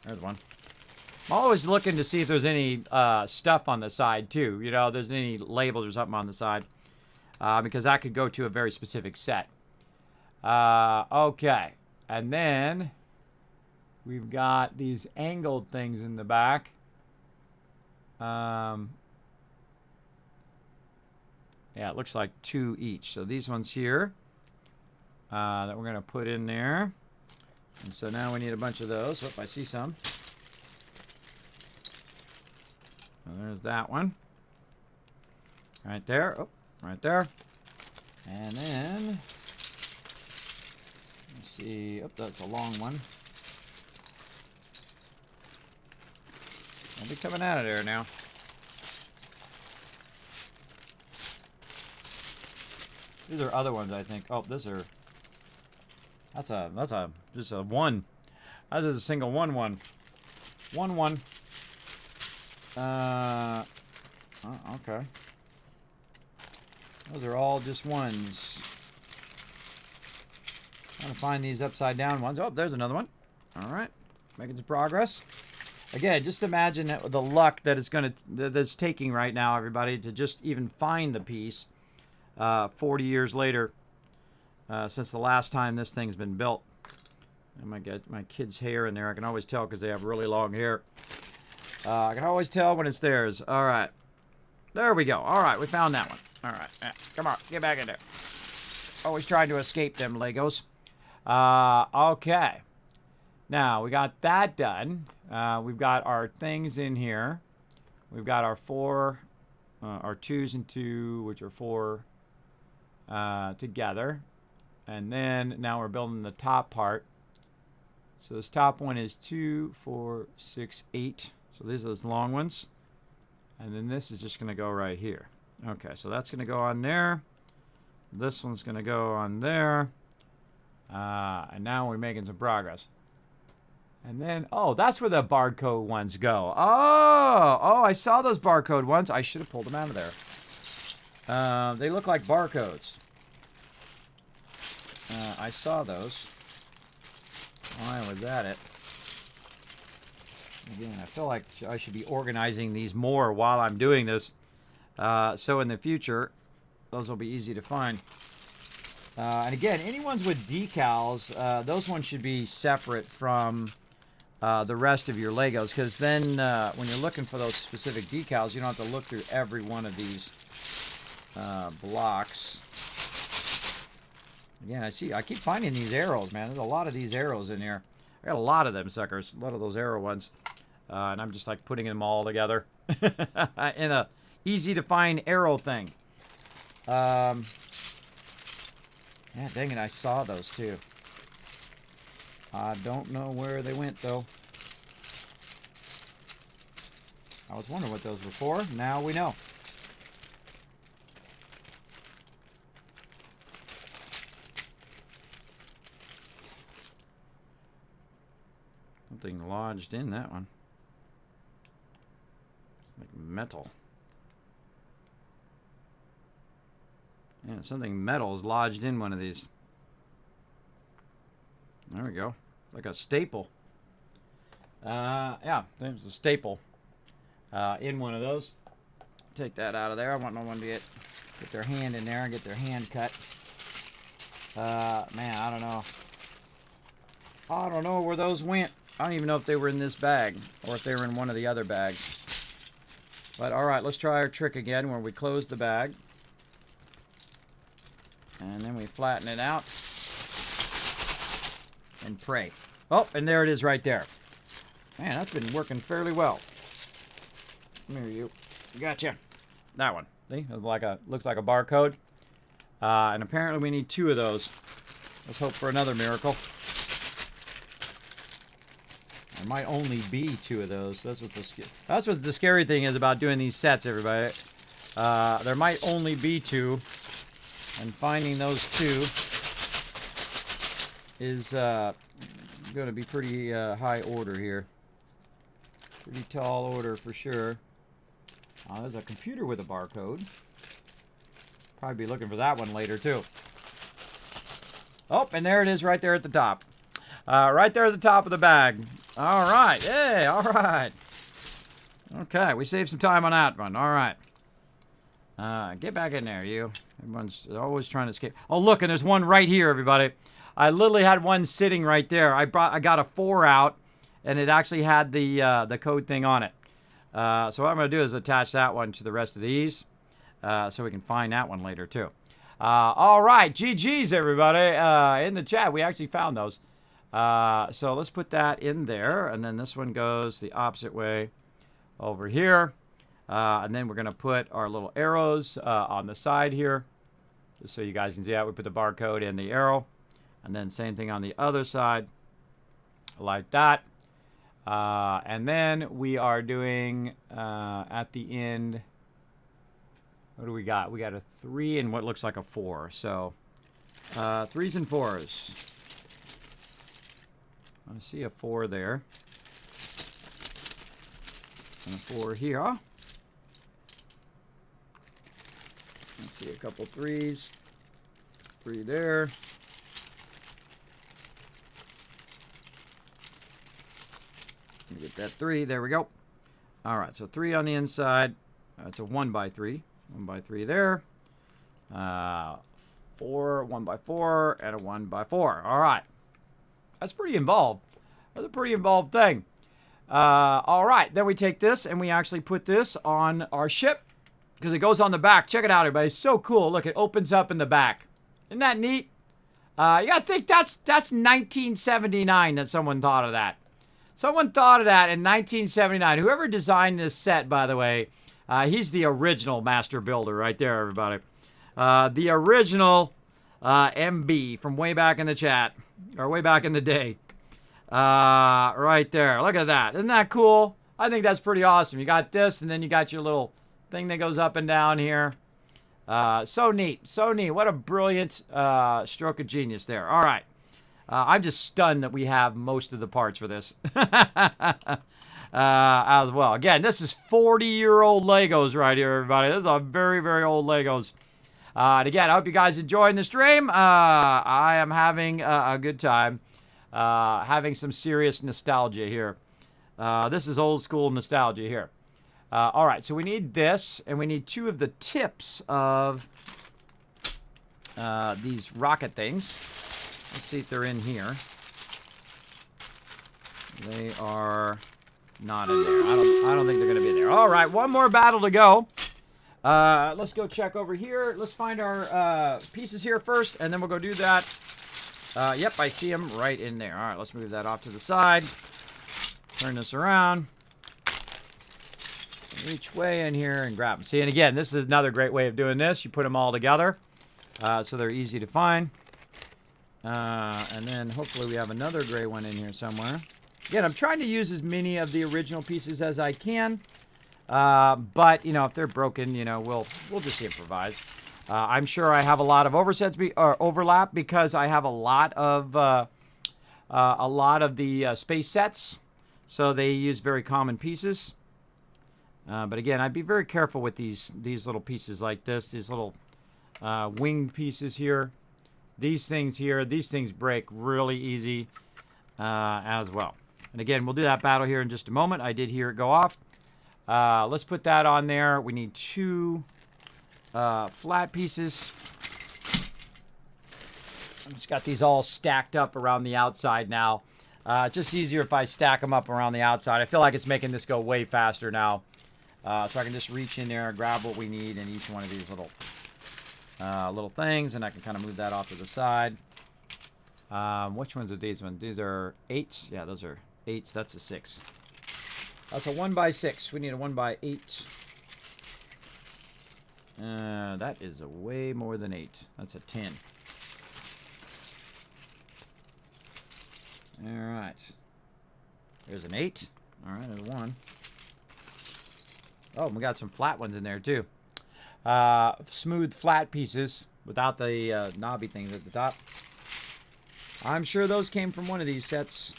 There's one. I'm always looking to see if there's any stuff on the side, too. You know, if there's any labels or something on the side. Because that could go to a very specific set. Okay. And then we've got these angled things in the back. Yeah, it looks like 2 each. So these ones here that we're going to put in there. And so now we need a bunch of those. Oh, I see some. So there's that one. Right there. Oh, right there. And then, let's see. Oh, that's a long one. I'll be coming out of there now. These are other ones, I think. Oh, these are. That's just a 1. That is a single 1 1. 1 1. Okay. Those are all just 1s. Trying to find these upside down ones. Oh, there's another one. All right, making some progress. Again, just imagine that the luck that that's taking right now, everybody, to just even find the piece. 40 years later, since the last time this thing's been built. I might get my kid's hair in there. I can always tell because they have really long hair. I can always tell when it's theirs. All right. There we go. All right, we found that one. All right. Come on, get back in there. Always trying to escape them Legos. Okay. Now, we got that done. We've got our things in here. We've got our 4, our 2s and 2, which are 4 together. And then now we're building the top part. So this top one is 2, 4, 6, 8. So these are those long ones. And then this is just going to go right here. Okay, so that's going to go on there. This one's going to go on there. And now we're making some progress. And then, oh, that's where the barcode ones go. Oh, I saw those barcode ones. I should have pulled them out of there. They look like barcodes. I saw those. Why was that it? Again, I feel like I should be organizing these more while I'm doing this. So in the future, those will be easy to find. And again, any ones with decals, those ones should be separate from the rest of your Legos. Because then when you're looking for those specific decals, you don't have to look through every one of these blocks. Again, I keep finding these arrows, man. There's a lot of these arrows in here. I got a lot of them suckers. A lot of those arrow ones. And I'm just like putting them all together in a easy to find arrow thing. Yeah, dang it, I saw those too. I don't know where they went though. I was wondering what those were for. Now we know. Something lodged in that one. It's like metal. Yeah, something metal is lodged in one of these. There we go. Like a staple. Yeah, there's a staple in one of those. Take that out of there. I want no one to get their hand in there and get their hand cut. Man, I don't know. I don't know where those went. I don't even know if they were in this bag or if they were in one of the other bags. But all right, let's try our trick again where we close the bag. And then we flatten it out. And pray. Oh, and there it is right there. Man, that's been working fairly well. Come here, you. Gotcha. That one. See? Looks like a barcode. And apparently we need 2 of those. Let's hope for another miracle. There might only be 2 of those. That's what the scary thing is about doing these sets, everybody. There might only be 2. And finding those 2 is going to be pretty high order here. Pretty tall order for sure. There's a computer with a barcode. Probably be looking for that one later too. Oh, and there it is right there at the top. Right there at the top of the bag. All right. Hey, all right. Okay, we saved some time on that one. All right. Get back in there, you. Everyone's always trying to escape. Oh, look, and there's one right here, everybody. I literally had one sitting right there. I got a 4 out, and it actually had the code thing on it. So what I'm going to do is attach that one to the rest of these, so we can find that one later too. All right, GG's everybody in the chat. We actually found those. So let's put that in there, and then this one goes the opposite way over here. And then we're going to put our little arrows on the side here, just so you guys can see that. We put the barcode in the arrow, and then same thing on the other side, like that. And then we are doing at the end, what do we got? We got a 3 and what looks like a 4. So 3s and 4s. I see a 4 there. And a 4 here. Let's see a couple 3s. 3 there. Get that 3. There we go. All right, so 3 on the inside. It's a 1x3. 1x3 there. 4, 1x4, and a 1x4. All right. That's pretty involved. That's a pretty involved thing. All right, then we take this and we actually put this on our ship because it goes on the back. Check it out, everybody. It's so cool. Look, it opens up in the back. Isn't that neat? You gotta think that's 1979 that someone thought of that. Someone thought of that in 1979. Whoever designed this set, by the way, he's the original master builder right there, everybody. The original MB from way back in the chat, or way back in the day. Right there. Look at that. Isn't that cool? I think that's pretty awesome. You got this, and then you got your little thing that goes up and down here. So neat. So neat. What a brilliant stroke of genius there. All right. I'm just stunned that we have most of the parts for this. as well. Again, this is 40-year-old Legos right here, everybody. This is a very, very old Legos. And again, I hope you guys enjoying the stream. I am having a good time, having some serious nostalgia here. This is old school nostalgia here. All right, so we need this, and we need 2 of the tips of these rocket things. Let's see if they're in here. They are not in there. I don't think they're going to be there. All right, one more battle to go. Let's go check over here. Let's find our pieces here first, and then we'll go do that. Yep, I see them right in there. All right, let's move that off to the side. Turn this around. Reach way in here and grab them. See, and again, this is another great way of doing this. You put them all together, so they're easy to find. And then hopefully we have another gray one in here somewhere. Again, I'm trying to use as many of the original pieces as I can. But, you know, if they're broken, you know, we'll just improvise. I'm sure I have a lot of overlap because I have a lot of the space sets. So they use very common pieces. But again, I'd be very careful with these little pieces like this. These little winged pieces here. These things here. These things break really easy as well. And again, we'll do that battle here in just a moment. I did hear it go off. Let's put that on there. We need 2 flat pieces. I've just got these all stacked up around the outside now. It's just easier if I stack them up around the outside. I feel like it's making this go way faster now. So I can just reach in there, grab what we need in each one of these little things, and I can kind of move that off to the side. Which ones are these ones? These are 8s. Yeah, those are 8s. That's a 6. That's a 1x6. We need a 1x8. That is a way more than 8. That's a 10. All right. There's an 8. All right, there's 1. Oh, we got some flat ones in there too. Smooth flat pieces without the knobby things at the top. I'm sure those came from one of these sets.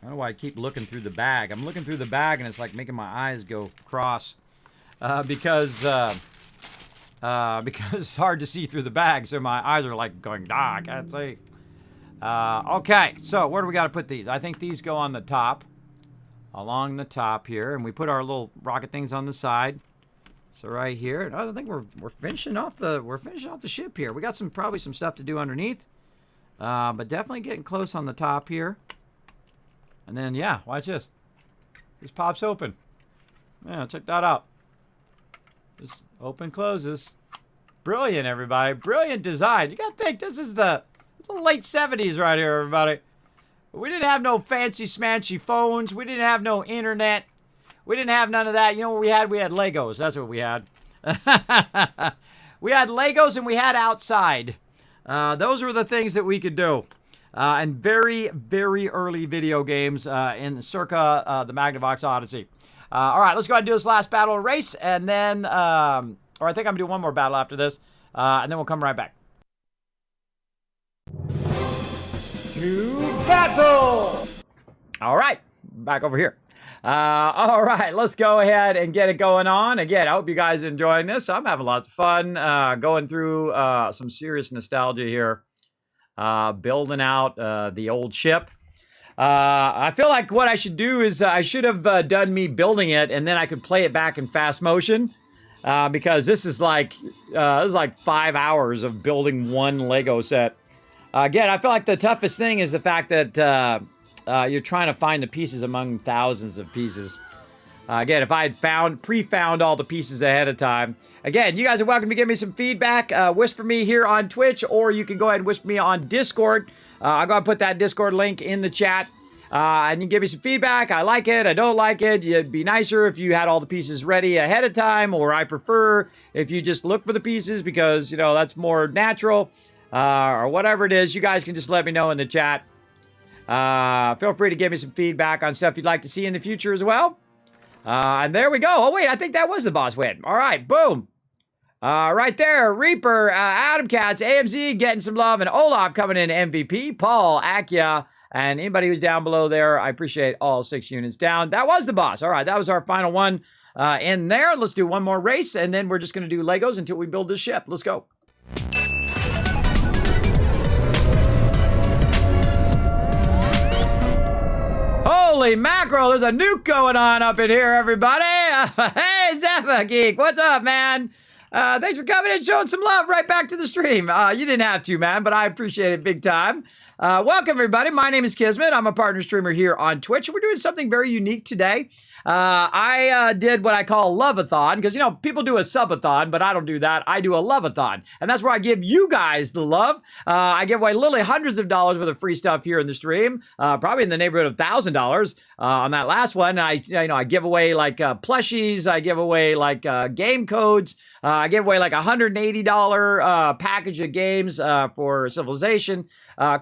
I don't know why I keep looking through the bag. I'm looking through the bag and it's like making my eyes go cross because it's hard to see through the bag. So my eyes are like going, I can't see. Okay, so where do we got to put these? I think these go on the top, along the top here, and we put our little rocket things on the side. So right here, I think we're finishing off the ship here. We got probably some stuff to do underneath, but definitely getting close on the top here. And then, yeah, watch this. This pops open. Yeah, check that out. Just open, closes. Brilliant, everybody. Brilliant design. You got to think, this is the late 70s right here, everybody. We didn't have no fancy smancy phones. We didn't have no internet. We didn't have none of that. You know what we had? We had Legos. That's what we had. We had Legos and we had outside. Those were the things that we could do. And very, very early video games in circa the Magnavox Odyssey. All right, let's go ahead and do this last battle race. And then, or I think I'm going to do one more battle after this. And then we'll come right back. To battle! All right, back over here. All right, let's go ahead and get it going on. Again, I hope you guys are enjoying this. I'm having lots of fun going through some serious nostalgia here. Building out the old ship. I feel like what I should do is I should have done me building it, and then I could play it back in fast motion. Because this is like 5 hours of building one Lego set. Again, I feel like the toughest thing is the fact that you're trying to find the pieces among thousands of pieces. Again, if I had pre-found all the pieces ahead of time. Again, you guys are welcome to give me some feedback. Whisper me here on Twitch, or you can go ahead and whisper me on Discord. I'm going to put that Discord link in the chat. And you can give me some feedback. I like it. I don't like it. It'd be nicer if you had all the pieces ready ahead of time, or I prefer if you just look for the pieces because, you know, that's more natural. Or whatever it is, you guys can just let me know in the chat. Feel free to give me some feedback on stuff you'd like to see in the future as well. And there we go. Oh, wait, I think that was the boss win. All right, boom. Right there, Reaper, Adam Katz, AMZ getting some love, and Olaf coming in MVP. Paul, Akia, And anybody who's down below there, I appreciate all 6 units down. That was the boss. All right, that was our final one in there. Let's do one more race, and then we're just going to do Legos until we build this ship. Let's go. Holy mackerel, there's a nuke going on up in here, everybody. Hey, Zappa Geek, what's up, man? Thanks for coming and showing some love right back to the stream. You didn't have to, man, but I appreciate it big time. Welcome, everybody. My name is Kismet. I'm a partner streamer here on Twitch. We're doing something very unique today. I did what I call a love-a-thon, because, you know, people do a sub-a-thon, but I don't do that. I do a love-a-thon, and that's where I give you guys the love. I give away literally hundreds of dollars worth of free stuff here in the stream, probably in the neighborhood of $1,000 on that last one. I give away like plushies. I give away like game codes. I give away like $180 package of games for Civilization.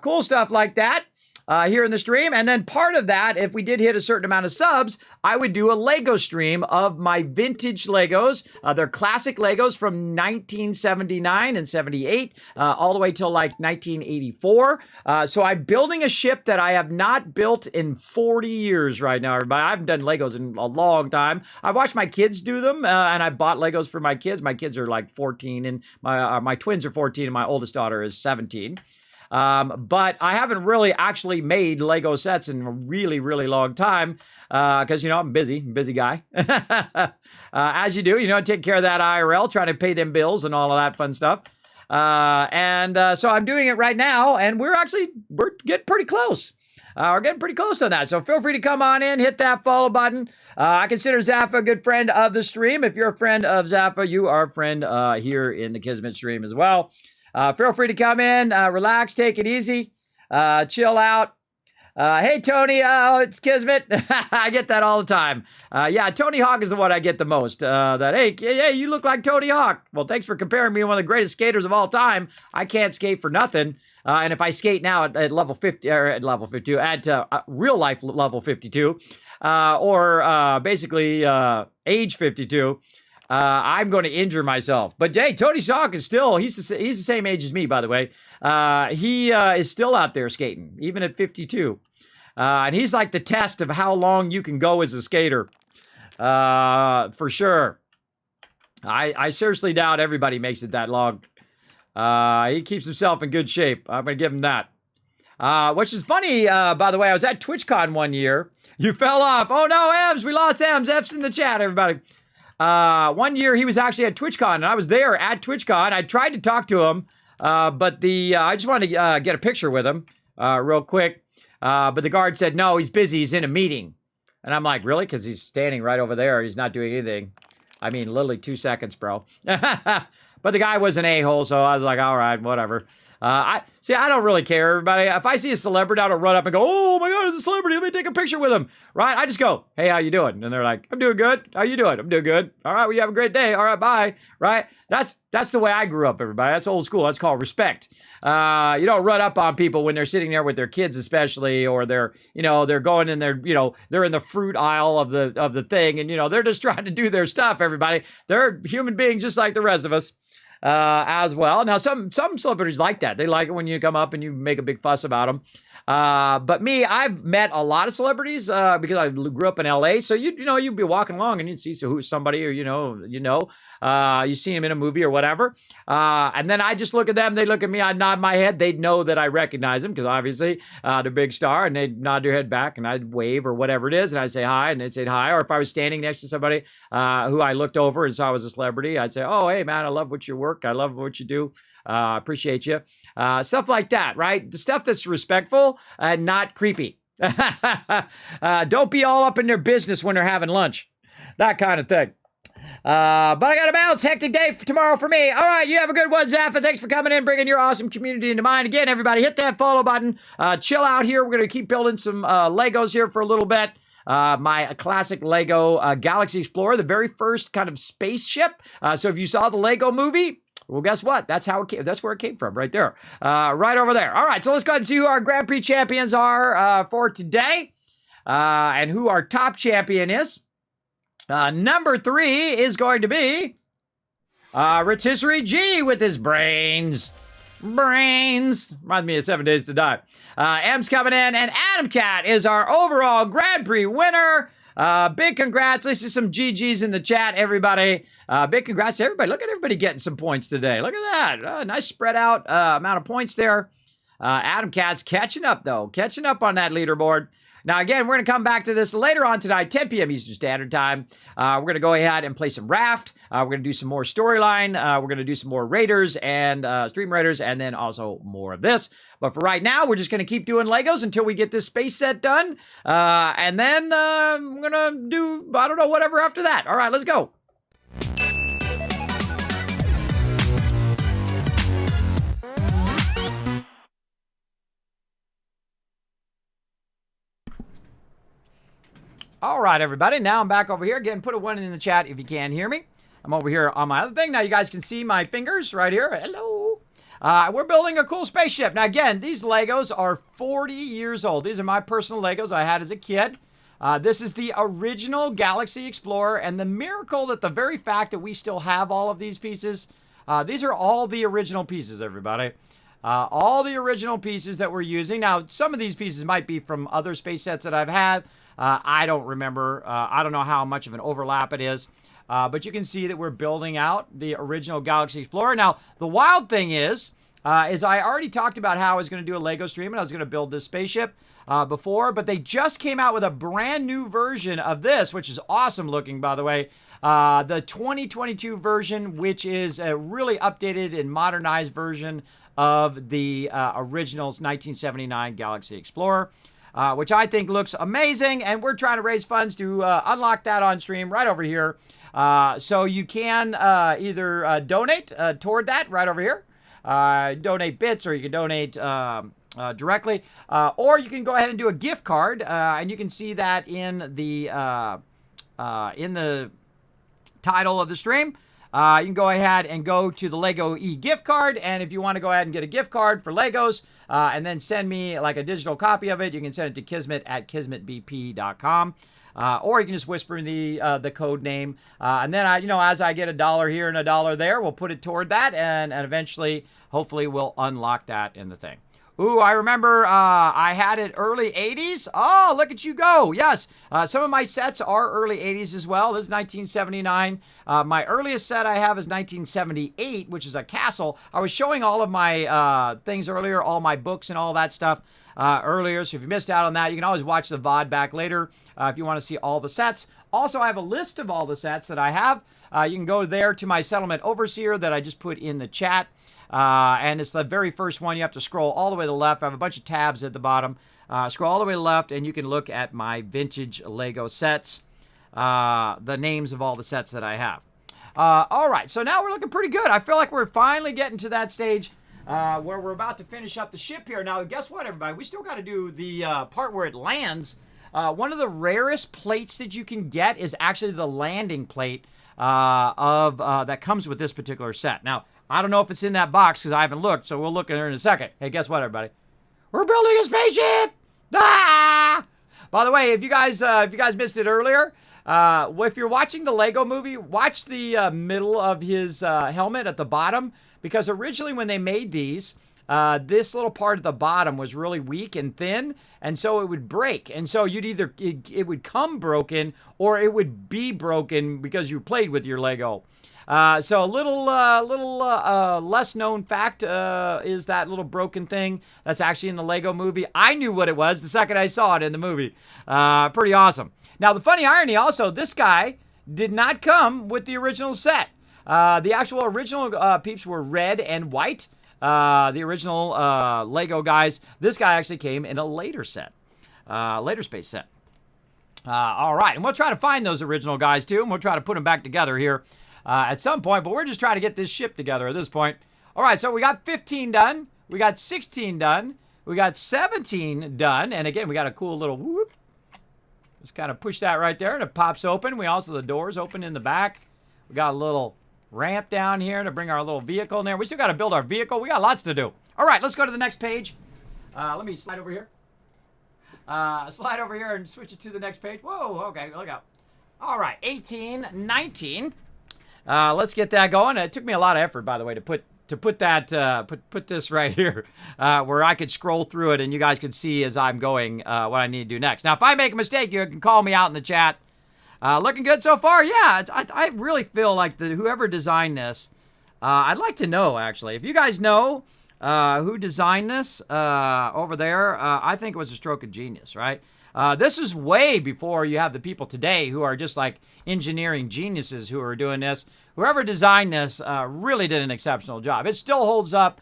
Cool stuff like that. Here in the stream. And then part of that, if we did hit a certain amount of subs, I would do a Lego stream of my vintage Legos. They're classic Legos from 1979 and 78, all the way till like 1984. So I'm building a ship that I have not built in 40 years right now, everybody. I haven't done Legos in a long time. I've watched my kids do them, and I bought Legos for my kids. My kids are like 14, and my twins are 14, and my oldest daughter is 17. But I haven't really actually made Lego sets in a really, really long time, because, you know, I'm busy guy, as you do, you know, take care of that IRL, trying to pay them bills and all of that fun stuff. So I'm doing it right now, and we're getting pretty close. We're getting pretty close on that. So feel free to come on in, hit that follow button. I consider Zappa a good friend of the stream. If you're a friend of Zappa, you are a friend, here in the Kismet stream as well. Feel free to come in, relax, take it easy, chill out. Hey, Tony, it's Kismet. I get that all the time. Yeah, Tony Hawk is the one I get the most. Hey, you look like Tony Hawk. Well, thanks for comparing me to one of the greatest skaters of all time. I can't skate for nothing. And if I skate now at level 50, or at level 52, at real life level 52, or basically age 52, I'm going to injure myself. But hey, Tony Hawk is still, he's the same age as me, by the way. He is still out there skating, even at 52. And he's like the test of how long you can go as a skater. For sure. I seriously doubt everybody makes it that long. He keeps himself in good shape. I'm going to give him that. Which is funny, by the way, I was at TwitchCon one year. You fell off. Oh no, Ems, we lost Ems. F's in the chat, everybody. One year he was actually at TwitchCon, and I was there at TwitchCon. I tried to talk to him, but I just wanted to get a picture with him real quick. But the guard said, no, he's busy. He's in a meeting. And I'm like, really? Because he's standing right over there. He's not doing anything. I mean, literally 2 seconds, bro. But the guy was an a-hole, so I was like, all right, whatever. I don't really care, everybody. If I see a celebrity, I don't run up and go, oh my God, it's a celebrity. Let me take a picture with him, right? I just go, hey, how you doing? And they're like, I'm doing good. How you doing? I'm doing good. All right, well, you have a great day. All right, bye. Right? That's the way I grew up, everybody. That's old school. That's called respect. You don't run up on people when they're sitting there with their kids, especially, or they're going in there, they're in the fruit aisle of the thing, and they're just trying to do their stuff, everybody. They're human beings just like the rest of us. As well. Now, some celebrities like that. They like it when you come up and you make a big fuss about them. But me, I've met a lot of celebrities because I grew up in LA. So you'd be walking along and you'd see who's somebody, or you see him in a movie or whatever. And then I just look at them. They look at me. I nod my head. They'd know that I recognize them because obviously they're a big star, and they'd nod their head back, and I'd wave or whatever it is, and I'd say hi, and they'd say hi. Or if I was standing next to somebody who I looked over and saw was a celebrity, I'd say, oh, hey man, I love what you work. I love what you do. Appreciate you. Stuff like that, right? The stuff that's respectful and not creepy. Don't be all up in their business when they're having lunch. That kind of thing. But I got to bounce. Hectic day for tomorrow for me. All right, you have a good one, Zappa. Thanks for coming in, bringing your awesome community into mine. Again, everybody, hit that follow button. Chill out here. We're going to keep building some Legos here for a little bit. My classic Lego Galaxy Explorer, the very first kind of spaceship. So if you saw the Lego movie, well, guess what? That's how it came. That's where it came from, right there. Right over there. All right, so let's go ahead and see who our Grand Prix champions are for today, and who our top champion is. Number 3 is going to be Rotisserie G with his brains. Brains. Reminds me of 7 Days to Die. M's coming in, and Adam Cat is our overall Grand Prix winner. Big congrats. Let's see some GGs in the chat, everybody. Big congrats to everybody. Look at everybody getting some points today. Look at that. Nice spread out amount of points there. Adam Cat's catching up, though. Catching up on that leaderboard. Now, again, we're going to come back to this later on tonight, 10 p.m. Eastern Standard Time. We're going to go ahead and play some Raft. We're going to do some more storyline. We're going to do some more Raiders and Stream Raiders, and then also more of this. But for right now, we're just going to keep doing Legos until we get this space set done. And then I'm going to do, I don't know, whatever after that. All right, let's go. All right, everybody. Now I'm back over here. Again, put a 1 in the chat if you can hear me. I'm over here on my other thing. Now you guys can see my fingers right here. Hello. We're building a cool spaceship. Now, again, these Legos are 40 years old. These are my personal Legos I had as a kid. This is the original Galaxy Explorer, and the miracle that the very fact that we still have all of these pieces, these are all the original pieces, everybody. All the original pieces that we're using. Now, some of these pieces might be from other space sets that I've had. I don't remember. I don't know how much of an overlap it is. But you can see that we're building out the original Galaxy Explorer. Now, the wild thing is I already talked about how I was going to do a Lego stream and I was going to build this spaceship before, but they just came out with a brand new version of this, which is awesome looking, by the way. The 2022 version, which is a really updated and modernized version of the original 1979 Galaxy Explorer. Which I think looks amazing, and we're trying to raise funds to unlock that on stream right over here. So you can either donate toward that right over here, donate bits, or you can donate directly, or you can go ahead and do a gift card, and you can see that in the title of the stream. You can go ahead and go to the Lego gift card, and if you want to go ahead and get a gift card for Legos, and then send me like a digital copy of it, you can send it to Kismet at kismetbp.com. Or you can just whisper the code name, and then as I get $1 here and $1 there, we'll put it toward that, and eventually, hopefully, we'll unlock that in the thing. Ooh, I remember I had it early 80s. Oh, look at you go. Yes, some of my sets are early 80s as well. This is 1979. My earliest set I have is 1978, which is a castle. I was showing all of my things earlier, all my books and all that stuff earlier. So if you missed out on that, you can always watch the VOD back later if you want to see all the sets. Also, I have a list of all the sets that I have. You can go there to my Settlement Overseer that I just put in the chat. And it's the very first one. You have to scroll all the way to the left. I have a bunch of tabs at the bottom. Scroll all the way to the left, and you can look at my vintage Lego sets, the names of all the sets that I have. All right, so now we're looking pretty good. I feel like we're finally getting to that stage where we're about to finish up the ship here. Now, guess what, everybody? We still got to do the part where it lands. One of the rarest plates that you can get is actually the landing plate that comes with this particular set. Now, I don't know if it's in that box because I haven't looked, so we'll look in there in a second. Hey, guess what, everybody? We're building a spaceship! Ah! By the way, if you guys missed it earlier, if you're watching the Lego movie, watch the middle of his helmet at the bottom, because originally when they made these, this little part at the bottom was really weak and thin, and so it would break. And so you'd either, it would come broken, or it would be broken because you played with your Lego. So a little less known fact is that little broken thing that's actually in the Lego movie. I knew what it was the second I saw it in the movie. Pretty awesome. Now, the funny irony also, this guy did not come with the original set. The actual original peeps were red and white. The original Lego guys. This guy actually came in a later set, later space set. All right, and we'll try to find those original guys too, and we'll try to put them back together here. At some point, but we're just trying to get this ship together at this point. All right, so we got 15 done. We got 16 done. We got 17 done. And again, we got a cool little whoop. Just kind of push that right there, and it pops open. We also, the doors open in the back. We got a little ramp down here to bring our little vehicle in there. We still got to build our vehicle. We got lots to do. All right, let's go to the next page. Let me slide over here. Slide over here and switch it to the next page. Whoa, okay, look out. All right, 18, 19. Let's get that going. It took me a lot of effort, by the way, to put to put that put this right here where I could scroll through it and you guys could see as I'm going what I need to do next. Now, if I make a mistake, you can call me out in the chat. Looking good so far. Yeah, I really feel like whoever designed this, I'd like to know, actually. If you guys know who designed this over there, I think it was a stroke of genius, right? This is way before you have the people today who are just like engineering geniuses who are doing this. Whoever designed this really did an exceptional job. It still holds up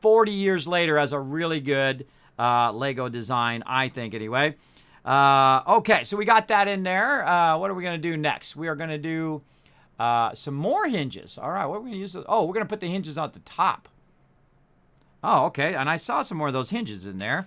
40 years later as a really good Lego design, I think, anyway. Okay, so we got that in there. What are we going to do next? We are going to do some more hinges. All right, what are we going to use? Oh, we're going to put the hinges on the top. Oh, okay, and I saw some more of those hinges in there.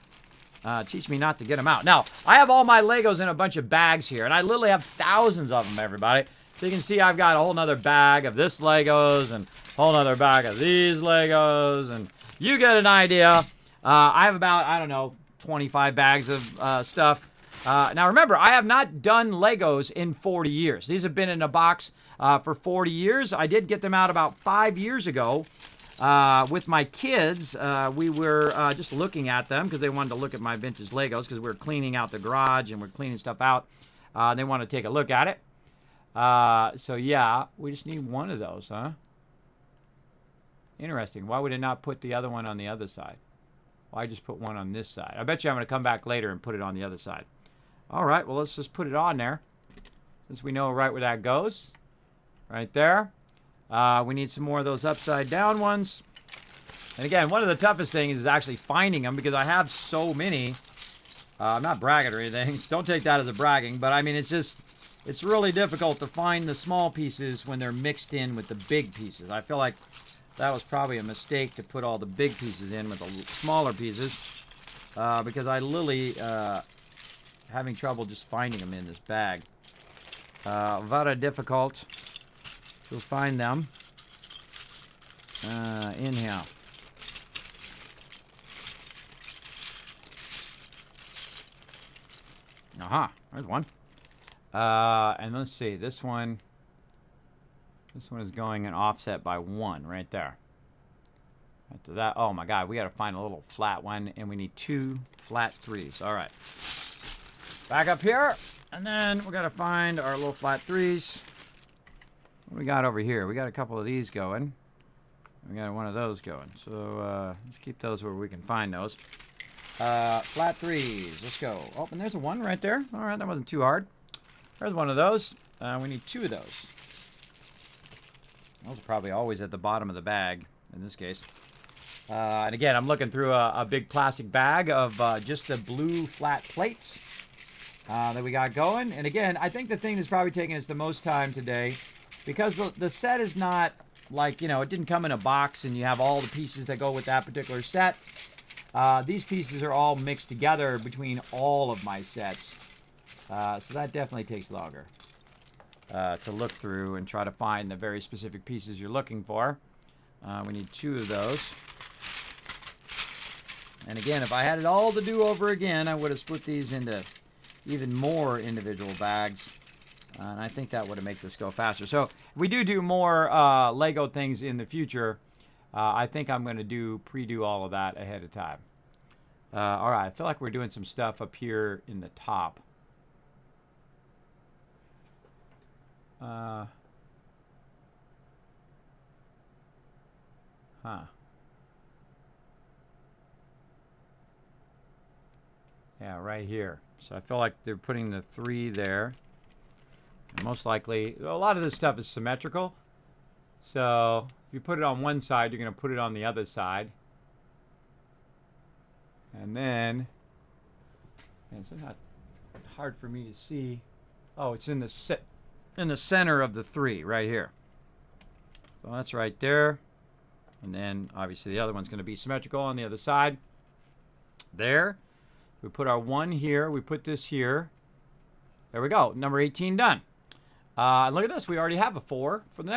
Teach me not to get them out. Now, I have all my Legos in a bunch of bags here, and I literally have thousands of them, everybody. So you can see I've got a whole nother bag of this Legos and a whole nother bag of these Legos, and you get an idea. I have about, I don't know, 25 bags of stuff. Now, remember, I have not done Legos in 40 years. These have been in a box for 40 years. I did get them out about 5 years ago. With my kids, we were just looking at them because they wanted to look at my vintage Legos because we were cleaning out the garage and we're cleaning stuff out. They wanted to take a look at it. So, yeah, we just need one of those, huh? Interesting. Why would it not put the other one on the other side? Why just put one on this side? I bet you I'm going to come back later and put it on the other side. All right, well, let's just put it on there since we know right where that goes. Right there. We need some more of those upside down ones. And again, one of the toughest things is actually finding them because I have so many. I'm not bragging or anything. Don't take that as a bragging. But I mean, it's really difficult to find the small pieces when they're mixed in with the big pieces. I feel like that was probably a mistake to put all the big pieces in with the smaller pieces. Because I literally having trouble just finding them in this bag. Very difficult to find them in here. Aha, there's one. And let's see, this one is going an offset by 1 right there. After that, oh my God, we got to find a little flat one, and we need 2 flat 3s. All right, back up here, and then we got to find our little flat 3s. What do we got over here? We got a couple of these going. We got one of those going. So let's keep those where we can find those. Flat 3s. Let's go. Oh, and there's a 1 right there. All right, that wasn't too hard. There's one of those. We need 2 of those. Those are probably always at the bottom of the bag in this case. And again, I'm looking through a big plastic bag of just the blue flat plates that we got going. And again, I think the thing that's probably taking us the most time today, because the set is not like, you know, it didn't come in a box and you have all the pieces that go with that particular set. These pieces are all mixed together between all of my sets. So that definitely takes longer to look through and try to find the very specific pieces you're looking for. We need 2 of those. And again, if I had it all to do over again, I would have split these into even more individual bags. And I think that would have made this go faster. So if we do more Lego things in the future, I think I'm going to pre-do all of that ahead of time. All right, I feel like we're doing some stuff up here in the top. Huh. Yeah, right here. So I feel like they're putting the 3 there. And most likely, a lot of this stuff is symmetrical. So if you put it on one side, you're going to put it on the other side. And then, it's not hard for me to see. Oh, it's in the center of the 3 right here. So that's right there. And then obviously the other one's going to be symmetrical on the other side. There. We put our 1 here. We put this here. There we go. Number 18 done. Look at this. We already have a 4 for the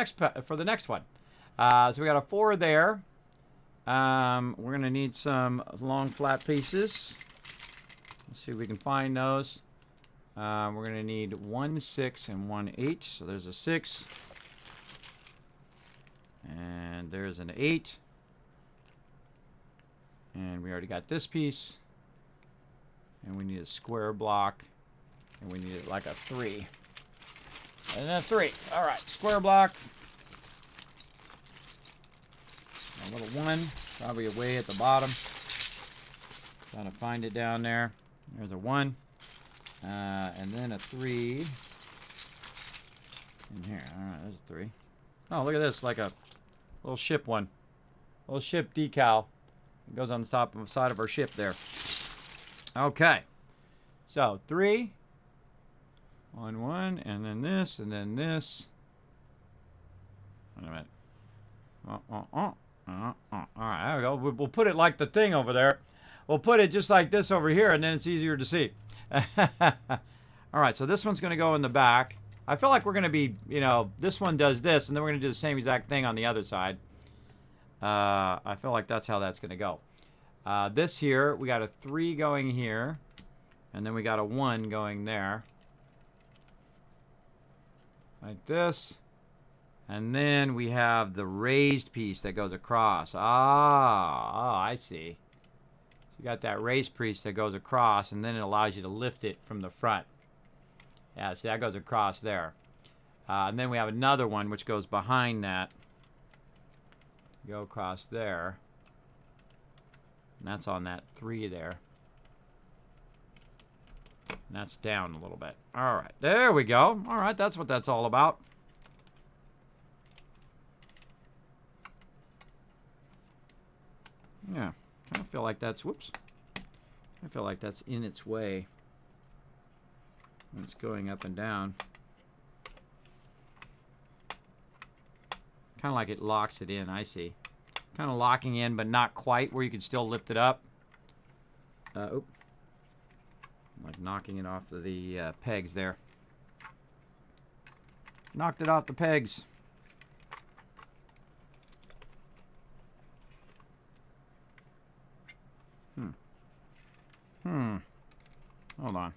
next one. So we got a 4 there. We're going to need some long flat pieces. Let's see if we can find those. We're going to need 1 6 and 1 8. So there's a 6. And there's an 8. And we already got this piece. And we need a square block. And we need it like a 3. And a 3. All right, square block. A little 1, probably way at the bottom. Trying to find it down there. There's a 1. And then a 3. In here. All right, there's a 3. Oh, look at this, like a little ship one. Little ship decal. It goes on the top of the side of our ship there. Okay. So, 3. 1, 1, and then this, and then this. Wait a minute. All right, there we go. We'll put it like the thing over there. We'll put it just like this over here, and then it's easier to see. All right, so this one's going to go in the back. I feel like we're going to be, this one does this, and then we're going to do the same exact thing on the other side. I feel like that's how that's going to go. This here, we got a 3 going here, and then we got a 1 going there. Like this. And then we have the raised piece that goes across. I see. You got that raised piece that goes across, and then it allows you to lift it from the front. Yeah, see, that goes across there. And then we have another one which goes behind that. Go across there. And that's on that 3 there. And that's down a little bit. All right, there we go. All right, that's what that's all about. Yeah, I feel like that's, whoops. I feel like that's in its way when it's going up and down. Kind of like it locks it in, I see. Kind of locking in, but not quite where you can still lift it up. Like knocking it off of the pegs there. Knocked it off the pegs. Hold on.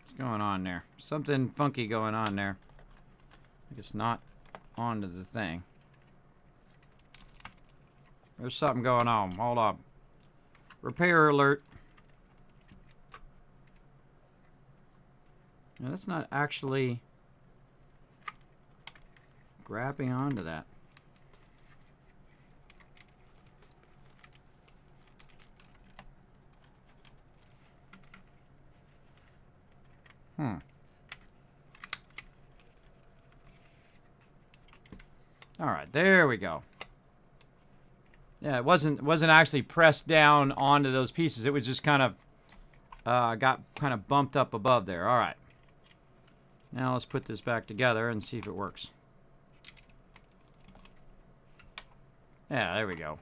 What's going on there? Something funky going on there. I guess not onto the thing. There's something going on. Hold on. Repair alert. Now, that's not actually grabbing onto that. All right, there we go. Yeah, it wasn't actually pressed down onto those pieces. It was just kind of got kind of bumped up above there. All right. Now let's put this back together and see if it works. Yeah, there we go.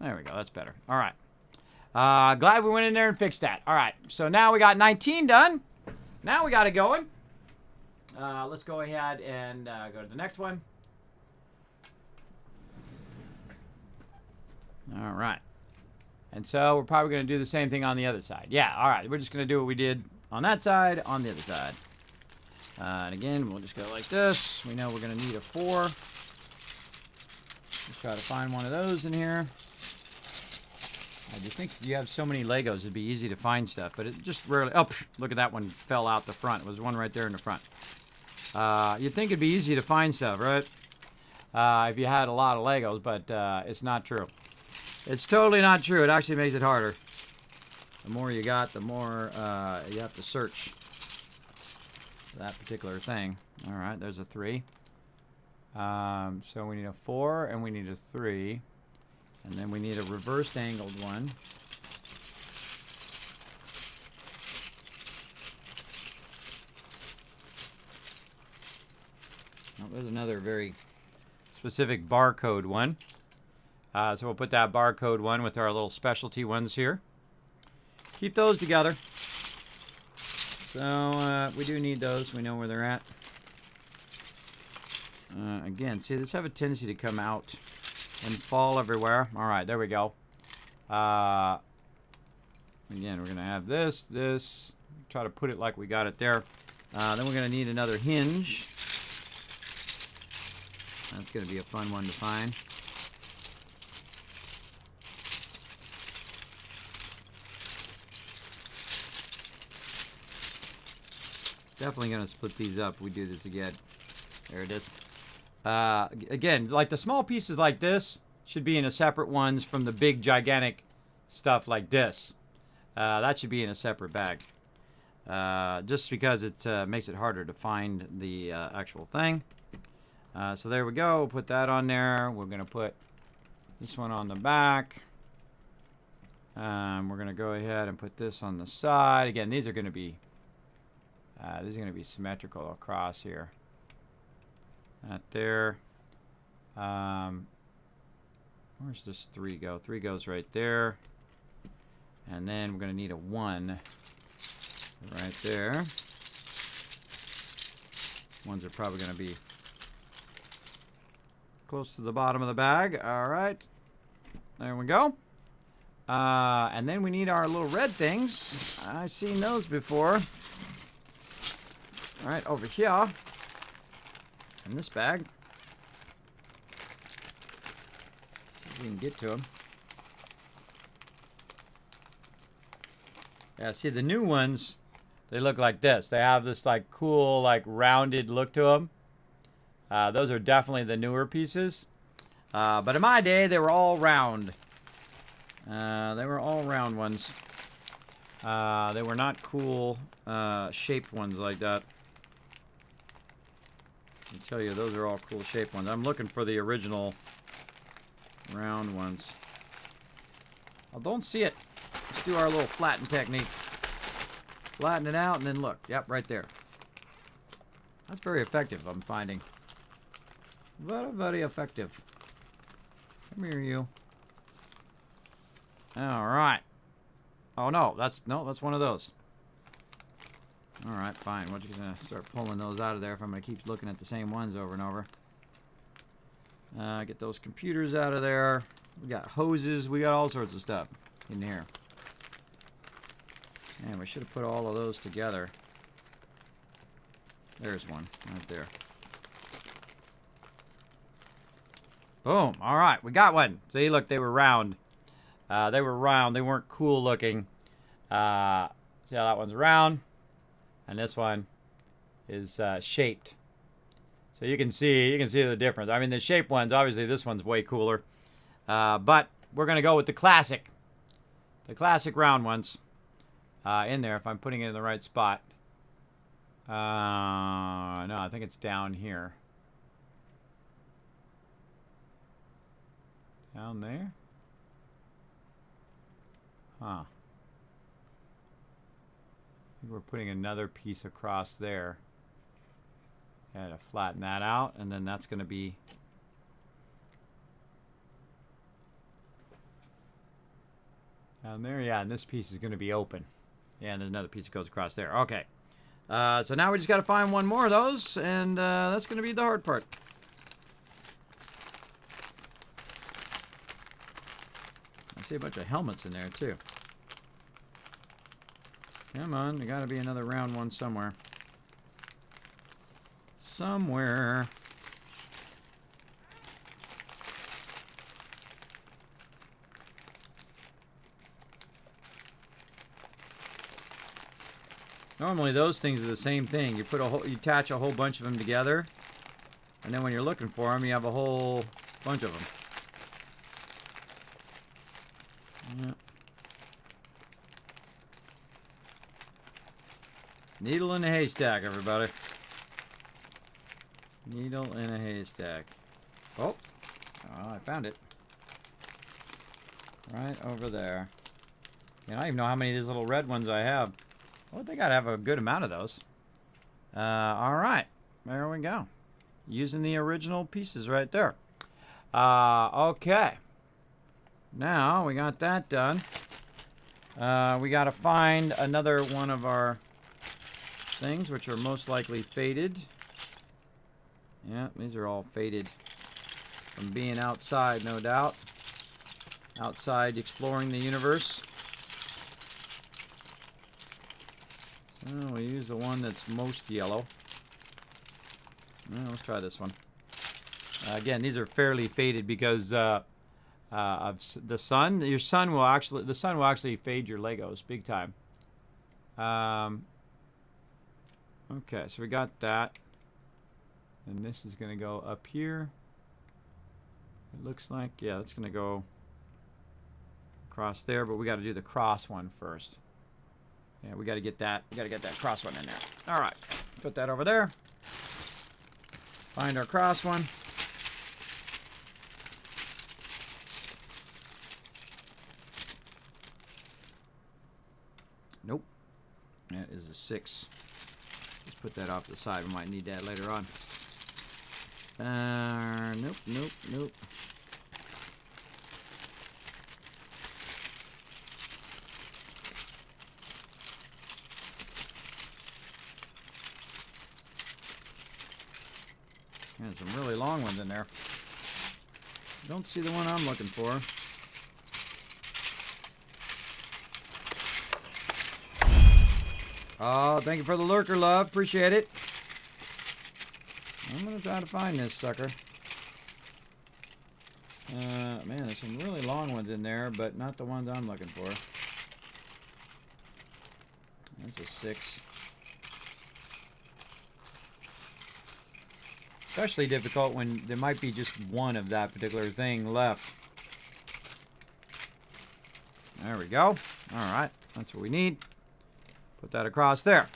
There we go. That's better. All right. Glad we went in there and fixed that. All right. So now we got 19 done. Now we got it going. Let's go ahead and go to the next one. All right. And so we're probably going to do the same thing on the other side. Yeah, all right. We're just going to do what we did on that side, on the other side. And again, we'll just go like this. We know we're going to need a 4. Let's try to find one of those in here. I just think you have so many Legos, it'd be easy to find stuff, but it just rarely... Oh, look at that one fell out the front. It was one right there in the front. You'd think it'd be easy to find stuff, right? If you had a lot of Legos, but it's not true. It's totally not true. It actually makes it harder. The more you got, the more you have to search for that particular thing. All right, there's a 3. So we need a 4 and we need a 3. And then we need a reversed angled one. Oh, there's another very specific barcode one. So we'll put that barcode one with our little specialty ones here. Keep those together. So we do need those. We know where they're at. Again, see, these have a tendency to come out and fall everywhere. All right, there we go. Again, we're going to have this. Try to put it like we got it there. Then we're going to need another hinge. That's going to be a fun one to find. Definitely going to split these up if we do this again. There it is. Again, like the small pieces like this should be in a separate ones from the big gigantic stuff like this. That should be in a separate bag. Just because it makes it harder to find the actual thing. So there we go. Put that on there. We're going to put this one on the back. We're going to go ahead and put this on the side. Again, these are going to be symmetrical across here. Not there. Where's this 3 go? 3 goes right there. And then we're going to need a 1 right there. Ones are probably going to be close to the bottom of the bag. All right. There we go. And then we need our little red things. I've seen those before. All right, over here in this bag. See if we can get to them. Yeah, see the new ones, they look like this. They have this like cool, like rounded look to them. Those are definitely the newer pieces. But in my day, they were all round. They were all round ones. They were not cool shaped ones like that. I tell you, those are all cool shaped ones. I'm looking for the original round ones. I don't see it. Let's do our little flatten technique. Flatten it out and then look. Yep, right there. That's very effective, I'm finding. Very, very effective. Come here, you. All right. Oh no, that's one of those. All right, fine. We're just gonna start pulling those out of there if I'm gonna keep looking at the same ones over and over. Get those computers out of there. We got hoses. We got all sorts of stuff in here. And we should have put all of those together. There's one right there. Boom. All right, we got one. See, look, they were round. They were round. They weren't cool looking. See how that one's round? And this one is shaped. So you can see the difference. I mean, the shaped ones, obviously this one's way cooler. But we're going to go with the classic round ones in there if I'm putting it in the right spot. No, I think it's down here. Down there? Huh. We're putting another piece across there. Yeah, to flatten that out, and then that's going to be down there. Yeah, and this piece is going to be open. Yeah, and there's another piece that goes across there. Okay. So now we just got to find one more of those, and that's going to be the hard part. I see a bunch of helmets in there, too. Come on, there got to be another round one somewhere. Somewhere. Normally those things are the same thing. You attach a whole bunch of them together, and then when you're looking for them, you have a whole bunch of them. Yeah. Needle in a haystack, everybody. Needle in a haystack. Oh, I found it. Right over there. And I don't even know how many of these little red ones I have. Well, I think I'd have a good amount of those. All right. There we go. Using the original pieces right there. Okay. Now we got that done. We got to find another one of our things, which are most likely faded. Yeah, these are all faded from being outside, no doubt. Outside exploring the universe. So we'll use the one that's most yellow. Well, let's try this one. Again, these are fairly faded because of the sun. The sun will actually fade your Legos big time. Okay, so we got that. And this is going to go up here. It looks like, yeah, it's going to go across there, but we got to do the cross one first. Yeah, we got to get that. We got to get that cross one in there. All right, put that over there. Find our cross one. Nope, that is a 6. Let's put that off to the side. We might need that later on. Nope, nope, nope. And some really long ones in there. Don't see the one I'm looking for. Oh, thank you for the lurker, love. Appreciate it. I'm going to try to find this sucker. Man, there's some really long ones in there, but not the ones I'm looking for. That's a 6. Especially difficult when there might be just one of that particular thing left. There we go. All right, that's what we need. Put that across there.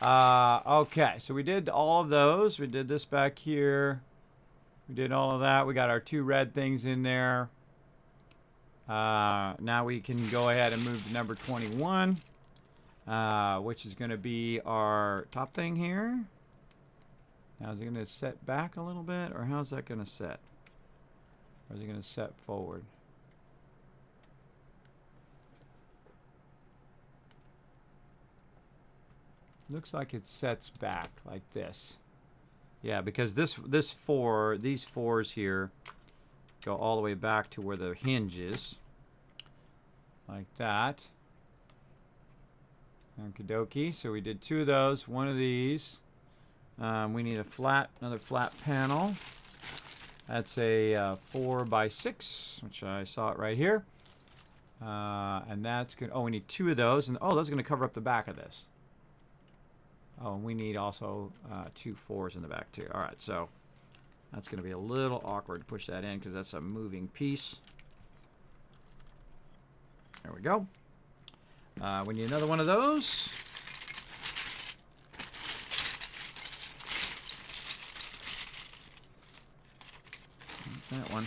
Okay, so we did all of those. We did this back here. We did all of that. We got our 2 red things in there. Now we can go ahead and move to number 21, which is going to be our top thing here. Now, is it going to set back a little bit, or how's that going to set? Or is it going to set forward? Looks like it sets back like this. Yeah, because these 4s here go all the way back to where the hinge is. Like that. Okie dokie. So we did 2 of those, 1 of these. We need another flat panel. That's a 4x6, which I saw it right here. And that's good. Oh, we need 2 of those, and those are going to cover up the back of this. Oh, and we need also 2 4s in the back too. All right, so that's going to be a little awkward to push that in because that's a moving piece. There we go. We need another one of those. That one.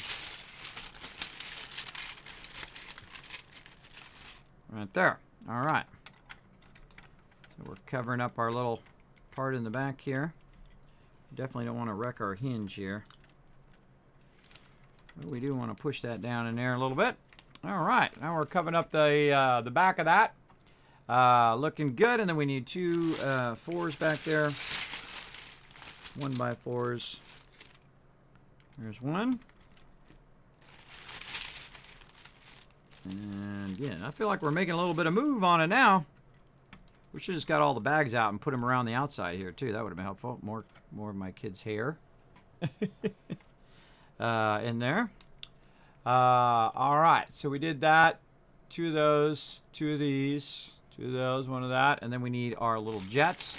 Right there. All right. So we're covering up our little part in the back here. Definitely don't want to wreck our hinge here. But we do want to push that down in there a little bit. All right. Now we're covering up the back of that. Looking good. And then we need 2 4s back there. 1x4s. There's one. And yeah, I feel like we're making a little bit of move on it now. We should have just got all the bags out and put them around the outside here too. That would have been helpful. More of my kids' hair in there. All right, so we did that. 2 of those, 2 of these, 2 of those, 1 of that, and then we need our little jets.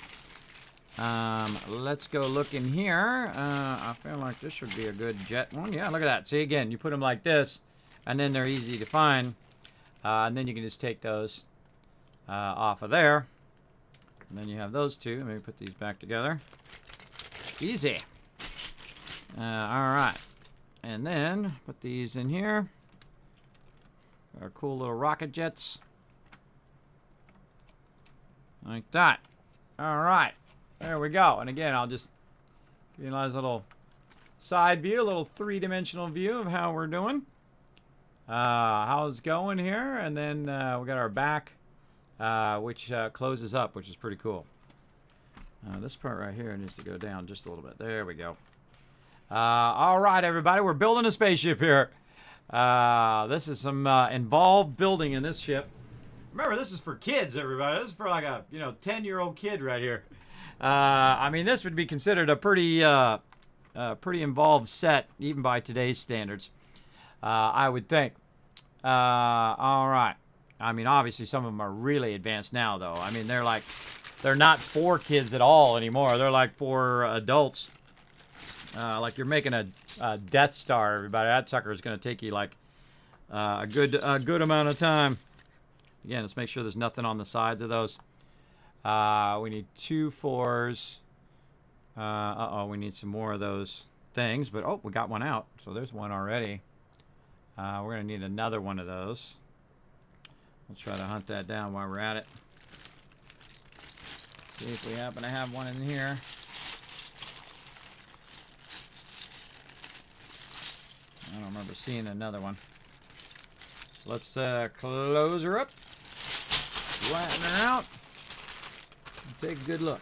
Let's go look in here. I feel like this should be a good jet one. Yeah, look at that. See, again, you put them like this, and then they're easy to find. And then you can just take those off of there. And then you have those 2. Let me put these back together. Easy. All right. And then put these in here. Our cool little rocket jets. Like that. All right. There we go. And again, I'll just give you a nice little side view, a little 3-dimensional view of how we're doing. How's it going here? And then we got our back, which closes up, which is pretty cool. This part right here needs to go down just a little bit. There we go. All right, everybody. We're building a spaceship here. This is some involved building in this ship. Remember, this is for kids, everybody. This is for like a 10-year-old kid right here. I mean, this would be considered a pretty pretty involved set, even by today's standards, I would think. All right. I mean, obviously, some of them are really advanced now, though. I mean, they're not for kids at all anymore. They're like for adults. Like you're making a Death Star, everybody. That sucker is going to take you like a good amount of time. Again, let's make sure there's nothing on the sides of those. We need 2 4s. We need some more of those things. But, oh, we got one out. So there's one already. We're going to need another one of those. We'll try to hunt that down while we're at it. See if we happen to have one in here. I don't remember seeing another one. Let's close her up. Flatten her out. And take a good look.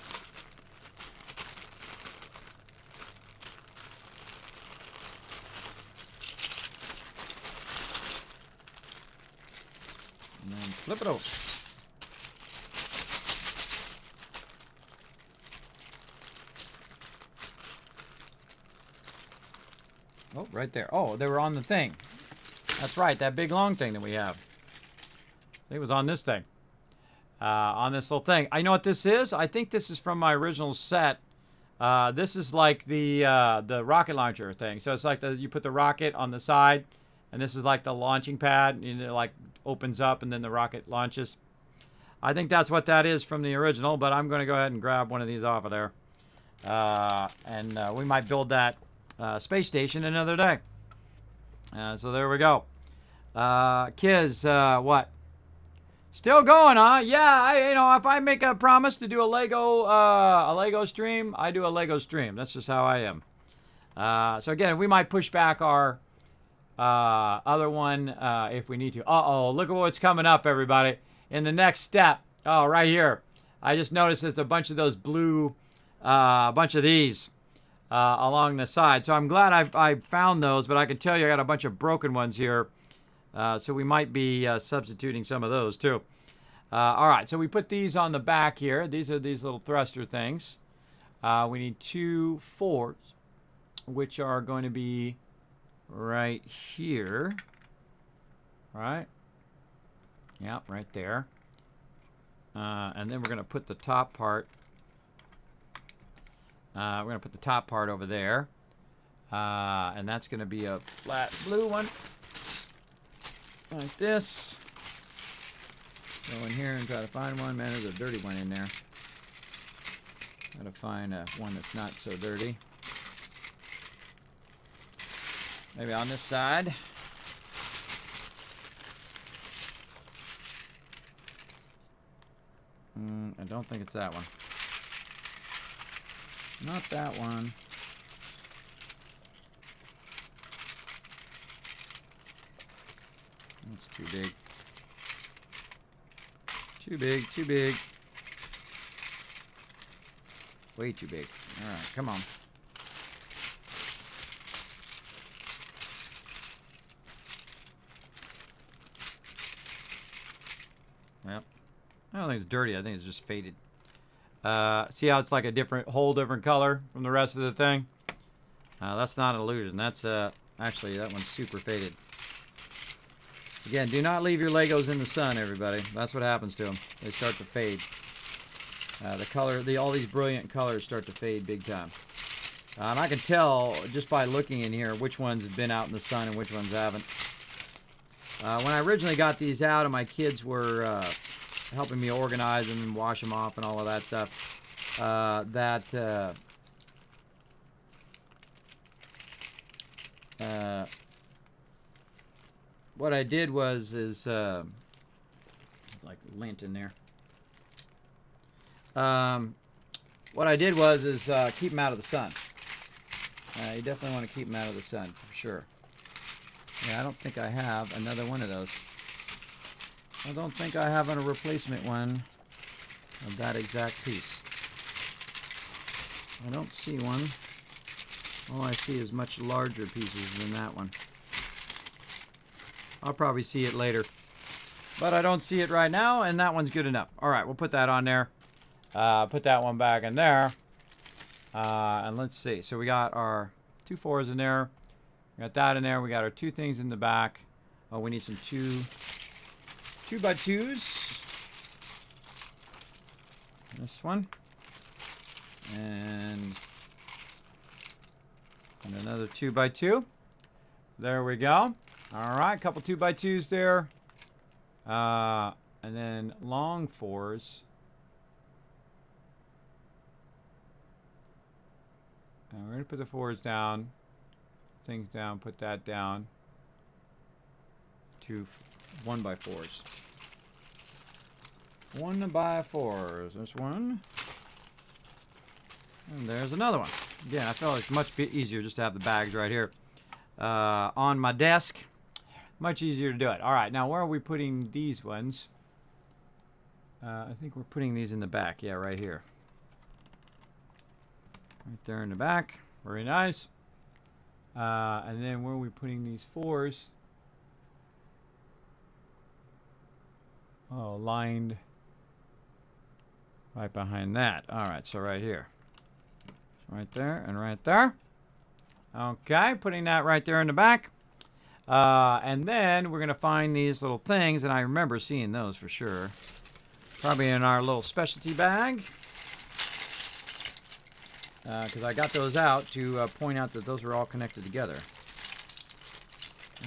And then flip it over. Oh, right there. Oh, they were on the thing. That's right, that big long thing that we have. It was on this thing. On this little thing. I know what this is. I think this is from my original set. This is like the rocket launcher thing. So it's like you put the rocket on the side, and this is like the launching pad. And it like opens up, and then the rocket launches. I think that's what that is from the original, but I'm going to go ahead and grab one of these off of there. And we might build that space station another day. So there we go. Kids, what? Still going, huh? Yeah, if I make a promise to do a Lego stream, I do a Lego stream. That's just how I am. So again, we might push back our other one if we need to. Uh-oh, look at what's coming up, everybody. In the next step. Oh, right here. I just noticed there's a bunch of those blue, bunch of these along the side. So I'm glad I found those, but I can tell you I got a bunch of broken ones here. So we might be substituting some of those too. All right, so we put these on the back here. These are these little thruster things. We need 2 4s, which are going to be right here. All right. Yeah, right there. And then we're going to put the top part. We're going to put the top part over there. And that's going to be a flat blue one. Like this. Go in here and try to find one. Man, there's a dirty one in there. Got to find one that's not so dirty. Maybe on this side. I don't think it's that one. Not that one. That's too big. Too big, too big. Way too big. All right, come on. Yep. I don't think it's dirty. I think it's just faded. See how it's like a whole different color from the rest of the thing? That's not an illusion. That's actually that one's super faded. Again, do not leave your Legos in the sun, everybody. That's what happens to them. They start to fade. All these brilliant colors start to fade big time. And I can tell just by looking in here which ones have been out in the sun and which ones haven't. When I originally got these out and my kids were helping me organize them and wash them off and all of that stuff, what I did was like lint in there. What I did was keep them out of the sun. You definitely want to keep them out of the sun for sure. Yeah, I don't think I have another one of those. I don't think I have a replacement one of that exact piece. I don't see one. All I see is much larger pieces than that one. I'll probably see it later. But I don't see it right now, and that one's good enough. All right, we'll put that on there. Put that one back in there. And let's see. So we got our 2 4s in there. We got that in there. We got our 2 things in the back. Oh, we need some 2x2s. This one. And another 2x2. There we go. All right, a couple 2x2s there. And then long 4s. And we're going to put the 4s down. Things down, put that down. 2 1x4s. 1x4s. There's one. And there's another one. Again, I felt it's much easier just to have the bags right here on my desk. Much easier to do it. All right, now where are we putting these ones? I think we're putting these in the back. Yeah, right here. Right there in the back. Very nice. And then where are we putting these 4s? Oh, lined right behind that. All right, so right here. Right there and right there. Okay, putting that right there in the back. And then we're going to find these little things, and I remember seeing those for sure. Probably in our little specialty bag. Because I got those out to point out that those are all connected together.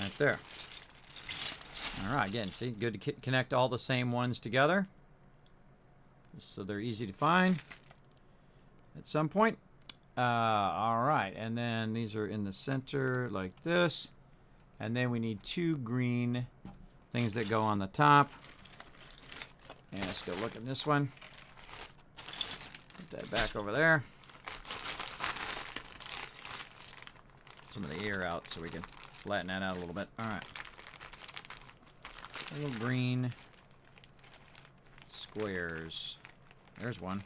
Right there. All right, again, see, good to connect all the same ones together. So they're easy to find at some point. All right, and then these are in the center like this. And then we need 2 green things that go on the top. And let's go look at this one. Put that back over there. Some of the air out so we can flatten that out a little bit. All right. Little green squares. There's one.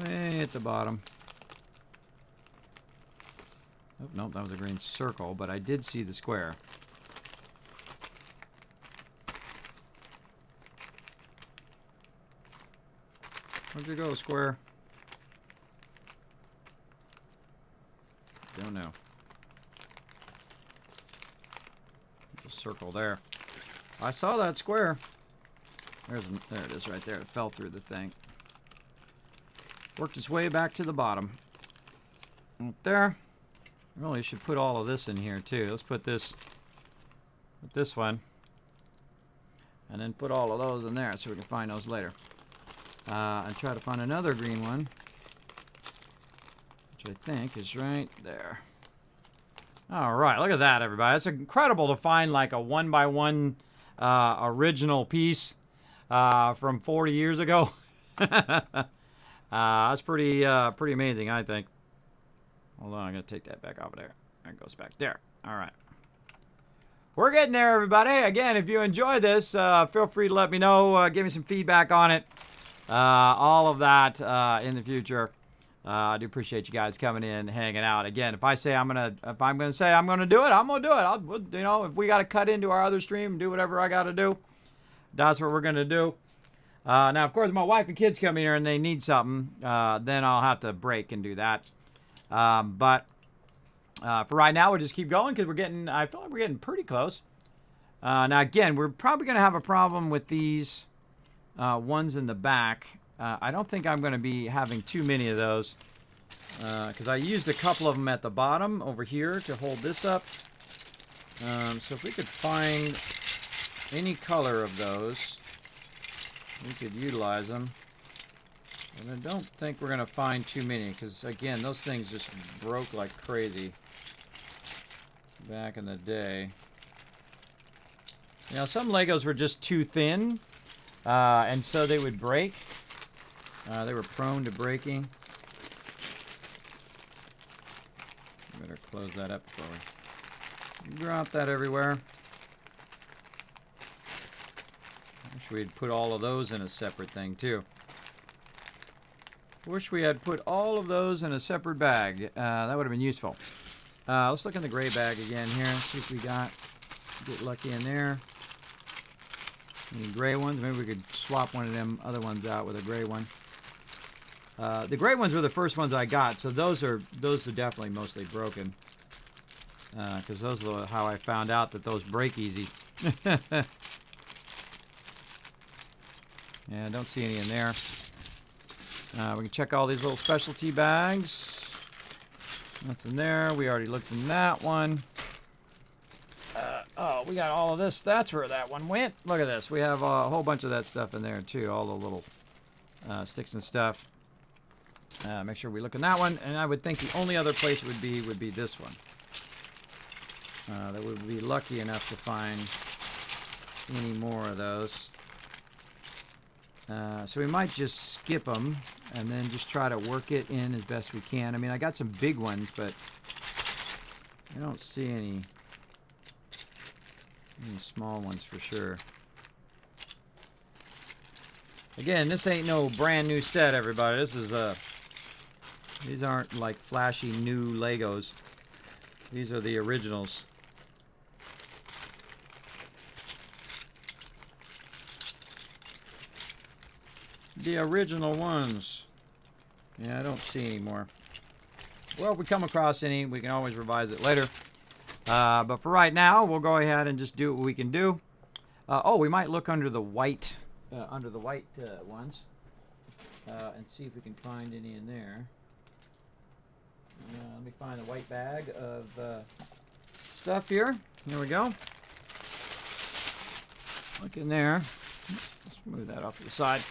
Way at the bottom. Oh, nope, that was a green circle, but I did see the square. Where'd you go, square? Don't know. There's a circle there. I saw that square. There it is right there. It fell through the thing. Worked its way back to the bottom. Right there. Really should put all of this in here too. Let's put this one. And then put all of those in there so we can find those later. And try to find another green one. Which I think is right there. All right, look at that, everybody. It's incredible to find like a 1x1 original piece from 40 years ago. That's pretty amazing, I think. Hold on, I'm going to take that back off of there. It goes back there. All right. We're getting there, everybody. Again, if you enjoyed this, feel free to let me know. Give me some feedback on it. All of that in the future. I do appreciate you guys coming in, hanging out. Again, if I'm gonna say I'm gonna do it, I'm gonna do it. If we got to cut into our other stream and do whatever I got to do, that's what we're gonna do. Now, of course, my wife and kids come here and they need something, then I'll have to break and do that. But for right now, we'll just keep going because I feel like we're getting pretty close. Now, again, we're probably gonna have a problem with these ones in the back. I don't think I'm going to be having too many of those because I used a couple of them at the bottom over here to hold this up. So if we could find any color of those, we could utilize them. And I don't think we're going to find too many because, again, those things just broke like crazy back in the day. You know, some Legos were just too thin, and so they would break. They were prone to breaking. Better close that up before we drop that everywhere. Wish we had put all of those in a separate thing too. Wish we had put all of those in a separate bag. That would have been useful. Let's look in the gray bag again here. See if we get lucky in there. Any gray ones? Maybe we could swap one of them other ones out with a gray one. The gray ones were the first ones I got, so those are definitely mostly broken. Because those are how I found out that those break easy. Yeah, I don't see any in there. We can check all these little specialty bags. Nothing there. We already looked in that one. Oh, we got all of this. That's where that one went. Look at this. We have a whole bunch of that stuff in there, too. All the little sticks and stuff. Make sure we look in that one. And I would think the only other place would be this one. That would be lucky enough to find any more of those. So we might just skip them and then just try to work it in as best we can. I mean, I got some big ones, but I don't see any small ones for sure. Again, this ain't no brand new set, everybody. This is these aren't like flashy new Legos. These are the originals. The original ones. Yeah, I don't see any more. Well, if we come across any, we can always revise it later. But for right now, we'll go ahead and just do what we can do. Oh, we might look under the white ones and see if we can find any in there. Let me find the white bag of stuff here. Here we go. Look in there. Let's move that off to the side.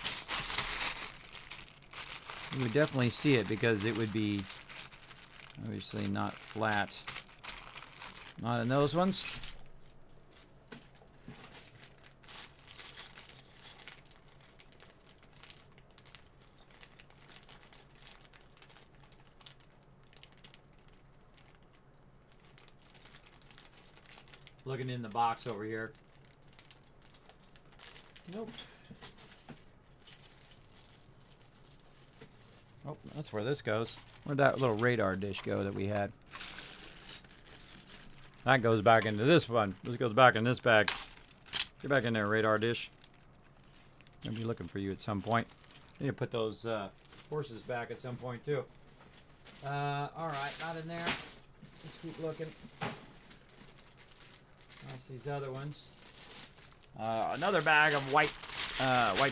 You would definitely see it because it would be obviously not flat. Not in those ones. Looking in the box over here. Nope. Oh, that's where this goes. Where'd that little radar dish go that we had? That goes back into this one. This goes back in this bag. Get back in there, radar dish. I'll be looking for you at some point. I need to put those horses back at some point, too. Alright, not in there. Let's keep looking. That's these other ones. Another bag of white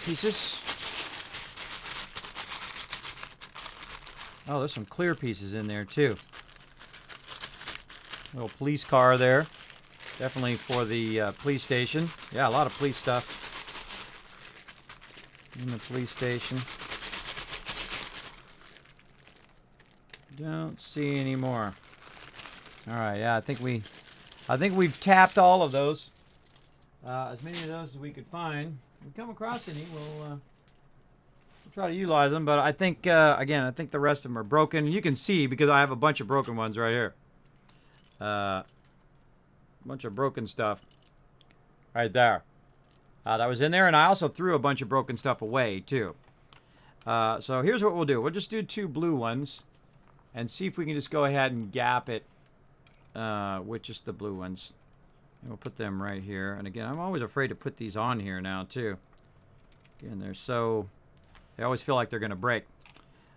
pieces. Oh, there's some clear pieces in there, too. Little police car there. Definitely for the police station. Yeah, a lot of police stuff in the police station. Don't see any more. All right, yeah, I think we've tapped all of those. As many of those as we could find. If we come across any, we'll try to utilize them. But I think, again, I think the rest of them are broken. You can see because I have a bunch of broken ones right here. Bunch of broken stuff right there. That was in there, and I also threw a bunch of broken stuff away too. So here's what we'll do. We'll just do 2 blue ones and see if we can just go ahead and gap it with just the blue ones. And we'll put them right here. And again, I'm always afraid to put these on here now too. Again, they always feel like they're going to break.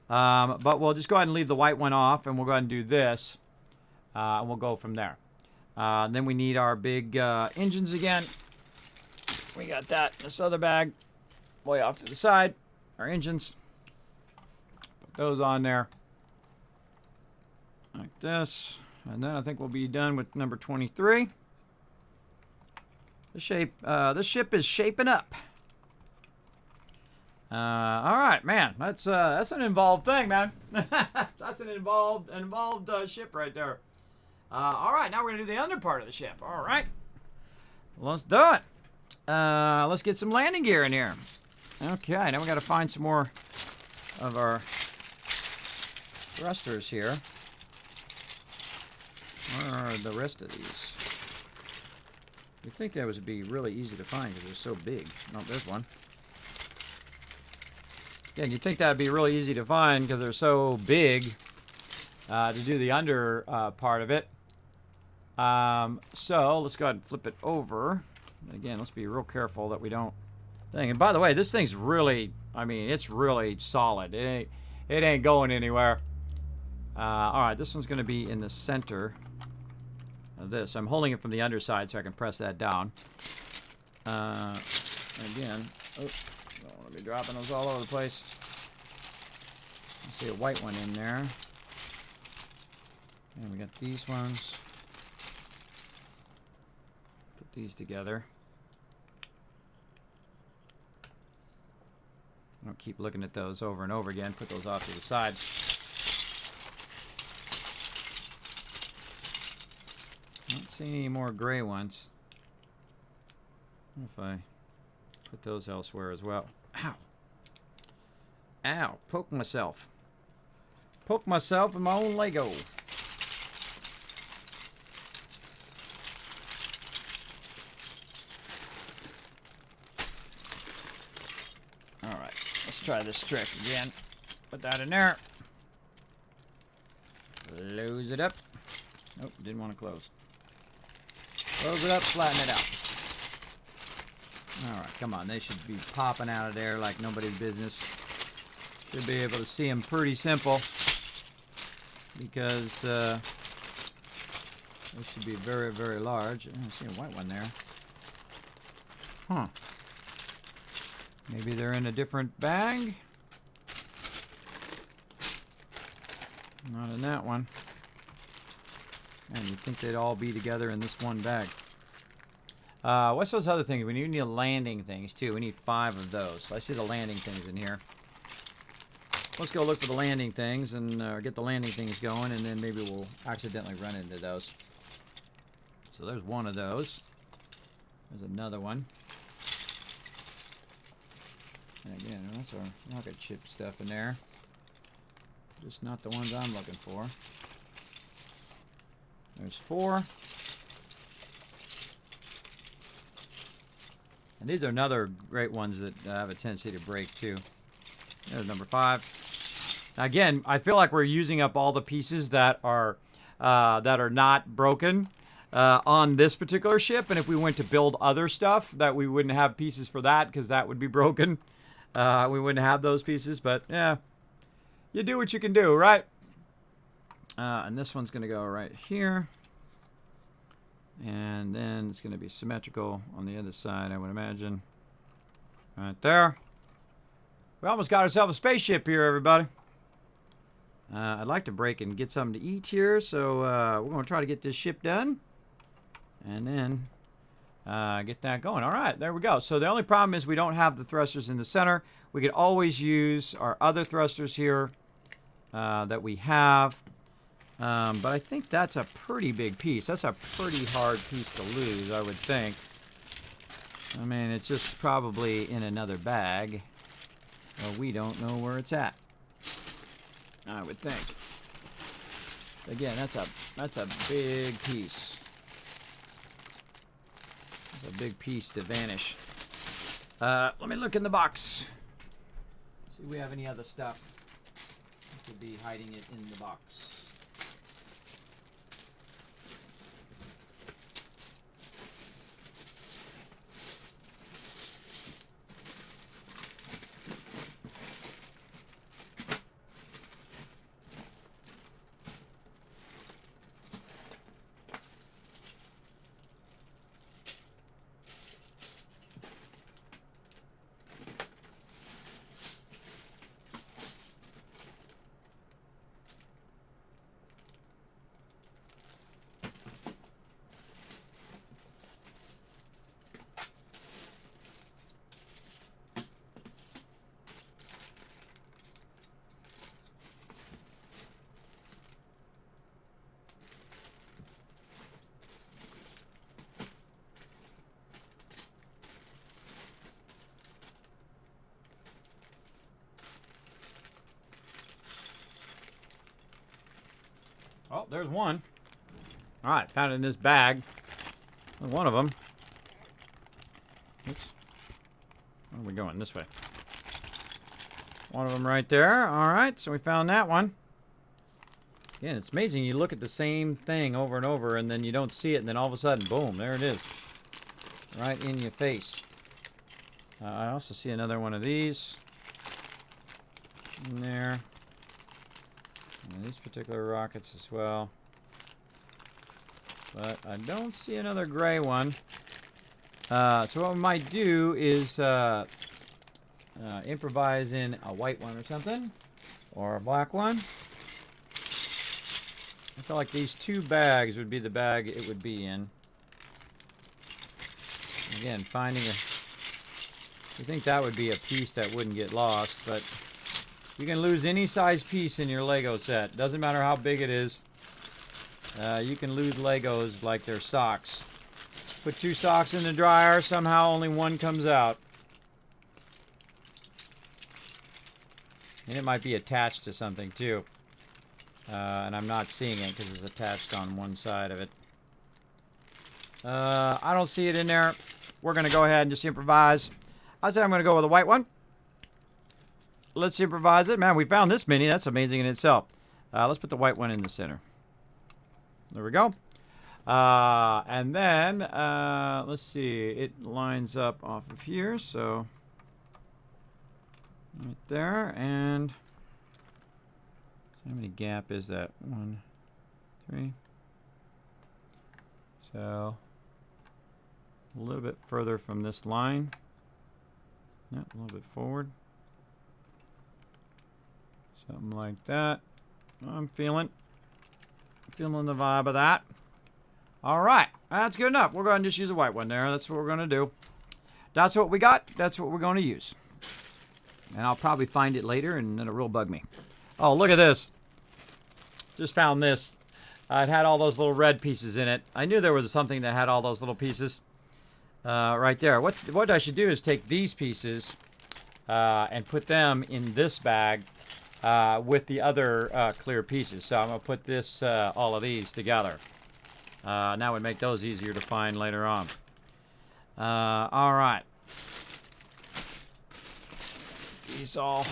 But we'll just go ahead and leave the white one off, and we'll go ahead and do this. And we'll go from there. Then we need our big engines again. We got that in this other bag. Way off to the side. Our engines. Put those on there. Like this. And then I think we'll be done with number 23. This ship is shaping up. All right, man. That's an involved thing, man. That's an involved ship right there. All right, now we're gonna do the under part of the ship. All right, let's do it. Let's get some landing gear in here. Okay, now we got to find some more of our thrusters here. Where are the rest of these? You'd think that would be really easy to find because they're so big. Oh, there's one. Again, you'd think that would be really easy to find because they're so big to do the under part of it. So let's go ahead and flip it over. Again, let's be real careful that we don't thing. And by the way, this thing's really, I mean, it's really solid. It It ain't going anywhere. All right, this one's going to be in the center of this. I'm holding it from the underside so I can press that down. Again, don't want to be dropping those all over the place. I see a white one in there. And we got these ones. Put these together. Don't keep looking at those over and over again. Put those off to the side. Don't see any more gray ones. What if I put those elsewhere as well? Ow. Ow. Poke myself. Poke myself with my own Lego. Alright. Let's try this trick again. Put that in there. Close it up. Nope, didn't want to close. Close it up, flatten it out. Alright, come on. They should be popping out of there like nobody's business. Should be able to see them pretty simple. Because they should be very, very large. I see a white one there. Huh. Maybe they're in a different bag? Not in that one. And you'd think they'd all be together in this one bag. What's those other things? We need landing things, too. We need 5 of those. I see the landing things in here. Let's go look for the landing things and get the landing things going, and then maybe we'll accidentally run into those. So there's one of those. There's another one. And again, that's our rocket ship stuff in there. Just not the ones I'm looking for. There's 4. And these are another great ones that have a tendency to break too. There's number 5. Now again, I feel like we're using up all the pieces that are not broken on this particular ship. And if we went to build other stuff, that we wouldn't have pieces for that because that would be broken. We wouldn't have those pieces. But yeah, you do what you can do, right? And this one's going to go right here. And then it's going to be symmetrical on the other side, I would imagine. Right there. We almost got ourselves a spaceship here, everybody. I'd like to break and get something to eat here, so we're going to try to get this ship done. And then get that going. All right, there we go. So the only problem is we don't have the thrusters in the center. We could always use our other thrusters here that we have. But I think that's a pretty big piece. That's a pretty hard piece to lose, I would think. I mean, it's just probably in another bag. Well, we don't know where it's at, I would think. Again, that's a big piece. That's a big piece to vanish. Let me look in the box. See if we have any other stuff. We could be hiding it in the box. Oh, there's one. All right, found it in this bag. One of them. Oops. Where are we going? This way. One of them right there. All right, so we found that one. Again, it's amazing. You look at the same thing over and over, and then you don't see it, and then all of a sudden, boom, there it is. Right in your face. I also see another one of these in there. And these particular rockets as well. But I don't see another gray one. So what we might do is improvise in a white one or something. Or a black one. I feel like these two bags would be the bag it would be in. Again, finding a... You think that would be a piece that wouldn't get lost, but you can lose any size piece in your Lego set. Doesn't matter how big it is. You can lose Legos like they're socks. Put 2 socks in the dryer, somehow only one comes out. And it might be attached to something too. And I'm not seeing it because it's attached on one side of it. I don't see it in there. We're going to go ahead and just improvise. I say I'm going to go with a white one. Let's improvise it. Man, we found this many. That's amazing in itself. Let's put the white one in the center. There we go. And then, let's see. It lines up off of here. So, right there. And how many gap is that? 1, 3. So, a little bit further from this line. Yep, a little bit forward. Something like that. I'm feeling the vibe of that. All right, that's good enough. We're going to just use a white one there. That's what we're going to do. That's what we got. That's what we're going to use. And I'll probably find it later, and it'll real bug me. Oh, look at this. Just found this. It had all those little red pieces in it. I knew there was something that had all those little pieces right there. What I should do is take these pieces and put them in this bag with the other clear pieces. So I'm going to put this, all of these together. That would make those easier to find later on. All right. These all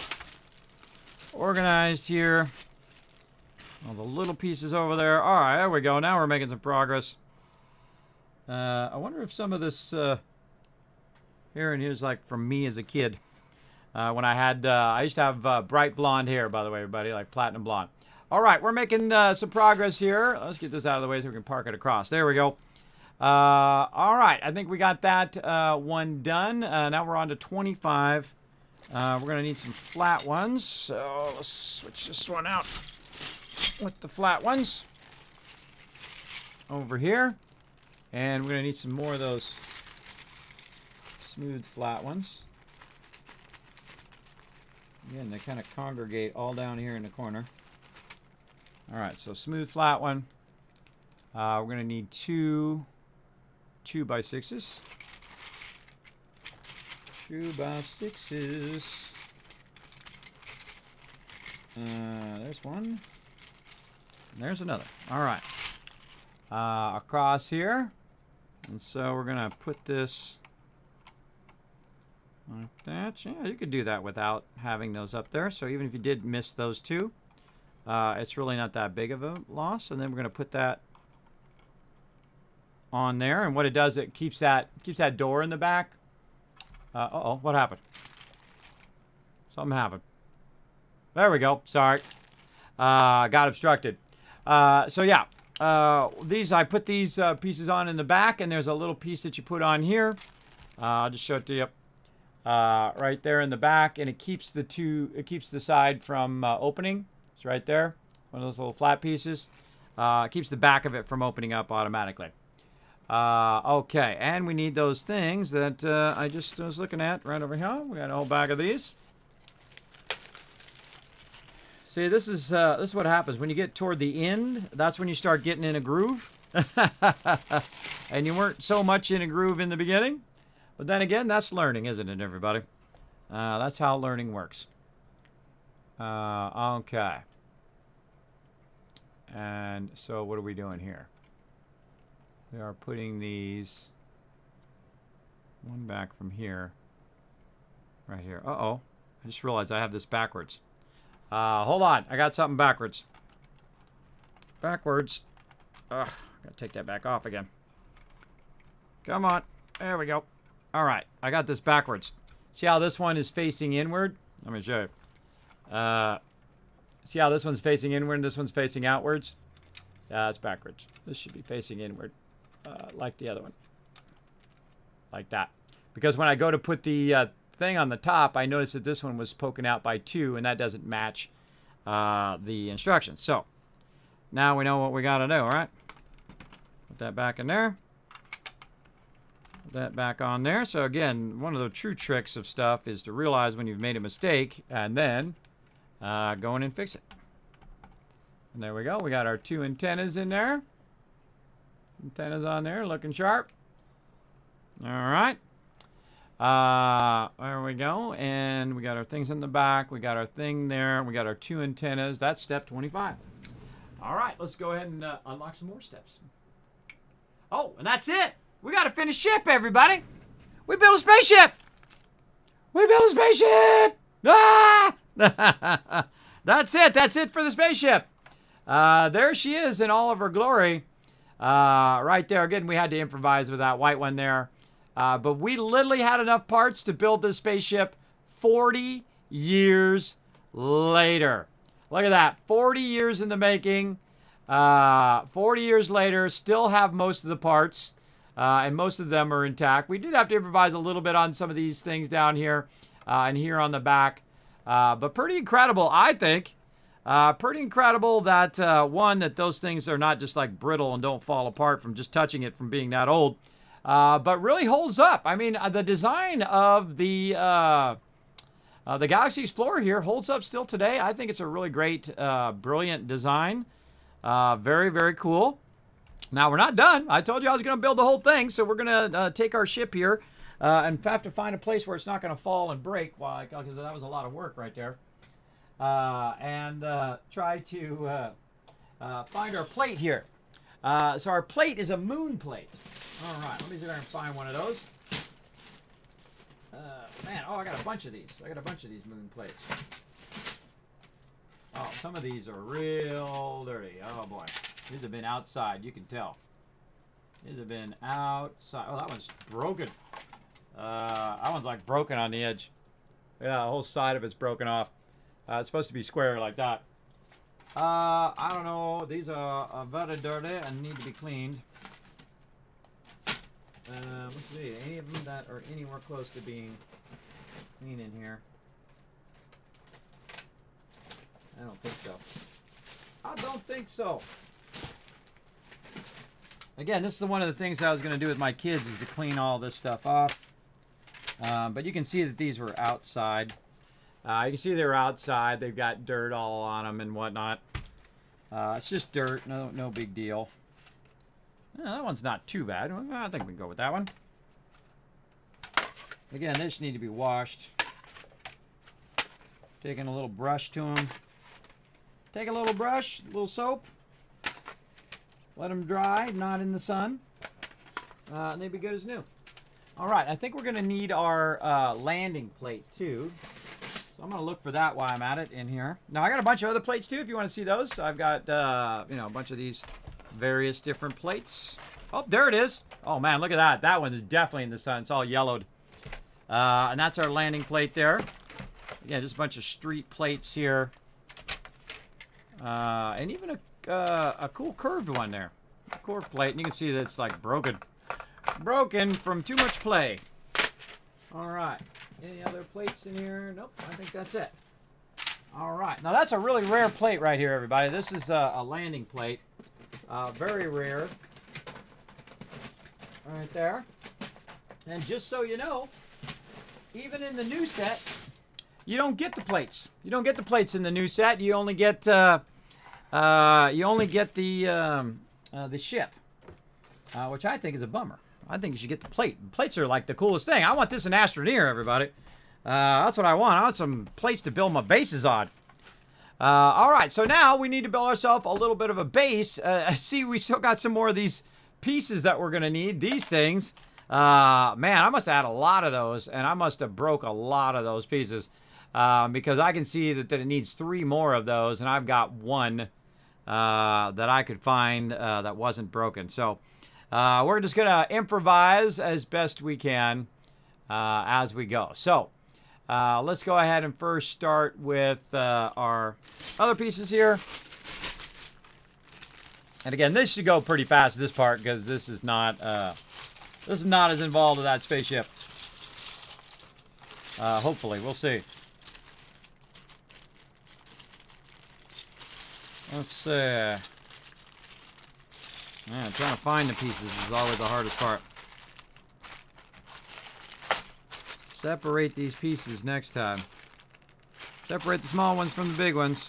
organized here. All the little pieces over there. All right, there we go. Now we're making some progress. I wonder if some of this here and here's like from me as a kid. When I used to have bright blonde hair, by the way, everybody, like platinum blonde. All right, we're making some progress here. Let's get this out of the way so we can park it across. There we go. All right, I think we got that one done. Now we're on to 25. We're going to need some flat ones. So let's switch this one out with the flat ones over here. And we're going to need some more of those smooth flat ones. Again, they kind of congregate all down here in the corner. All right, so smooth flat one. We're going to need two 2x6s. 2x6s. There's one. And there's another. All right. Across here. And so we're going to put this like that. Yeah, you could do that without having those up there. So even if you did miss those two, it's really not that big of a loss. And then we're going to put that on there. And what it does, it keeps that door in the back. Uh-oh, what happened? Something happened. There we go. Sorry. Got obstructed. So yeah, I put these pieces on in the back, and there's a little piece that you put on here. I'll just show it to you. Right there in the back, and it keeps the side from opening. It's right there. One of those little flat pieces. It keeps the back of it from opening up automatically. Okay, and we need those things that I just was looking at right over here. We got a whole bag of these. See, this is what happens when you get toward the end. That's when you start getting in a groove. And you weren't so much in a groove in the beginning. But then again, that's learning, isn't it, everybody? That's how learning works. Okay. And so what are we doing here? We are putting these one back from here. Right here. Uh-oh. I just realized I have this backwards. Hold on. I got something backwards. Backwards. Ugh. Gotta take that back off again. Come on. There we go. All right. I got this backwards. See how this one is facing inward? Let me show you. See how this one's facing inward and this one's facing outwards? Yeah, it's backwards. This should be facing inward, like the other one. Like that. Because when I go to put the thing on the top, I noticed that this one was poking out by 2, and that doesn't match the instructions. So, now we know what we got to do, all right? Put that back in there. Put that back on there. So, again, one of the true tricks of stuff is to realize when you've made a mistake, and then go in and fix it. And there we go. We got our 2 antennas in there. Antennas on there, looking sharp. All right. There we go. And we got our things in the back. We got our thing there. We got our 2 antennas. That's step 25. All right, let's go ahead and unlock some more steps. Oh, and that's it. We got to finish ship, everybody. We built a spaceship. We built a spaceship. Ah! That's it. That's it for the spaceship. There she is in all of her glory. Right there. Again, we had to improvise with that white one there. But we literally had enough parts to build this spaceship 40 years later. Look at that. 40 years in the making. 40 years later, still have most of the parts. And most of them are intact. We did have to improvise a little bit on some of these things down here and here on the back. But pretty incredible, I think. Pretty incredible that, one, that those things are not just like brittle and don't fall apart from just touching it from being that old. But really holds up. I mean, the design of the Galaxy Explorer here holds up still today. I think it's a really great, brilliant design. Very, very cool. Now, we're not done. I told you I was going to build the whole thing, so we're going to take our ship here and have to find a place where it's not going to fall and break, because that was a lot of work right there. And try to find our plate here. So our plate is a moon plate. All right, let me see if I can find one of those. Man, I got a bunch of these. I got a bunch of these moon plates. Oh, some of these are real dirty. Oh, boy. These have been outside, you can tell. These have been outside. Oh, that one's broken. That one's like broken on the edge. Yeah, the whole side of it's broken off. It's supposed to be square like that. I don't know. These are very dirty and need to be cleaned. Let's see. Any of them that are anywhere close to being clean in here? I don't think so. I don't think so. Again, this is one of the things I was going to do with my kids is to clean all this stuff off. But you can see that these were outside. You can see they're outside. They've got dirt all on them and whatnot. It's just dirt. No big deal. That one's not too bad. I think we can go with that one. Again, they just need to be washed. Taking a little brush to them. Take a little brush, a little soap. Let them dry, not in the sun. And they'd be good as new. All right, I think we're going to need our landing plate too. So I'm going to look for that while I'm at it in here. Now, I got a bunch of other plates too if you want to see those. I've got, a bunch of these various different plates. Oh, there it is. Oh, man, look at that. That one is definitely in the sun. It's all yellowed. And that's our landing plate there. Again, just a bunch of street plates here. And even a cool curved one there. A curved plate. And you can see that it's like broken. Broken from too much play. All right. Any other plates in here? Nope. I think that's it. All right. Now, that's a really rare plate right here, everybody. This is a landing plate. Very rare. Right there. And just so you know, even in the new set, you don't get the plates. You don't get the plates in the new set. You only get the ship, which I think is a bummer. I think you should get the plate. Plates are like the coolest thing. I want this in Astroneer, everybody. That's what I want. I want some plates to build my bases on. All right, so now we need to build ourselves a little bit of a base. I see we still got some more of these pieces that we're going to need. These things. Man, I must have had a lot of those, and I must have broke a lot of those pieces. Because I can see that it needs 3 more of those, and I've got one that I could find that wasn't broken. So we're just going to improvise as best we can as we go. So Let's go ahead and first start with our other pieces here. And again, this should go pretty fast, this part, because this is not as involved as that spaceship. Hopefully, we'll see. Let's see. Man, trying to find the pieces is always the hardest part. Separate these pieces next time. Separate the small ones from the big ones.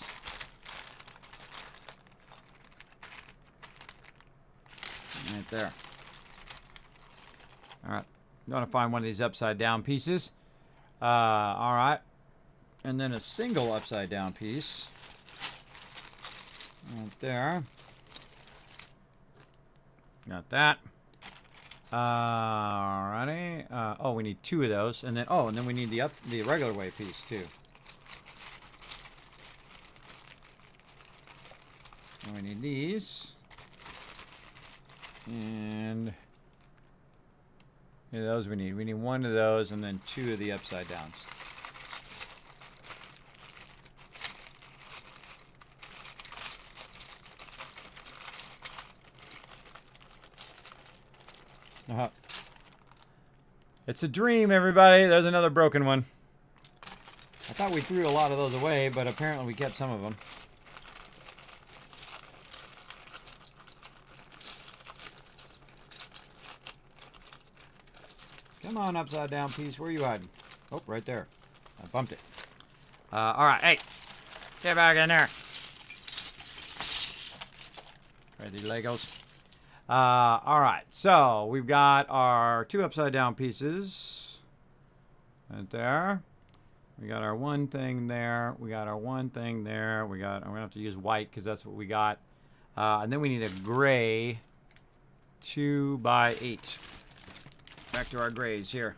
Right there. Alright. I'm going to find one of these upside down pieces. Alright. And then a single upside down piece. Right there. Got that. Alrighty. Oh, we need two of those, and then we need the regular way piece too. And we need these, and yeah, those we need. We need one of those, and then two of the upside downs. It's a dream, everybody. There's another broken one. I thought we threw a lot of those away, but apparently we kept some of them. Come on, upside down piece. Where are you hiding? Oh, right there. I bumped it. Alright, hey. Get back in there. Ready, Legos? Alright, so we've got our two upside down pieces. Right there. We got our one thing there. We got our one thing there. I'm going to have to use white because that's what we got. And then we need a gray 2x8. Back to our grays here.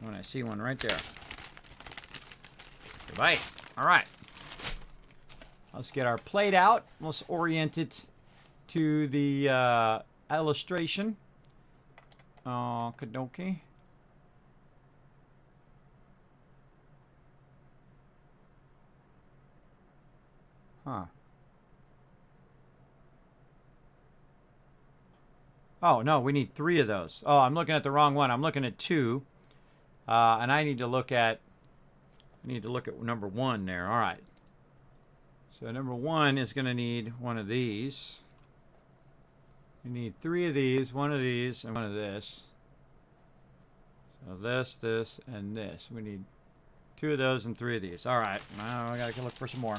When I see one right there. Goodbye. Alright. Let's get our plate out. Let's orient it to the illustration. Kadoki. Huh. Oh, no, we need three of those. Oh, I'm looking at the wrong one. I'm looking at two. And I need to look at number one there. All right. So number one is going to need one of these. You need three of these, one of these, and one of this. So this, and this. We need two of those and three of these. All right. Now I got to look for some more.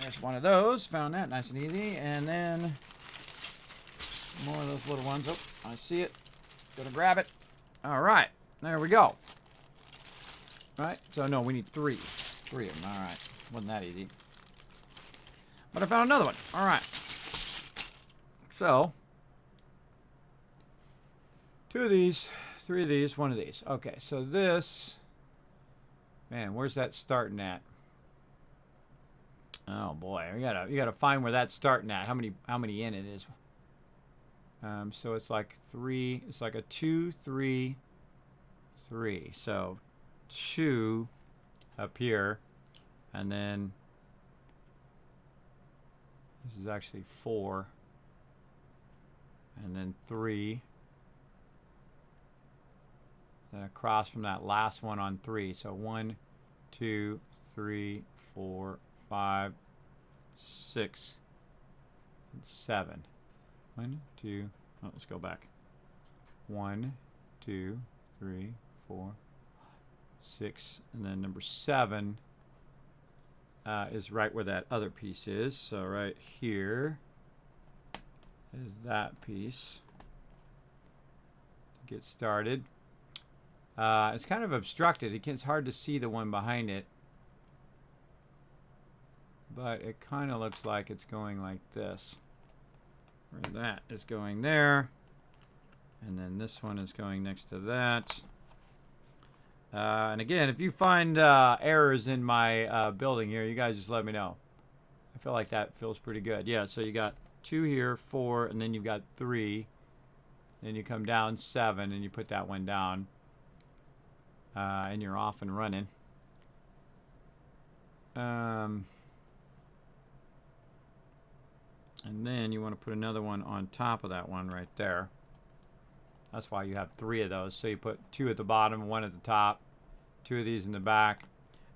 There's one of those. Found that nice and easy. And then more of those little ones. Oh, I see it. Gonna grab it. All right. There we go. All right. So, no, we need three. Three of them. All right. Wasn't that easy. But I found another one. All right. So, two of these, three of these, one of these. Okay, so this, man, where's that starting at? Oh boy, you gotta find where that's starting at. How many in it is? So it's like three. It's like a 2, 3, 3. So 2 up here, and then this is actually 4. And then 3. Then across from that last one on 3. So 1, 2, 3, 4, 5, 6, and 7. 1, 2. Oh, let's go back. 1, 2, 3, 4, 6, and then number 7 is right where that other piece is. So right here is that piece to get started. It's kind of obstructed. It's hard to see the one behind it, but it kind of looks like it's going like this, where that is going there, and then this one is going next to that. And again, if you find errors in my building here, you guys just let me know. I feel like that feels pretty good. Yeah, so you got 2 here, 4, and then you've got 3. Then you come down 7, and you put that one down. and you're off and running. And then you want to put another one on top of that one right there. That's why you have 3 of those. So you put 2 at the bottom, 1 at the top, 2 of these in the back,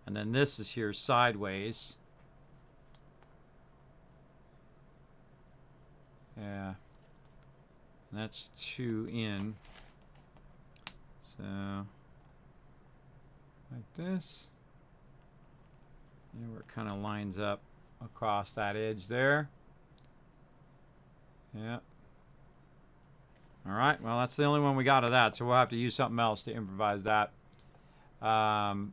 and then this is here sideways. Yeah. And that's 2 in. So, like this. And where it kind of lines up across that edge there. Yeah. All right. Well, that's the only one we got of that, so we'll have to use something else to improvise that. Then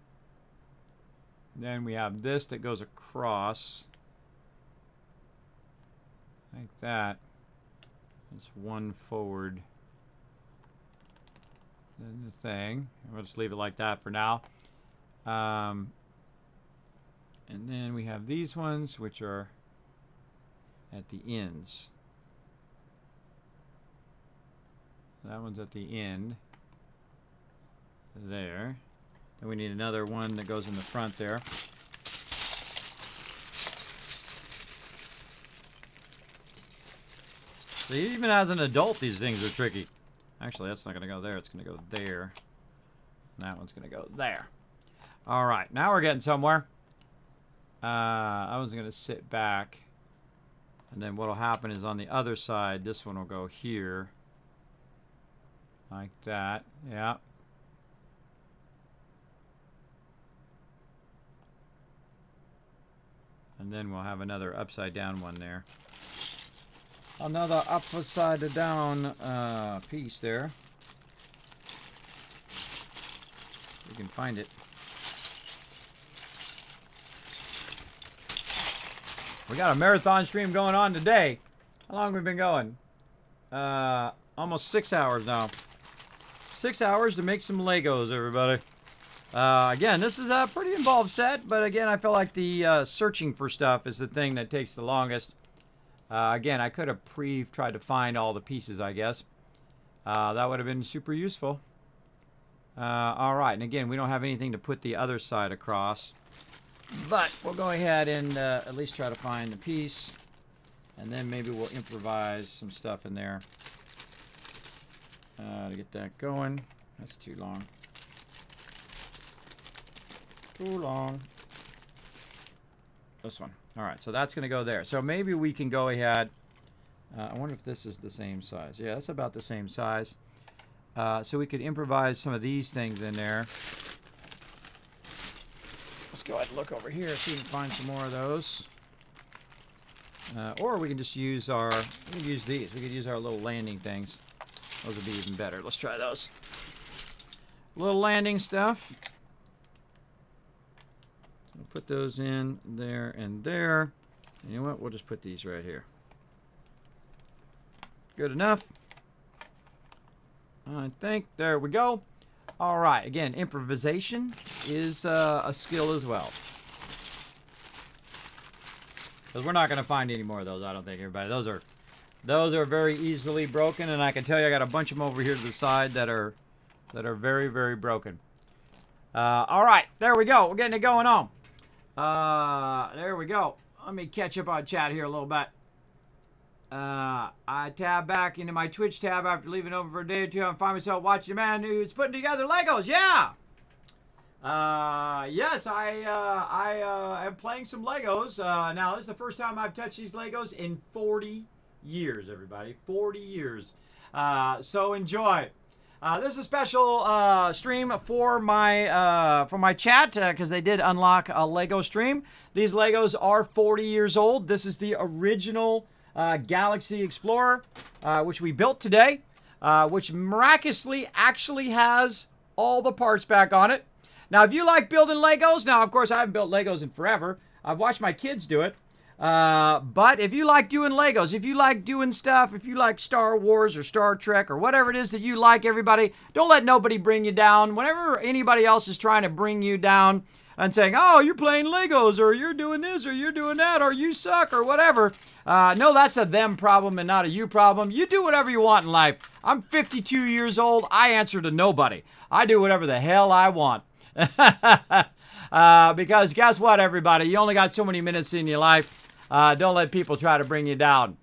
we have this that goes across like that. It's 1 forward. Then the thing. We'll just leave it like that for now. And then we have these ones, which are at the ends. That one's at the end. There. Then we need another one that goes in the front there. So even as an adult, these things are tricky. Actually, that's not going to go there. It's going to go there. And that one's going to go there. All right. Now we're getting somewhere. I was going to sit back. And then what will happen is on the other side, this one will go here. Like that. Yeah. And then we'll have another upside down one there. Another upside down piece there. You can find it. We got a marathon stream going on today. How long have we been going? Almost 6 hours now. 6 hours to make some Legos, everybody. Again, this is a pretty involved set, but again, I feel like the searching for stuff is the thing that takes the longest. Again, I could have tried to find all the pieces, I guess. That would have been super useful. All right, and again, we don't have anything to put the other side across. But we'll go ahead and at least try to find the piece. And then maybe we'll improvise some stuff in there to get that going. That's too long. Too long. This one. All right, so that's going to go there. So maybe we can go ahead. I wonder if this is the same size. Yeah, it's about the same size. So we could improvise some of these things in there. Let's go ahead and look over here, see if we can find some more of those. Or we can just use we can use these. We could use our little landing things. Those would be even better. Let's try those. Little landing stuff. We'll put those in there and there. And you know what? We'll just put these right here. Good enough. I think. There we go. All right. Again, improvisation is a skill as well. Because we're not going to find any more of those, I don't think, everybody. Those are very easily broken, and I can tell you I got a bunch of them over here to the side that are very, very broken. All right. There we go. We're getting it going on. There we go. Let me catch up on chat here a little bit. I tab back into my Twitch tab after leaving open for a day or two and find myself watching a man who's putting together Legos. Yeah. Yes, I am playing some Legos. Now, this is the first time I've touched these Legos in 40 years, everybody. 40 years. So enjoy. This is a special stream for my chat because they did unlock a Lego stream. These Legos are 40 years old. This is the original Galaxy Explorer, which we built today, which miraculously actually has all the parts back on it. Now, if you like building Legos, now, of course, I haven't built Legos in forever. I've watched my kids do it. But if you like doing Legos, if you like doing stuff, if you like Star Wars or Star Trek or whatever it is that you like, everybody, don't let nobody bring you down. Whenever anybody else is trying to bring you down and saying, oh, you're playing Legos or you're doing this or you're doing that or you suck or whatever, no, that's a them problem and not a you problem. You do whatever you want in life. I'm 52 years old. I answer to nobody. I do whatever the hell I want. Because guess what, everybody? You only got so many minutes in your life. Don't let people try to bring you down.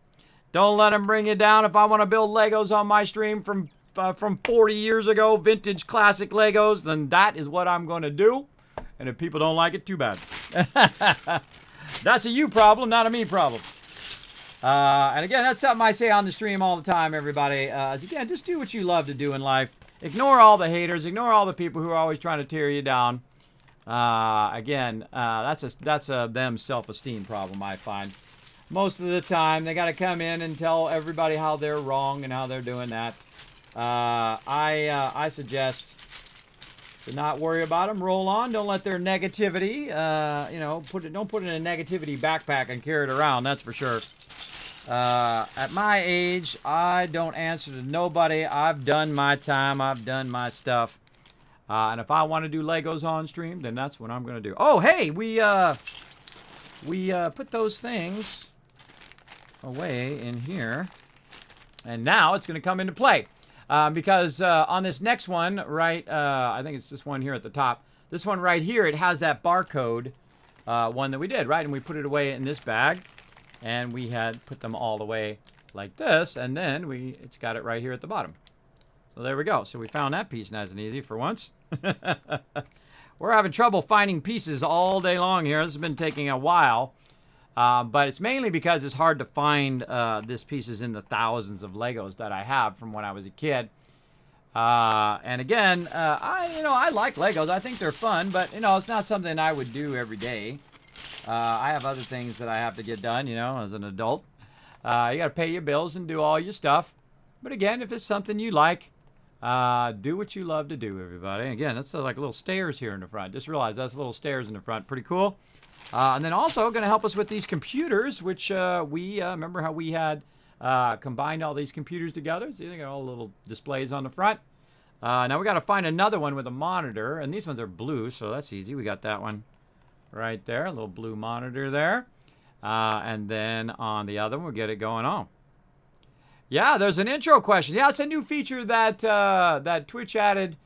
Don't let them bring you down. If I want to build Legos on my stream from 40 years ago, vintage classic Legos, then that is what I'm going to do. And if people don't like it, too bad. That's a you problem, not a me problem. And again, that's something I say on the stream all the time, everybody. Again, just do what you love to do in life. Ignore all the haters. Ignore all the people who are always trying to tear you down. That's a them self-esteem problem, I find. Most of the time, they got to come in and tell everybody how they're wrong and how they're doing that. I suggest to not worry about them. Roll on. Don't let their negativity, don't put it in a negativity backpack and carry it around. That's for sure. At my age, I don't answer to nobody. I've done my time. I've done my stuff. And if I want to do Legos on stream, then that's what I'm going to do. Oh, hey, we put those things away in here. And now it's going to come into play. Because on this next one, right, I think it's this one here at the top. This one right here, it has that barcode one that we did, right? And we put it away in this bag. And we had put them all away like this. And then it's got it right here at the bottom. So there we go. So we found that piece nice and easy for once. We're having trouble finding pieces all day long here. This has been taking a while. But it's mainly because it's hard to find this pieces in the thousands of Legos that I have from when I was a kid. And again, I like Legos. I think they're fun, but it's not something I would do every day. I have other things that I have to get done, as an adult. You got to pay your bills and do all your stuff. But again, if it's something you like, do what you love to do, everybody. Again, that's like little stairs here in the front. Just realize that's little stairs in the front. Pretty cool. And then also going to help us with these computers, which we remember how we had combined all these computers together. See, they got all little displays on the front. Now we got to find another one with a monitor, and these ones are blue, so that's easy. We got that one right there, a little blue monitor there. And then on the other one, we'll get it going on. Yeah, there's an intro question. Yeah, it's a new feature that that Twitch added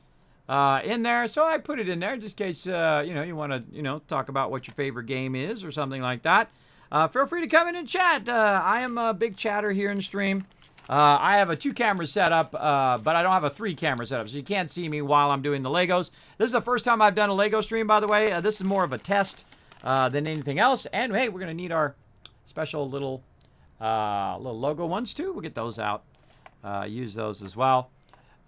in there. So I put it in there just in case, you want to, talk about what your favorite game is or something like that. Feel free to come in and chat. I am a big chatter here in the stream. I have a 2-camera setup, but I don't have a 3-camera setup, so you can't see me while I'm doing the Legos. This is the first time I've done a Lego stream, by the way. This is more of a test than anything else. And, hey, we're going to need our special little logo ones, too. We'll get those out. Use those as well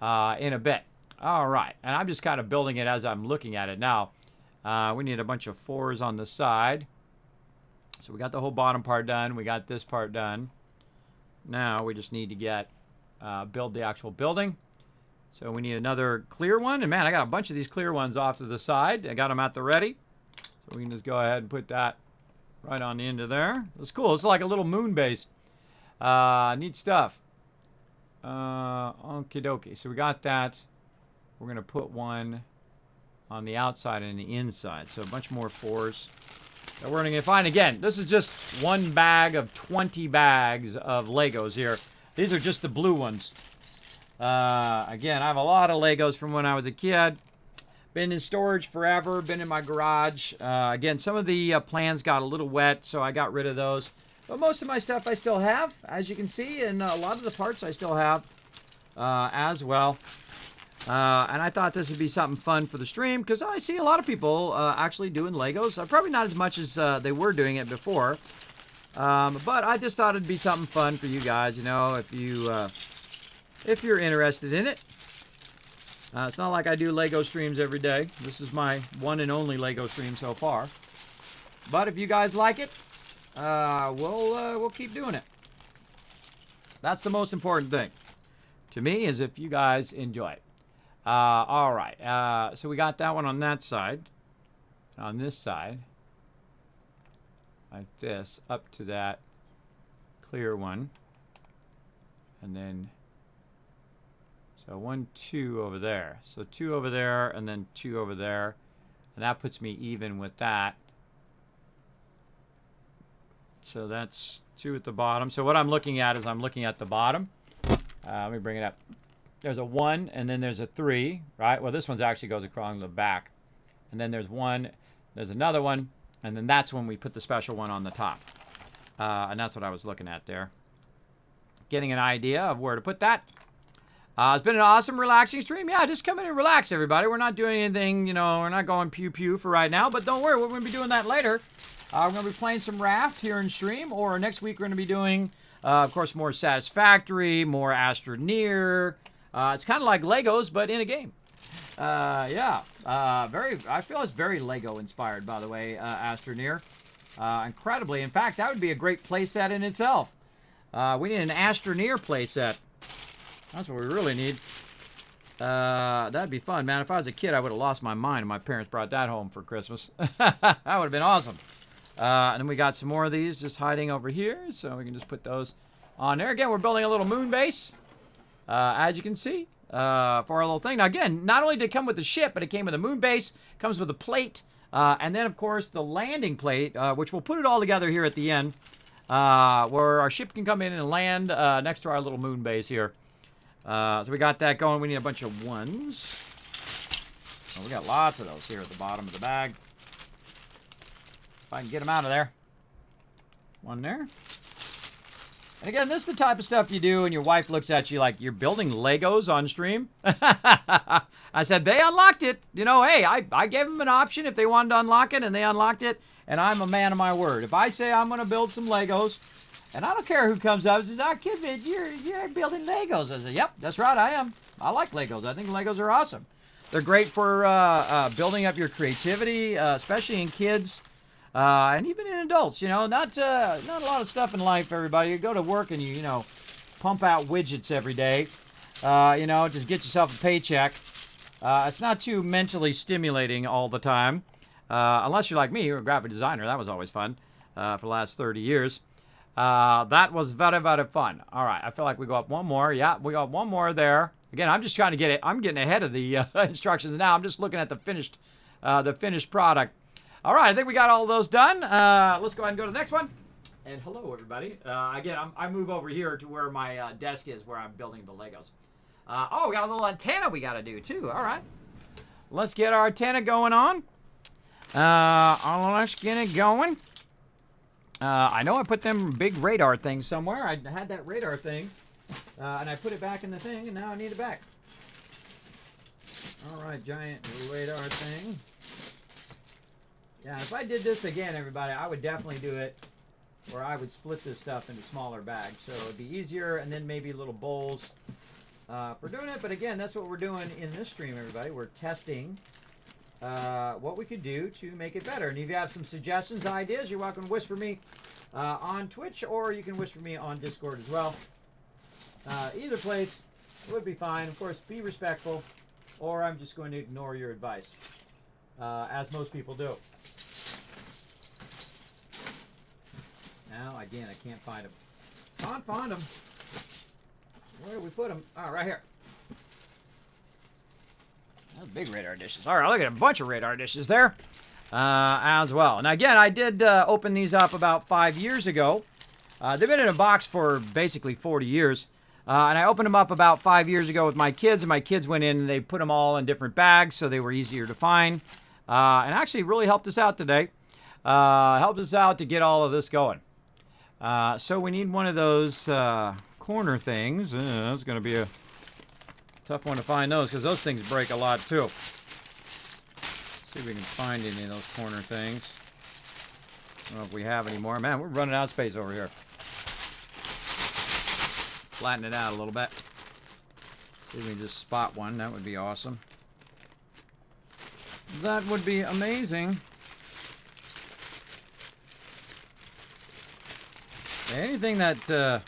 in a bit. All right. And I'm just kind of building it as I'm looking at it now. We need a bunch of 4s on the side. So we got the whole bottom part done. We got this part done. Now we just need to get build the actual building. So we need another clear one. And man, I got a bunch of these clear ones off to the side. I got them at the ready. So we can just go ahead and put that right on the end of there. It's cool. It's like a little moon base. Neat stuff. Okie dokie. So we got that. We're going to put one on the outside and the inside. So a bunch more 4s. That we're going to find. Again, this is just one bag of 20 bags of Legos here. These are just the blue ones. Again, I have a lot of Legos from when I was a kid. Been in storage forever. Been in my garage. Again, some of the plans got a little wet, so I got rid of those. But most of my stuff I still have, as you can see. And a lot of the parts I still have as well. And I thought this would be something fun for the stream because I see a lot of people actually doing Legos. Probably not as much as they were doing it before. But I just thought it'd be something fun for you guys, if you're interested in it. It's not like I do Lego streams every day. This is my one and only Lego stream so far. But if you guys like it, we'll keep doing it. That's the most important thing to me is if you guys enjoy it. All right. So we got that one on that side. On this side, like this up to that clear one. And then, so 1, 2 over there. So 2 over there and then 2 over there. And that puts me even with that. So that's 2 at the bottom. So what I'm looking at is I'm looking at the bottom. Let me bring it up. There's a 1 and then there's a 3, right? Well, this one actually goes across the back. And then there's 1, there's another one, and then that's when we put the special one on the top. And that's what I was looking at there. Getting an idea of where to put that. It's been an awesome, relaxing stream. Yeah, just come in and relax, everybody. We're not doing anything, you know, we're not going pew-pew for right now, but don't worry, we're going to be doing that later. We're going to be playing some Raft here in stream, or next week we're going to be doing, of course, more Satisfactory, more Astroneer. It's kind of like Legos, but in a game. Yeah, I feel it's very Lego inspired, by the way, Astroneer. Incredibly. In fact, that would be a great playset in itself. We need an Astroneer playset. That's what we really need. That'd be fun, man. If I was a kid, I would have lost my mind and my parents brought that home for Christmas. That would have been awesome. And then we got some more of these just hiding over here, so we can just put those on there. Again, we're building a little moon base, as you can see, for our little thing. Now, again, not only did it come with the ship, but it came with a moon base, comes with a plate, and then, of course, the landing plate, which we'll put it all together here at the end, where our ship can come in and land next to our little moon base here. So we got that going. We need a bunch of 1s. We got lots of those here at the bottom of the bag. If I can get them out of there. 1 there. And again, this is the type of stuff you do and your wife looks at you like you're building Legos on stream. I said, they unlocked it. You know, hey, I gave them an option if they wanted to unlock it, and they unlocked it, and I'm a man of my word. If I say I'm going to build some Legos, and I don't care who comes up and says, Kismet, you're building Legos. I said, yep, that's right, I am. I like Legos. I think Legos are awesome. They're great for building up your creativity, especially in kids. And even in adults, you know, not a lot of stuff in life, everybody. You go to work and you know, pump out widgets every day, you know, just get yourself a paycheck. It's not too mentally stimulating all the time, unless you're like me, you're a graphic designer. That was always fun for the last 30 years. That was very, very fun. All right, I feel like we go up 1 more. Yeah, we got 1 more there. Again, I'm just trying to get it. I'm getting ahead of the instructions now. I'm just looking at the finished product. All right, I think we got all of those done. Let's go ahead and go to the next one. And hello, everybody. Again, I move over here to where my desk is, where I'm building the Legos. Oh, we got a little antenna we got to do, too. All right. Let's get our antenna going on. Let's get it going. I know I put them big radar things somewhere. I had that radar thing, and I put it back in the thing, and now I need it back. All right, giant radar thing. Yeah, if I did this again, everybody, I would definitely do it where I would split this stuff into smaller bags. So it'd be easier, and then maybe little bowls for doing it. But again, that's what we're doing in this stream, everybody. We're testing what we could do to make it better. And if you have some suggestions, ideas, you're welcome to whisper me on Twitch, or you can whisper me on Discord as well. Either place would be fine. Of course, be respectful, or I'm just going to ignore your advice, as most people do. Now, again, I can't find them. Can't find them. Where did we put them? Oh, right here. Those big radar dishes. All right, look at a bunch of radar dishes there as well. Now, again, I did open these up about 5 years ago. They've been in a box for basically 40 years. And I opened them up about 5 years ago with my kids, and my kids went in and they put them all in different bags so they were easier to find. And actually really helped us out today. Helped us out to get all of this going. So we need one of those corner things. It's going to be a tough one to find those because those things break a lot too. See if we can find any of those corner things. I don't know if we have any more. Man, we're running out of space over here. Flatten it out a little bit. See if we can just spot one. That would be awesome. That would be amazing. Anything that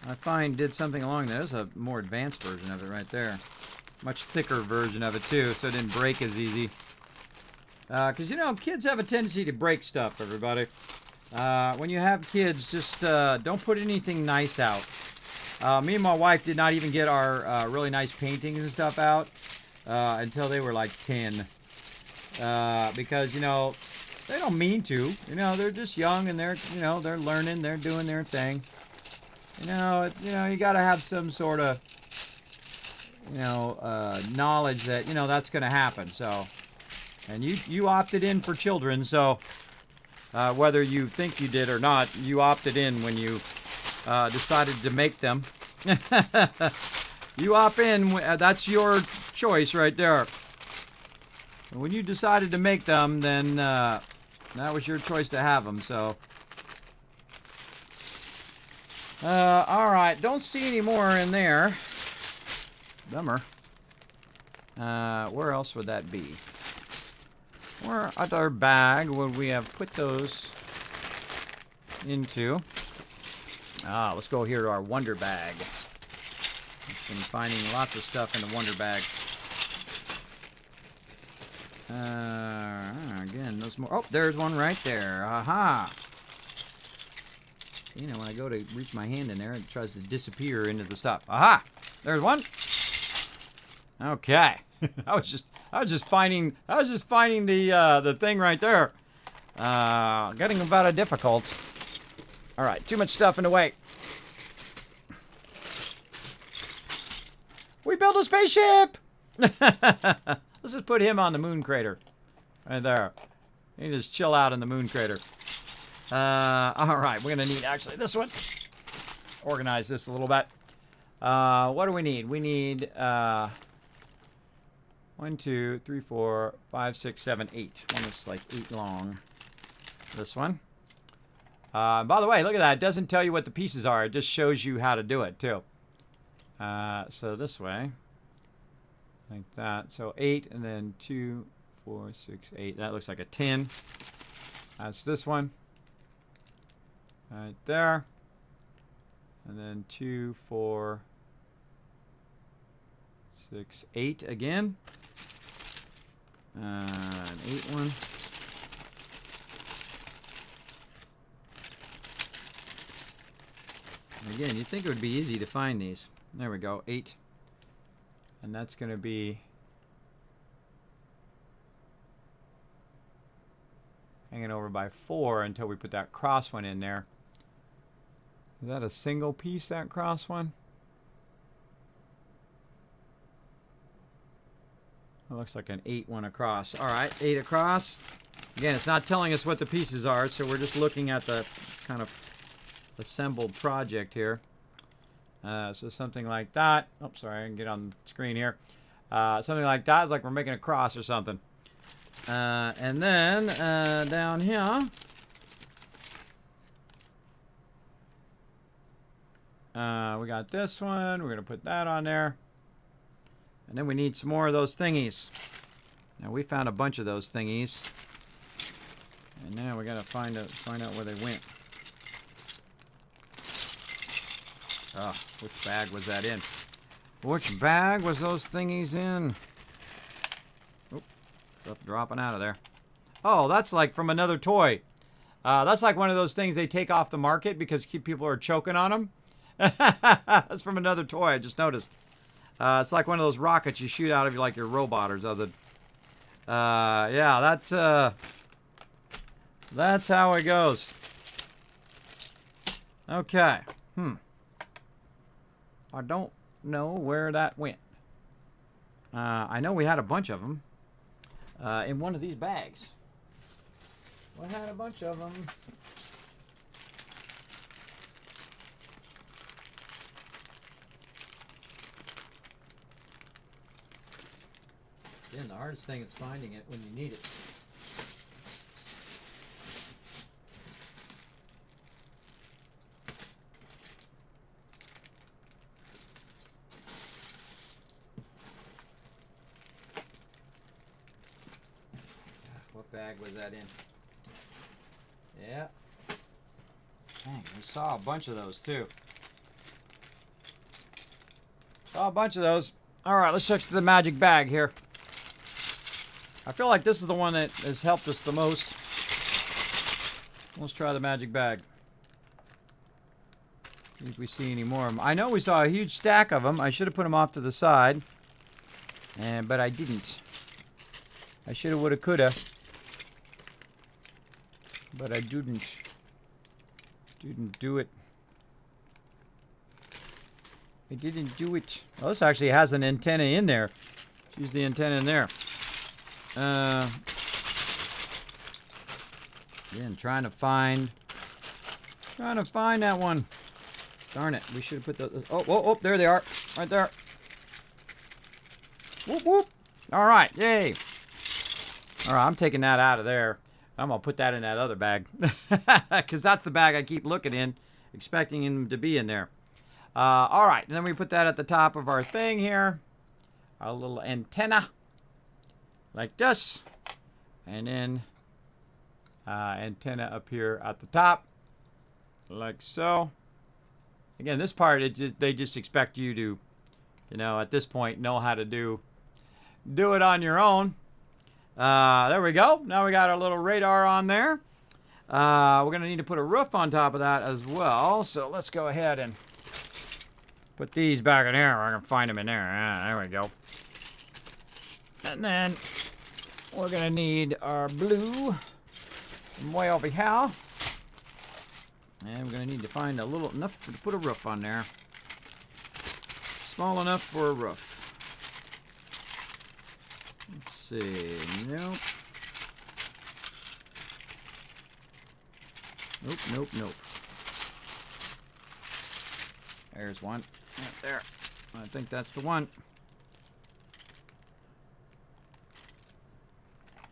I find did something along there. There's a more advanced version of it right there. Much thicker version of it too, so it didn't break as easy. Because, you know, kids have a tendency to break stuff, everybody. When you have kids, just don't put anything nice out. Me and my wife did not even get our really nice paintings and stuff out until they were like 10. Because, you know, they don't mean to. You know, they're just young and they're, you know, they're learning, they're doing their thing. You know, you got to have some sort of, you know, knowledge that, you know, that's going to happen. So, and you opted in for children, so whether you think you did or not, you opted in when you decided to make them. You opt in, that's your choice right there. When you decided to make them, then that was your choice to have them, so. Alright, don't see any more in there. Bummer. Where else would that be? Where at our bag would we have put those into? Let's go here to our Wonder Bag. I've been finding lots of stuff in the Wonder Bag. Again, those more. Oh, there's one right there. Aha! You know, when I go to reach my hand in there, it tries to disappear into the stuff. Aha! There's one. Okay. I was just finding the thing right there. Getting about a difficult. All right, too much stuff in the way. We built a spaceship. Let's just put him on the moon crater, right there. He can just chill out in the moon crater. All right, we're gonna need actually this one. Organize this a little bit. What do we need? We need 1, 2, 3, 4, 5, 6, 7, 8. One is like 8 long. This one. By the way, look at that. It doesn't tell you what the pieces are. It just shows you how to do it too. So this way, like that. So 8 and then 2, 4, 6, 8. That looks like a 10. That's this one. Right there. And then 2, 4, 6, 8 again. An 8 one. Again, you'd think it would be easy to find these. There we go, 8. And that's going to be hanging over by 4 until we put that cross one in there. Is that a single piece, that cross one? It looks like an 8 one across. All right, 8 across. Again, it's not telling us what the pieces are, so we're just looking at the kind of assembled project here. So something like that. Oh, sorry, I can get on the screen here. Something like that is like we're making a cross or something. And then down here, we got this one. We're going to put that on there. And then we need some more of those thingies. Now we found a bunch of those thingies. And now we got to find out where they went. Oh, which bag was that in? Which bag was those thingies in? Oop, stuff dropping out of there. Oh, that's like from another toy. That's like one of those things they take off the market because people are choking on them. That's from another toy, I just noticed. It's like one of those rockets you shoot out of like your robot or something. Yeah, that's how it goes. Okay. I don't know where that went. I know we had a bunch of them in one of these bags. We had a bunch of them. Again, the hardest thing is finding it when you need it. What bag was that in? Yeah. Dang, we saw a bunch of those too. Saw a bunch of those. All right, let's check the magic bag here. I feel like this is the one that has helped us the most. Let's try the magic bag. See if we see any more of them. I know we saw a huge stack of them. I should have put them off to the side. But I didn't. I shoulda, woulda, coulda. But I didn't. Didn't do it. I didn't do it. Oh, this actually has an antenna in there. Let's use the antenna in there. Again, trying to find that one. Darn it, we should have put those. Oh, there they are. Right there. Whoop, whoop. All right, yay. All right, I'm taking that out of there. I'm going to put that in that other bag. Because that's the bag I keep looking in, expecting him to be in there. All right, and then we put that at the top of our thing here. Our little antenna. Like this. And then antenna up here at the top. Like so. Again, this part, they just expect you to, at this point, know how to do it on your own. There we go. Now we got our little radar on there. We're going to need to put a roof on top of that as well. So let's go ahead and put these back in there. I can find them in there. There we go. And then we're going to need our blue from way over here. And we're going to need to find enough to put a roof on there. Small enough for a roof. Let's see. Nope. Nope. There's one. Right there. I think that's the one.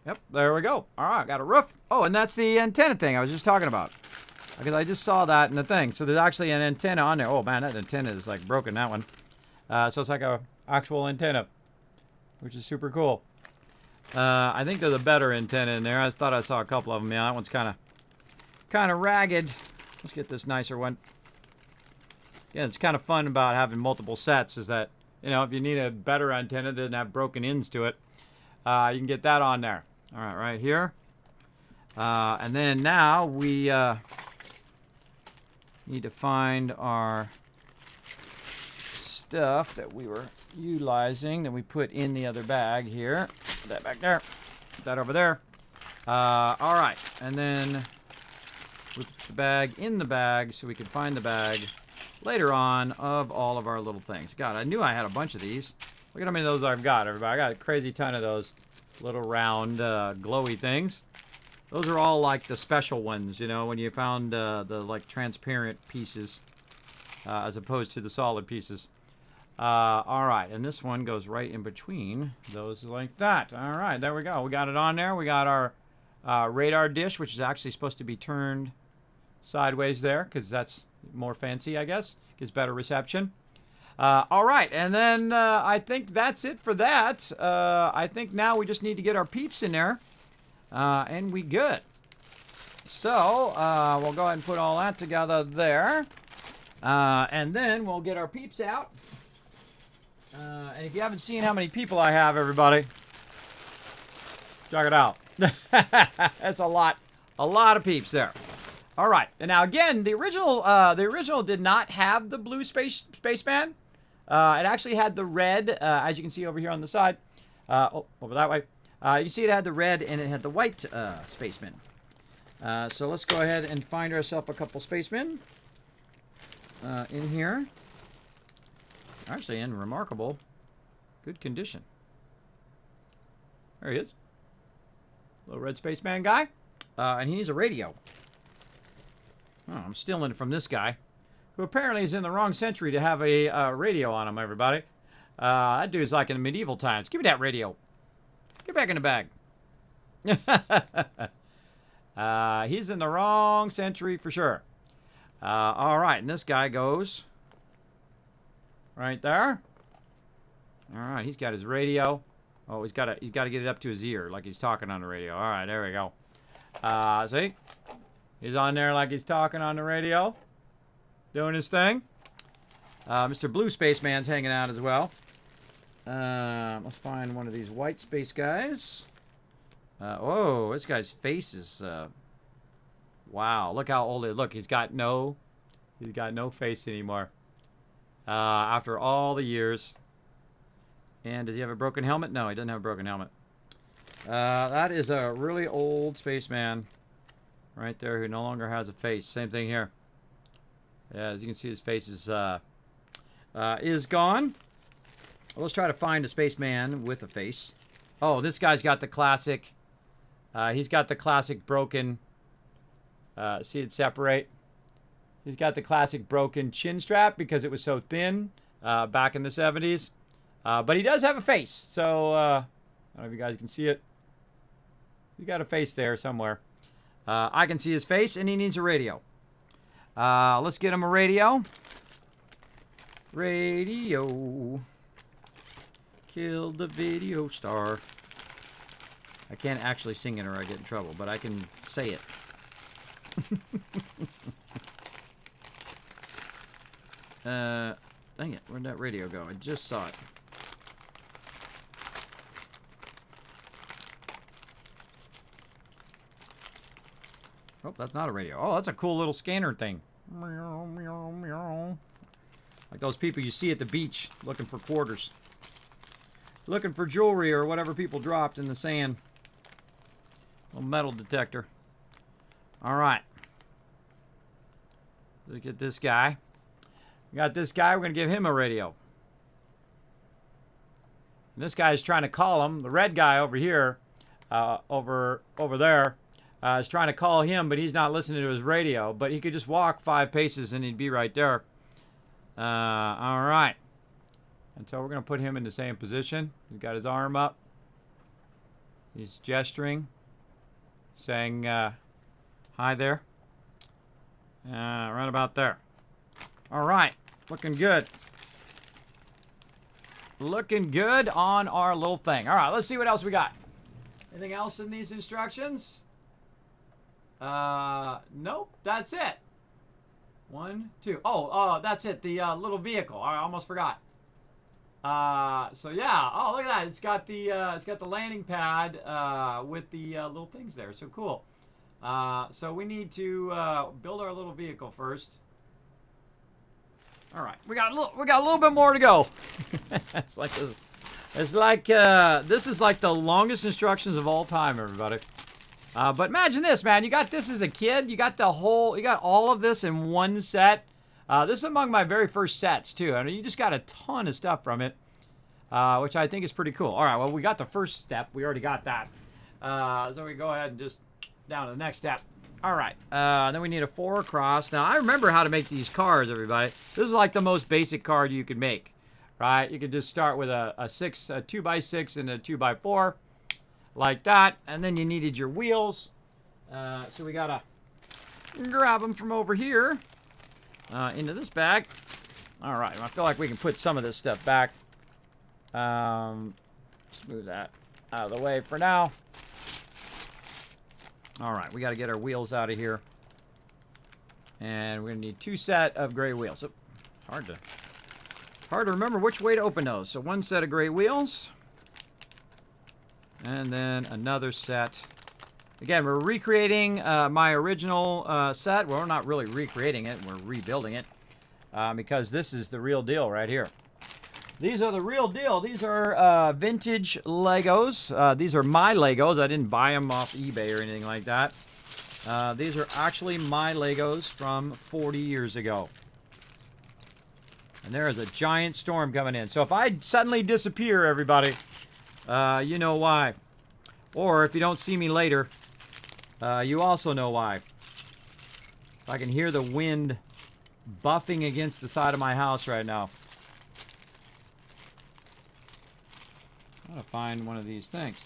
Yep, there we go. All right, got a roof. Oh, and that's the antenna thing I was just talking about. Because I just saw that in the thing. So there's actually an antenna on there. Oh, man, that antenna is like broken, that one. So it's like a actual antenna, which is super cool. I think there's a better antenna in there. I thought I saw a couple of them. Yeah, that one's kind of ragged. Let's get this nicer one. Yeah, it's kind of fun about having multiple sets is that, if you need a better antenna that doesn't have broken ends to it, you can get that on there. All right, right here. And then now we need to find our stuff that we were utilizing that we put in the other bag here. Put that back there. Put that over there. All right, and then we put the bag in the bag so we can find the bag later on of all of our little things. God, I knew I had a bunch of these. Look at how many of those I've got, everybody. I got a crazy ton of those little round glowy things. Those are all like the special ones, when you found the like transparent pieces as opposed to the solid pieces. All right, and this one goes right in between those like that. All right, there we go. We got it on there. We got our radar dish, which is actually supposed to be turned sideways there because that's more fancy, I guess. Gives better reception. All right, and then I think that's it for that. I think now we just need to get our peeps in there. And we good. So, we'll go ahead and put all that together there. And then we'll get our peeps out. And if you haven't seen how many people I have, everybody, check it out. That's a lot of peeps there. All right. And now again, the original did not have the blue spaceman. It actually had the red, as you can see over here on the side. Over that way. You see it had the red and it had the white spacemen. So let's go ahead and find ourselves a couple spacemen in here. Actually in remarkable good condition. There he is. Little red spaceman guy. And he needs a radio. Oh, I'm stealing it from this guy, who apparently is in the wrong century to have a radio on him, everybody. That dude's like in medieval times. Give me that radio. Get back in the bag. He's in the wrong century for sure. All right, and this guy goes right there. All right, he's got his radio. Oh, he's got to get it up to his ear like he's talking on the radio. All right, there we go. See, he's on there like he's talking on the radio, doing his thing. Mr. Blue Spaceman's hanging out as well. Let's find one of these white space guys. Oh, this guy's face is. Wow, look how old it is. Look, he's got no face anymore. After all the years. And does he have a broken helmet? No, he doesn't have a broken helmet. That is a really old spaceman right there who no longer has a face. Same thing here. Yeah, as you can see, his face is gone. Well, let's try to find a spaceman with a face. Oh, this guy's got the classic. He's got the classic broken. See it separate? He's got the classic broken chin strap because it was so thin back in the 70s. But he does have a face. So, I don't know if you guys can see it. He's got a face there somewhere. I can see his face, and he needs a radio. Let's get him a radio. Radio. Killed the video star. I can't actually sing it or I get in trouble, but I can say it. Dang it, where'd that radio go? I just saw it. Oh, that's not a radio. Oh, that's a cool little scanner thing. Meow, meow, meow. Like those people you see at the beach looking for quarters. Looking for jewelry or whatever people dropped in the sand. Little metal detector. All right. Look at this guy. We got this guy. We're going to give him a radio. And this guy is trying to call him. The red guy over here, over there, is trying to call him, but he's not listening to his radio. But he could just walk 5 paces and he'd be right there. All right. And so we're going to put him in the same position. He's got his arm up. He's gesturing, saying hi there. Right about there. All right. Looking good. Looking good on our little thing. All right. Let's see what else we got. Anything else in these instructions? Nope. That's it. 1, 2. Oh, that's it. The little vehicle. I almost forgot. So yeah. Oh, look at that. It's got the landing pad with the little things there. So cool. So we need to build our little vehicle first. All right, we got a little bit more to go. It's like this. It's like this is like the longest instructions of all time, everybody. But imagine this, man. You got this as a kid. You got all of this in one set. This is among my very first sets too. I mean, you just got a ton of stuff from it, which I think is pretty cool. All right, well, we got the first step. We already got that. So we go ahead and just down to the next step. All right, then we need a 4 across. Now, I remember how to make these cars, everybody. This is like the most basic card you could make, right? You could just start with a 2x6 and a 2x4, like that. And then you needed your wheels. So we got to grab them from over here into this bag. All right, I feel like we can put some of this stuff back. Smooth that out of the way for now. All right, we got to get our wheels out of here. And we're going to need 2 set of gray wheels. So, hard to remember which way to open those. So 1 set of gray wheels. And then another set. Again, we're recreating my original set. Well, we're not really recreating it. We're rebuilding it. Because this is the real deal right here. These are the real deal. These are vintage Legos. These are my Legos. I didn't buy them off eBay or anything like that. These are actually my Legos from 40 years ago. And there is a giant storm coming in. So if I suddenly disappear, everybody, you know why. Or if you don't see me later, you also know why. I can hear the wind buffing against the side of my house right now. I'm going to find one of these things.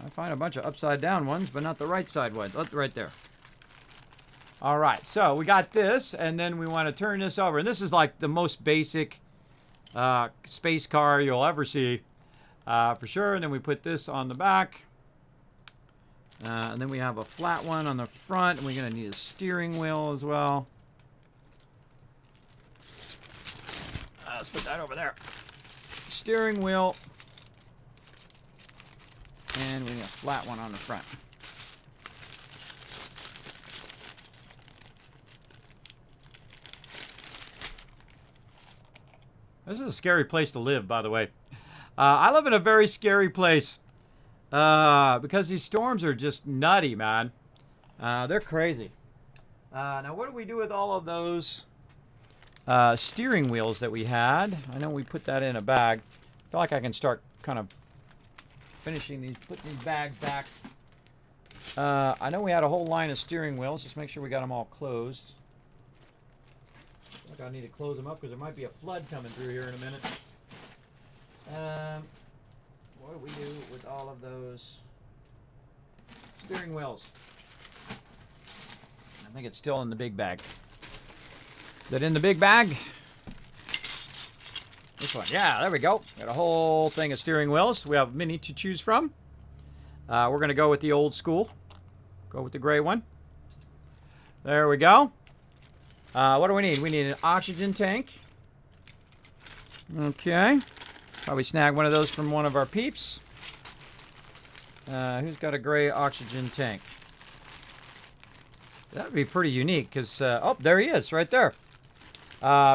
I find a bunch of upside down ones, but not the right side ones. Look right there. All right, so we got this, and then we want to turn this over. And this is like the most basic space car you'll ever see, for sure. And then we put this on the back. And then we have a flat one on the front, and we're going to need a steering wheel as well. Let's put that over there. Steering wheel. And we need a flat one on the front. This is a scary place to live, by the way. I live in a very scary place because these storms are just nutty, man. They're crazy. Now, what do we do with all of those steering wheels that we had? I know we put that in a bag. I feel like I can start kind of finishing these, putting these bags back. I know we had a whole line of steering wheels. Just make sure we got them all closed. I think I need to close them up because there might be a flood coming through here in a minute. What do we do with all of those steering wheels? I think it's still in the big bag. Is that in the big bag? This one. Yeah, there we go. Got a whole thing of steering wheels. We have many to choose from. We're going to go with the old school. Go with the gray one. There we go. What do we need? We need an oxygen tank. Okay. Probably snag one of those from one of our peeps. Who's got a gray oxygen tank? That would be pretty unique because, oh, there he is right there.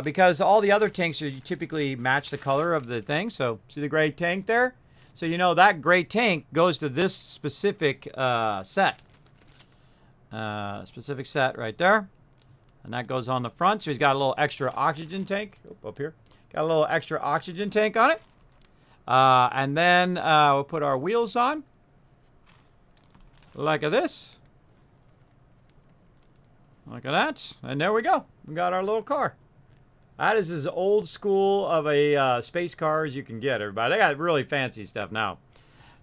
Because all the other tanks are typically match the color of the thing. So, see the gray tank there? So, you know, that gray tank goes to this specific set. Specific set right there. And that goes on the front. So, he's got a little extra oxygen tank. Up here. Got a little extra oxygen tank on it. And then we'll put our wheels on. Like this. Look at that. And there we go. We got our little car. That is as old school of a space car as you can get, everybody. They got really fancy stuff now.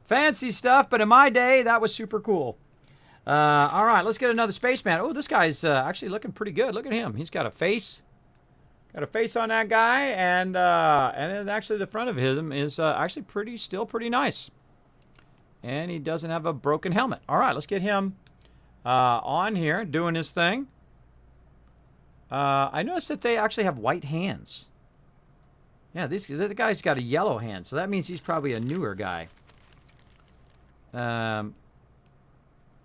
Fancy stuff, but in my day, that was super cool. All right, let's get another spaceman. Oh, this guy's actually looking pretty good. Look at him. He's got a face. Got a face on that guy, and actually the front of him is actually still pretty nice. And he doesn't have a broken helmet. All right, let's get him on here doing his thing. I noticed that they actually have white hands. Yeah, this guy's got a yellow hand, so that means he's probably a newer guy. Yeah,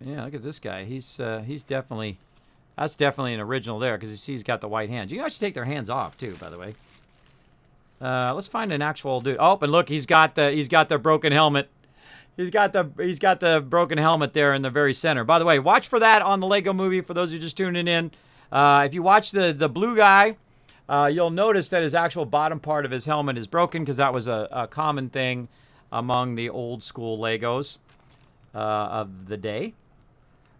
look at this guy. He's definitely, that's definitely an original there because you see he's got the white hands. You can actually take their hands off too, by the way. Let's find an actual dude. Oh, and look, he's got the broken helmet. He's got the broken helmet there in the very center. By the way, watch for that on the Lego Movie for those who are just tuning in. If you watch the blue guy, you'll notice that his actual bottom part of his helmet is broken because that was a common thing among the old school Legos of the day.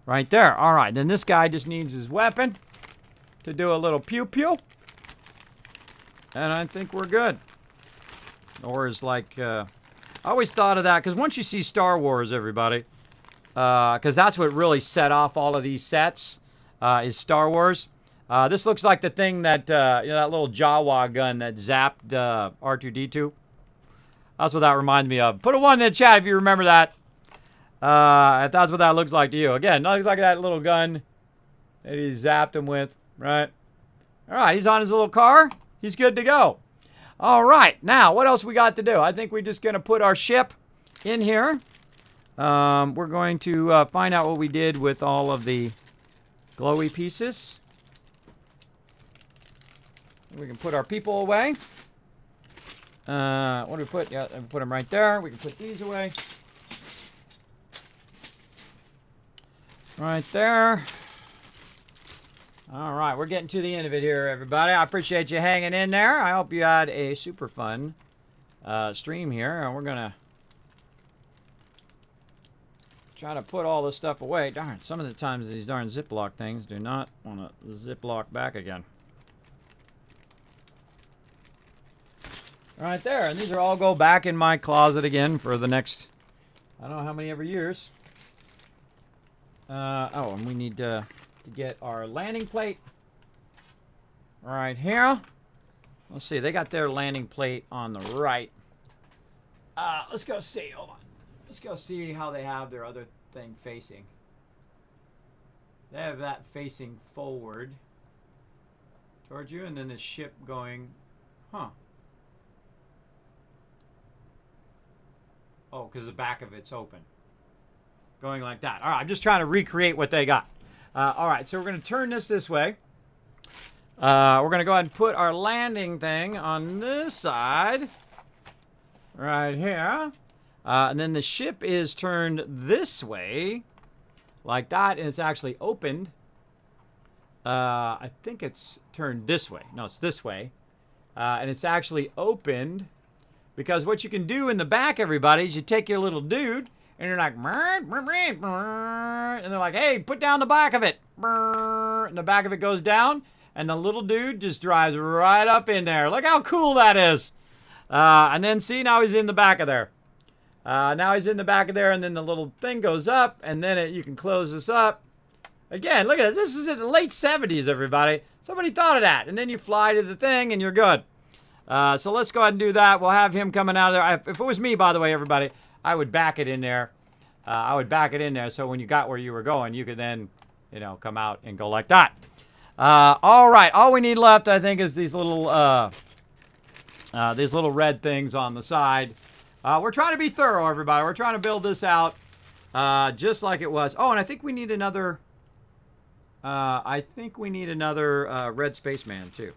Right there. All right. Then this guy just needs his weapon to do a little pew-pew. And I think we're good. Or is like... I always thought of that because once you see Star Wars, everybody, because that's what really set off all of these sets, is Star Wars. This looks like the thing that, that little Jawa gun that zapped R2-D2. That's what that reminds me of. Put a 1 in the chat if you remember that. If that's what that looks like to you. Again, looks like that little gun that he zapped him with, right? All right, he's on his little car. He's good to go. All right, now, what else we got to do? I think we're just going to put our ship in here. We're going to find out what we did with all of the glowy pieces. We can put our people away. What do we put? Yeah, we put them right there. We can put these away. Right there. All right, we're getting to the end of it here, everybody. I appreciate you hanging in there. I hope you had a super fun stream here. And we're going to try to put all this stuff away. Darn, some of the times these darn Ziploc things do not want to Ziploc back again. Right there. And these are all go back in my closet again for the next, I don't know how many ever years. Oh, and we need to get our landing plate right here. Let's see. They got their landing plate on the right. Let's go see. Hold on. Let's go see how they have their other thing facing. They have that facing forward towards you, and then the ship going, huh. Oh, because the back of it's open. going like that. All right, I'm just trying to recreate what they got. All right, so we're going to turn this way. We're going to go ahead and put our landing thing on this side. Right here. And then the ship is turned this way. Like that, and it's actually opened. I think it's turned this way. No, it's this way. And it's actually opened because what you can do in the back, everybody, is you take your little dude and you're like, and they're like, hey, put down the back of it. And the back of it goes down, and the little dude just drives right up in there. Look how cool that is. And then see, now he's in the back of there. Now he's in the back of there, and then the little thing goes up, and then you can close this up. Again, look at this. This is in the late 70s, everybody. Somebody thought of that. And then you fly to the thing, and you're good. So let's go ahead and do that. We'll have him coming out of there. If it was me, by the way, everybody, I would back it in there. I would back it in there so when you got where you were going, you could then, come out and go like that. All right. All we need left, I think, is these little red things on the side. We're trying to be thorough, everybody. We're trying to build this out just like it was. Oh, and I think we need another... red spaceman, too.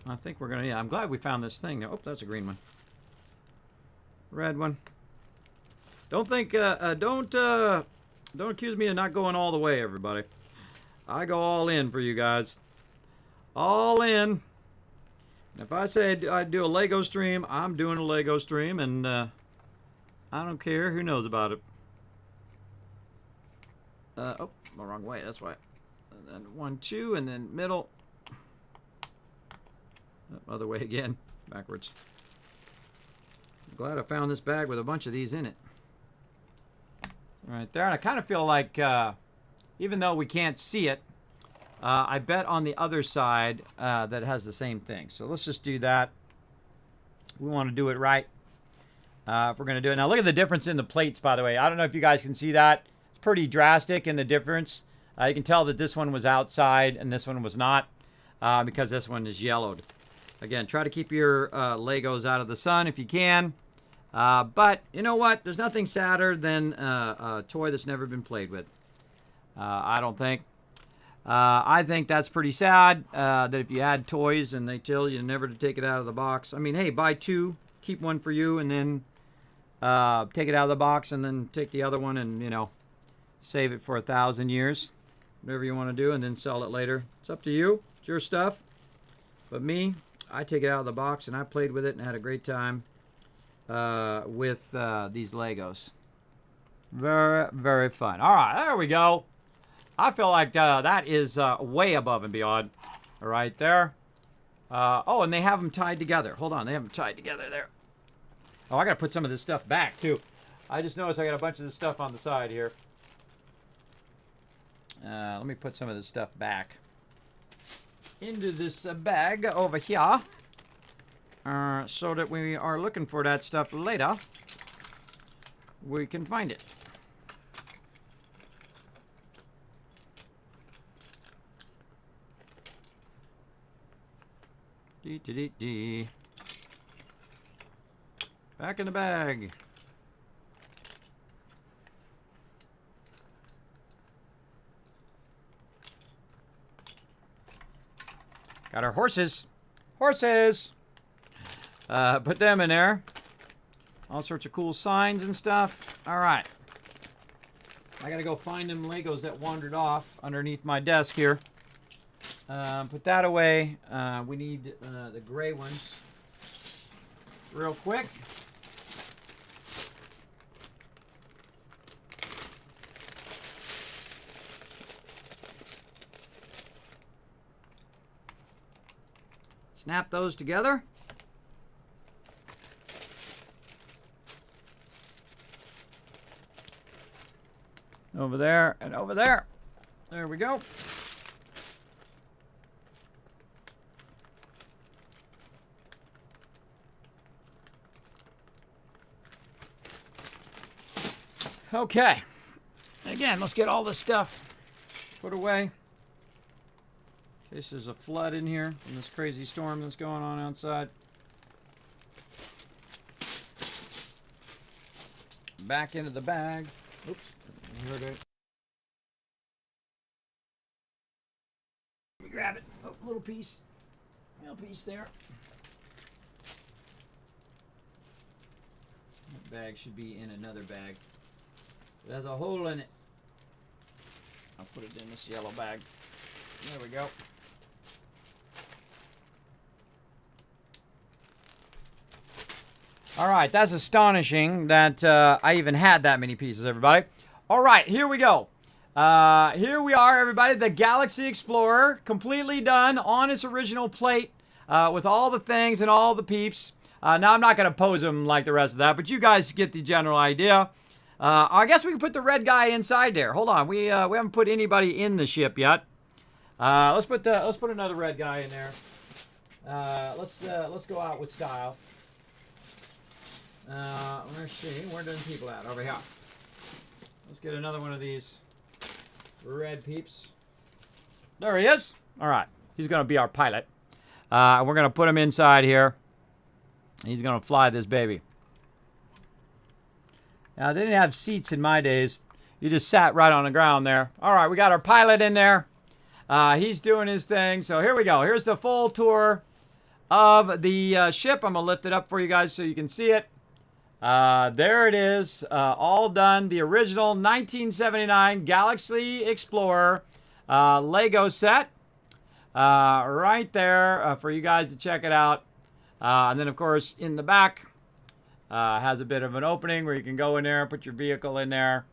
I think we're going to... Yeah, I'm glad we found this thing. Oh, that's a green one. Red one. Don't think... Don't accuse me of not going all the way, everybody. I go all in for you guys. All in. If I say I'd do a Lego stream, I'm doing a Lego stream, and I don't care who knows about it. Oh, the wrong way, that's why. And then 1, 2, and then middle. Other way again, backwards. I'm glad I found this bag with a bunch of these in it. Right there, and I kind of feel like, even though we can't see it, I bet on the other side that it has the same thing. So let's just do that. We want to do it right. If we're going to do it. Now look at the difference in the plates, by the way. I don't know if you guys can see that. It's pretty drastic in the difference. You can tell that this one was outside and this one was not because this one is yellowed. Again, try to keep your Legos out of the sun if you can. But you know what? There's nothing sadder than a toy that's never been played with. I don't think. I think that's pretty sad that if you had toys and they tell you never to take it out of the box. I mean, hey, buy 2, keep one for you, and then take it out of the box and then take the other one and, save it for 1,000 years. Whatever you want to do, and then sell it later. It's up to you. It's your stuff. But me, I take it out of the box, and I played with it and had a great time with these Legos. Very, very fun. All right, there we go. I feel like that is way above and beyond right there. Oh, and they have them tied together. Hold on, they have them tied together there. Oh, I got to put some of this stuff back, too. I just noticed I got a bunch of this stuff on the side here. Let me put some of this stuff back into this bag over here so that we are looking for that stuff later. We can find it. Dee. Back in the bag. Got our horses. Horses! Put them in there. All sorts of cool signs and stuff. All right. I gotta go find them Legos that wandered off underneath my desk here. Put that away. We need the gray ones real quick. Snap those together. Over there and over there. There we go. Okay. Again, let's get all this stuff put away. In case there's a flood in here from this crazy storm that's going on outside. back into the bag. Oops. Let me grab it. Oh, little piece. Little piece there. That bag should be in another bag. It has a hole in it. I'll put it in this yellow bag. There we go. All right, that's astonishing that I even had that many pieces, everybody. All right, here we go. Here we are, everybody. The Galaxy Explorer, completely done on its original plate with all the things and all the peeps. Now, I'm not going to pose them like the rest of that, but you guys get the general idea. I guess we can put the red guy inside there. Hold on, we haven't put anybody in the ship yet. Let's put another red guy in there. Let's go out with style. Let's see, where are people at? Over here. Let's get another one of these red peeps. There he is. All right, he's going to be our pilot. We're going to put him inside here. He's going to fly this baby. Now, they didn't have seats in my days. You just sat right on the ground there. All right, we got our pilot in there. He's doing his thing. So here we go. Here's the full tour of the ship. I'm going to lift it up for you guys so you can see it. There it is, all done. The original 1979 Galaxy Explorer Lego set. Right there for you guys to check it out. And then, of course, in the back, has a bit of an opening where you can go in there, put your vehicle in there,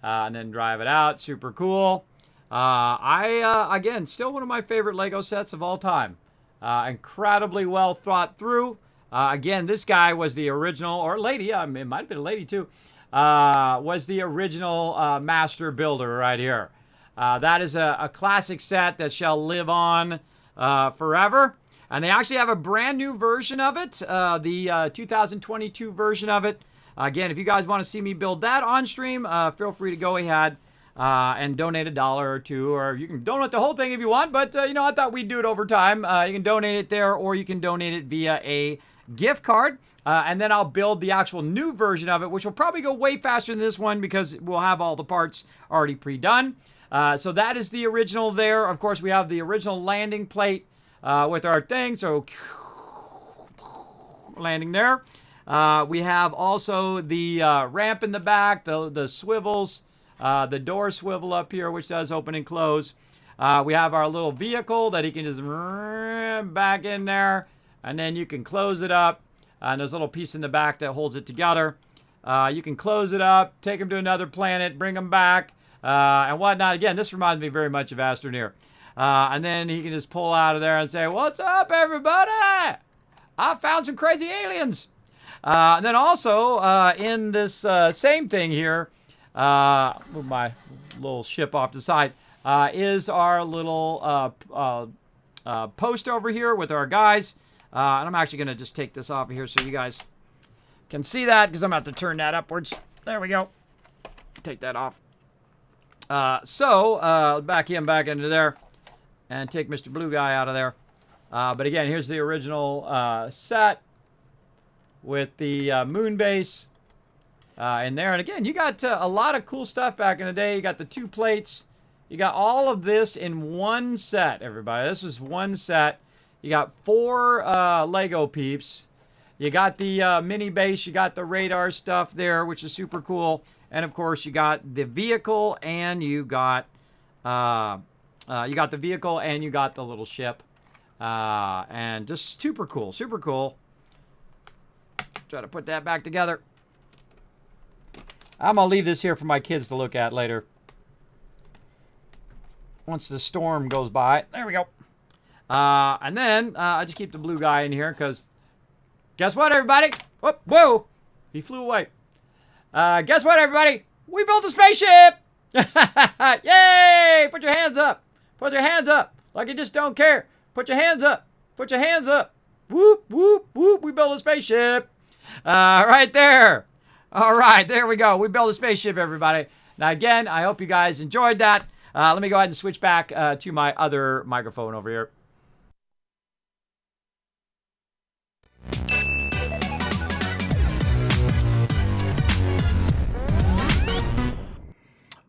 and then drive it out. Super cool. Again, still one of my favorite Lego sets of all time. Incredibly well thought through. Again, this guy was the original, or lady, it might have been a lady too, was the original master builder right here. That is a classic set that shall live on forever. And they actually have a brand new version of it, the 2022 version of it. Again, if you guys want to see me build that on stream, feel free to go ahead and donate $1 or $2, or you can donate the whole thing if you want, but I thought we'd do it over time. You can donate it there, or you can donate it via a gift card, and then I'll build the actual new version of it, which will probably go way faster than this one because we'll have all the parts already pre-done. So that is the original there. Of course, we have the original landing plate with our thing, so landing there. We have also the ramp in the back, the swivels, the door swivel up here, which does open and close. We have our little vehicle that he can just back in there, and then you can close it up. And there's a little piece in the back that holds it together. You can close it up, take him to another planet, bring him back, and whatnot. Again, this reminds me very much of Astroneer. And then he can just pull out of there and say, "What's up, everybody? I found some crazy aliens." And then also, in this same thing here, move my little ship off to the side, is our little post over here with our guys. And I'm actually going to just take this off of here so you guys can see that, because I'm about to turn that upwards. There we go. Take that off. Back him back into there and take Mr. Blue Guy out of there. But again, here's the original set with the moon base in there. And again, you got a lot of cool stuff back in the day. You got the 2 plates. You got all of this in one set, everybody. This was one set. You got 4 Lego peeps. You got the mini base. You got the radar stuff there, which is super cool. And of course, you got the vehicle, and you got the vehicle, and you got the little ship. And just super cool, super cool. Try to put that back together. I'm gonna leave this here for my kids to look at later. Once the storm goes by. There we go. And then I just keep the blue guy in here because guess what, everybody? Whoa, he flew away. Guess what, everybody? We built a spaceship! Yay! Put your hands up. Put your hands up. Like you just don't care. Put your hands up. Put your hands up. Whoop, whoop, whoop. We built a spaceship. Right there. All right, there we go. We built a spaceship, everybody. Now, again, I hope you guys enjoyed that. Let me go ahead and switch back to my other microphone over here.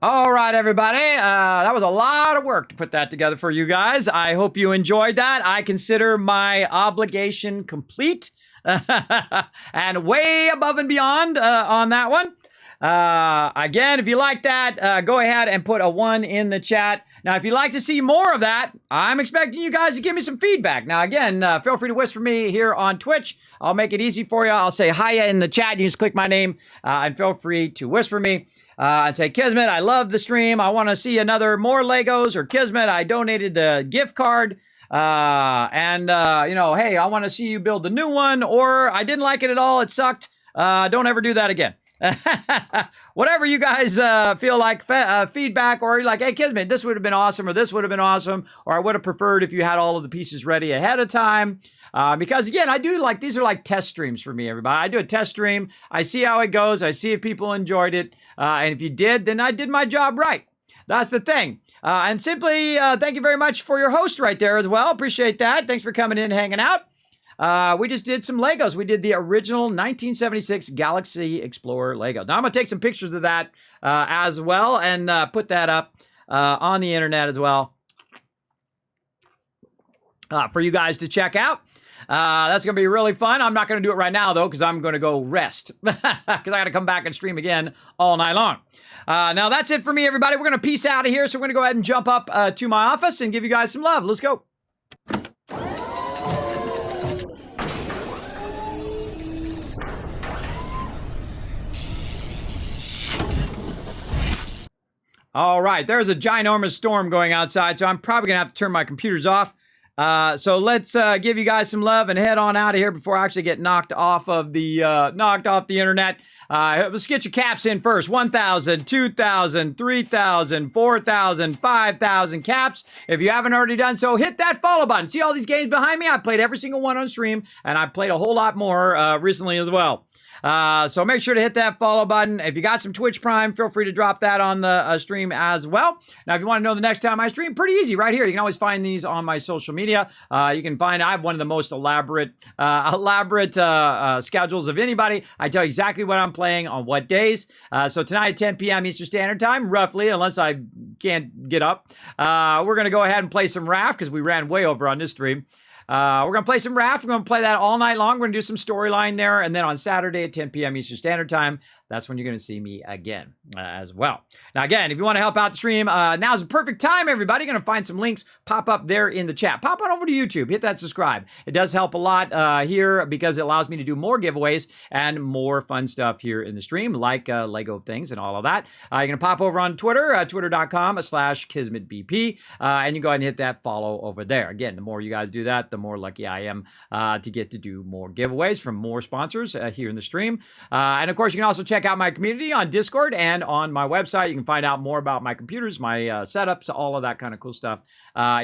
All right, everybody. That was a lot of work to put that together for you guys. I hope you enjoyed that. I consider my obligation complete and way above and beyond on that one. Again, if you like that, go ahead and put a 1 in the chat. Now, if you'd like to see more of that, I'm expecting you guys to give me some feedback. Now, again, feel free to whisper me here on Twitch. I'll make it easy for you. I'll say hiya in the chat. You just click my name and feel free to whisper me. And say, Kismet, I love the stream. I want to see more Legos, or Kismet, I donated the gift card. Hey, I want to see you build the new one, or I didn't like it at all. It sucked. Don't ever do that again. Whatever you guys feel like feedback, or you're like, hey, Kismet, this would have been awesome, or this would have been awesome, or I would have preferred if you had all of the pieces ready ahead of time. Because again, I do these are like test streams for me, everybody. I do a test stream. I see how it goes. I see if people enjoyed it. And if you did, then I did my job right. That's the thing. And simply, thank you very much for your host right there as well. Appreciate that. Thanks for coming in and hanging out. We just did some Legos. We did the original 1976 Galaxy Explorer Lego. Now I'm going to take some pictures of that as well and put that up on the internet as well for you guys to check out. That's going to be really fun. I'm not going to do it right now, though, because I'm going to go rest because I got to come back and stream again all night long. Now, that's it for me, everybody. We're going to peace out of here. So we're going to go ahead and jump up to my office and give you guys some love. Let's go. All right, there's a ginormous storm going outside, so I'm probably going to have to turn my computers off. So let's give you guys some love and head on out of here before I actually get knocked off the internet. Let's get your caps in first. 1,000, 2,000, 3,000, 4,000, 5,000 caps. If you haven't already done so, hit that follow button. See all these games behind me? I played every single one on stream, and I played a whole lot more recently as well. So make sure to hit that follow button. If you got some Twitch Prime, feel free to drop that on the stream as well. Now, if you want to know the next time I stream, pretty easy right here. You can always find these on my social media. You can find, I have one of the most elaborate schedules of anybody. I tell you exactly what I'm playing on what days. So tonight at 10 p.m. Eastern Standard Time, roughly, unless I can't get up, we're going to go ahead and play some Raft because we ran way over on this stream. We're going to play some Raft. We're going to play that all night long. We're going to do some storyline there. And then on Saturday at 10 p.m. Eastern Standard Time, that's when you're going to see me again as well. Now, again, if you want to help out the stream, now's the perfect time, everybody. You're going to find some links pop up there in the chat. Pop on over to YouTube. Hit that subscribe. It does help a lot here because it allows me to do more giveaways and more fun stuff here in the stream, like Lego things and all of that. You're going to pop over on Twitter, twitter.com/KismetBP, and you go ahead and hit that follow over there. Again, the more you guys do that, the more lucky I am to get to do more giveaways from more sponsors here in the stream. And of course, you can also check out my community on Discord and on my website. You can find out more about my computers, my setups, all of that kind of cool stuff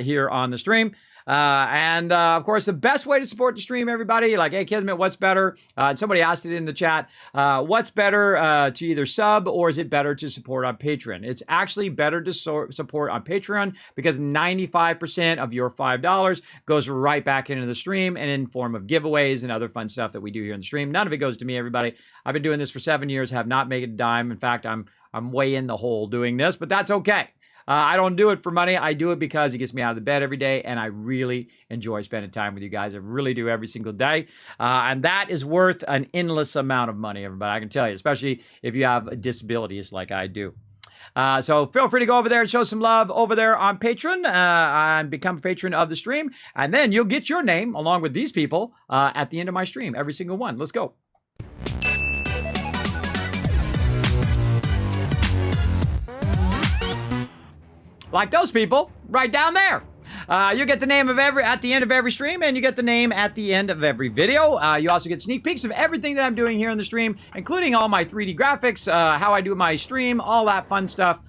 here on the stream. Of course, the best way to support the stream, everybody, like, hey, Kismet, what's better? Somebody asked it in the chat. What's better to either sub or is it better to support on Patreon? It's actually better to support on Patreon because 95% of your $5 goes right back into the stream and in form of giveaways and other fun stuff that we do here in the stream. None of it goes to me, everybody. I've been doing this for 7 years, have not made a dime. In fact, I'm way in the hole doing this, but that's okay. I don't do it for money. I do it because it gets me out of the bed every day, and I really enjoy spending time with you guys. I really do every single day, and that is worth an endless amount of money, everybody. I can tell you, especially if you have disabilities like I do. So feel free to go over there and show some love over there on Patreon and become a patron of the stream, and then you'll get your name along with these people at the end of my stream, every single one. Let's go. Like those people right down there. You get the name of at the end of every stream, and you get the name at the end of every video. You also get sneak peeks of everything that I'm doing here in the stream, including all my 3D graphics, how I do my stream, all that fun stuff.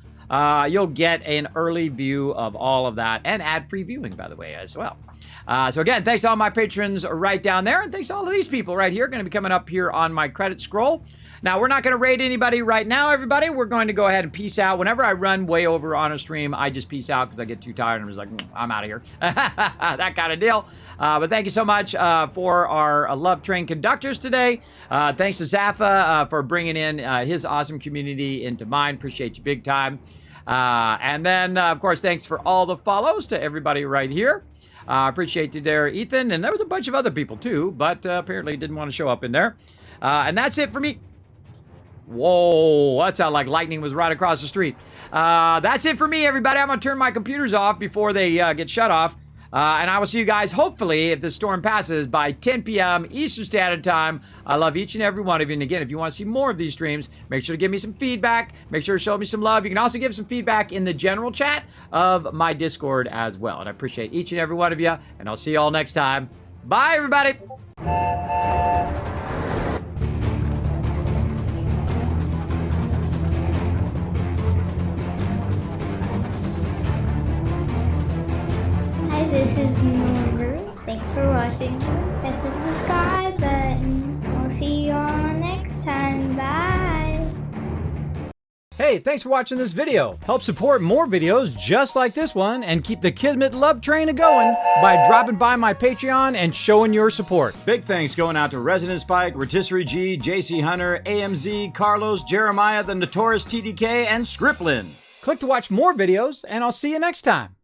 You'll get an early view of all of that, and ad-free viewing, by the way, as well. So again, thanks to all my patrons right down there, and thanks to all of these people right here, going to be coming up here on my credit scroll. Now, we're not going to raid anybody right now, everybody. We're going to go ahead and peace out. Whenever I run way over on a stream, I just peace out because I get too tired and I'm just like, I'm out of here. That kind of deal. But thank you so much for our Love Train conductors today. Thanks to Zaffa for bringing in his awesome community into mine. Appreciate you big time. And then, of course, thanks for all the follows to everybody right here. Appreciate you there, Ethan. And there was a bunch of other people, too, but apparently didn't want to show up in there. And that's it for me. Whoa, that sounded like lightning was right across the street. That's it for me, everybody. I'm going to turn my computers off before they get shut off. And I will see you guys, hopefully, if the storm passes, by 10 p.m. Eastern Standard Time. I love each and every one of you. And again, if you want to see more of these streams, make sure to give me some feedback. Make sure to show me some love. You can also give some feedback in the general chat of my Discord as well. And I appreciate each and every one of you. And I'll see you all next time. Bye, everybody. Hi, this is Noru. Thanks for watching. Hit the subscribe button. We'll see you all next time. Bye. Hey, thanks for watching this video. Help support more videos just like this one and keep the Kismet love train a-going by dropping by my Patreon and showing your support. Big thanks going out to Resident Spike, Rotisserie G, JC Hunter, AMZ, Carlos, Jeremiah, the Notorious TDK, and Scriplin. Click to watch more videos, and I'll see you next time.